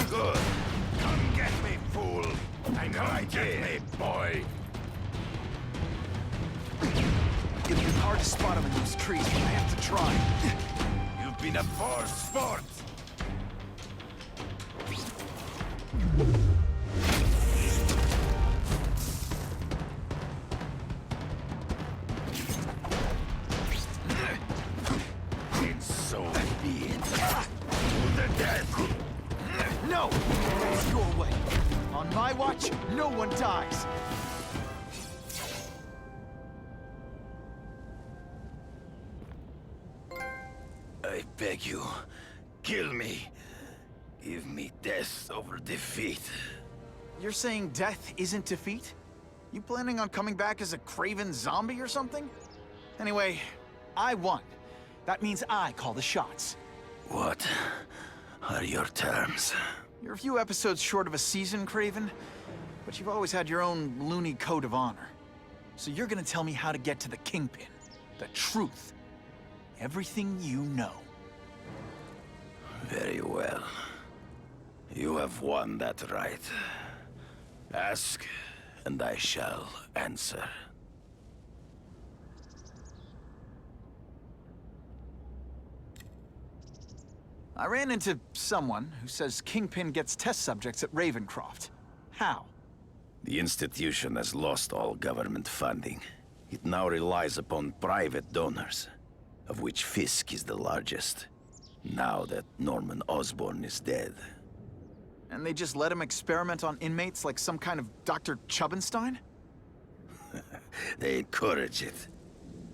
Good. Come get me, fool. I know I get me, boy. It'll be hard to spot him in those trees, but I have to try. You've been a poor sport. And so be it. To the death. No! That's your way. On my watch, no one dies. I beg you, kill me. Give me death over defeat. You're saying death isn't defeat? You planning on coming back as a craven zombie or something? Anyway, I won. That means I call the shots. What are your terms? You're a few episodes short of a season, Craven, but you've always had your own loony code of honor. So you're gonna tell me how to get to the Kingpin, the truth, everything you know. Very well. You have won that right. Ask, and I shall answer. I ran into someone who says Kingpin gets test subjects at Ravencroft. How? The institution has lost all government funding. It now relies upon private donors, of which Fisk is the largest, now that Norman Osborn is dead. And they just let him experiment on inmates like some kind of Dr. Chubbenstein? They encourage it.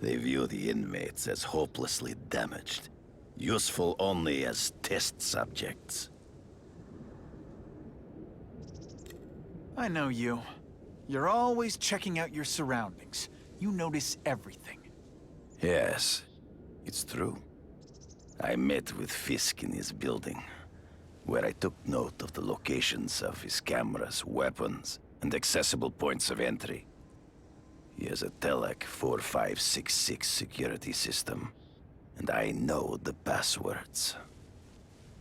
They view the inmates as hopelessly damaged, useful only as test subjects. I know you. You're always checking out your surroundings. You notice everything. Yes, it's true. I met with Fisk in his building, where I took note of the locations of his cameras, weapons, and accessible points of entry. He has a Telec 4566 security system, and I know the passwords.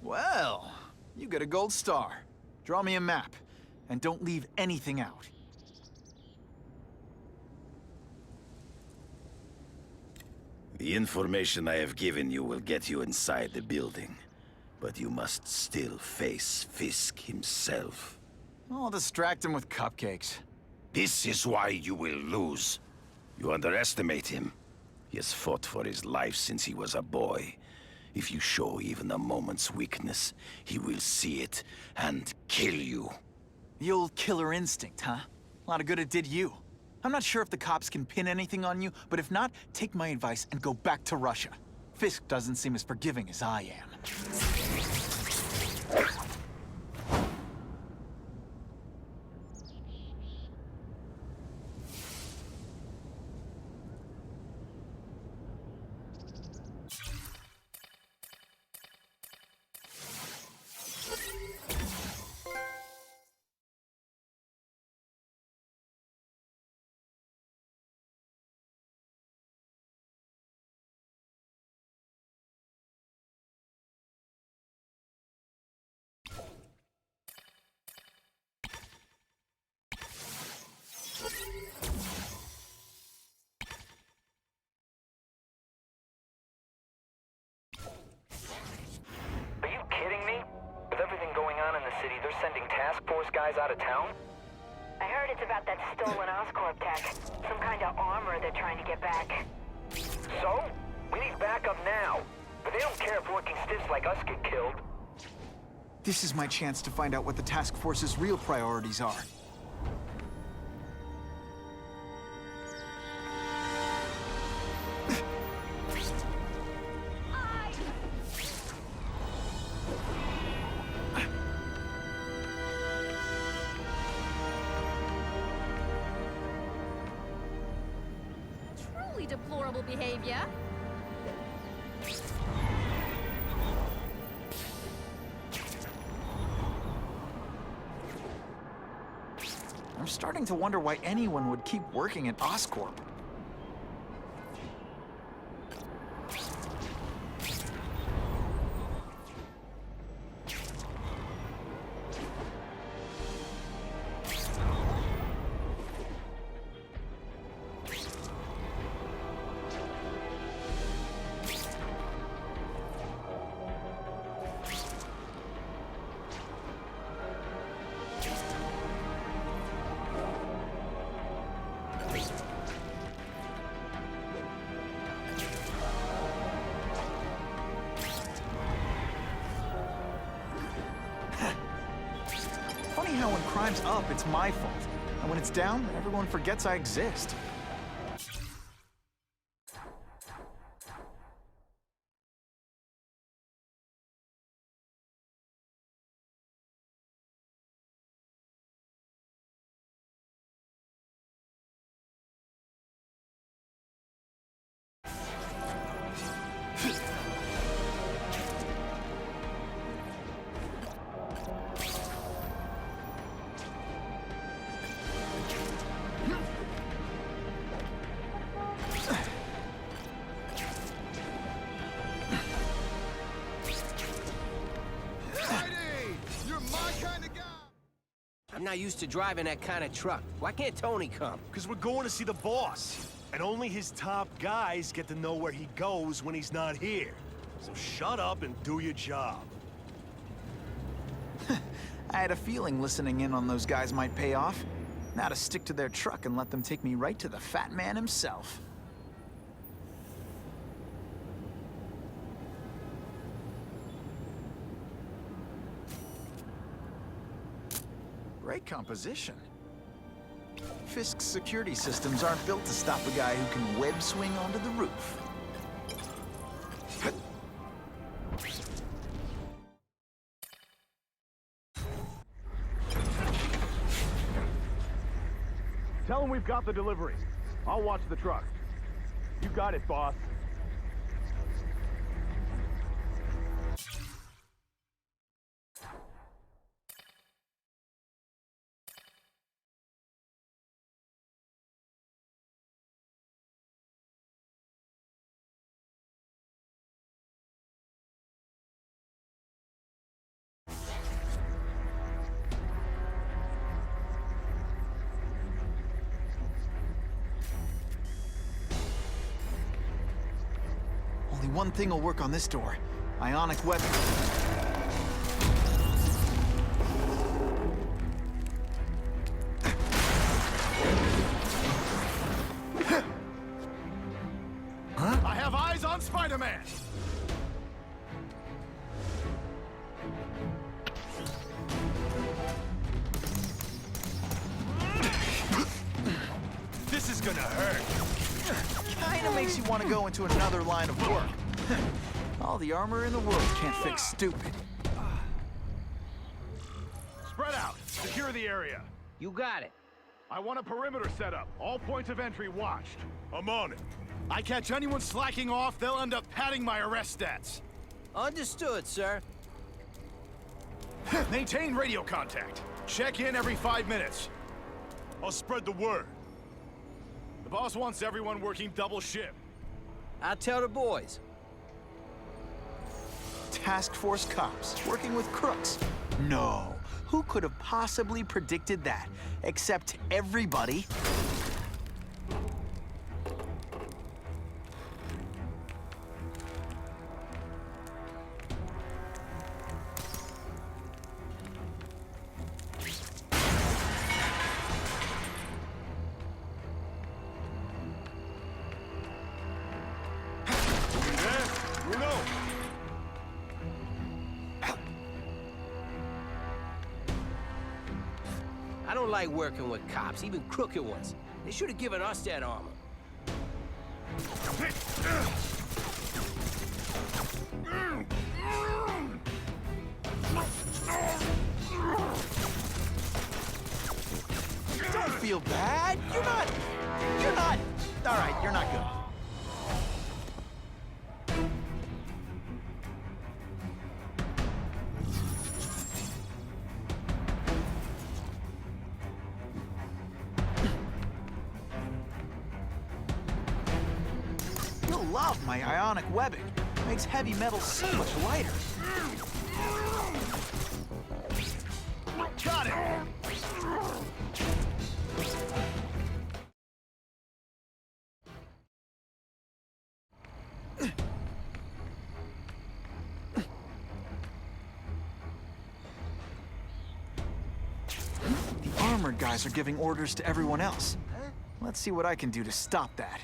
Well, you get a gold star. Draw me a map, and don't leave anything out. The information I have given you will get you inside the building, but you must still face Fisk himself. I'll distract him with cupcakes. This is why you will lose. You underestimate him. He has fought for his life since he was a boy. If you show even a moment's weakness, he will see it and kill you. The old killer instinct, huh? A lot of good it did you. I'm not sure if the cops can pin anything on you, but if not, take my advice and go back to Russia. Fisk doesn't seem as forgiving as I am. Are you kidding me? With everything going on in the city, they're sending task force guys out of town? I heard it's about that stolen Oscorp tech. Some kind of armor they're trying to get back. So? We need backup now. But they don't care if working stiffs like us get killed. This is my chance to find out what the task force's real priorities are. Truly deplorable behavior. I'm starting to wonder why anyone would keep working at Oscorp. Funny how when crime's up, it's my fault. And when it's down, everyone forgets I exist. I'm not used to driving that kind of truck. Why can't Tony come? Because we're going to see the boss. And only his top guys get to know where he goes when he's not here. So shut up and do your job. I had a feeling listening in on those guys might pay off. Now to stick to their truck and let them take me right to the fat man himself. Great composition. Fisk's security systems aren't built to stop a guy who can web swing onto the roof. Tell him we've got the delivery. I'll watch the truck. You got it, boss. Only one thing will work on this door. Ionic weapon. Huh? I have eyes on Spider-Man! This is gonna hurt. Kinda makes you want to go into another line of work. All the armor in the world can't fix stupid. Spread out. Secure the area. You got it. I want a perimeter set up. All points of entry watched. I'm on it. I catch anyone slacking off, they'll end up padding my arrest stats. Understood, sir. Maintain radio contact. Check in every 5 minutes. I'll spread the word. The boss wants everyone working double shift. I'll tell the boys. Task Force cops working with crooks. No. Who could have possibly predicted that? Except everybody. I don't like working with cops, even crooked ones. They should have given us that armor. Don't feel bad. You're not. All right, you're not good. You'll love my ionic webbing. Makes heavy metal so much lighter. Got it! The armored guys are giving orders to everyone else. Let's see what I can do to stop that.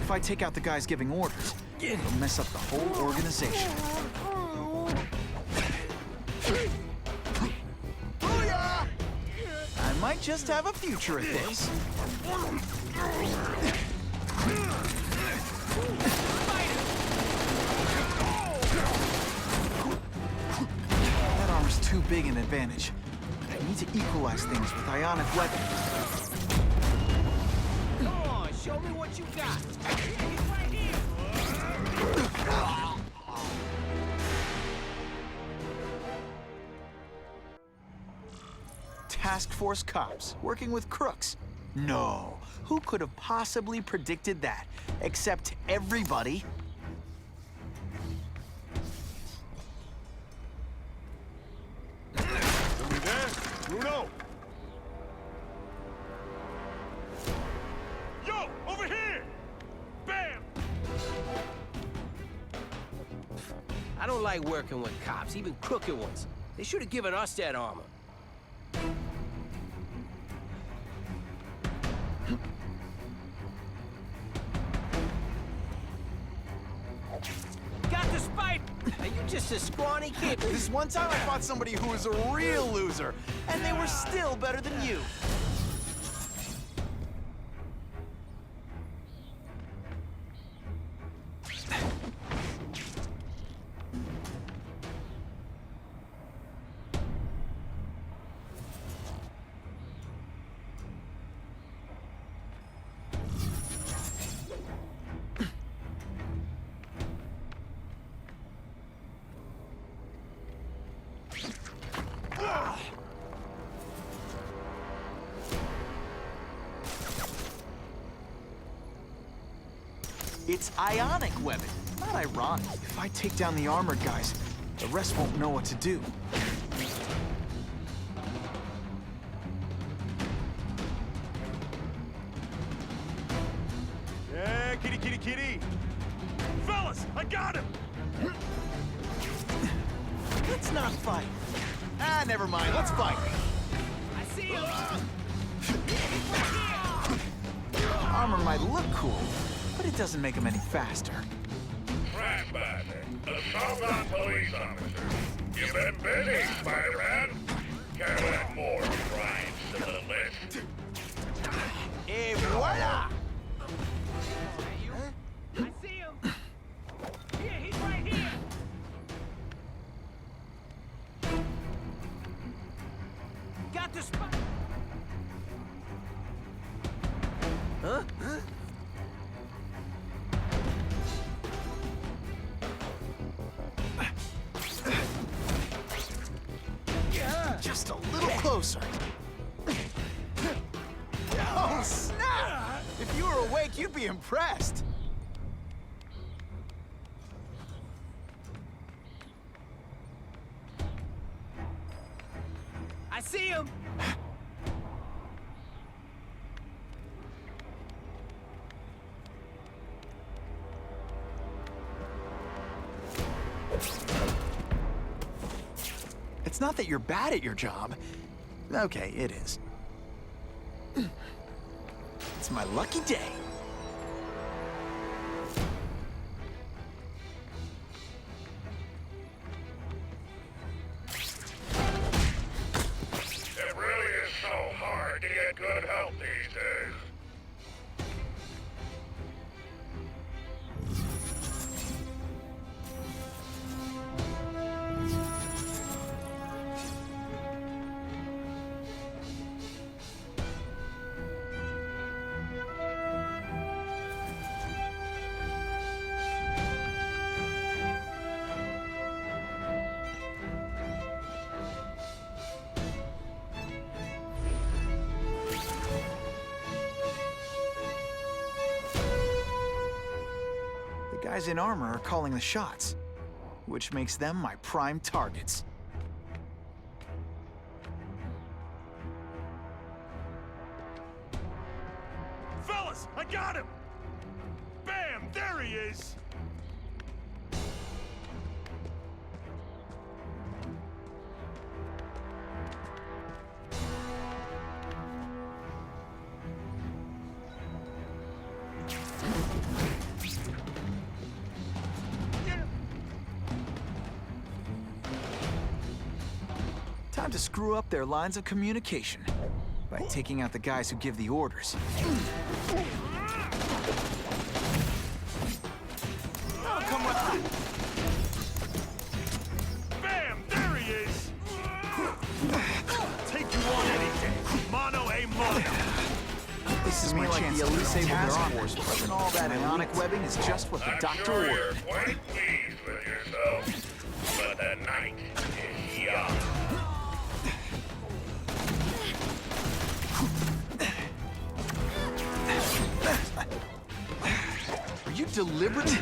If I take out the guys giving orders, it'll mess up the whole organization. I might just have a future at this. That armor's too big an advantage. I need to equalize things with ionic weapons. Come on, show me what you got. Task Force cops working with crooks. No. Who could have possibly predicted that? Except everybody. Are we there? Bruno! I don't like working with cops, even crooked ones. They should have given us that armor. Got the Spidey! Are you just a scrawny kid? This one time I fought somebody who was a real loser, and they were still better than you. It's ionic webbing, not ironic. If I take down the armored guys, the rest won't know what to do. Yeah, kitty, kitty, kitty! Fellas, I got him! Let's not fight. Ah, never mind, let's fight. I see him! Armor might look cool, but it doesn't make them any faster. Crime assault on police officer. You've been busy, Spider-Man. Can't add more crimes to the list. Et voila! I see him! Here, he's right here! Got the spot! Huh? Just a little closer. Oh, snap! If you were awake, you'd be impressed. I see him! It's not that you're bad at your job. Okay, it is. It's my lucky day. It really is so hard to get good help these days. The guys in armor are calling the shots, which makes them my prime targets. Fellas, I got him! Bam! There he is! Time to screw up their lines of communication by taking out the guys who give the orders. Oh, come on! Bam! There he is! Take you on any day. Mono a mono. This is Me my like chance the to elite disable their task armor. force, and all that ionic webbing is just what the doctor You're ordered. quite pleased with yourself. But the night is young. Are you deliberate?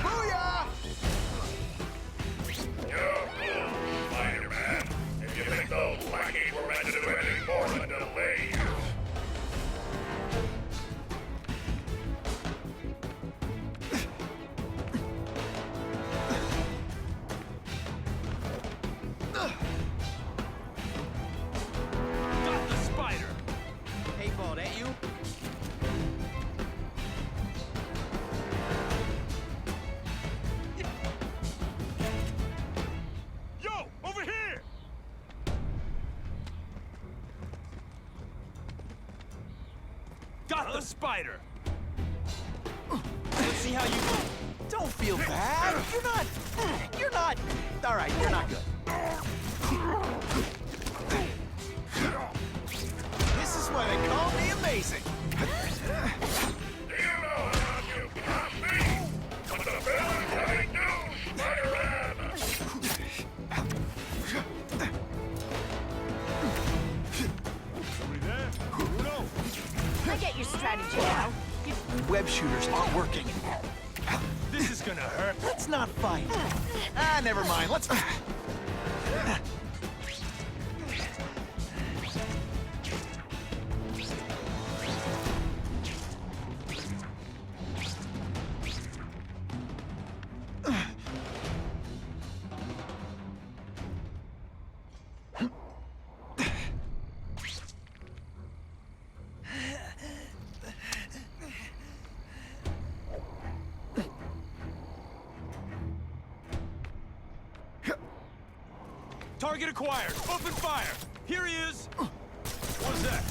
Booyah! You're fool, Spider-Man. If you think those lackeys were meant to do anything more than delay you. Got the spider! Hey, Paul, that you? Yo, over here! Got the spider! Let's see how you... Don't feel bad. You're not... All right, you're not good. This is why they call me amazing. Do you know how much you cost me? But the bill is coming due, Spider-Man! Somebody there? Bruno? I get your strategy now. Web shooters aren't working. This is gonna hurt. Let's not fight. Ah, never mind. Let's... Target acquired. Open fire. Here he is. What's that?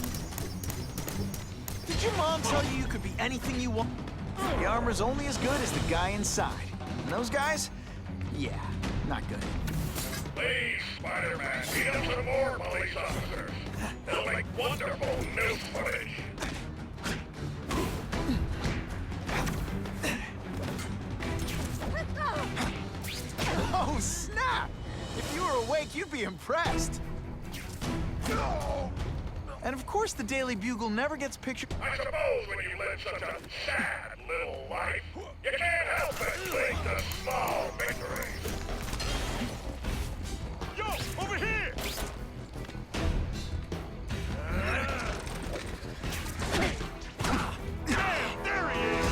Did your mom tell you you could be anything you want? The armor's only as good as the guy inside. And those guys? Yeah, not good. Please, Spider-Man, meet up some more police officers. They'll make wonderful news footage. Oh, snap! If you were awake, you'd be impressed. And of course the Daily Bugle never gets pictured. I suppose when you live such a sad little life, you can't help but cling to small victories. Yo, over here! Damn, there he is!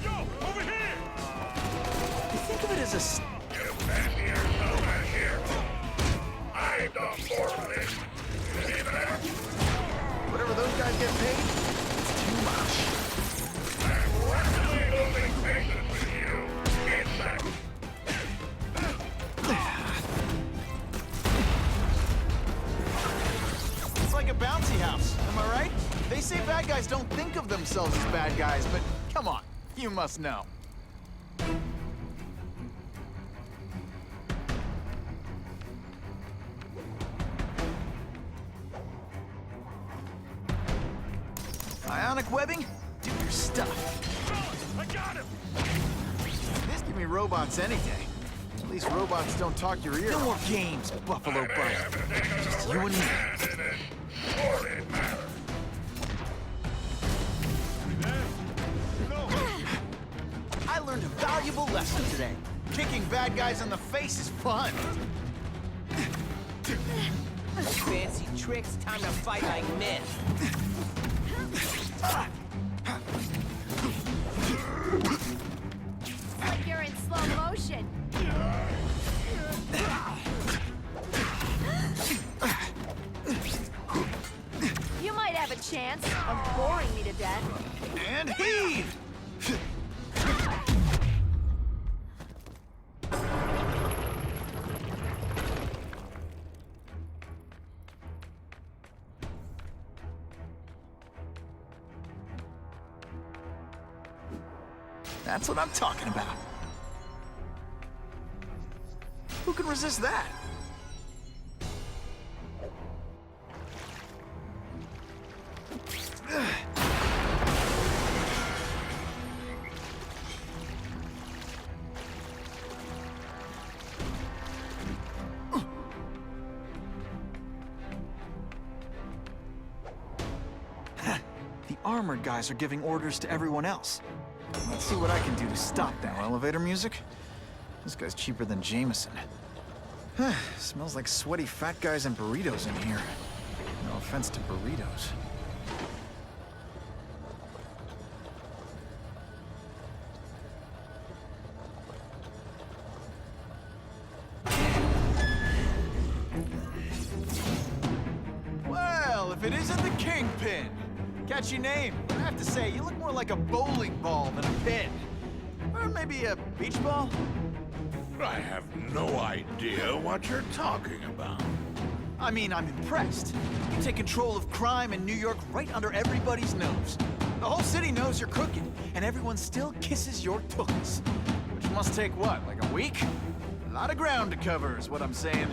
Yo, over here! Think of it as a... You fancy yourself a hero. I've done more of this. See that? Whatever those guys get paid, it's too much. I'm rapidly losing patience with you, insect. It's like a bouncy house, am I right? They say bad guys don't think of themselves as bad guys, but come on, you must know. Ionic webbing? Do your stuff. I got him! This give me robots any day. At least robots don't talk your ear. No more games, Buffalo Buzz. Just you and me. I learned a valuable lesson today. Kicking bad guys in the face is fun. Fancy tricks, time to fight like men. It's like you're in slow motion. You might have a chance of boring me to death. And heave! That's what I'm talking about. Who can resist that? armored guys are giving orders to everyone else. Let's see what I can do to stop that. No elevator music? This guy's cheaper than Jameson. Smells like sweaty fat guys and burritos in here. No offense to burritos. Well, if it isn't the Kingpin! Catchy name. I have to say, you look more like a bowling ball than a pin. Or maybe a beach ball? I have no idea what you're talking about. I mean, I'm impressed. You take control of crime in New York right under everybody's nose. The whole city knows you're crooked, and everyone still kisses your tooks. Which must take what, like a week? A lot of ground to cover is what I'm saying.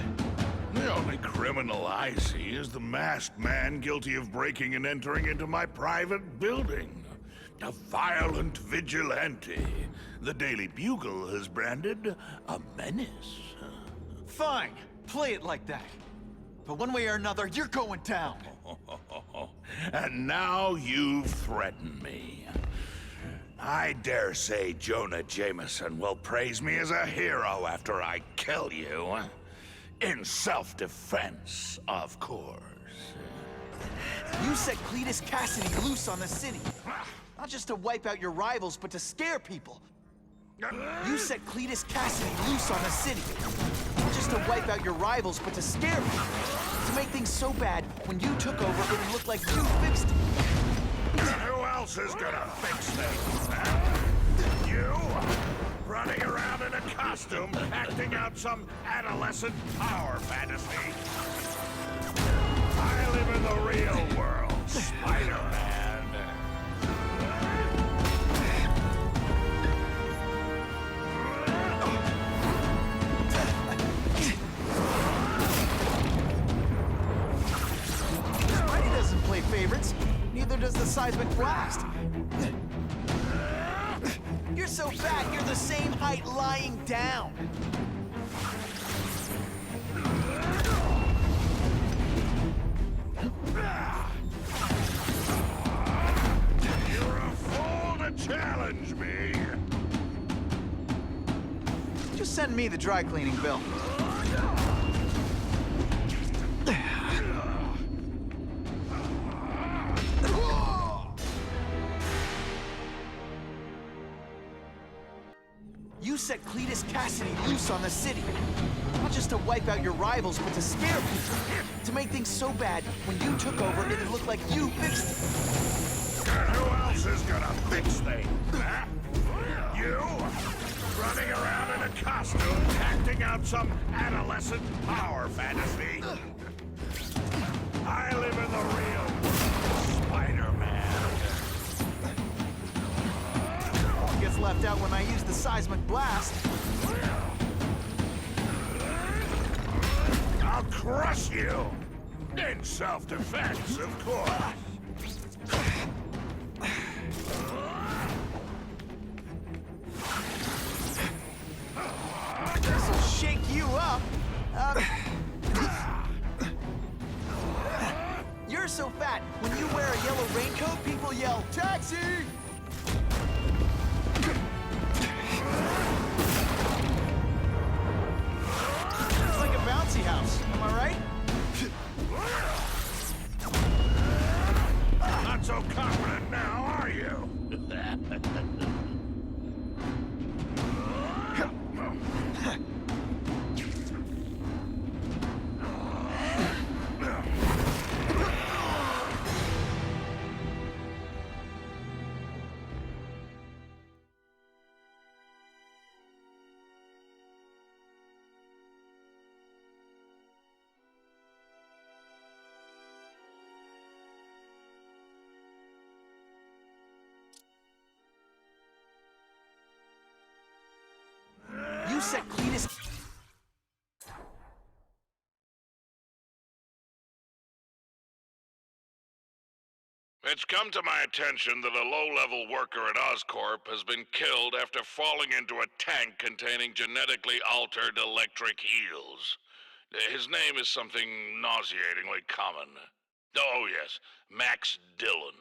The only criminal I see is the masked man guilty of breaking and entering into my private building. A violent vigilante. The Daily Bugle has branded a menace. Fine, play it like that. But one way or another, you're going down. And now you've threatened me. I dare say Jonah Jameson will praise me as a hero after I kill you. In self-defense, of course. You set Cletus Cassidy loose on the city. Not just to wipe out your rivals, but to scare people. You set Cletus Cassidy loose on the city. Not just to wipe out your rivals, but to scare people. To make things so bad, when you took over, it looked like you fixed it. Who else is gonna fix things, huh? You? Running around in a costume, acting out some adolescent power fantasy. I live in the real world, Spider-Man. Spidey doesn't play favorites. Neither does the seismic blast. You're so fat, you're the same height lying down. You're a fool to challenge me. Just send me the dry cleaning bill. You set Cletus Cassidy loose on the city. Not just to wipe out your rivals, but to scare people. To make things so bad, when you took over, it looked like you fixed it. And who else is gonna fix things, huh? You? Running around in a costume, acting out some adolescent power fantasy. I live in the real world, Spider-Man. Gets left out when I use the seismic blast. I'll crush you! In self-defense, of course. This'll shake you up. You're so fat, when you wear a yellow raincoat, people yell, "Taxi!" It's like a bouncy house, am I right? Not so confident now, are you? You set Cletus... It's come to my attention that a low-level worker at Oscorp has been killed after falling into a tank containing genetically altered electric eels. His name is something nauseatingly common. Oh yes, Max Dillon.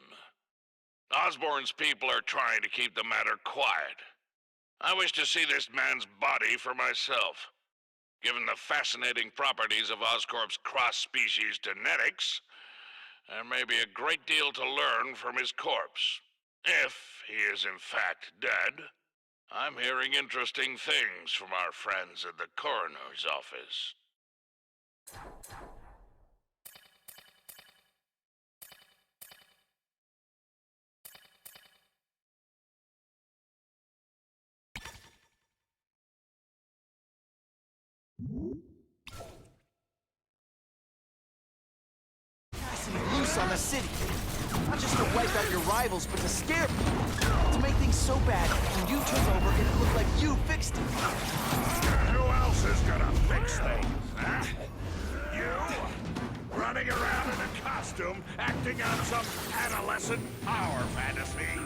Osborn's people are trying to keep the matter quiet. I wish to see this man's body for myself. Given the fascinating properties of Oscorp's cross-species genetics, there may be a great deal to learn from his corpse. If he is in fact dead, I'm hearing interesting things from our friends at the coroner's office. Loose on the city. Not just to wipe out your rivals, but to scare people. To make things so bad, when you took over, it looked like you fixed it. Who else is gonna fix things, huh? You? Running around in a costume, acting on some adolescent power fantasy.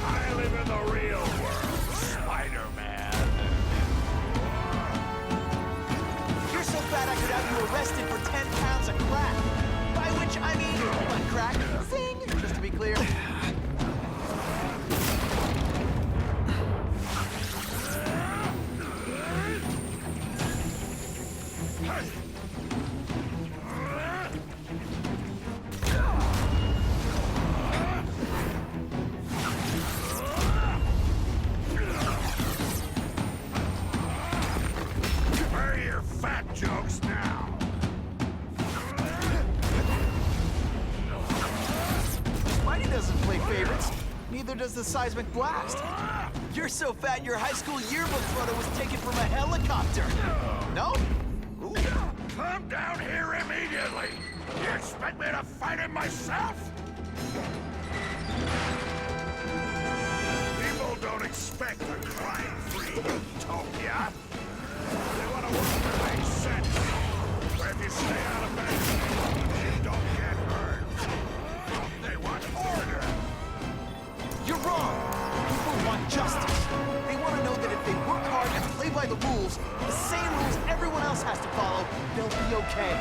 I live in the real world, Spider-Man. You're so bad I could have you arrested for 10 pounds of crack. By which I mean, what crack? Zing! Just to be clear. Where are your fat jokes now? Spidey doesn't play favorites. Neither does the seismic blast. You're so fat your high school yearbook photo was taken from a helicopter. No? Ooh. Come down here immediately! You expect me to fight him myself? People don't expect a crime-free utopia. They want to work that makes sense. Where if you stay out of bed, you don't get hurt. They want order. You're wrong. People want justice. They want to know that if they work hard and play by the rules, the same rules everyone else has to follow, they'll be okay.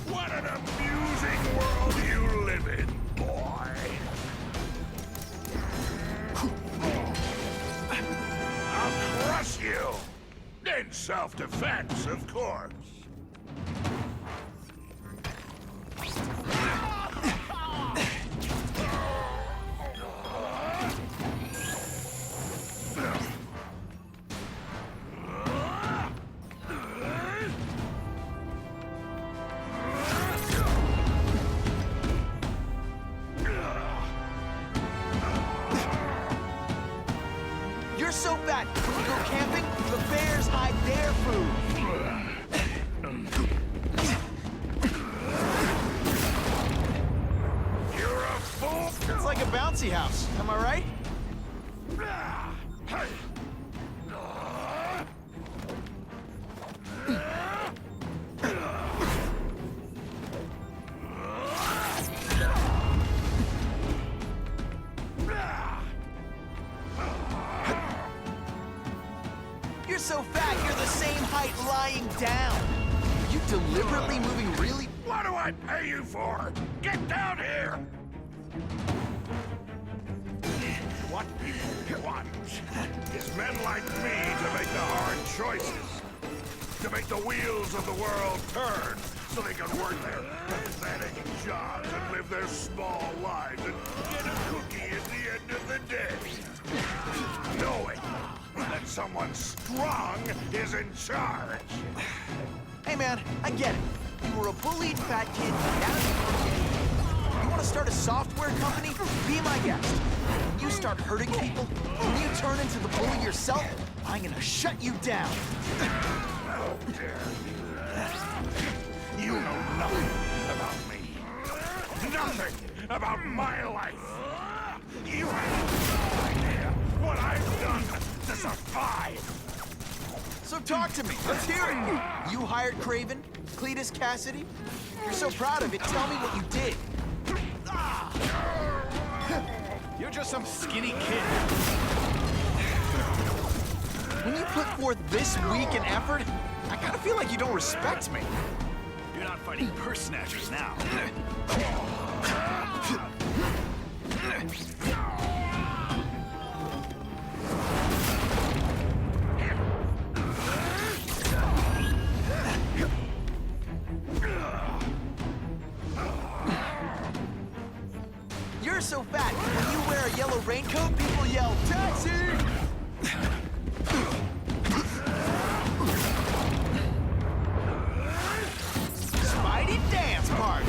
What an amusing world you live in, boy. I'll crush you. In self-defense, of course. You're so fat, when you go camping, the bears hide their food. You're a fool. It's like a bouncy house, am I right? You're so fat, you're the same height lying down. Are you deliberately moving really? What do I pay you for? Get down here! What people want is men like me to make the hard choices. To make the wheels of the world turn so they can work their pathetic jobs and live their small lives and get a cookie at the end of the day. Knowing that someone strong is in charge. Hey man, I get it. You were a bullied fat kid. You want to start a software company? Be my guest. When you start hurting people, when you turn into the bully yourself, I'm gonna shut you down. Oh, dear. You know nothing about me. Nothing about my life. You have no idea what I've done to survive. So talk to me. Let's hear it. You hired Craven, Cletus Cassidy. You're so proud of it. Tell me what you did. You're just some skinny kid. When you put forth this week and effort, I kind of feel like you don't respect me. You're not not fighting purse snatchers now. You're so fat, when you wear a yellow raincoat, people yell, "Taxi!" Spidey dance party!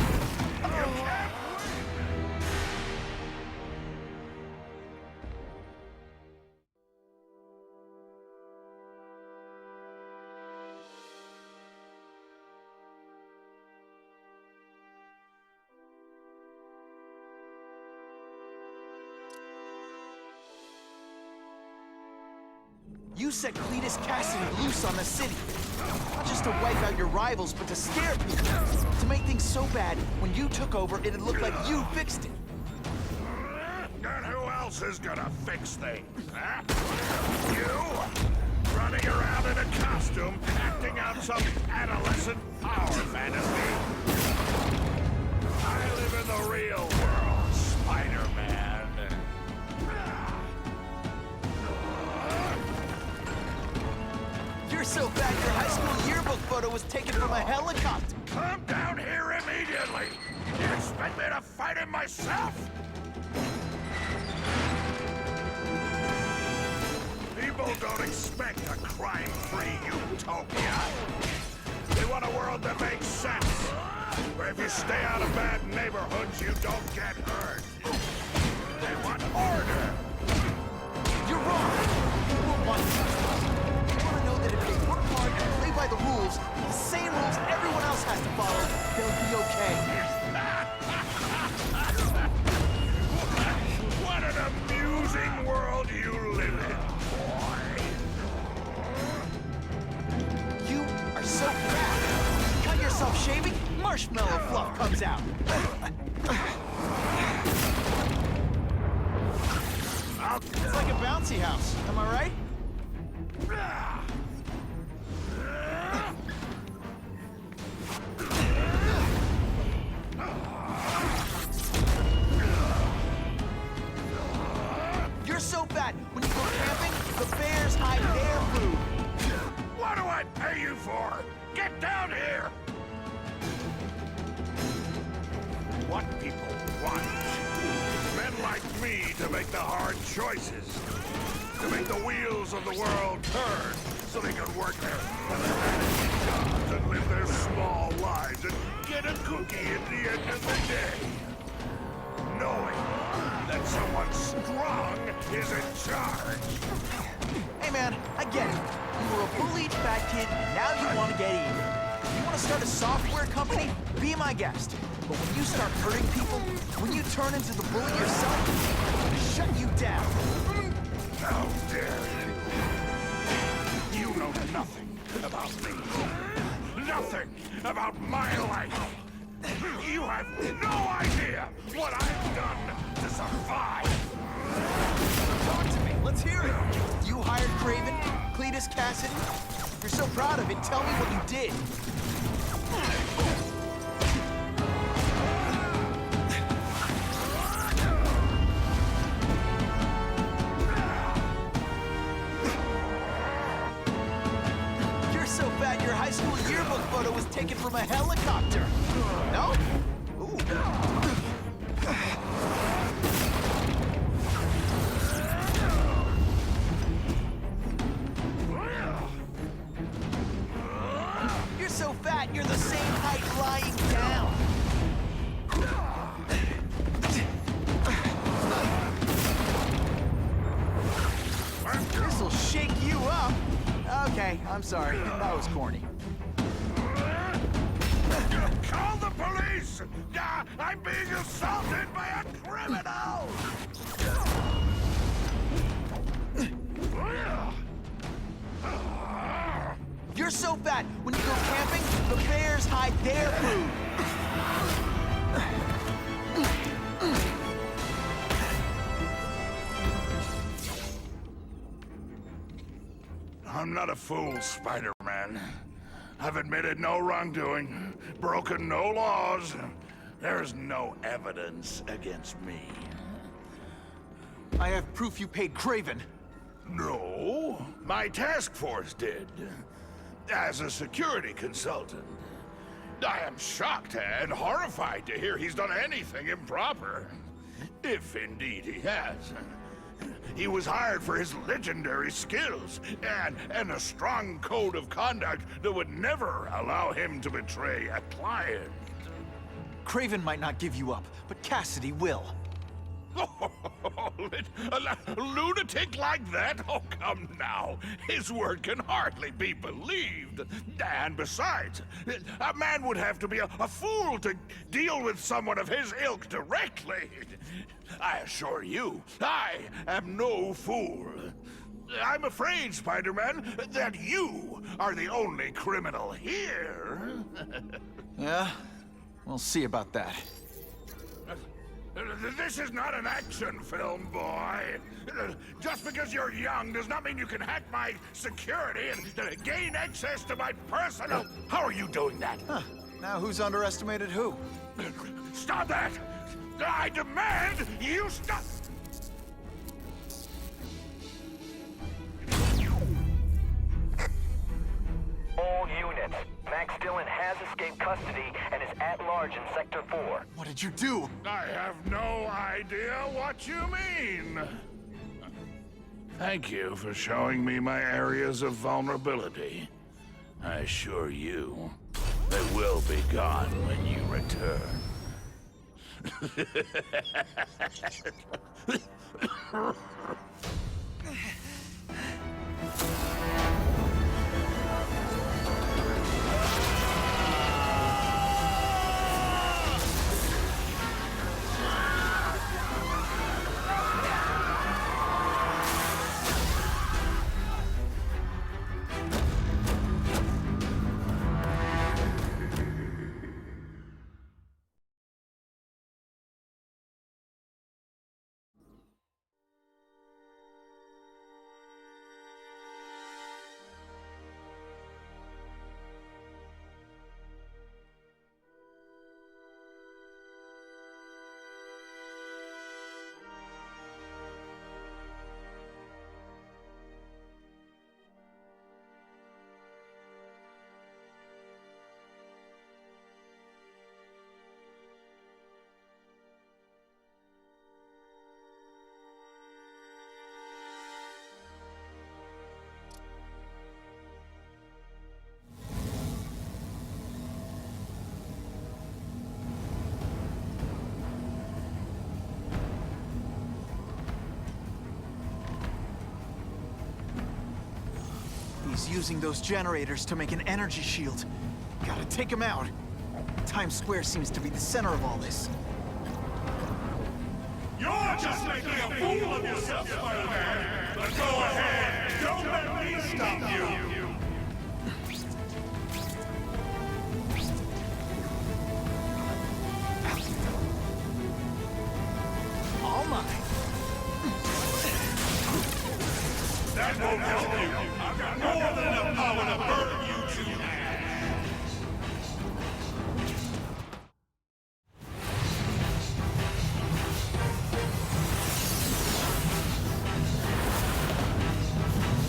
You set Cletus Cassidy loose on the city. Not just to wipe out your rivals, but to scare people. To make things so bad, when you took over, it'd look like you fixed it. And who else is gonna fix things, huh? You? Running around in a costume, acting out some adolescent power fantasy. I live in the real world, Spider-Man. You're so fat, your high school yearbook photo was taken from a helicopter. Come down here immediately! You expect me to fight him myself? People don't expect a crime-free utopia. They want a world that makes sense, where if you stay out of bad neighborhoods, you don't get hurt. They want order. You're wrong. People want justice. They want to know that if they work hard and play by the rules, the same rules everyone else has to follow, they'll be okay. What an amusing world you live in, boy. You are so fat. Cut yourself shaving, marshmallow fluff comes out. It's like a bouncy house, am I right? You're so fat, when you go camping, the bears hide their food. What do I pay you for? Get down here! What people want. Men like me to make the hard choices. To make the wheels of the world turn so they can work their jobs and live their small lives and get a cookie at the end of the day. Knowing that someone strong is in charge. Hey man, I get it. You were a bullied fat kid, and now you want to get even. You want to start a software company? Be my guest. But when you start hurting people, when you turn into the bully yourself, I'm gonna shut you down. How dare you? You know nothing about me. Nothing about my life. You have no idea what I've done to survive. Talk to me. Let's hear it. You hired Craven, Cletus Cassidy. You're so proud of it. Tell me what you did. You're so fat, your high school yearbook photo was taken from a helicopter. No? Ooh. You're so fat, you're the same height lying down. This'll shake you up. Okay, I'm sorry. That was corny. Call the police! I'm being assaulted by a criminal! You're so fat, when you go camping, the bears hide their food. I'm not a fool, Spider-Man. I've admitted no wrongdoing, broken no laws. There's no evidence against me. I have proof you paid Craven. No, my task force did. As a security consultant. I am shocked and horrified to hear he's done anything improper. If indeed he has. He was hired for his legendary skills and a strong code of conduct that would never allow him to betray a client. Craven might not give you up, but Cassidy will. A lunatic like that? Oh, come now. His word can hardly be believed. And besides, a man would have to be a fool to deal with someone of his ilk directly. I assure you, I am no fool. I'm afraid, Spider-Man, that you are the only criminal here. Yeah? We'll see about that. This is not an action film, boy. Just because you're young does not mean you can hack my security and gain access to my personal... How are you doing that? Huh. Now who's underestimated who? Stop that! I demand you stop! All units. Max Dillon has escaped custody and is at large in Sector 4. What did you do? I have no idea what you mean. Thank you for showing me my areas of vulnerability. I assure you, they will be gone when you return. He's using those generators to make an energy shield. Gotta take him out. Times Square seems to be the center of all this. You're just making a fool of yourself, Spider-Man! But go ahead! Don't let me stop you! All mine. That won't help you! I've got more than enough power to burn you to ash!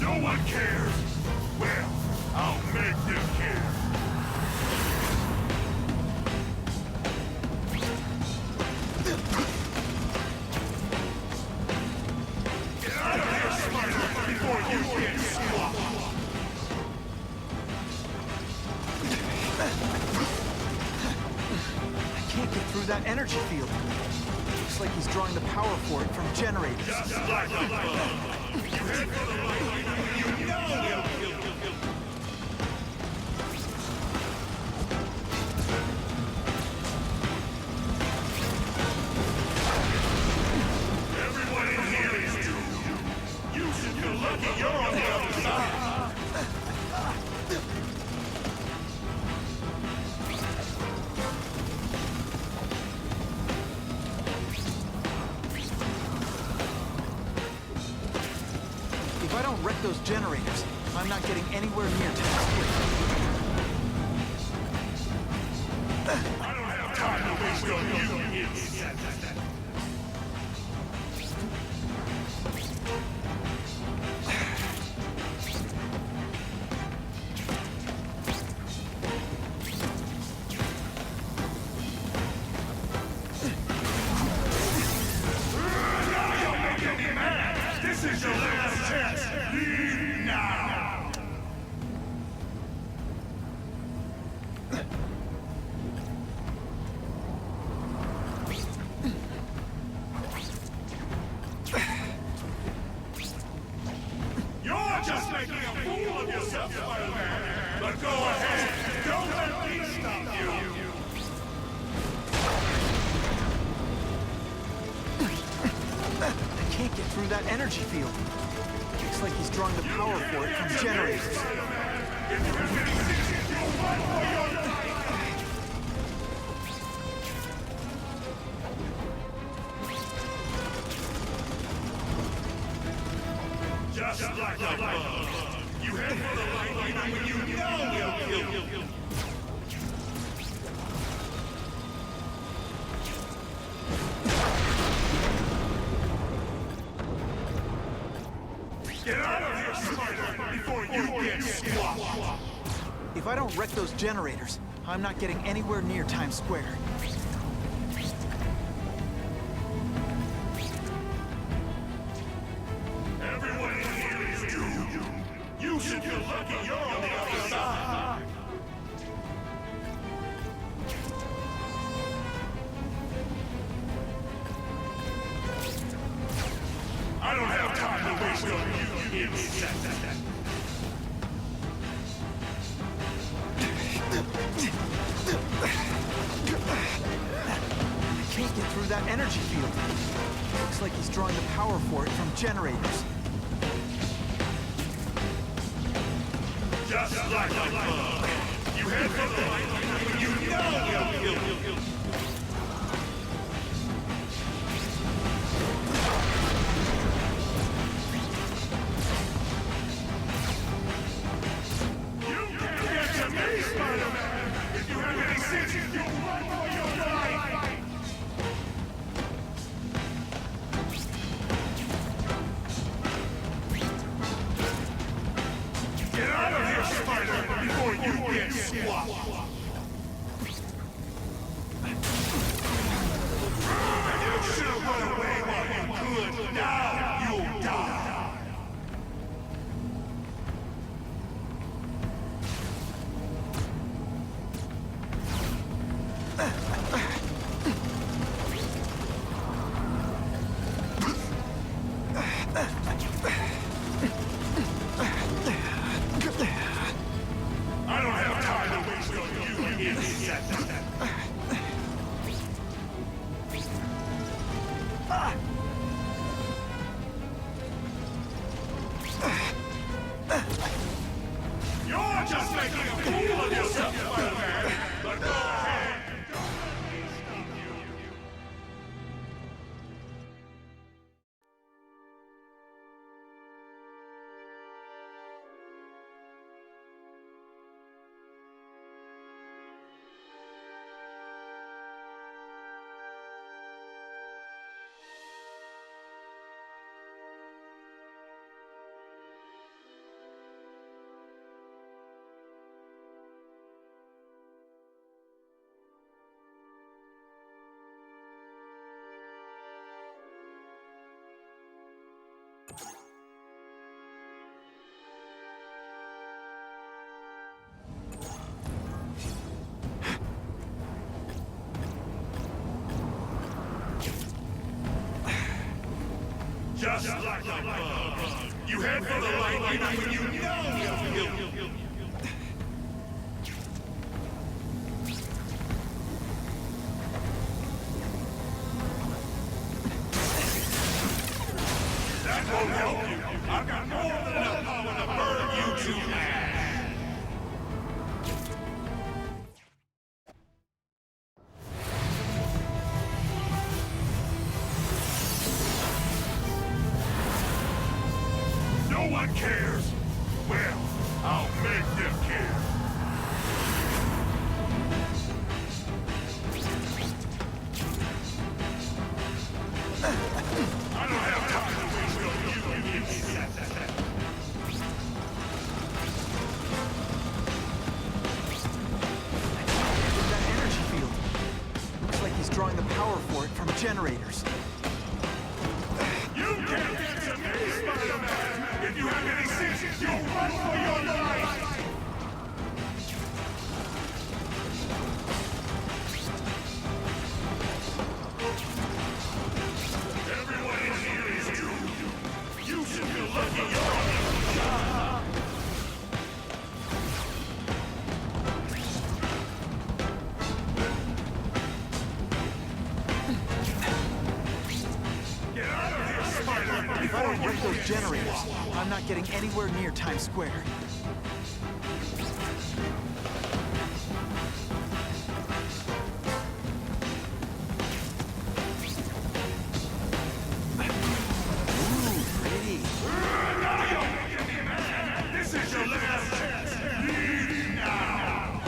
No one cares! Well, I'll make them care! Get out of here, Spider, before you get squawked! I can't get through that energy field. Looks like he's drawing the power for it from generators. Just like a bug! You head for the light, you know he'll kill you! Everyone in here is doomed. You should feel lucky you're on the other side. If I don't wreck those generators, I'm not getting anywhere near Times Square. I don't have time to waste on you, idiots. This is your last chance. Leave now. You're just making a fool of yourself, Spider-Man. But go ahead. Don't let me stop you. I can't get through that energy field. Looks like he's drawing the power for it from generators. Just like a bug. You head for the light even when you know he'll kill you. Get out of here, Spider, before you get squashed. If I don't wreck those generators, I'm not getting anywhere near Times Square. Everyone in here is doomed. You should feel lucky you're on the other side. I don't have time to waste on you, idiots. I can't get through that energy field. Looks like he's drawing the power for it from generators. Just like a bug. You head for the light when you know he'll kill you. You can't get to me, Spider-Man! If you have any sense, you'll run for your life! Get out of here, Spider, before you get squashed! You should have run away while you could. Now you'll die! I don't have time to waste on you, you idiots. You're just making a fool of yourself, Spider-Man. But go ahead. Don't let me stop you. Just like a bug. You head for the light even when you know he'll kill you. That won't help you. I've got more than enough power to burn you to ash. No one cares. Well, I'll make them care. generators. You can't get to me, Spider-Man! If you have any sense, you'll run for your life! Everyone in here is doomed. You should feel lucky you're on the job. If I don't break those generators, I'm not getting anywhere near Times Square. Ooh, pretty. This is your last chance. Leave now.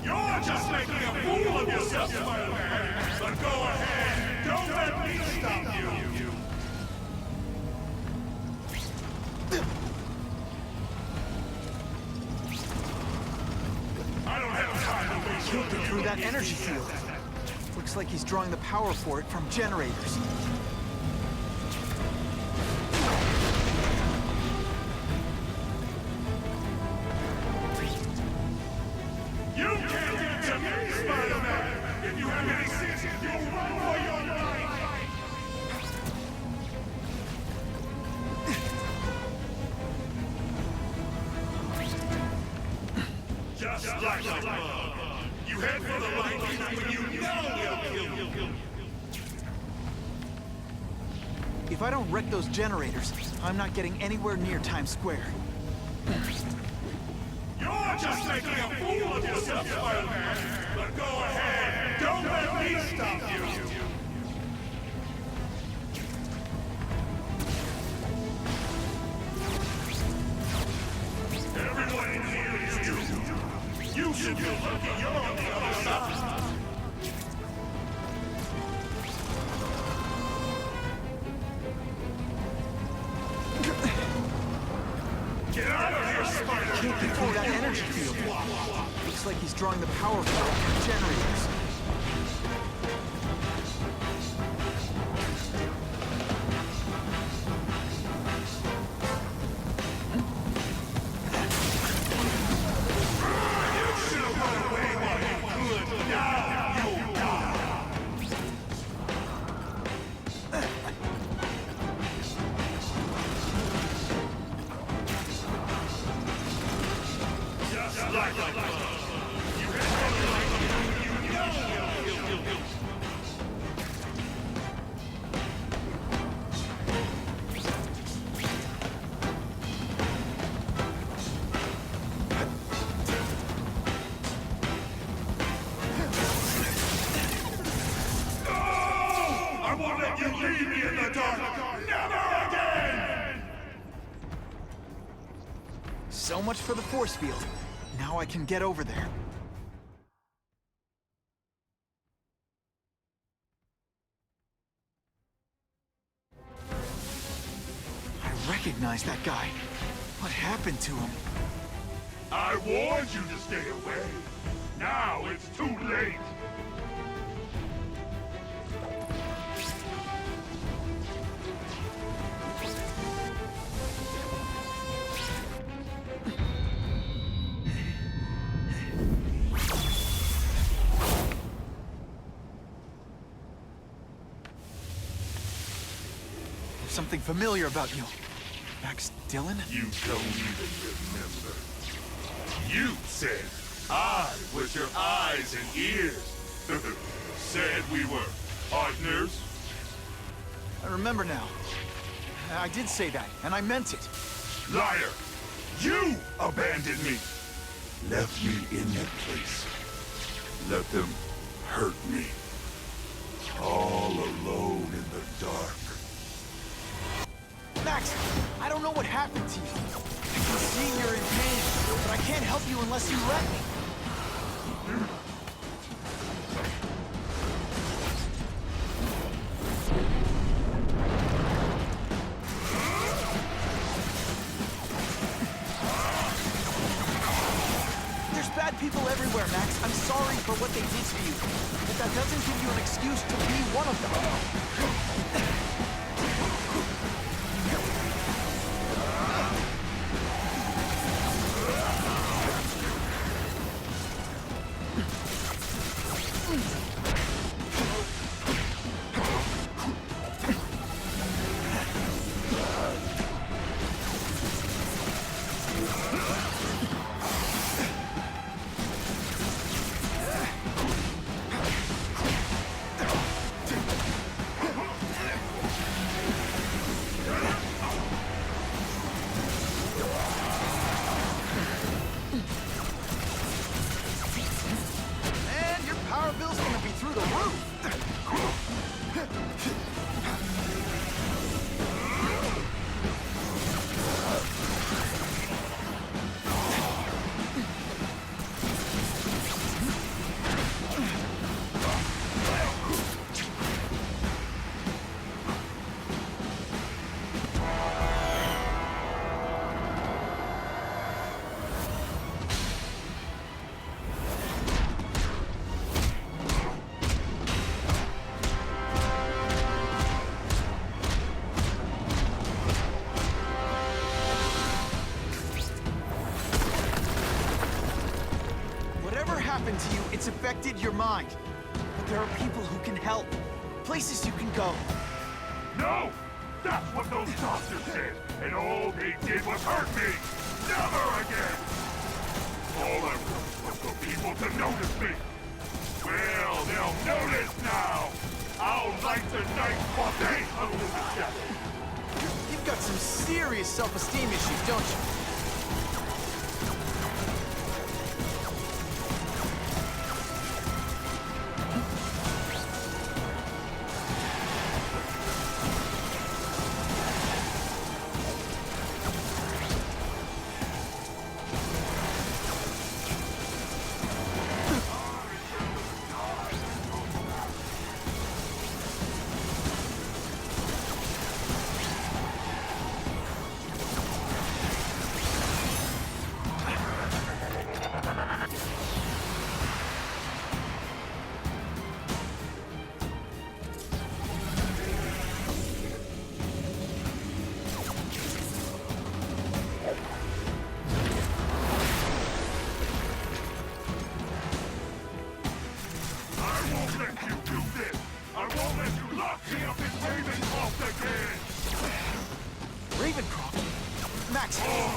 You're just making a fool of yourself, Spider-Man. But go ahead. Don't let me stop you. I don't have time to waste. Can't get through that energy field. Looks like he's drawing the power for it from generators. You can't get to me, Spider-Man! If you have any sense, you'll run for your life! Just like a bug. You head for the light when you know you'll kill you. If I don't wreck those generators, I'm not getting anywhere near Times Square. You're just making a fool of yourself, Spider-Man. But go ahead. Don't let me stop you. Everyone in here is doomed. You should feel lucky you're on the other side. Get out of here, Spider! Can't get through that energy field. Looks like he's drawing the power for it from generators. I won't let you leave me in the dark! Never again! So much for the force field. Now I can get over there. I recognize that guy. What happened to him? I warned you to stay away. Now it's too late. There's something familiar about you. Max Dillon? You don't even remember. You said I was your eyes and ears. Said we were partners. I remember now. I did say that, and I meant it. Liar! You abandoned me! Left me in that place. Let them hurt me. All alone in the dark. Max, I don't know what happened to you. I can see you're in pain, but I can't help you unless you let me. There's bad people everywhere, Max. I'm sorry for what they did to you, but that doesn't give you an excuse to be one of them. To you, it's affected your mind. But there are people who can help. Places you can go. No! That's what those doctors said, and all they did was hurt me! Never again! All I wanted was for people to notice me. Well, they'll notice now! I'll light the night while they huddle together! You've got some serious self-esteem issues, don't you?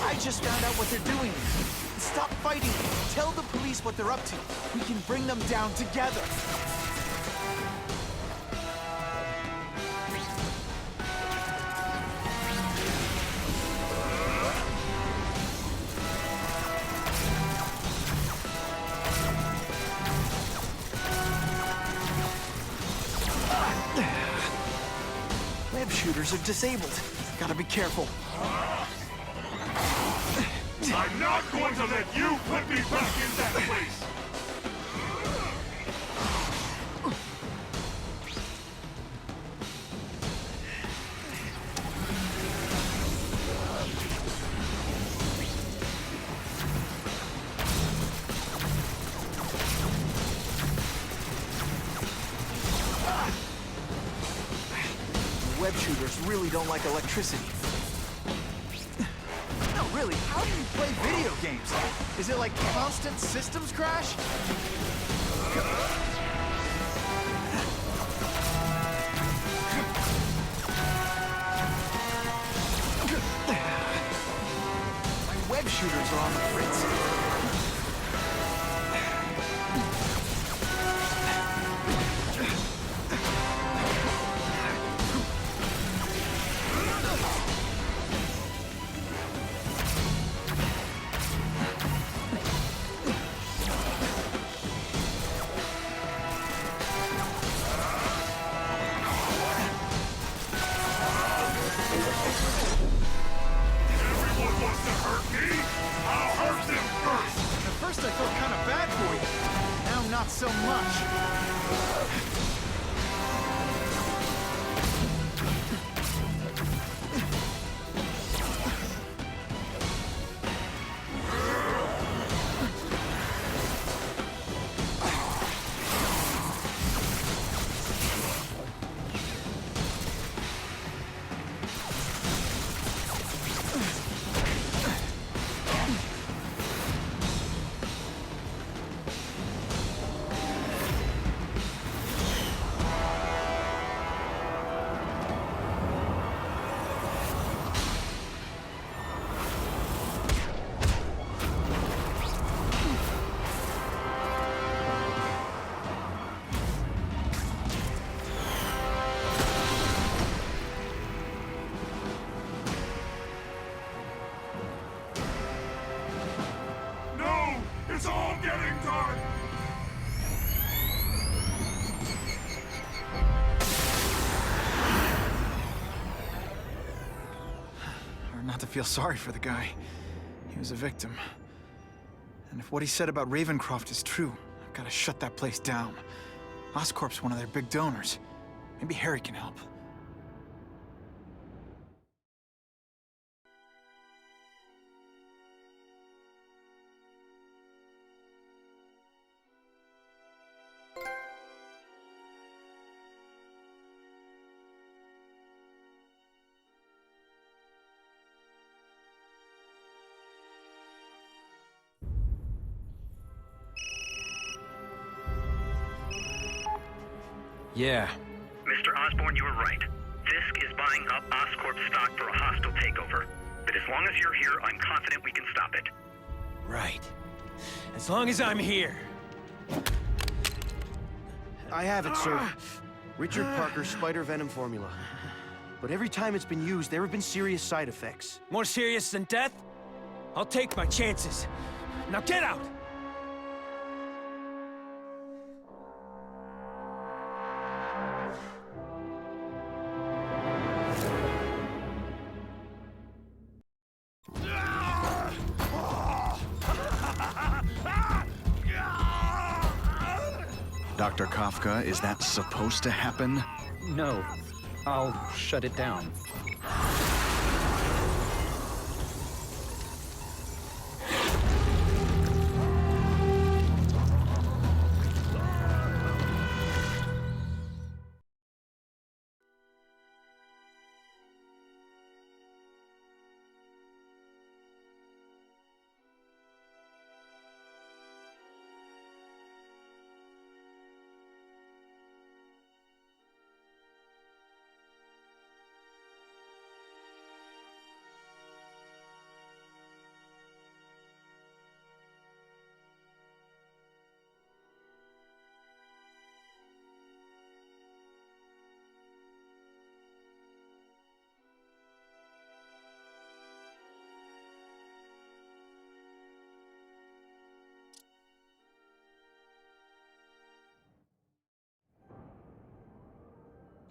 I just found out what they're doing. Stop fighting. Tell the police what they're up to. We can bring them down together. Web shooters are disabled. Gotta be careful. I'm not going to let you put me back in that place! Web shooters really don't like electricity. Really, how do you play video games? Is it like constant systems crash? My web shooters are on the fritz. not so much. It's all getting dark! Hard not to feel sorry for the guy. He was a victim. And if what he said about Ravencroft is true, I've got to shut that place down. Oscorp's one of their big donors. Maybe Harry can help. Yeah. Mr. Osborn, you were right. Fisk is buying up Oscorp stock for a hostile takeover. But as long as you're here, I'm confident we can stop it. Right. As long as I'm here. I have it, sir. Richard Parker's spider venom formula. But every time it's been used, there have been serious side effects. More serious than death? I'll take my chances. Now get out! Dr. Kafka, is that supposed to happen? No. I'll shut it down.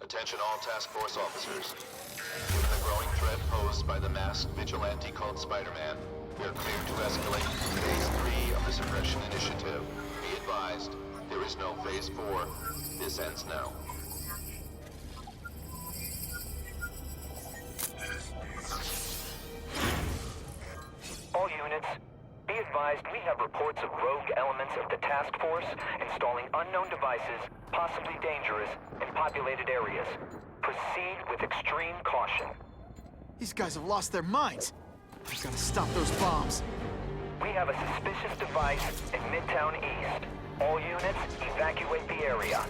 Attention all task force officers. Given the growing threat posed by the masked vigilante called Spider-Man, we are cleared to escalate to Phase 3 of the Suppression Initiative. Be advised, there is no Phase 4. This ends now. All units, be advised we have reports of rogue elements of the task force installing unknown devices, possibly dangerous, in populated areas. Proceed with extreme caution. These guys have lost their minds. I've got to stop those bombs. We have a suspicious device in Midtown East. All units, evacuate the area.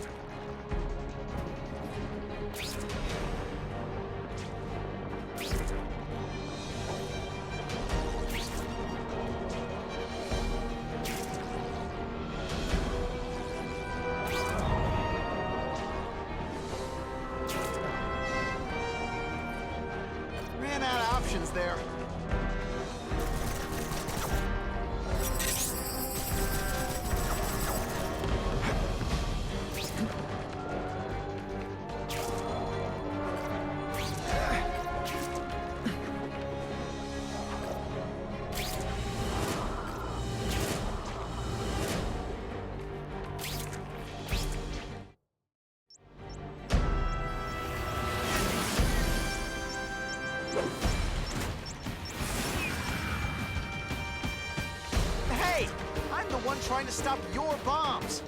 Ran out of options there. trying to stop your bombs.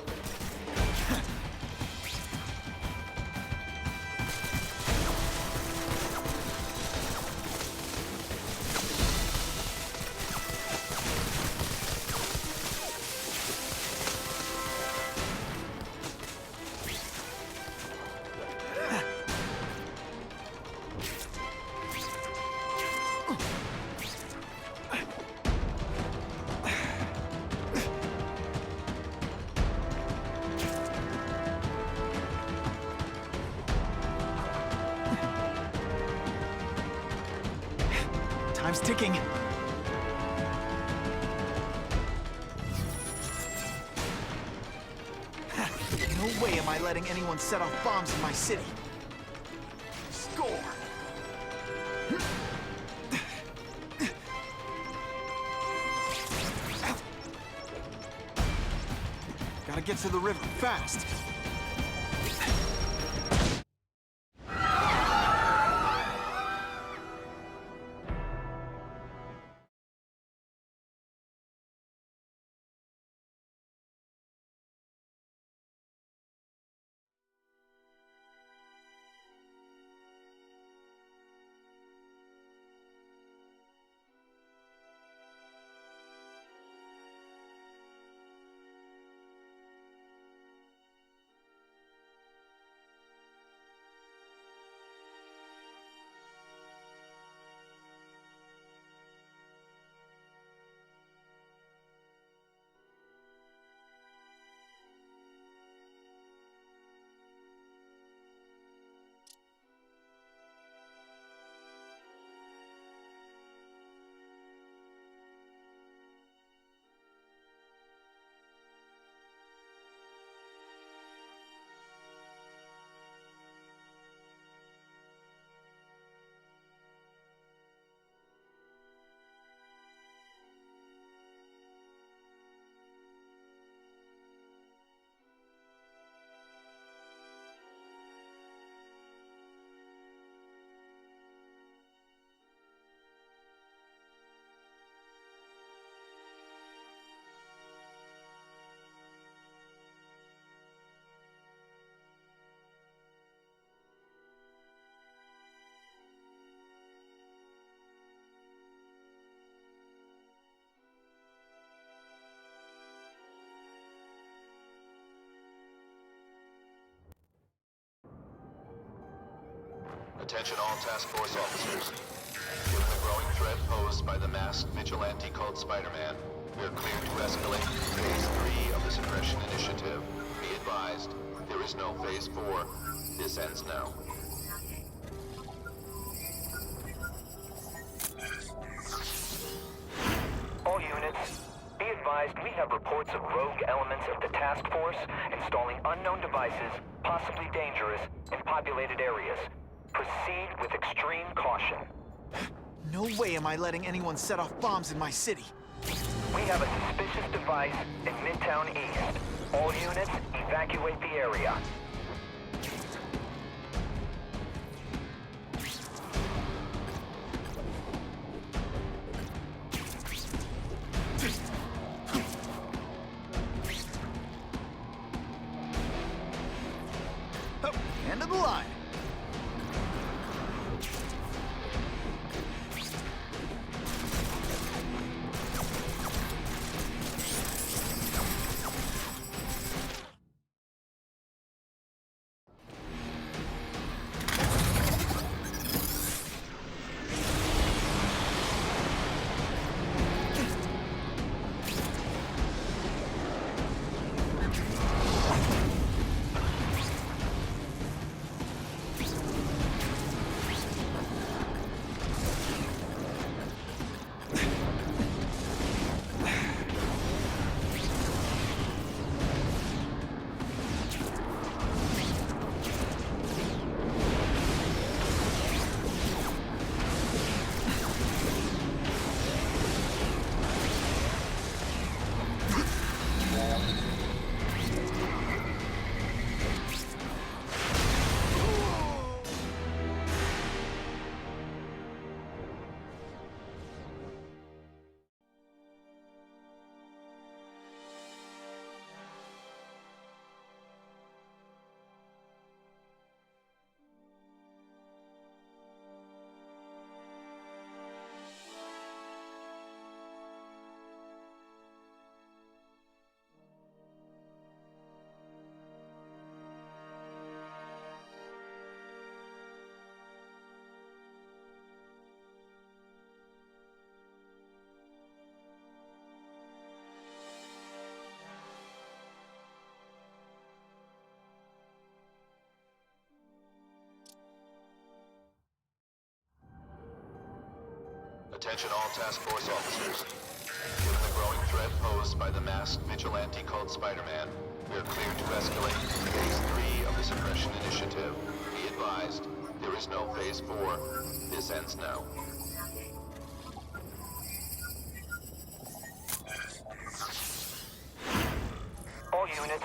Time's ticking. No way am I letting anyone set off bombs in my city. Score! Gotta get to the river fast. Attention all task force officers. Given the growing threat posed by the masked vigilante called Spider-Man, we are cleared to escalate Phase 3 of the Suppression Initiative. Be advised, there is no Phase 4. This ends now. All units, be advised we have reports of rogue elements of the task force installing unknown devices, possibly dangerous, in populated areas. Proceed with extreme caution. No way am I letting anyone set off bombs in my city. We have a suspicious device in Midtown East. All units, evacuate the area. Oh, end of the line. Attention all task force officers. Given the growing threat posed by the masked vigilante called Spider-Man, we are clear to escalate Phase 3 of the Suppression Initiative. Be advised, there is no Phase 4. This ends now. All units,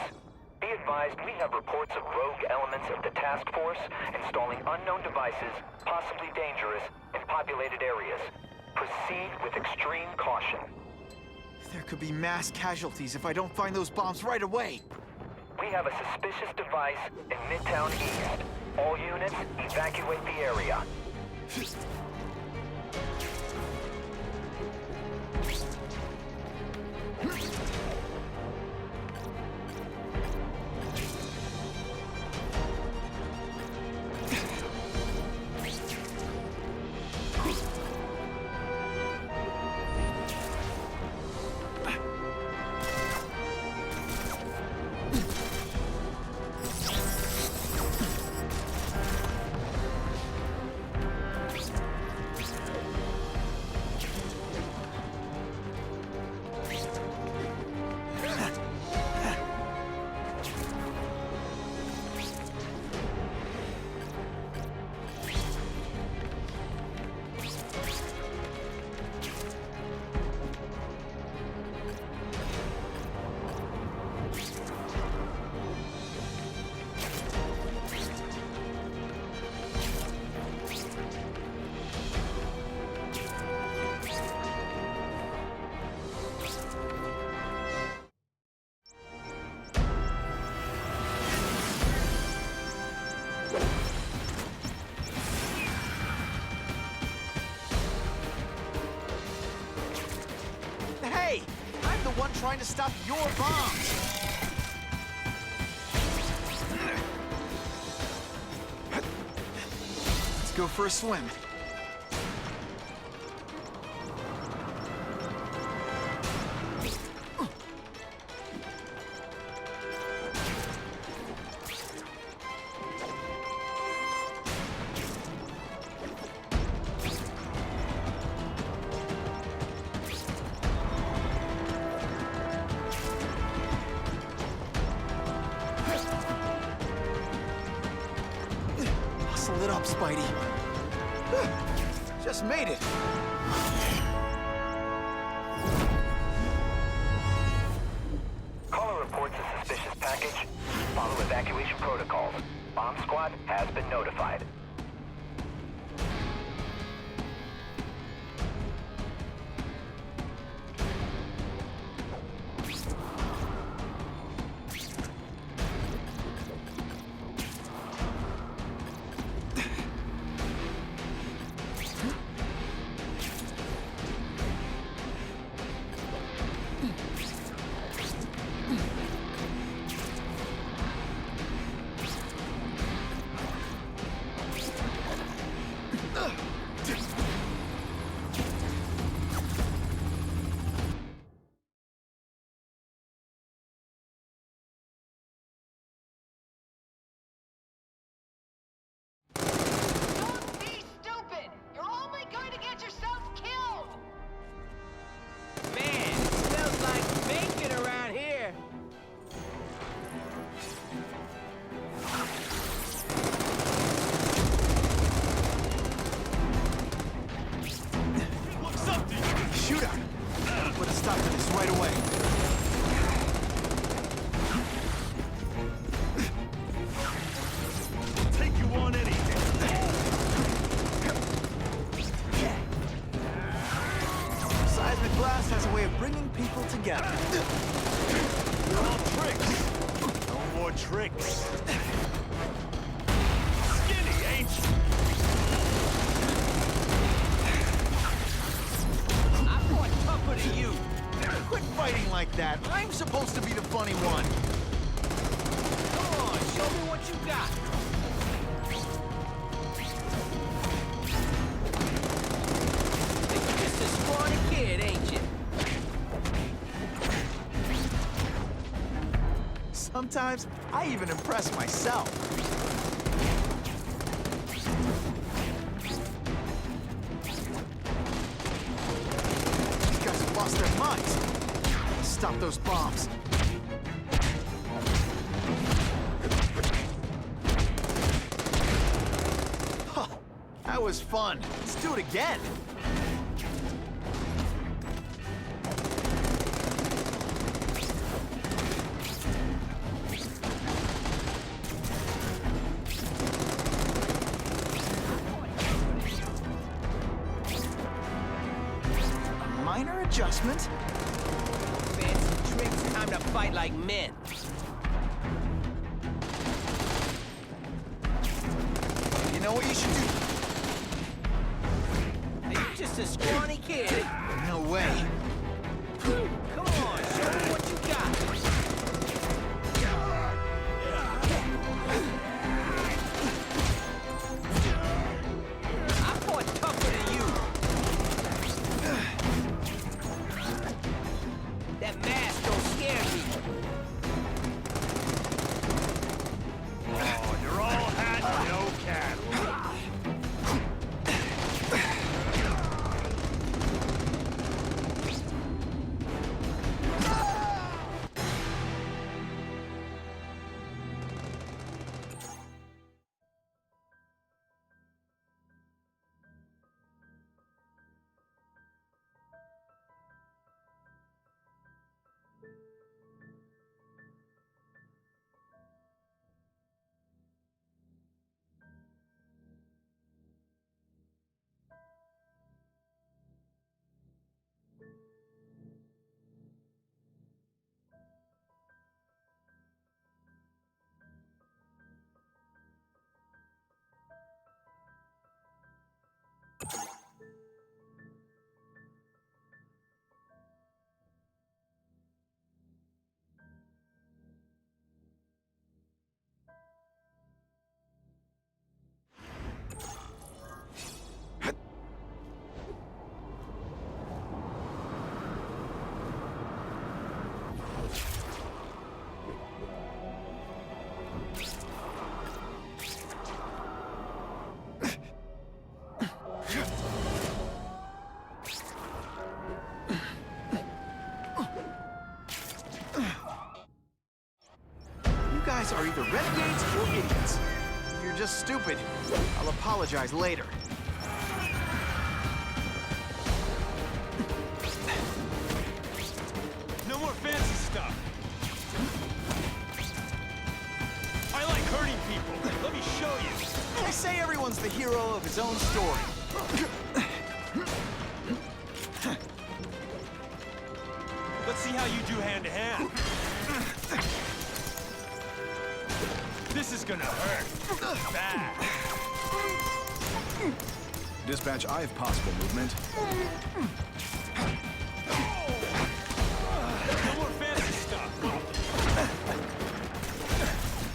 be advised we have reports of rogue elements of the task force installing unknown devices, possibly dangerous, in populated areas. Proceed with extreme caution. There could be mass casualties if I don't find those bombs right away. We have a suspicious device in Midtown East. All units, evacuate the area. Hey! I'm the one trying to stop your bombs! Let's go for a swim. Muscle it up, Spidey. Just made it. Caller reports a suspicious package. Follow evacuation protocols. Bomb squad has been notified. Together. They're all tricks. No more tricks. Skinny, ain't you? I fought tougher than you. Quit fighting like that. I'm supposed to be the funny one. Come on, show me what you got. You're just a scrawny kid, ain't you? Sometimes, I even impress myself. stop those bombs. Huh, that was fun. Let's do it again. Minor adjustment. Fancy tricks, time to fight like men. You know what you should do? Are you just a scrawny kid? No way. Come on, show me what you got. I fought tougher than you. That mask don't scare me. Oh, you're all hat, no cattle. You guys are either renegades or idiots. If you're just stupid, I'll apologize later. No more fancy stuff. I like hurting people. Let me show you. They say everyone's the hero of his own story. Let's see how you do hand-to-hand. This is gonna hurt. Bad. Dispatch, I have possible movement. No more fancy stuff.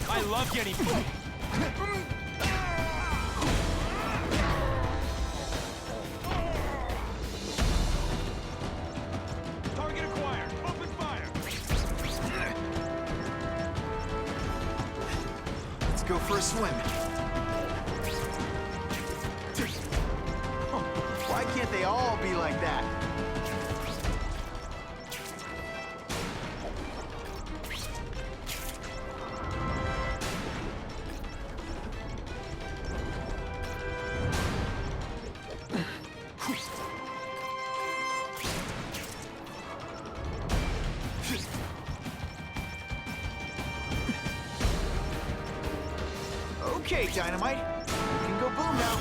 I love getting beat. Target acquired. Open fire. Let's go for a swim. Why can't they all be like that? Okay, Dynamite. You can go boom now.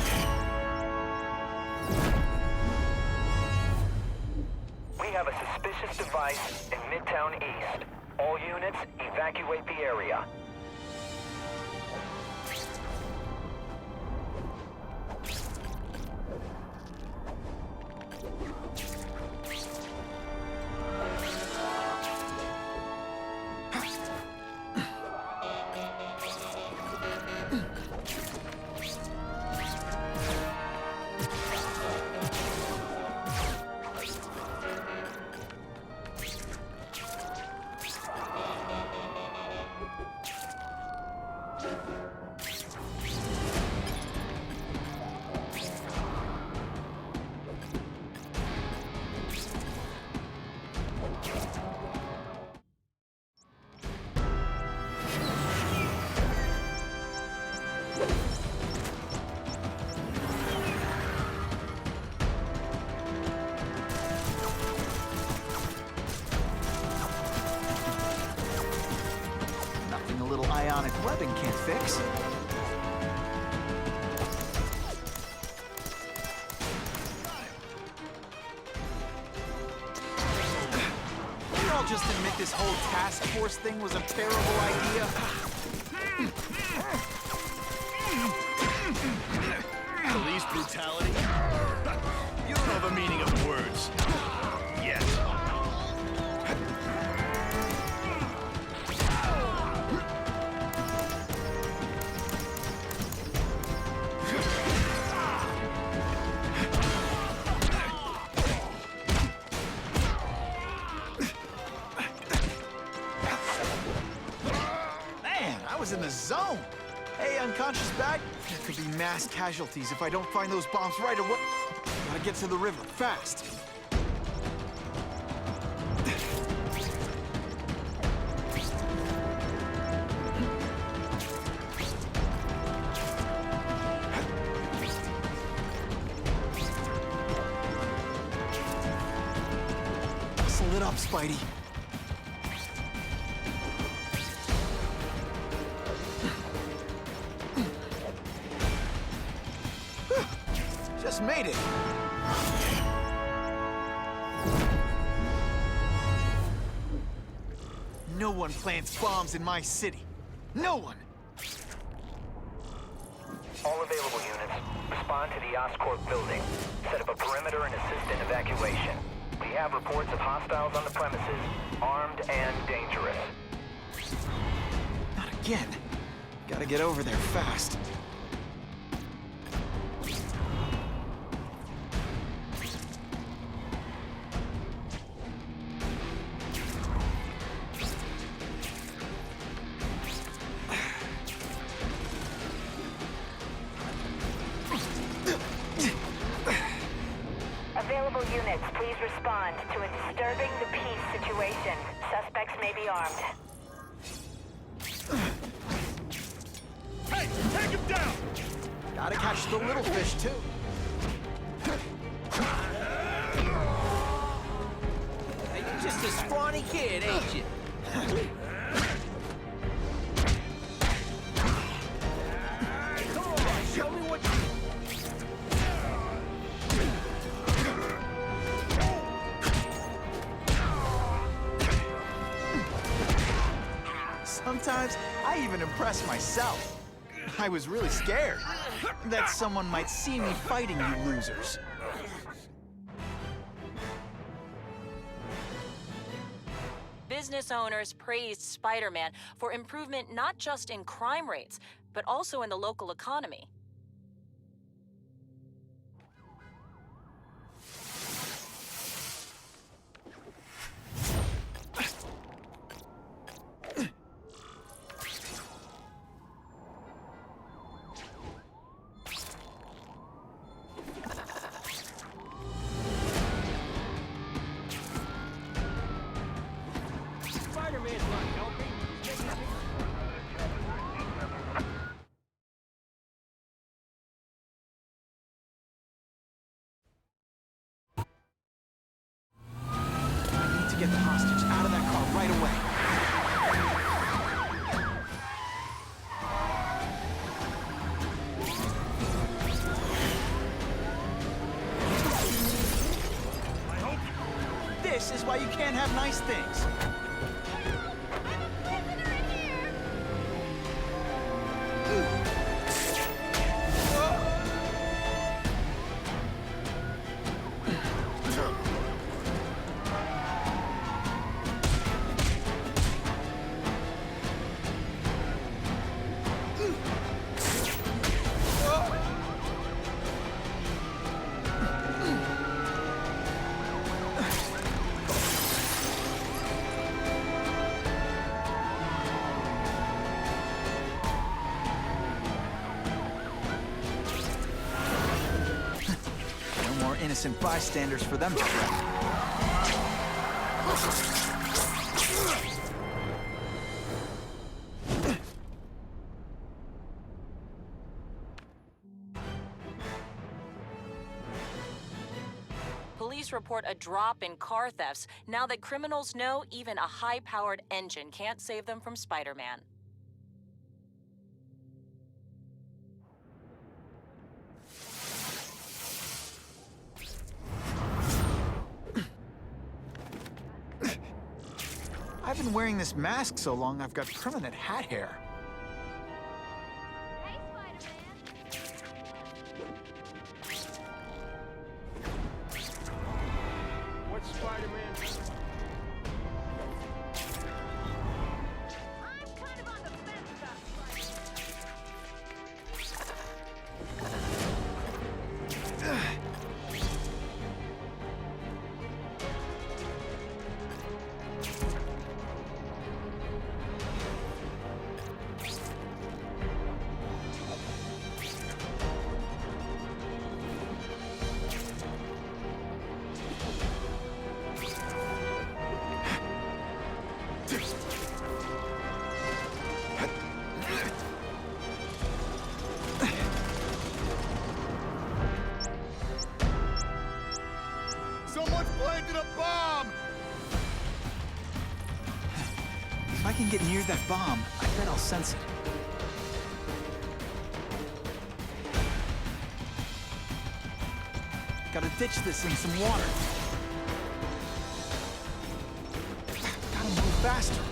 We have a suspicious device in Midtown East. All units, evacuate the area. bionic webbing can't fix. We all just admit this whole task force thing was a terrible idea. Police brutality? You don't know the meaning of words. Yet. Man, I was in the zone. Hey, unconscious bag. There could be mass casualties if I don't find those bombs right away. Gotta get to the river, fast. Muscle it up, Spidey. Just made it. No one plants bombs in my city. No one. All available units, respond to the Oscorp building. Set up a perimeter and assist in evacuation. We have reports of hostiles on the premises, armed and dangerous. Not again. Gotta get over there fast. Available units, please respond to a disturbing the peace situation. Suspects may be armed. Hey, take him down! Gotta catch the little fish, too. Hey, you're just a scrawny kid, ain't you? Come on, show me what you... Sometimes I even impress myself. I was really scared that someone might see me fighting you losers. Business owners praised Spider-Man for improvement not just in crime rates, but also in the local economy. Spider-Man's not helping. He's making things... I need to get the hostage out of that car right away. This is why you can't have nice things. Innocent bystanders for them to grab. Police report a drop in car thefts now that criminals know even a high-powered engine can't save them from Spider-Man. been wearing this mask so long, I've got permanent hat hair. What's Spider-Man? Someone's planted a bomb! If I can get near that bomb, I bet I'll sense it. Gotta ditch this in some water. Gotta move faster.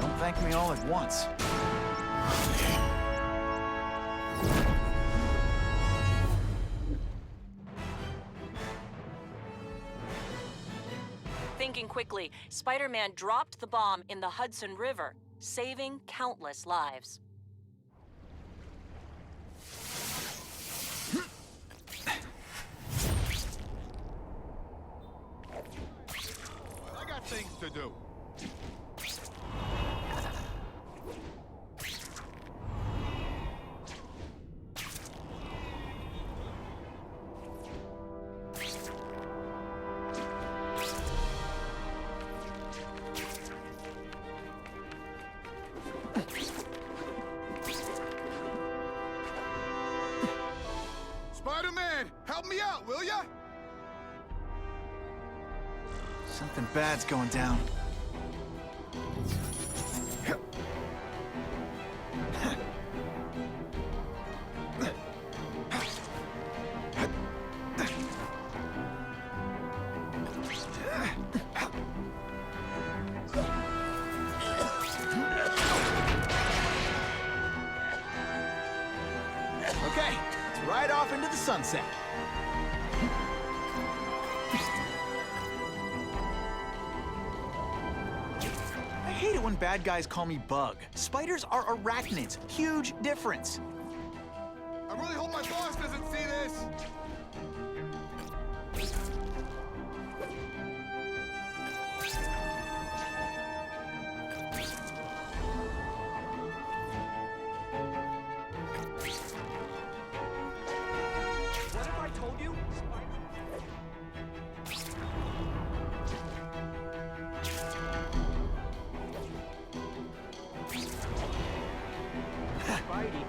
Don't thank me all at once. Thinking quickly, Spider-Man dropped the bomb in the Hudson River, saving countless lives. I got things to do. Spider-Man, help me out, will ya? Something bad's going down. Okay, let's ride off into the sunset. I hate it when bad guys call me Bug. Spiders are arachnids. Huge difference. I really hope my boss doesn't see this. What have I told you? Spidey.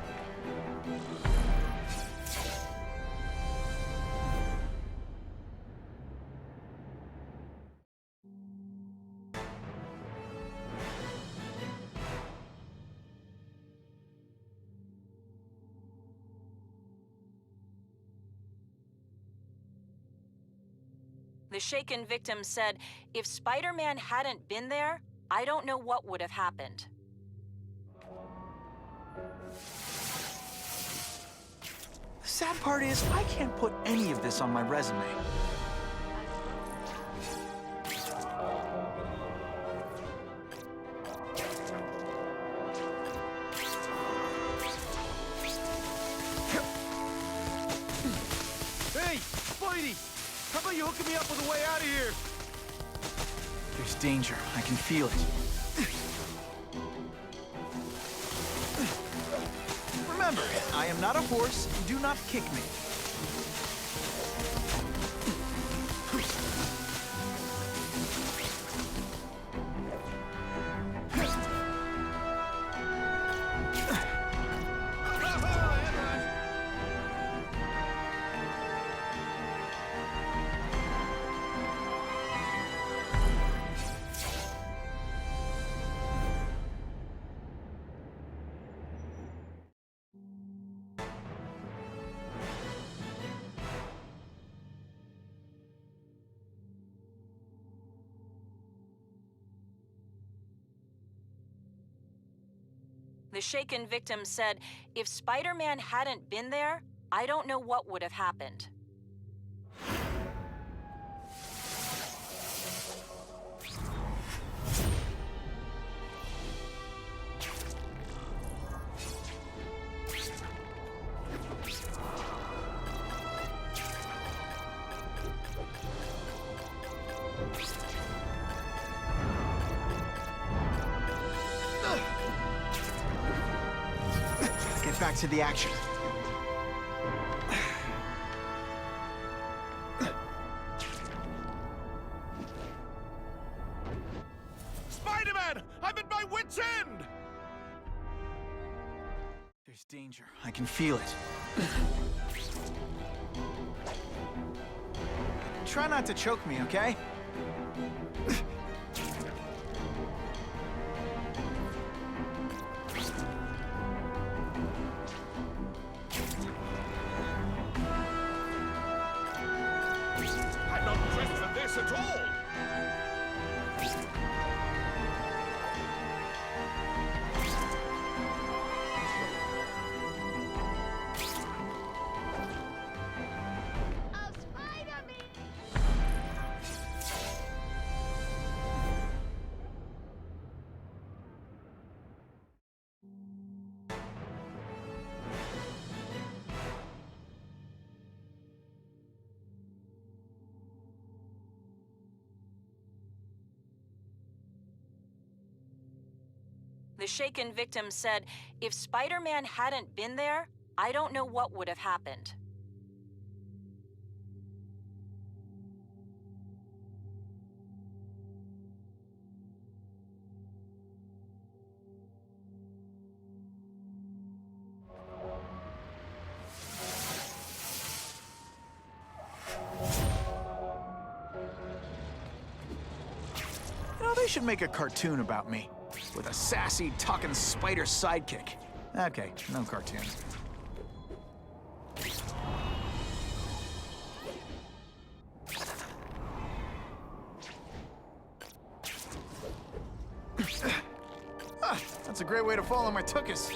The shaken victim said, if Spider-Man hadn't been there, I don't know what would have happened. The sad part is, I can't put any of this on my resume. Hey, Spidey! How about you hooking me up with a way out of here? There's danger. I can feel it. Remember, I am not a horse. Do not kick me. The shaken victim said, if Spider-Man hadn't been there, I don't know what would have happened. Get back to the action. Spider-Man! I'm at my wit's end! There's danger. I can feel it. Try not to choke me, okay? I'm not dressed for this at all! The shaken victim said, if Spider-Man hadn't been there, I don't know what would have happened. You know, they should make a cartoon about me. With a sassy, talking spider sidekick. Okay, no cartoon. That's a great way to fall on my tuchus.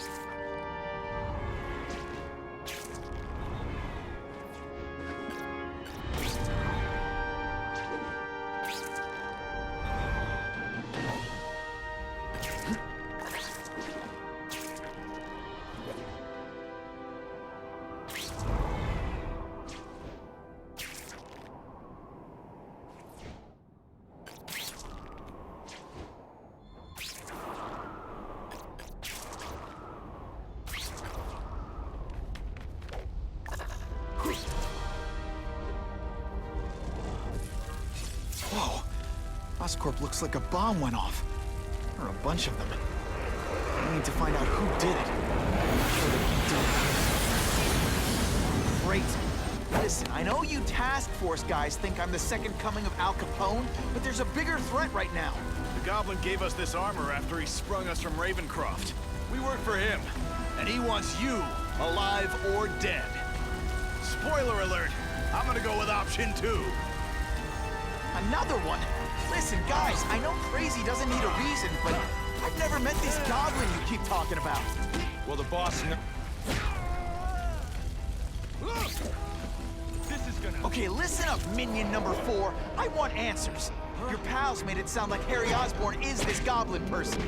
Whoa! Oscorp looks like a bomb went off. Or a bunch of them. I need to find out who did it. Great. Listen, I know you task force guys think I'm the second coming of Al Capone, but there's a bigger threat right now. The Goblin gave us this armor after he sprung us from Ravencroft. We work for him, and he wants you alive or dead. Spoiler alert, I'm gonna go with option 2. Another one? Listen, guys, I know crazy doesn't need a reason, but I've never met this Goblin you keep talking about. Well, the boss... This is gonna... Okay, listen up, minion number 4. I want answers. Your pals made it sound like Harry Osborn is this Goblin person.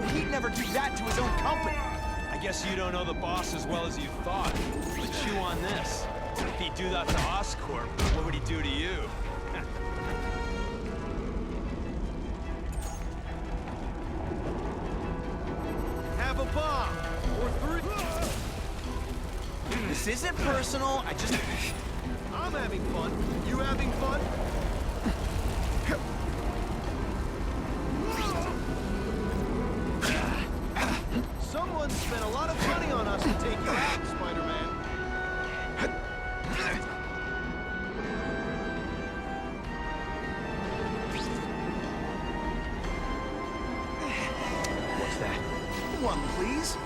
But he'd never do that to his own company. I guess you don't know the boss as well as you thought. But chew on this. If he'd do that to Oscorp, what would he do to you? Have a bomb! Or 3... This isn't personal, I just... I'm having fun. You having fun? Someone spent a lot of money on us to take you out, Spider-Man. What's that? One, please.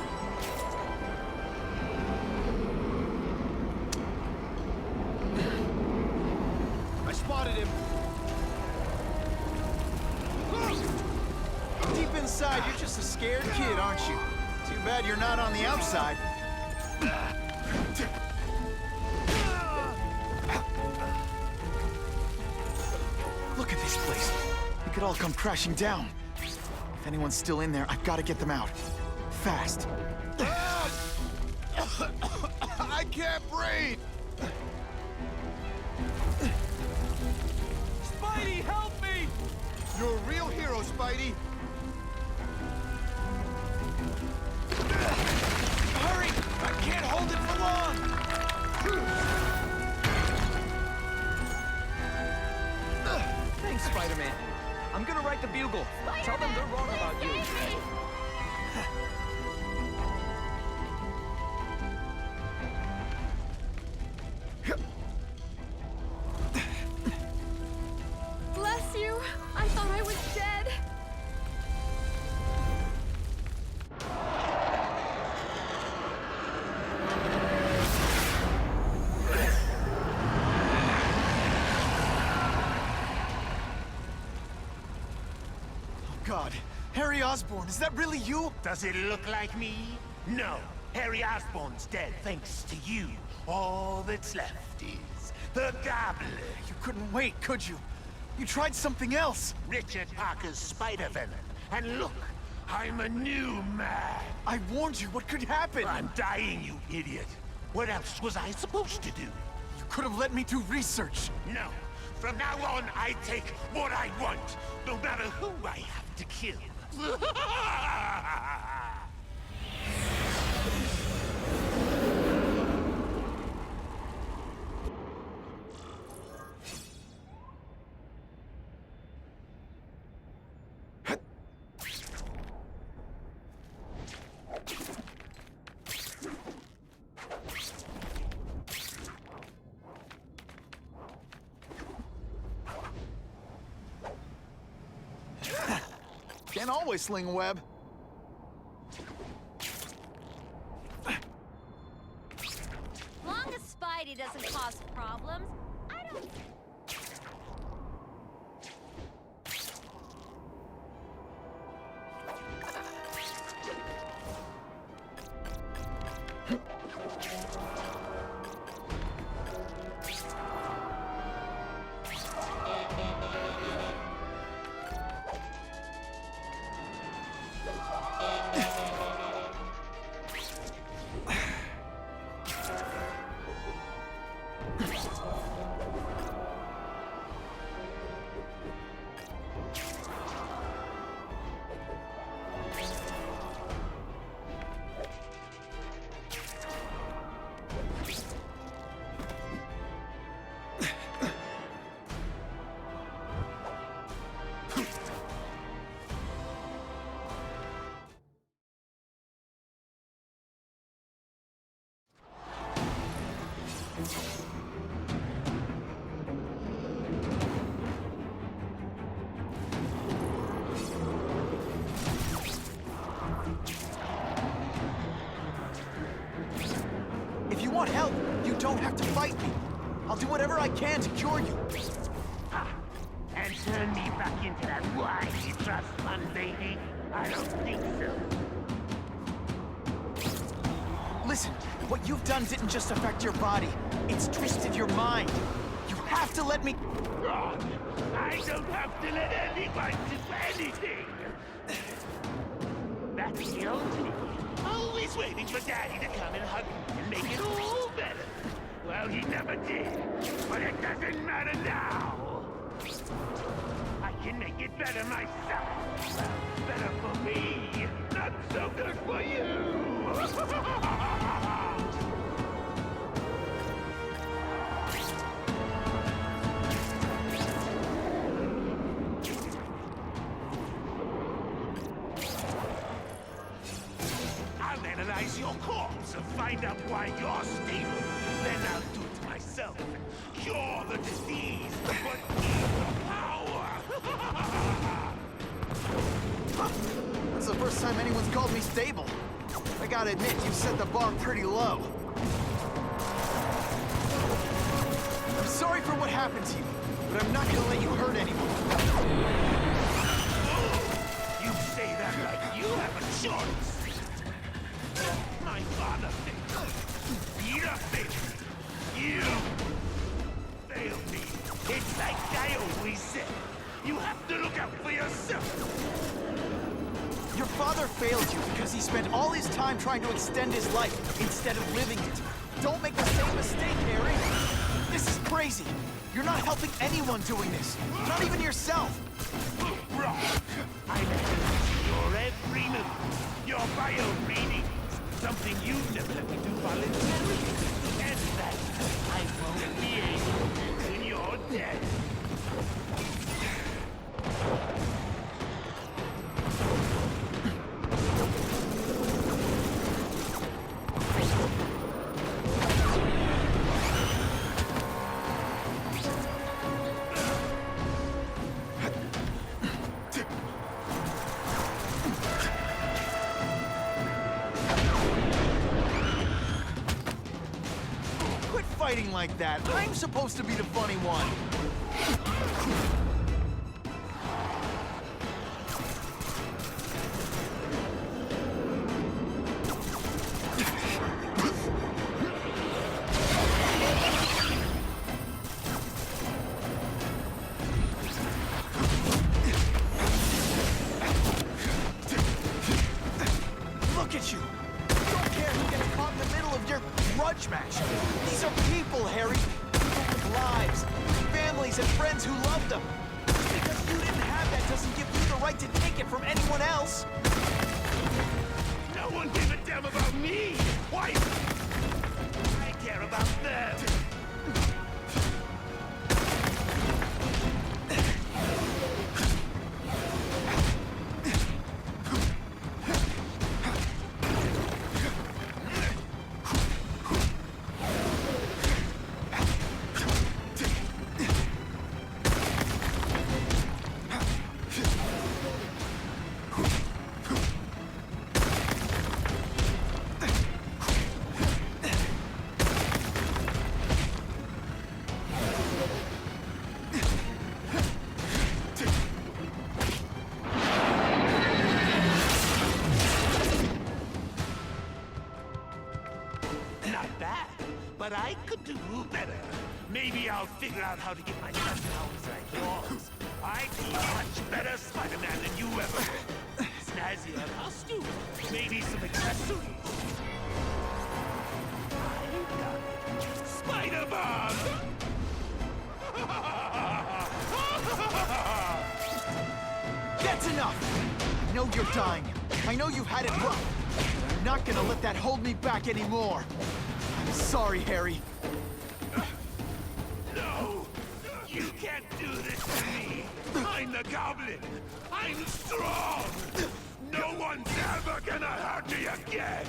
I spotted him. Deep inside, you're just a scared kid, aren't you? Too bad you're not on the outside. Look at this place. It could all come crashing down. If anyone's still in there, I've got to get them out. Fast. I can't breathe! Spidey, help me! You're a real hero, Spidey. Hurry! I can't hold it for long! Thanks, Spider-Man. I'm gonna write the Bugle. Tell them they're wrong about you. Bless you. I thought I was dead. God, Harry Osborn, is that really you? Does it look like me? No. Harry Osborn's dead thanks to you. All that's left is the Gobbler. You couldn't wait, could you? You tried something else. Richard Parker's spider venom. And look, I'm a new man. I warned you. What could happen? I'm dying, you idiot. What else was I supposed to do? You could have let me do research. No. From now on, I take what I want, no matter who I have to kill. Can't always sling a web. Long as Spidey doesn't cause problems, I don't... If you want help, you don't have to fight me. I'll do whatever I can to cure you. And turn me back into that whiny trust fund lady? I don't think so. Listen, what you've done didn't just affect your body. It's twisted your mind. You have to let me... Wrong. I don't have to let anyone do anything. That's guilty. Always waiting for Daddy to come and hug me and make it all better. Well, he never did. But it doesn't matter now. I can make it better myself. Better for me. Not so good for you. I'll analyze your corpse and find out why you're stable. Then I'll do it myself. Cure the disease, but keep the power. That's the first time anyone's called me stable. I gotta admit, you set the bar pretty low. I'm sorry for what happened to you, but I'm not gonna let you hurt anyone. You say that like you have a choice. My father failed. Peter failed. You failed me. It's like I always said. You have to look out for yourself. Your father failed you because he spent all his time trying to extend his life instead of living it. Don't make the same mistake, Harry. This is crazy. You're not helping anyone doing this. Not even yourself. Wrong. I'm analyzing your every move. Your bio readings. Something you've never let me do voluntarily. And that I won't be able when you're dead. Fighting like that. I'm supposed to be the funny one. Look at you. Don't care who gets caught in the middle of your grudge match. These are people, Harry. People with lives, families, and friends who love them. Just because you didn't have that doesn't give you the right to take it from anyone else. No one gives a damn about me. Why? I care about them. But I could do better. Maybe I'll figure out how to get my gun powers like yours. I'd be a much better Spider-Man than you ever were. Snazzier costume, maybe some accessories. I got it. Spider-Bomb! That's enough! I know you're dying. I know you've had it rough. But I'm not gonna let that hold me back anymore. I'm sorry, Harry. No! You can't do this to me! I'm the Goblin! I'm strong! No one's ever gonna hurt me again!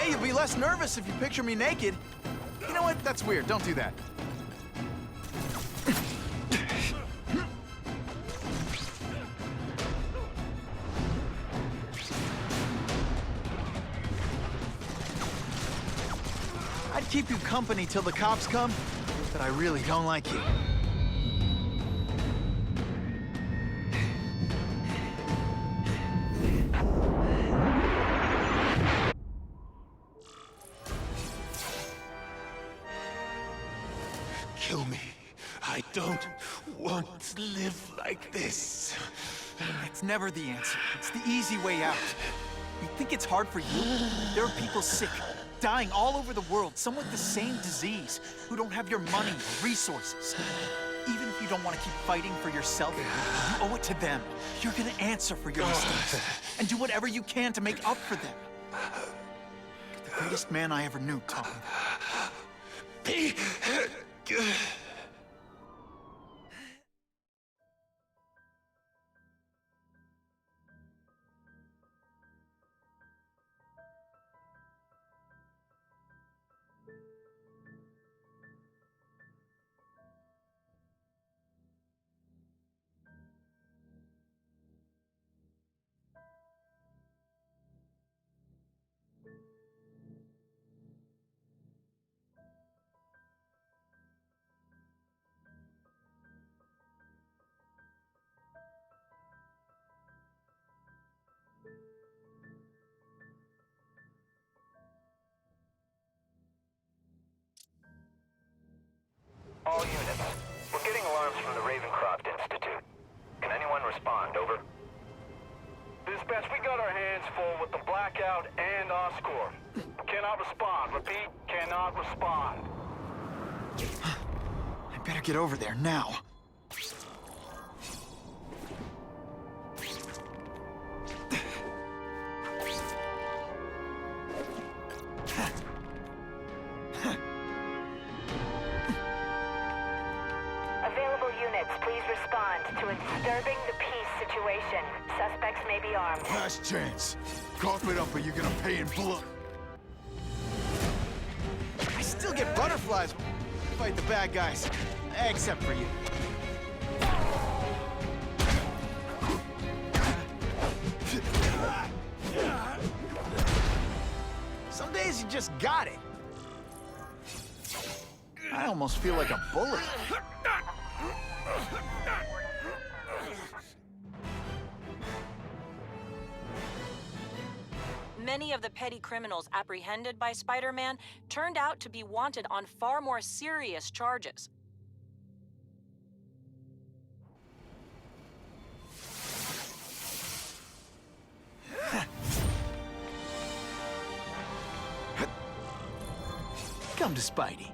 You'll be less nervous if you picture me naked. You know what? That's weird. Don't do that. I'd keep you company till the cops come, but I really don't like you. Kill me. I don't want to live like this. It's never the answer. It's the easy way out. You think it's hard for you? There are people sick, dying all over the world, some with the same disease, who don't have your money or resources. Even if you don't want to keep fighting for yourself, you owe it to them. You're gonna answer for your mistakes and do whatever you can to make up for them. The greatest man I ever knew taught me that. Be good. Dispatch, we got our hands full with the Blackout and Oscorp. Cannot respond. Repeat, cannot respond. I better get over there now. Available units, please respond to a disturbing the peace situation. Suspects may be armed. Last chance. Cough it up or you're gonna pay in blood. I still get butterflies when I fight the bad guys. Except for you. Some days you just got it. I almost feel like a bully. Many of the petty criminals apprehended by Spider-Man turned out to be wanted on far more serious charges. Come to Spidey.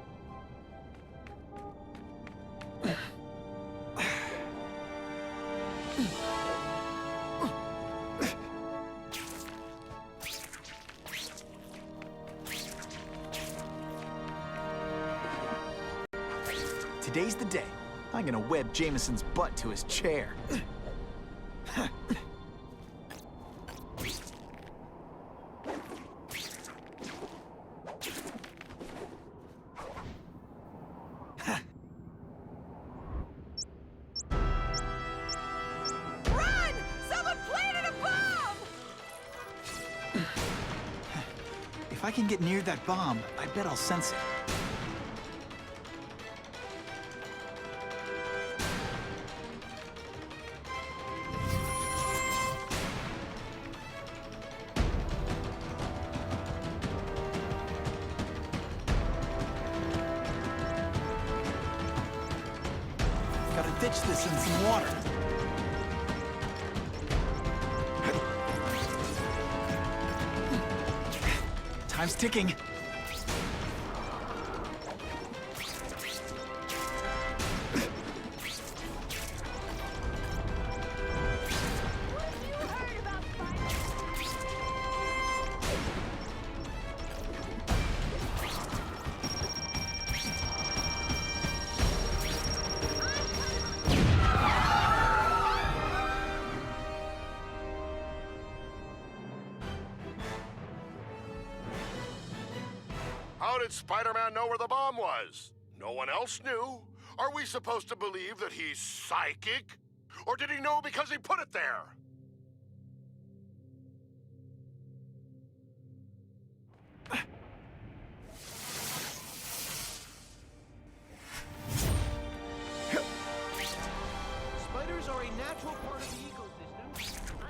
Today's the day. I'm gonna web Jameson's butt to his chair. Run! Someone planted a bomb! If I can get near that bomb, I bet I'll sense it. Gotta ditch this in some water. Time's ticking. How did Spider-Man know where the bomb was? No one else knew? Are we supposed to believe that he's psychic? Or did he know because he put it there? Spiders are a natural part of the ecosystem.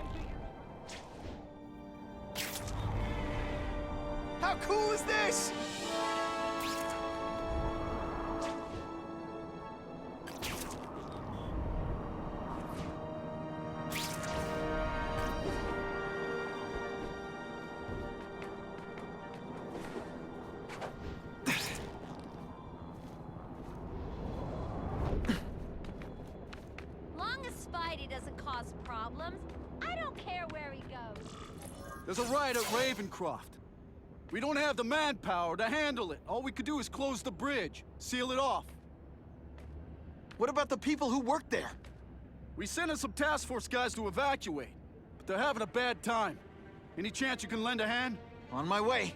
How cool is this? Long as Spidey doesn't cause problems, I don't care where he goes. There's a riot at Ravencroft. We don't have the manpower to handle it. All we could do is close the bridge, seal it off. What about the people who work there? We sent in some task force guys to evacuate, but they're having a bad time. Any chance you can lend a hand? On my way.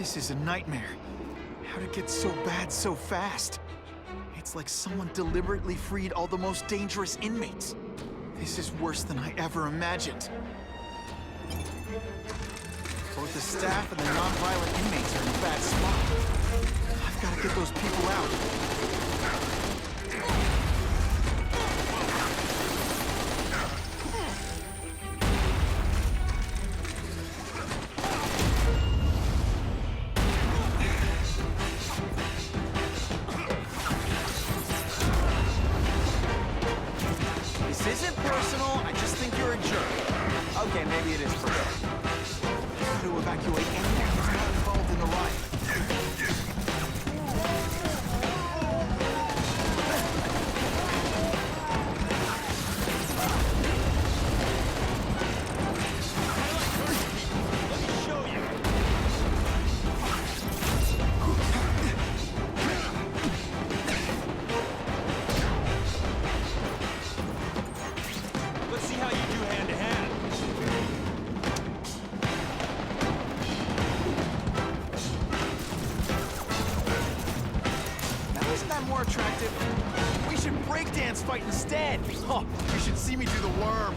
This is a nightmare. How'd it get so bad so fast? It's like someone deliberately freed all the most dangerous inmates. This is worse than I ever imagined. Both the staff and the non-violent inmates are in a bad spot. I've got to get those people out. This isn't personal, I just think you're a jerk. Okay, maybe it is personal. To evacuate anyone who's not involved in the riot. Let me show you. Let's see how you do hand-to-hand. Now isn't that more attractive? We should breakdance fight instead. Oh, you should see me do the worm.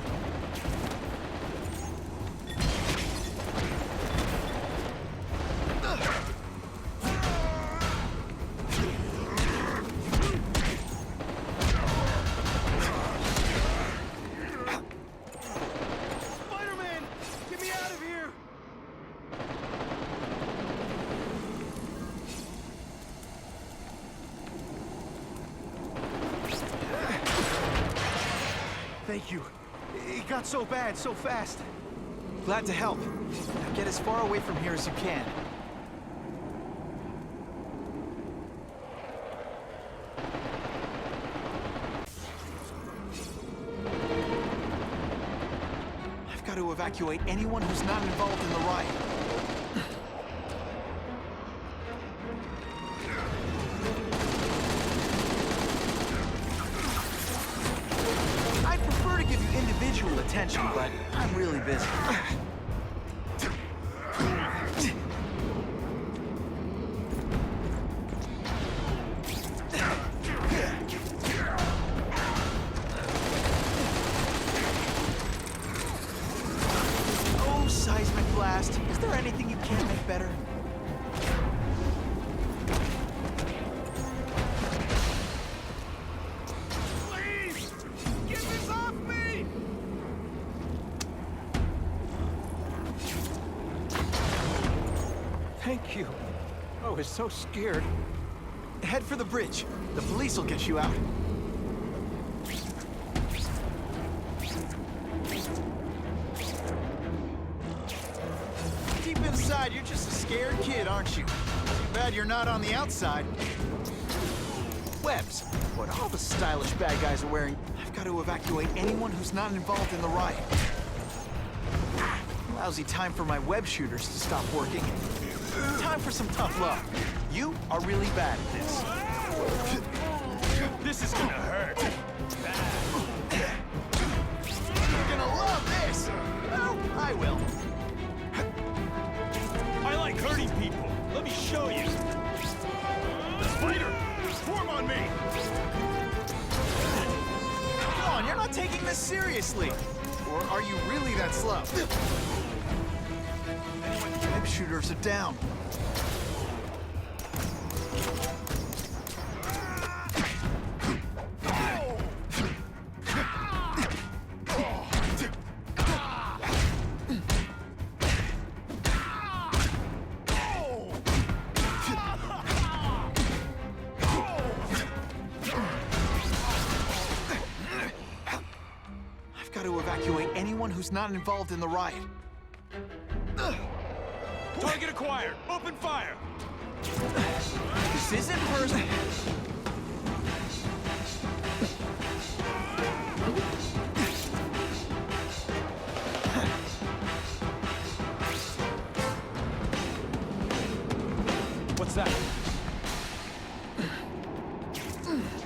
Spider-Man! Get me out of here! Thank you. It got so bad, so fast. Glad to help. Now get as far away from here as you can. I've got to evacuate anyone who's not involved in the riot. I'd prefer to give you individual attention, but I'm really busy. Oh, seismic blast. Is there anything you can't make better? Please! Get this off me! Thank you. I was so scared. Head for the bridge. The police will get you out. Deep inside, you're just a scared kid, aren't you? Too bad you're not on the outside. Webs. What all the stylish bad guys are wearing. I've got to evacuate anyone who's not involved in the riot. Lousy time for my web shooters to stop working. Time for some tough love. You are really bad at this. This is gonna hurt. Bad. You're gonna love this! Well, I will. I like hurting people. Let me show you. Spider! Form on me! Come on, you're not taking this seriously. Or are you really that slow? Web shooters are down. I've got to evacuate anyone who's not involved in the riot. Target acquired. Open fire. This isn't personal. What's that?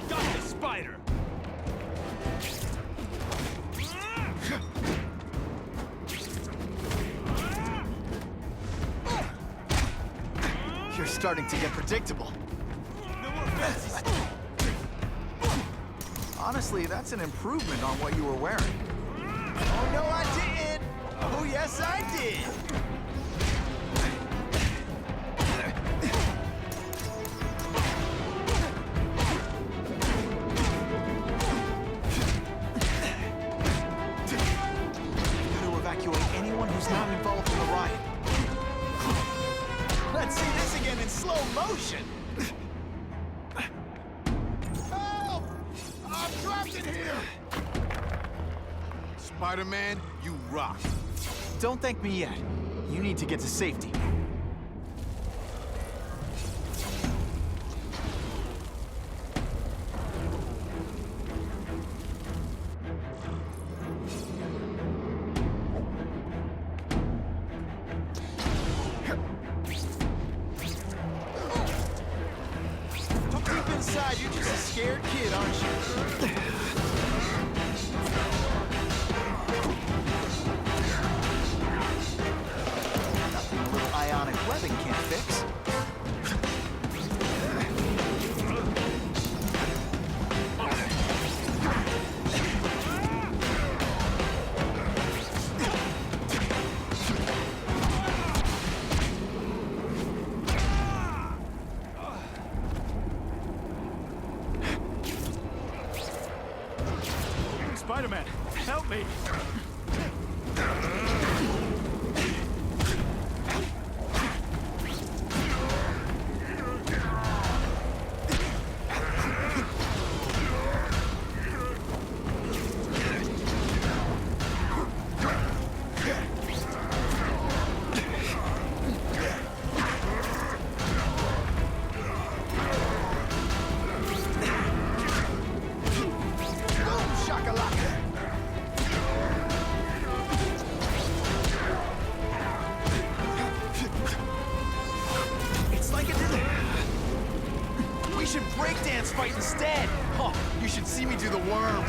Got the spider. You're starting to get predictable. No more fancy stuff. Honestly, that's an improvement on what you were wearing. Oh, no, I didn't! Oh, yes, I did! Gotta evacuate anyone who's not involved in the riot. Let's see this again in slow motion! Help! I'm trapped in here! Spider-Man, you rock. Don't thank me yet. You need to get to safety. Don't creep inside, you're just a scared kid, aren't you? Nothing a little ionic webbing can't fix. Spider-Man, help me! It's like a... We should breakdance fight instead! Oh, you should see me do the worm!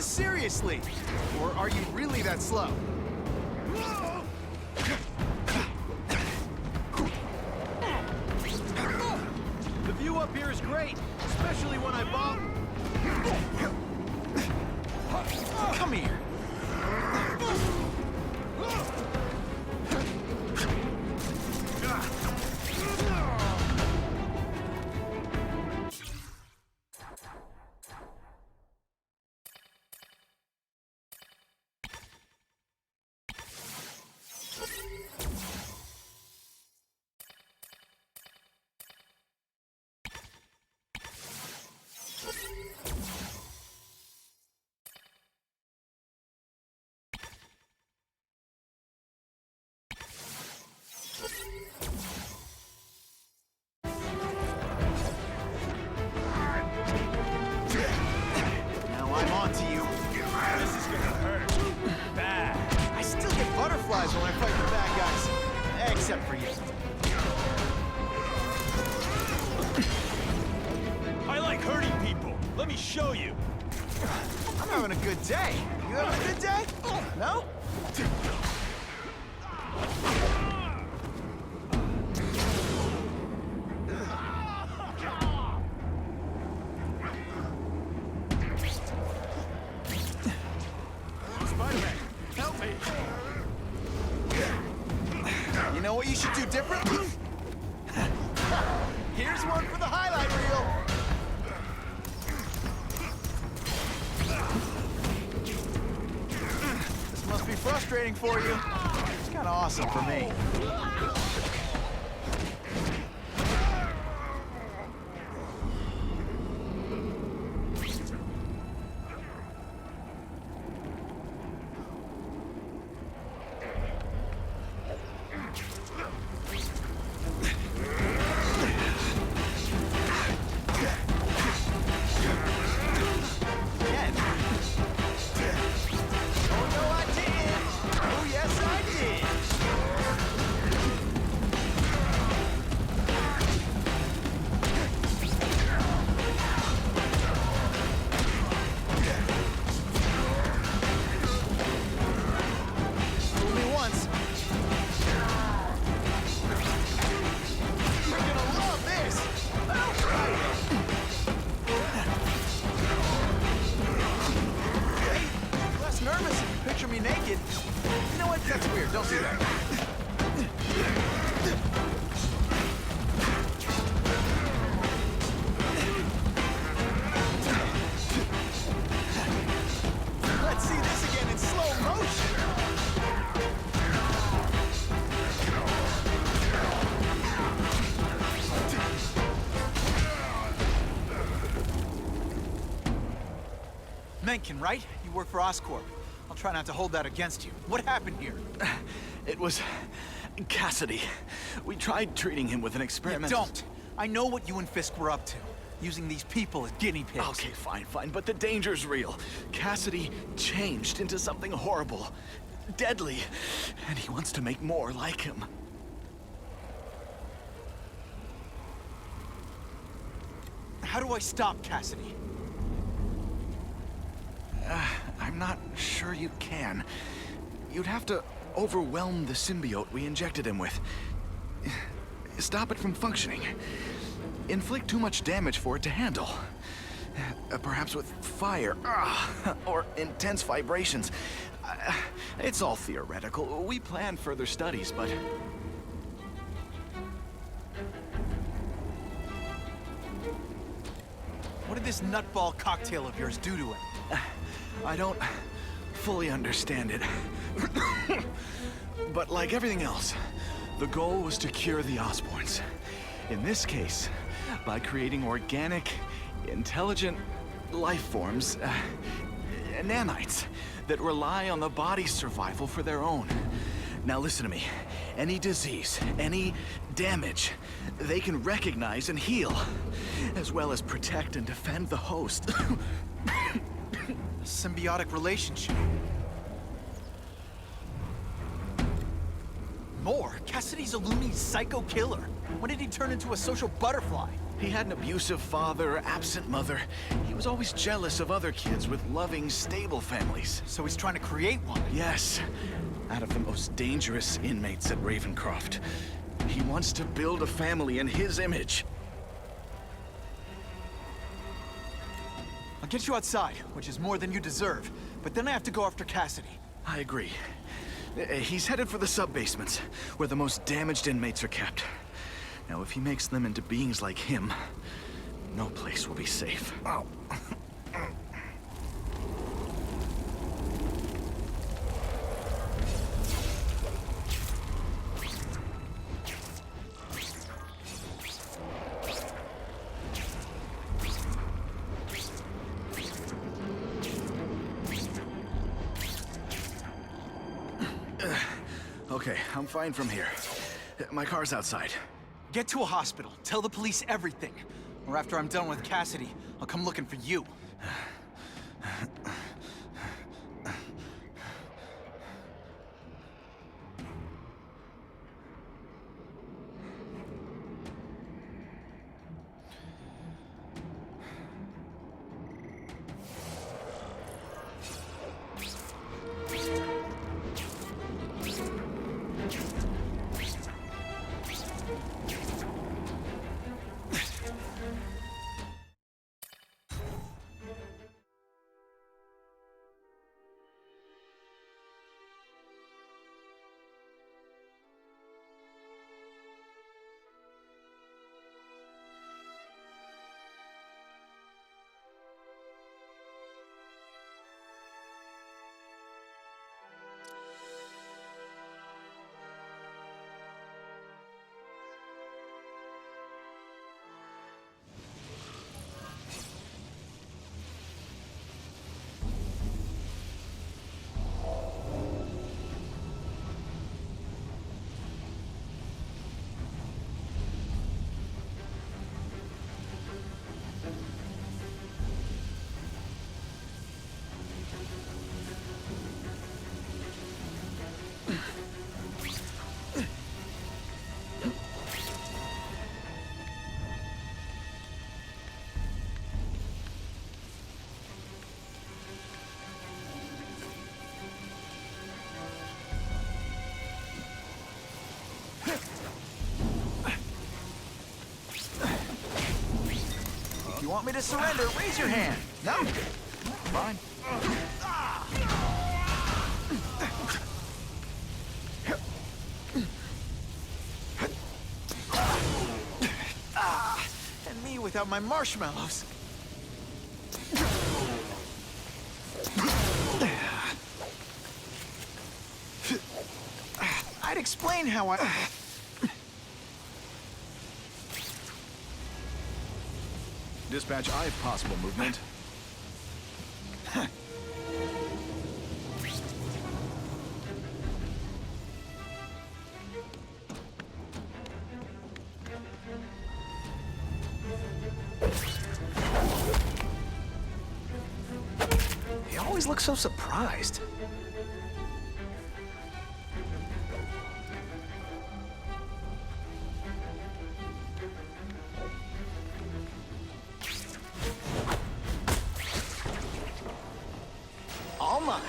Seriously? Or are you really that slow? The view up here is great, especially when I bomb. Come here. I'm on to you. This is gonna hurt. Bad. I still get butterflies when I fight the bad guys. Except for you. I like hurting people. Let me show you. I'm having a good day. You having a good day? No? Spider-Man, help me! You know what you should do differently? Here's one for the highlight reel. This must be frustrating for you. It's kind of awesome for me. Me naked. You know what? That's weird. Don't do that. Let's see this again in slow motion. Mencken, right? You work for Oscorp. I'll try not to hold that against you. What happened here? It was Cassidy. We tried treating him with an experiment. Don't! I know what you and Fisk were up to. Using these people as guinea pigs. Okay, fine, but the danger's real. Cassidy changed into something horrible, deadly, and he wants to make more like him. How do I stop Cassidy? I'm not sure you can. You'd have to overwhelm the symbiote we injected him with. Stop it from functioning. Inflict too much damage for it to handle. Perhaps with fire, or intense vibrations. It's all theoretical. We plan further studies, but... What did this nutball cocktail of yours do to him? I don't fully understand it. But like everything else, the goal was to cure the Osborns. In this case, by creating organic, intelligent life forms, nanites, that rely on the body's survival for their own. Now listen to me. Any disease, any damage, they can recognize and heal, as well as protect and defend the host. Symbiotic relationship. More? Cassidy's a loony psycho killer. When did he turn into a social butterfly? He had an abusive father, absent mother. He was always jealous of other kids with loving, stable families. So he's trying to create one? Yes. Out of the most dangerous inmates at Ravencroft. He wants to build a family in his image. I'll get you outside, which is more than you deserve. But then I have to go after Cassidy. I agree. He's headed for the sub-basements, where the most damaged inmates are kept. Now, if he makes them into beings like him, no place will be safe. Oh. Okay, I'm fine from here. My car's outside. Get to a hospital. Tell the police everything. Or after I'm done with Cassidy, I'll come looking for you. If you want me to surrender, raise your hand. No? Fine. And me without my marshmallows. I'd explain how I... Dispatch, I have possible movement. He always looks so surprised. All mine.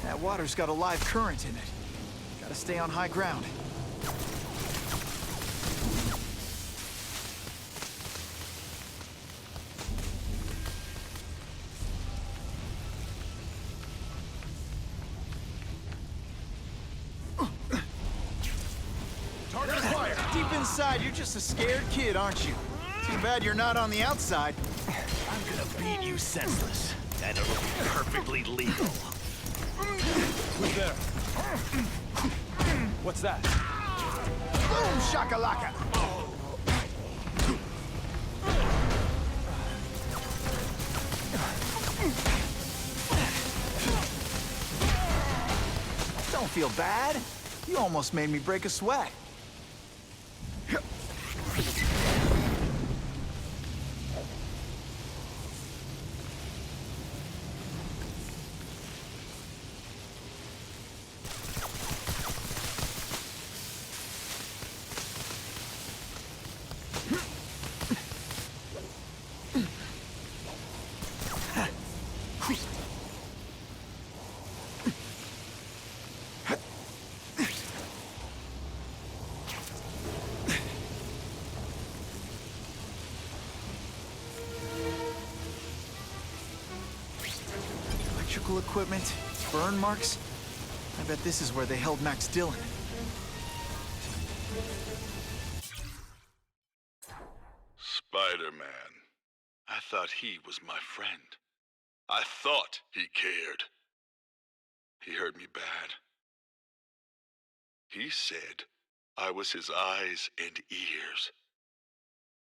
That water's got a live current in it. Gotta stay on high ground. Deep inside, you're just a scared kid, aren't you? Too bad you're not on the outside. I'm gonna beat you senseless, and it'll be perfectly legal. Who's there? What's that? Boom, shakalaka! Don't feel bad. You almost made me break a sweat. Electrical equipment, burn marks. I bet this is where they held Max Dillon. Spider-Man. I thought he was my friend. I thought he cared. He hurt me bad. He said I was his eyes and ears.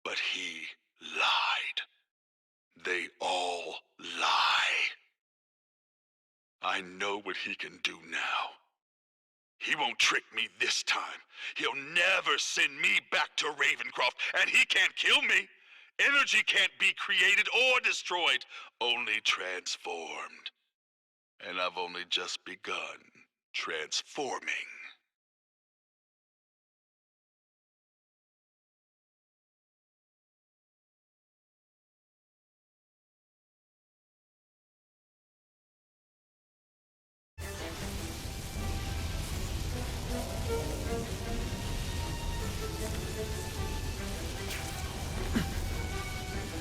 But he lied. I know what he can do now. He won't trick me this time. He'll never send me back to Ravencroft, and he can't kill me. Energy can't be created or destroyed, only transformed. And I've only just begun transforming.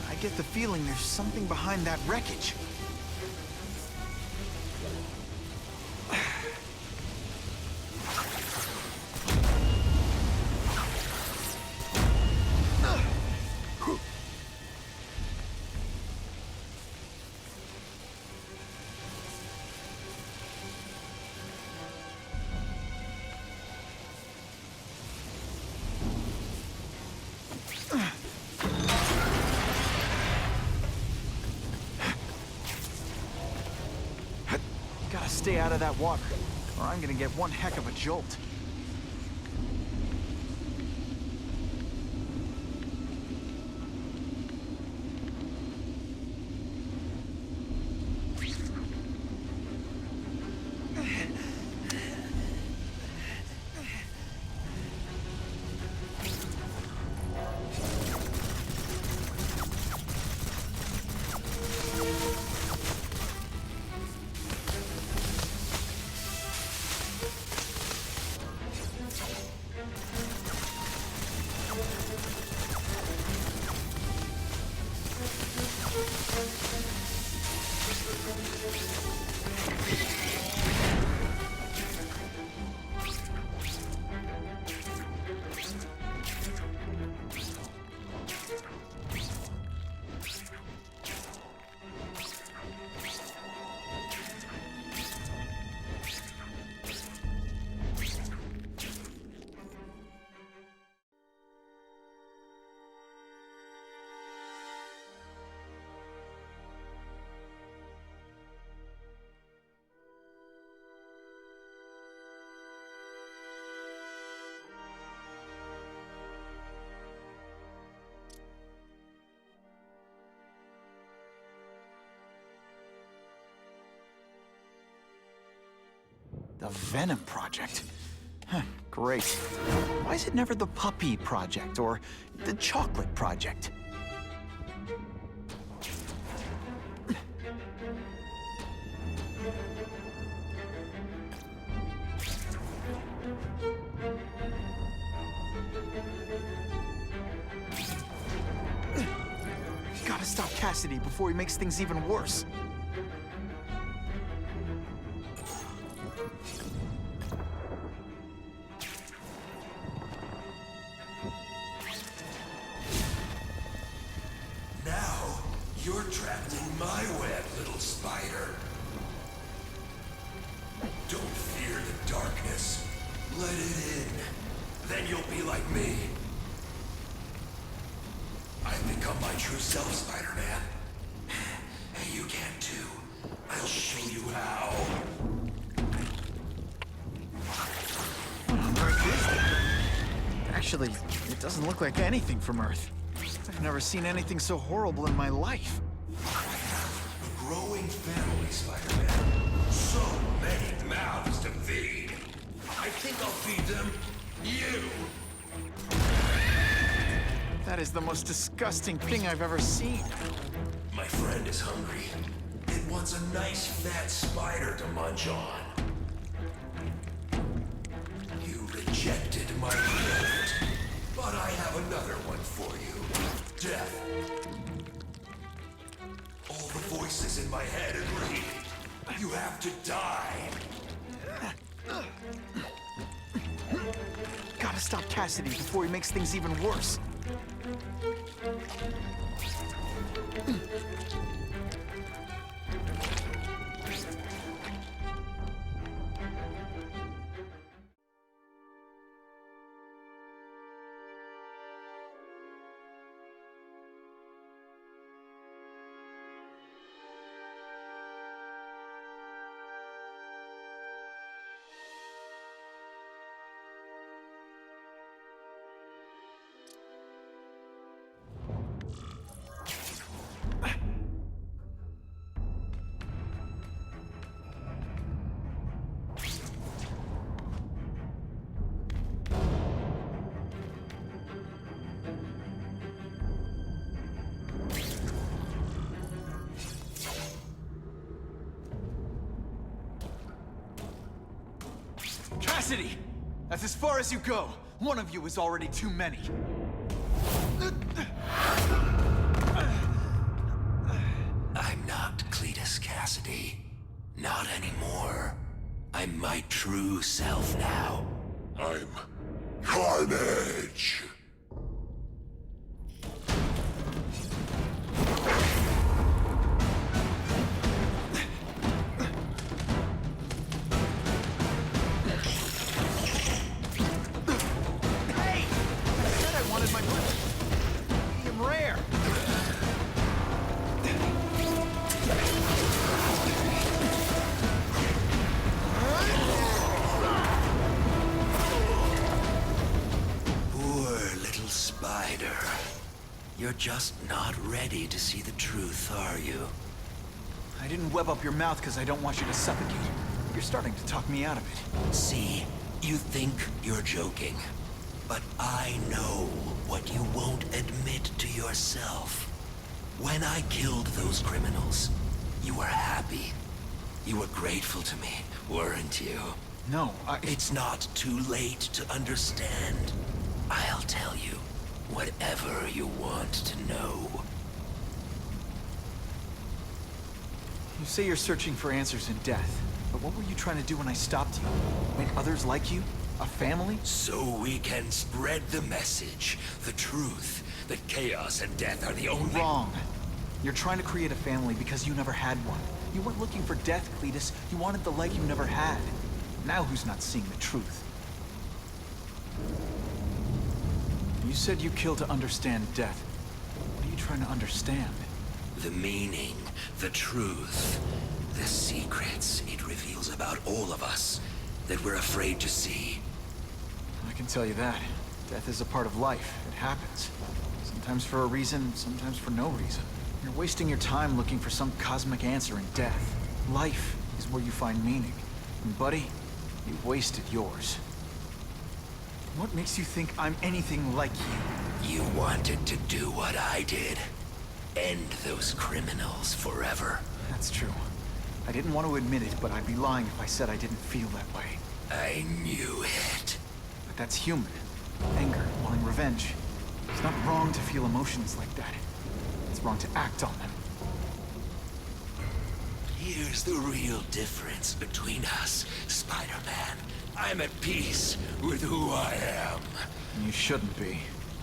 I get the feeling there's something behind that wreckage. Gotta stay out of that water, or I'm gonna get one heck of a jolt. The Venom Project? Huh, great. Why is it never the Puppy Project or the Chocolate Project? Gotta stop Cassidy before he makes things even worse. Now, you're trapped in my web, little spider. Don't fear the darkness. Let it in. Then you'll be like me. I've become my true self, Spider-Man. And you can too. I'll show you how. What on earth is that? Actually, it doesn't look like anything from Earth. I've never seen anything so horrible in my life. I have a growing family, Spider-Man. So many mouths to feed. I think I'll feed them you. That is the most disgusting thing I've ever seen. My friend is hungry. It wants a nice fat spider to munch on. You rejected my gift, but I have another one for you. Death. All the voices in my head agree. You have to die. Gotta stop Cassidy before he makes things even worse. Cassidy! That's as far as you go. One of you is already too many. I'm not Cletus Cassidy. Not anymore. I'm my true self now. I'm Carnage! Hey! I said I wanted my blood medium rare. Poor little spider. You're just not ready to see the truth, are you? I didn't web up your mouth because I don't want you to suffocate. You're starting to talk me out of it. See, you think you're joking. But I know what you won't admit to yourself. When I killed those criminals, you were happy. You were grateful to me, weren't you? No, It's not too late to understand. I'll tell you whatever you want to know. You say you're searching for answers in death, but what were you trying to do when I stopped you? Make others like you? A family? So we can spread the message, the truth, that chaos and death are the only— Wrong. You're trying to create a family because you never had one. You weren't looking for death, Cletus. You wanted the life you never had. Now who's not seeing the truth? You said you killed to understand death. What are you trying to understand? The meaning, the truth, the secrets it reveals about all of us that we're afraid to see. I can tell you that. Death is a part of life. It happens. Sometimes for a reason, sometimes for no reason. You're wasting your time looking for some cosmic answer in death. Life is where you find meaning. And buddy, you've wasted yours. What makes you think I'm anything like you? You wanted to do what I did. End those criminals forever. That's true. I didn't want to admit it, but I'd be lying if I said I didn't feel that way. I knew it. But that's human. Anger, wanting revenge. It's not wrong to feel emotions like that. It's wrong to act on them. Here's the real difference between us, Spider-Man. I'm at peace with who I am. You shouldn't be.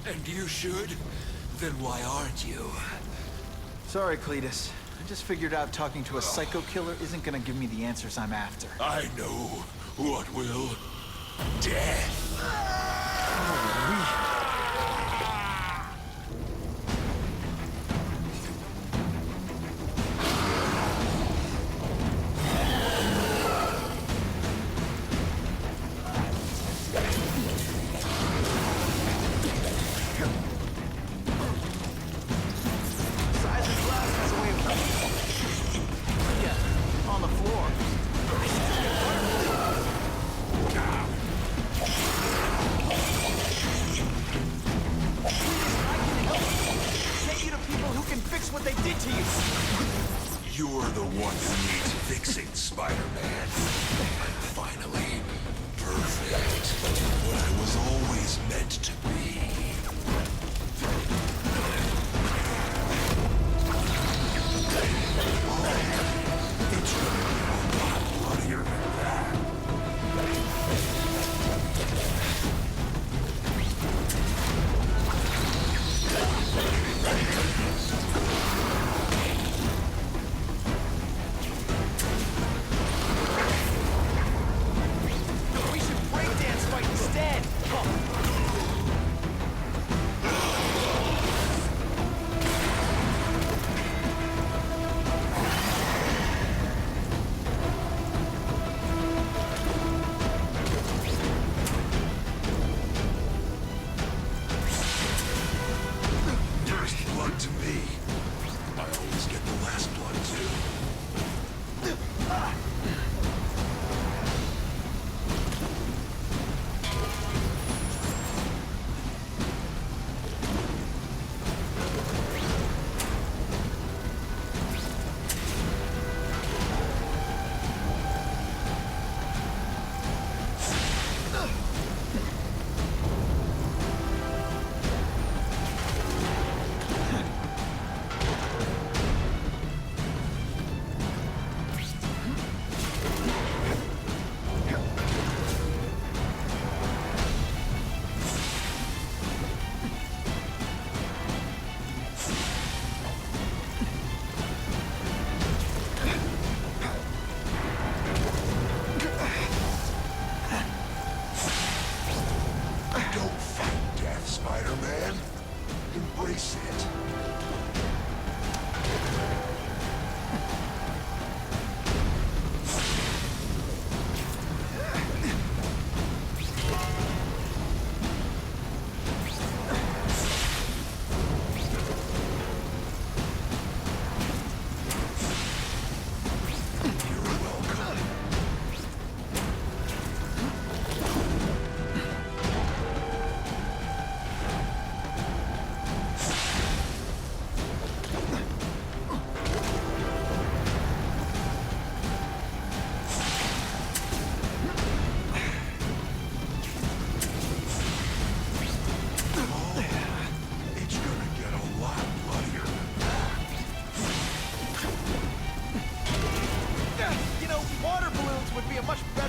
And you should? Then why aren't you? Sorry, Cletus. I just figured out talking to a psycho killer isn't gonna give me the answers I'm after. I know what will. Death. On the floor. Take you to people who can fix what they did to you. You're the one who needs fixing, Spider-Man. I'm finally perfect. What I was always meant to be. It's gonna be a lot bloodier than that. We should breakdance fight instead. First blood to me. I always get the last blood too.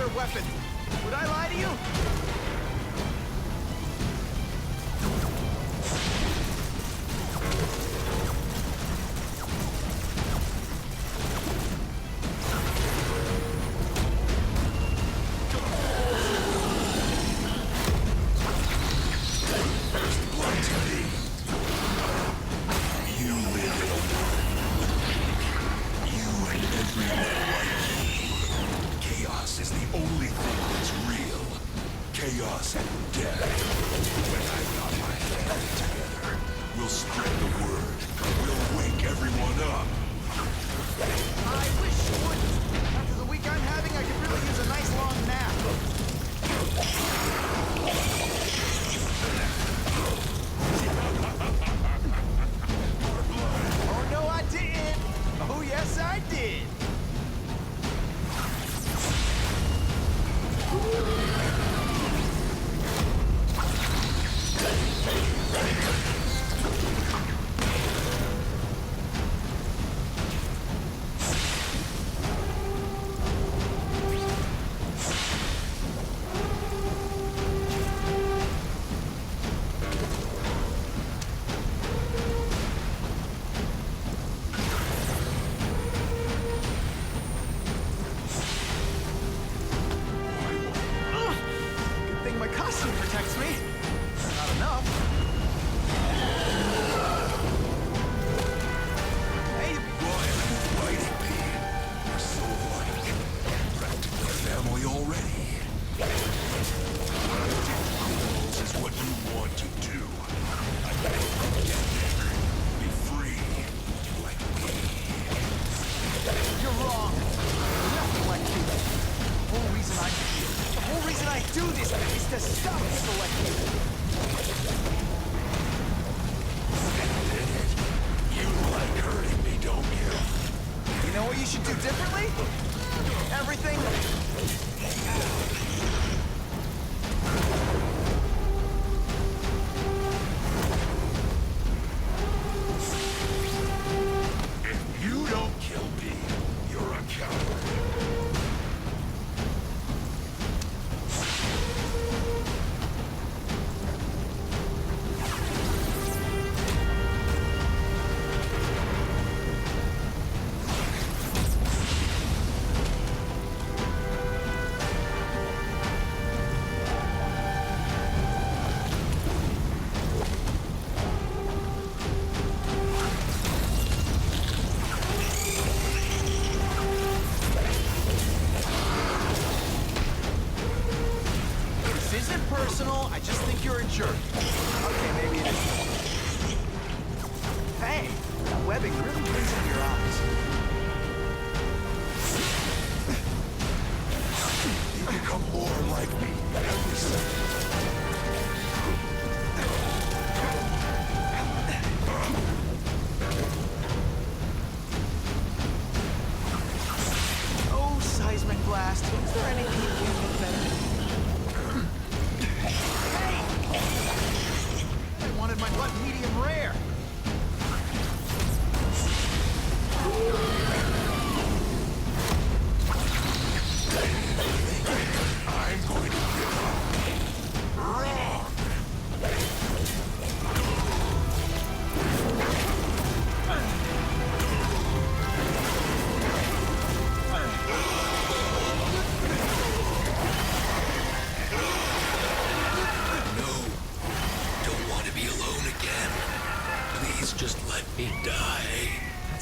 better weapon. Would I lie to you?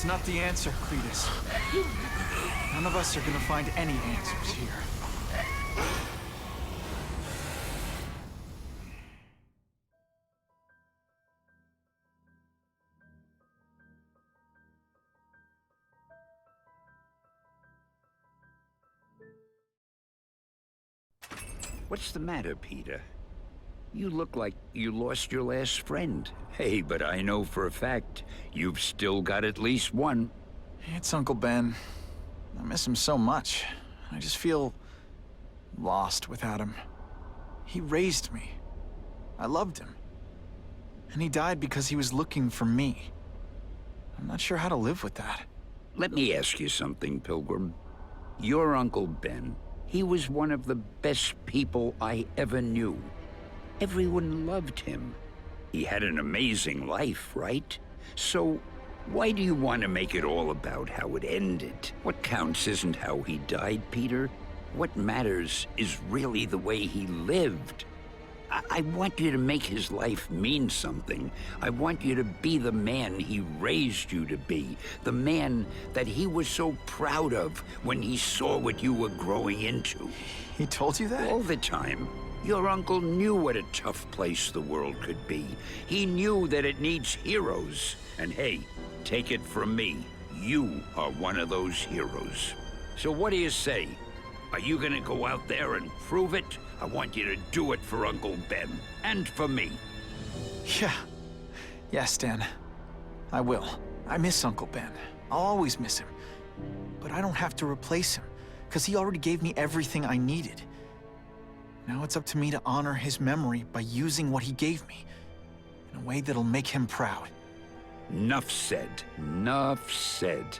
Not the answer, Cletus. None of us are gonna find any answers here. What's the matter, Peter? You look like you lost your last friend. Hey, but I know for a fact you've still got at least one. It's Uncle Ben. I miss him so much. I just feel lost without him. He raised me. I loved him. And he died because he was looking for me. I'm not sure how to live with that. Let me ask you something, Pilgrim. Your Uncle Ben, He was one of the best people I ever knew. Everyone loved him. He had an amazing life, right? So, why do you want to make it all about how it ended? What counts isn't how he died, Peter. What matters is really the way he lived. I want you to make his life mean something. I want you to be the man he raised you to be. The man that he was so proud of when he saw what you were growing into. He told you that? All the time. Your uncle knew what a tough place the world could be. He knew that it needs heroes. And hey, take it from me, you are one of those heroes. So what do you say? Are you gonna go out there and prove it? I want you to do it for Uncle Ben, and for me. Yeah. Yes, Dan. I will. I miss Uncle Ben. I'll always miss him. But I don't have to replace him, because he already gave me everything I needed. Now it's up to me to honor his memory by using what he gave me, in a way that'll make him proud. Nuff said. Nuff said.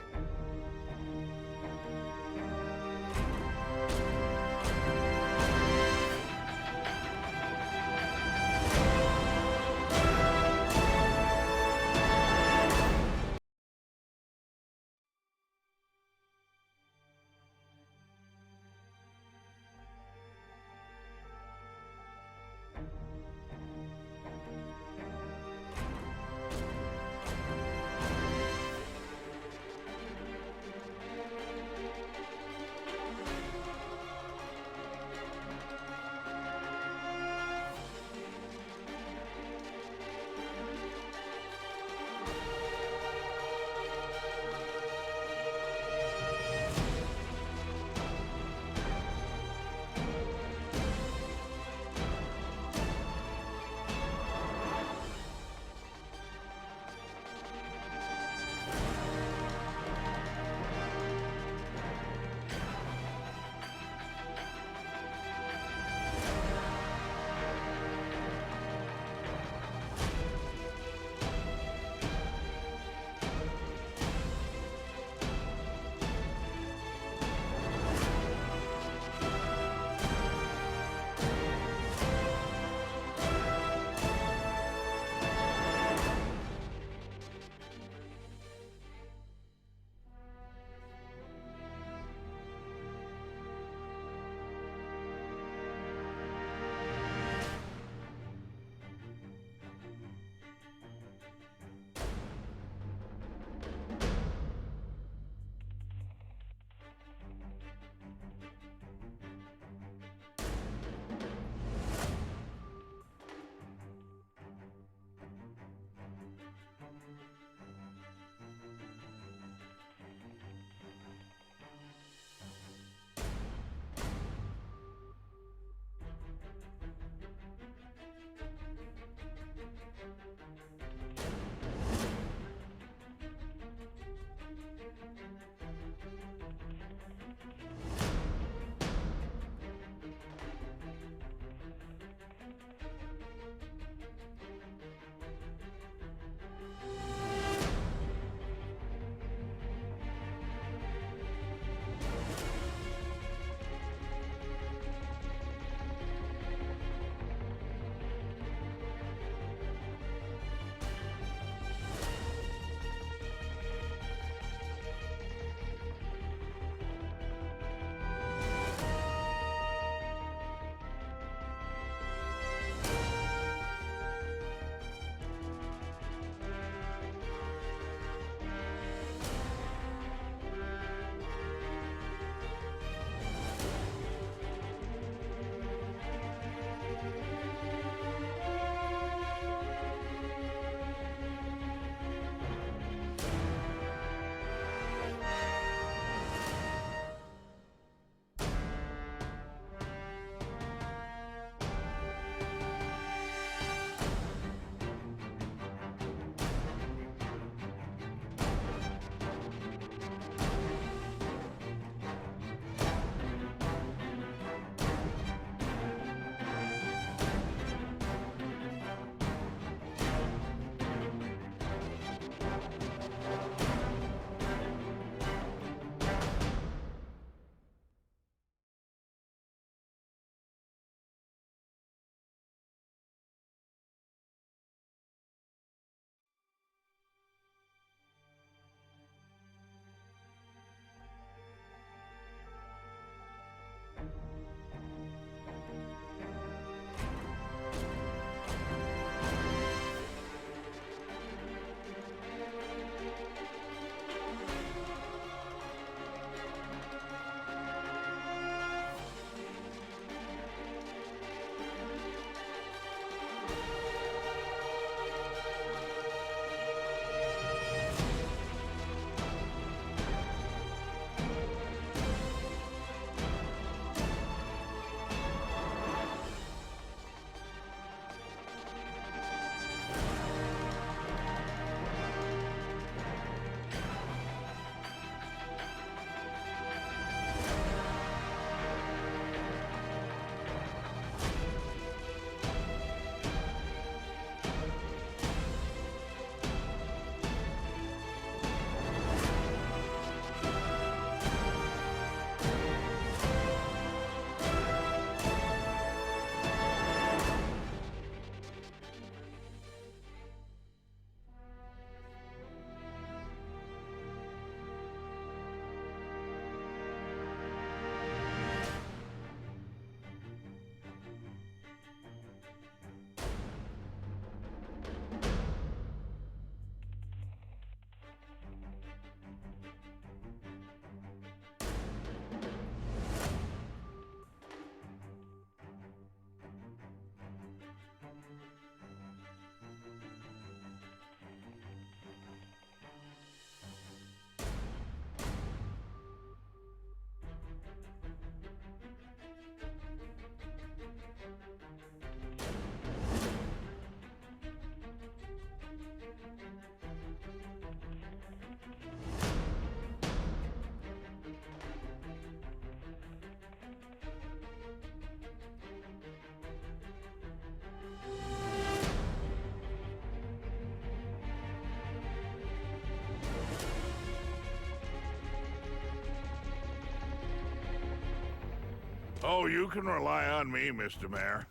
Oh, you can rely on me, Mr. Mayor.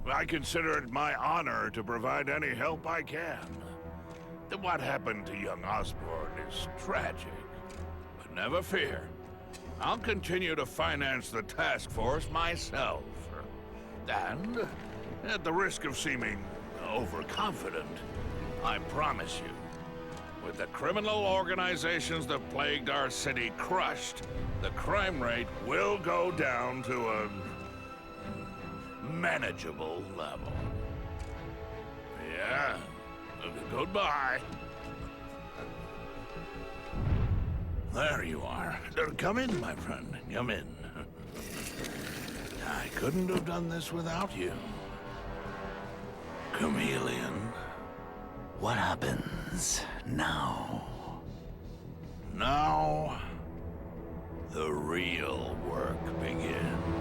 I consider it my honor to provide any help I can. What happened to young Osborn is tragic, but never fear. I'll continue to finance the task force myself. And, at the risk of seeming overconfident, I promise you, with the criminal organizations that plagued our city crushed, the crime rate will go down to a manageable level. Yeah, goodbye. There you are. Come in, my friend. Come in. I couldn't have done this without you. Chameleon. What happens now? Now, the real work begins.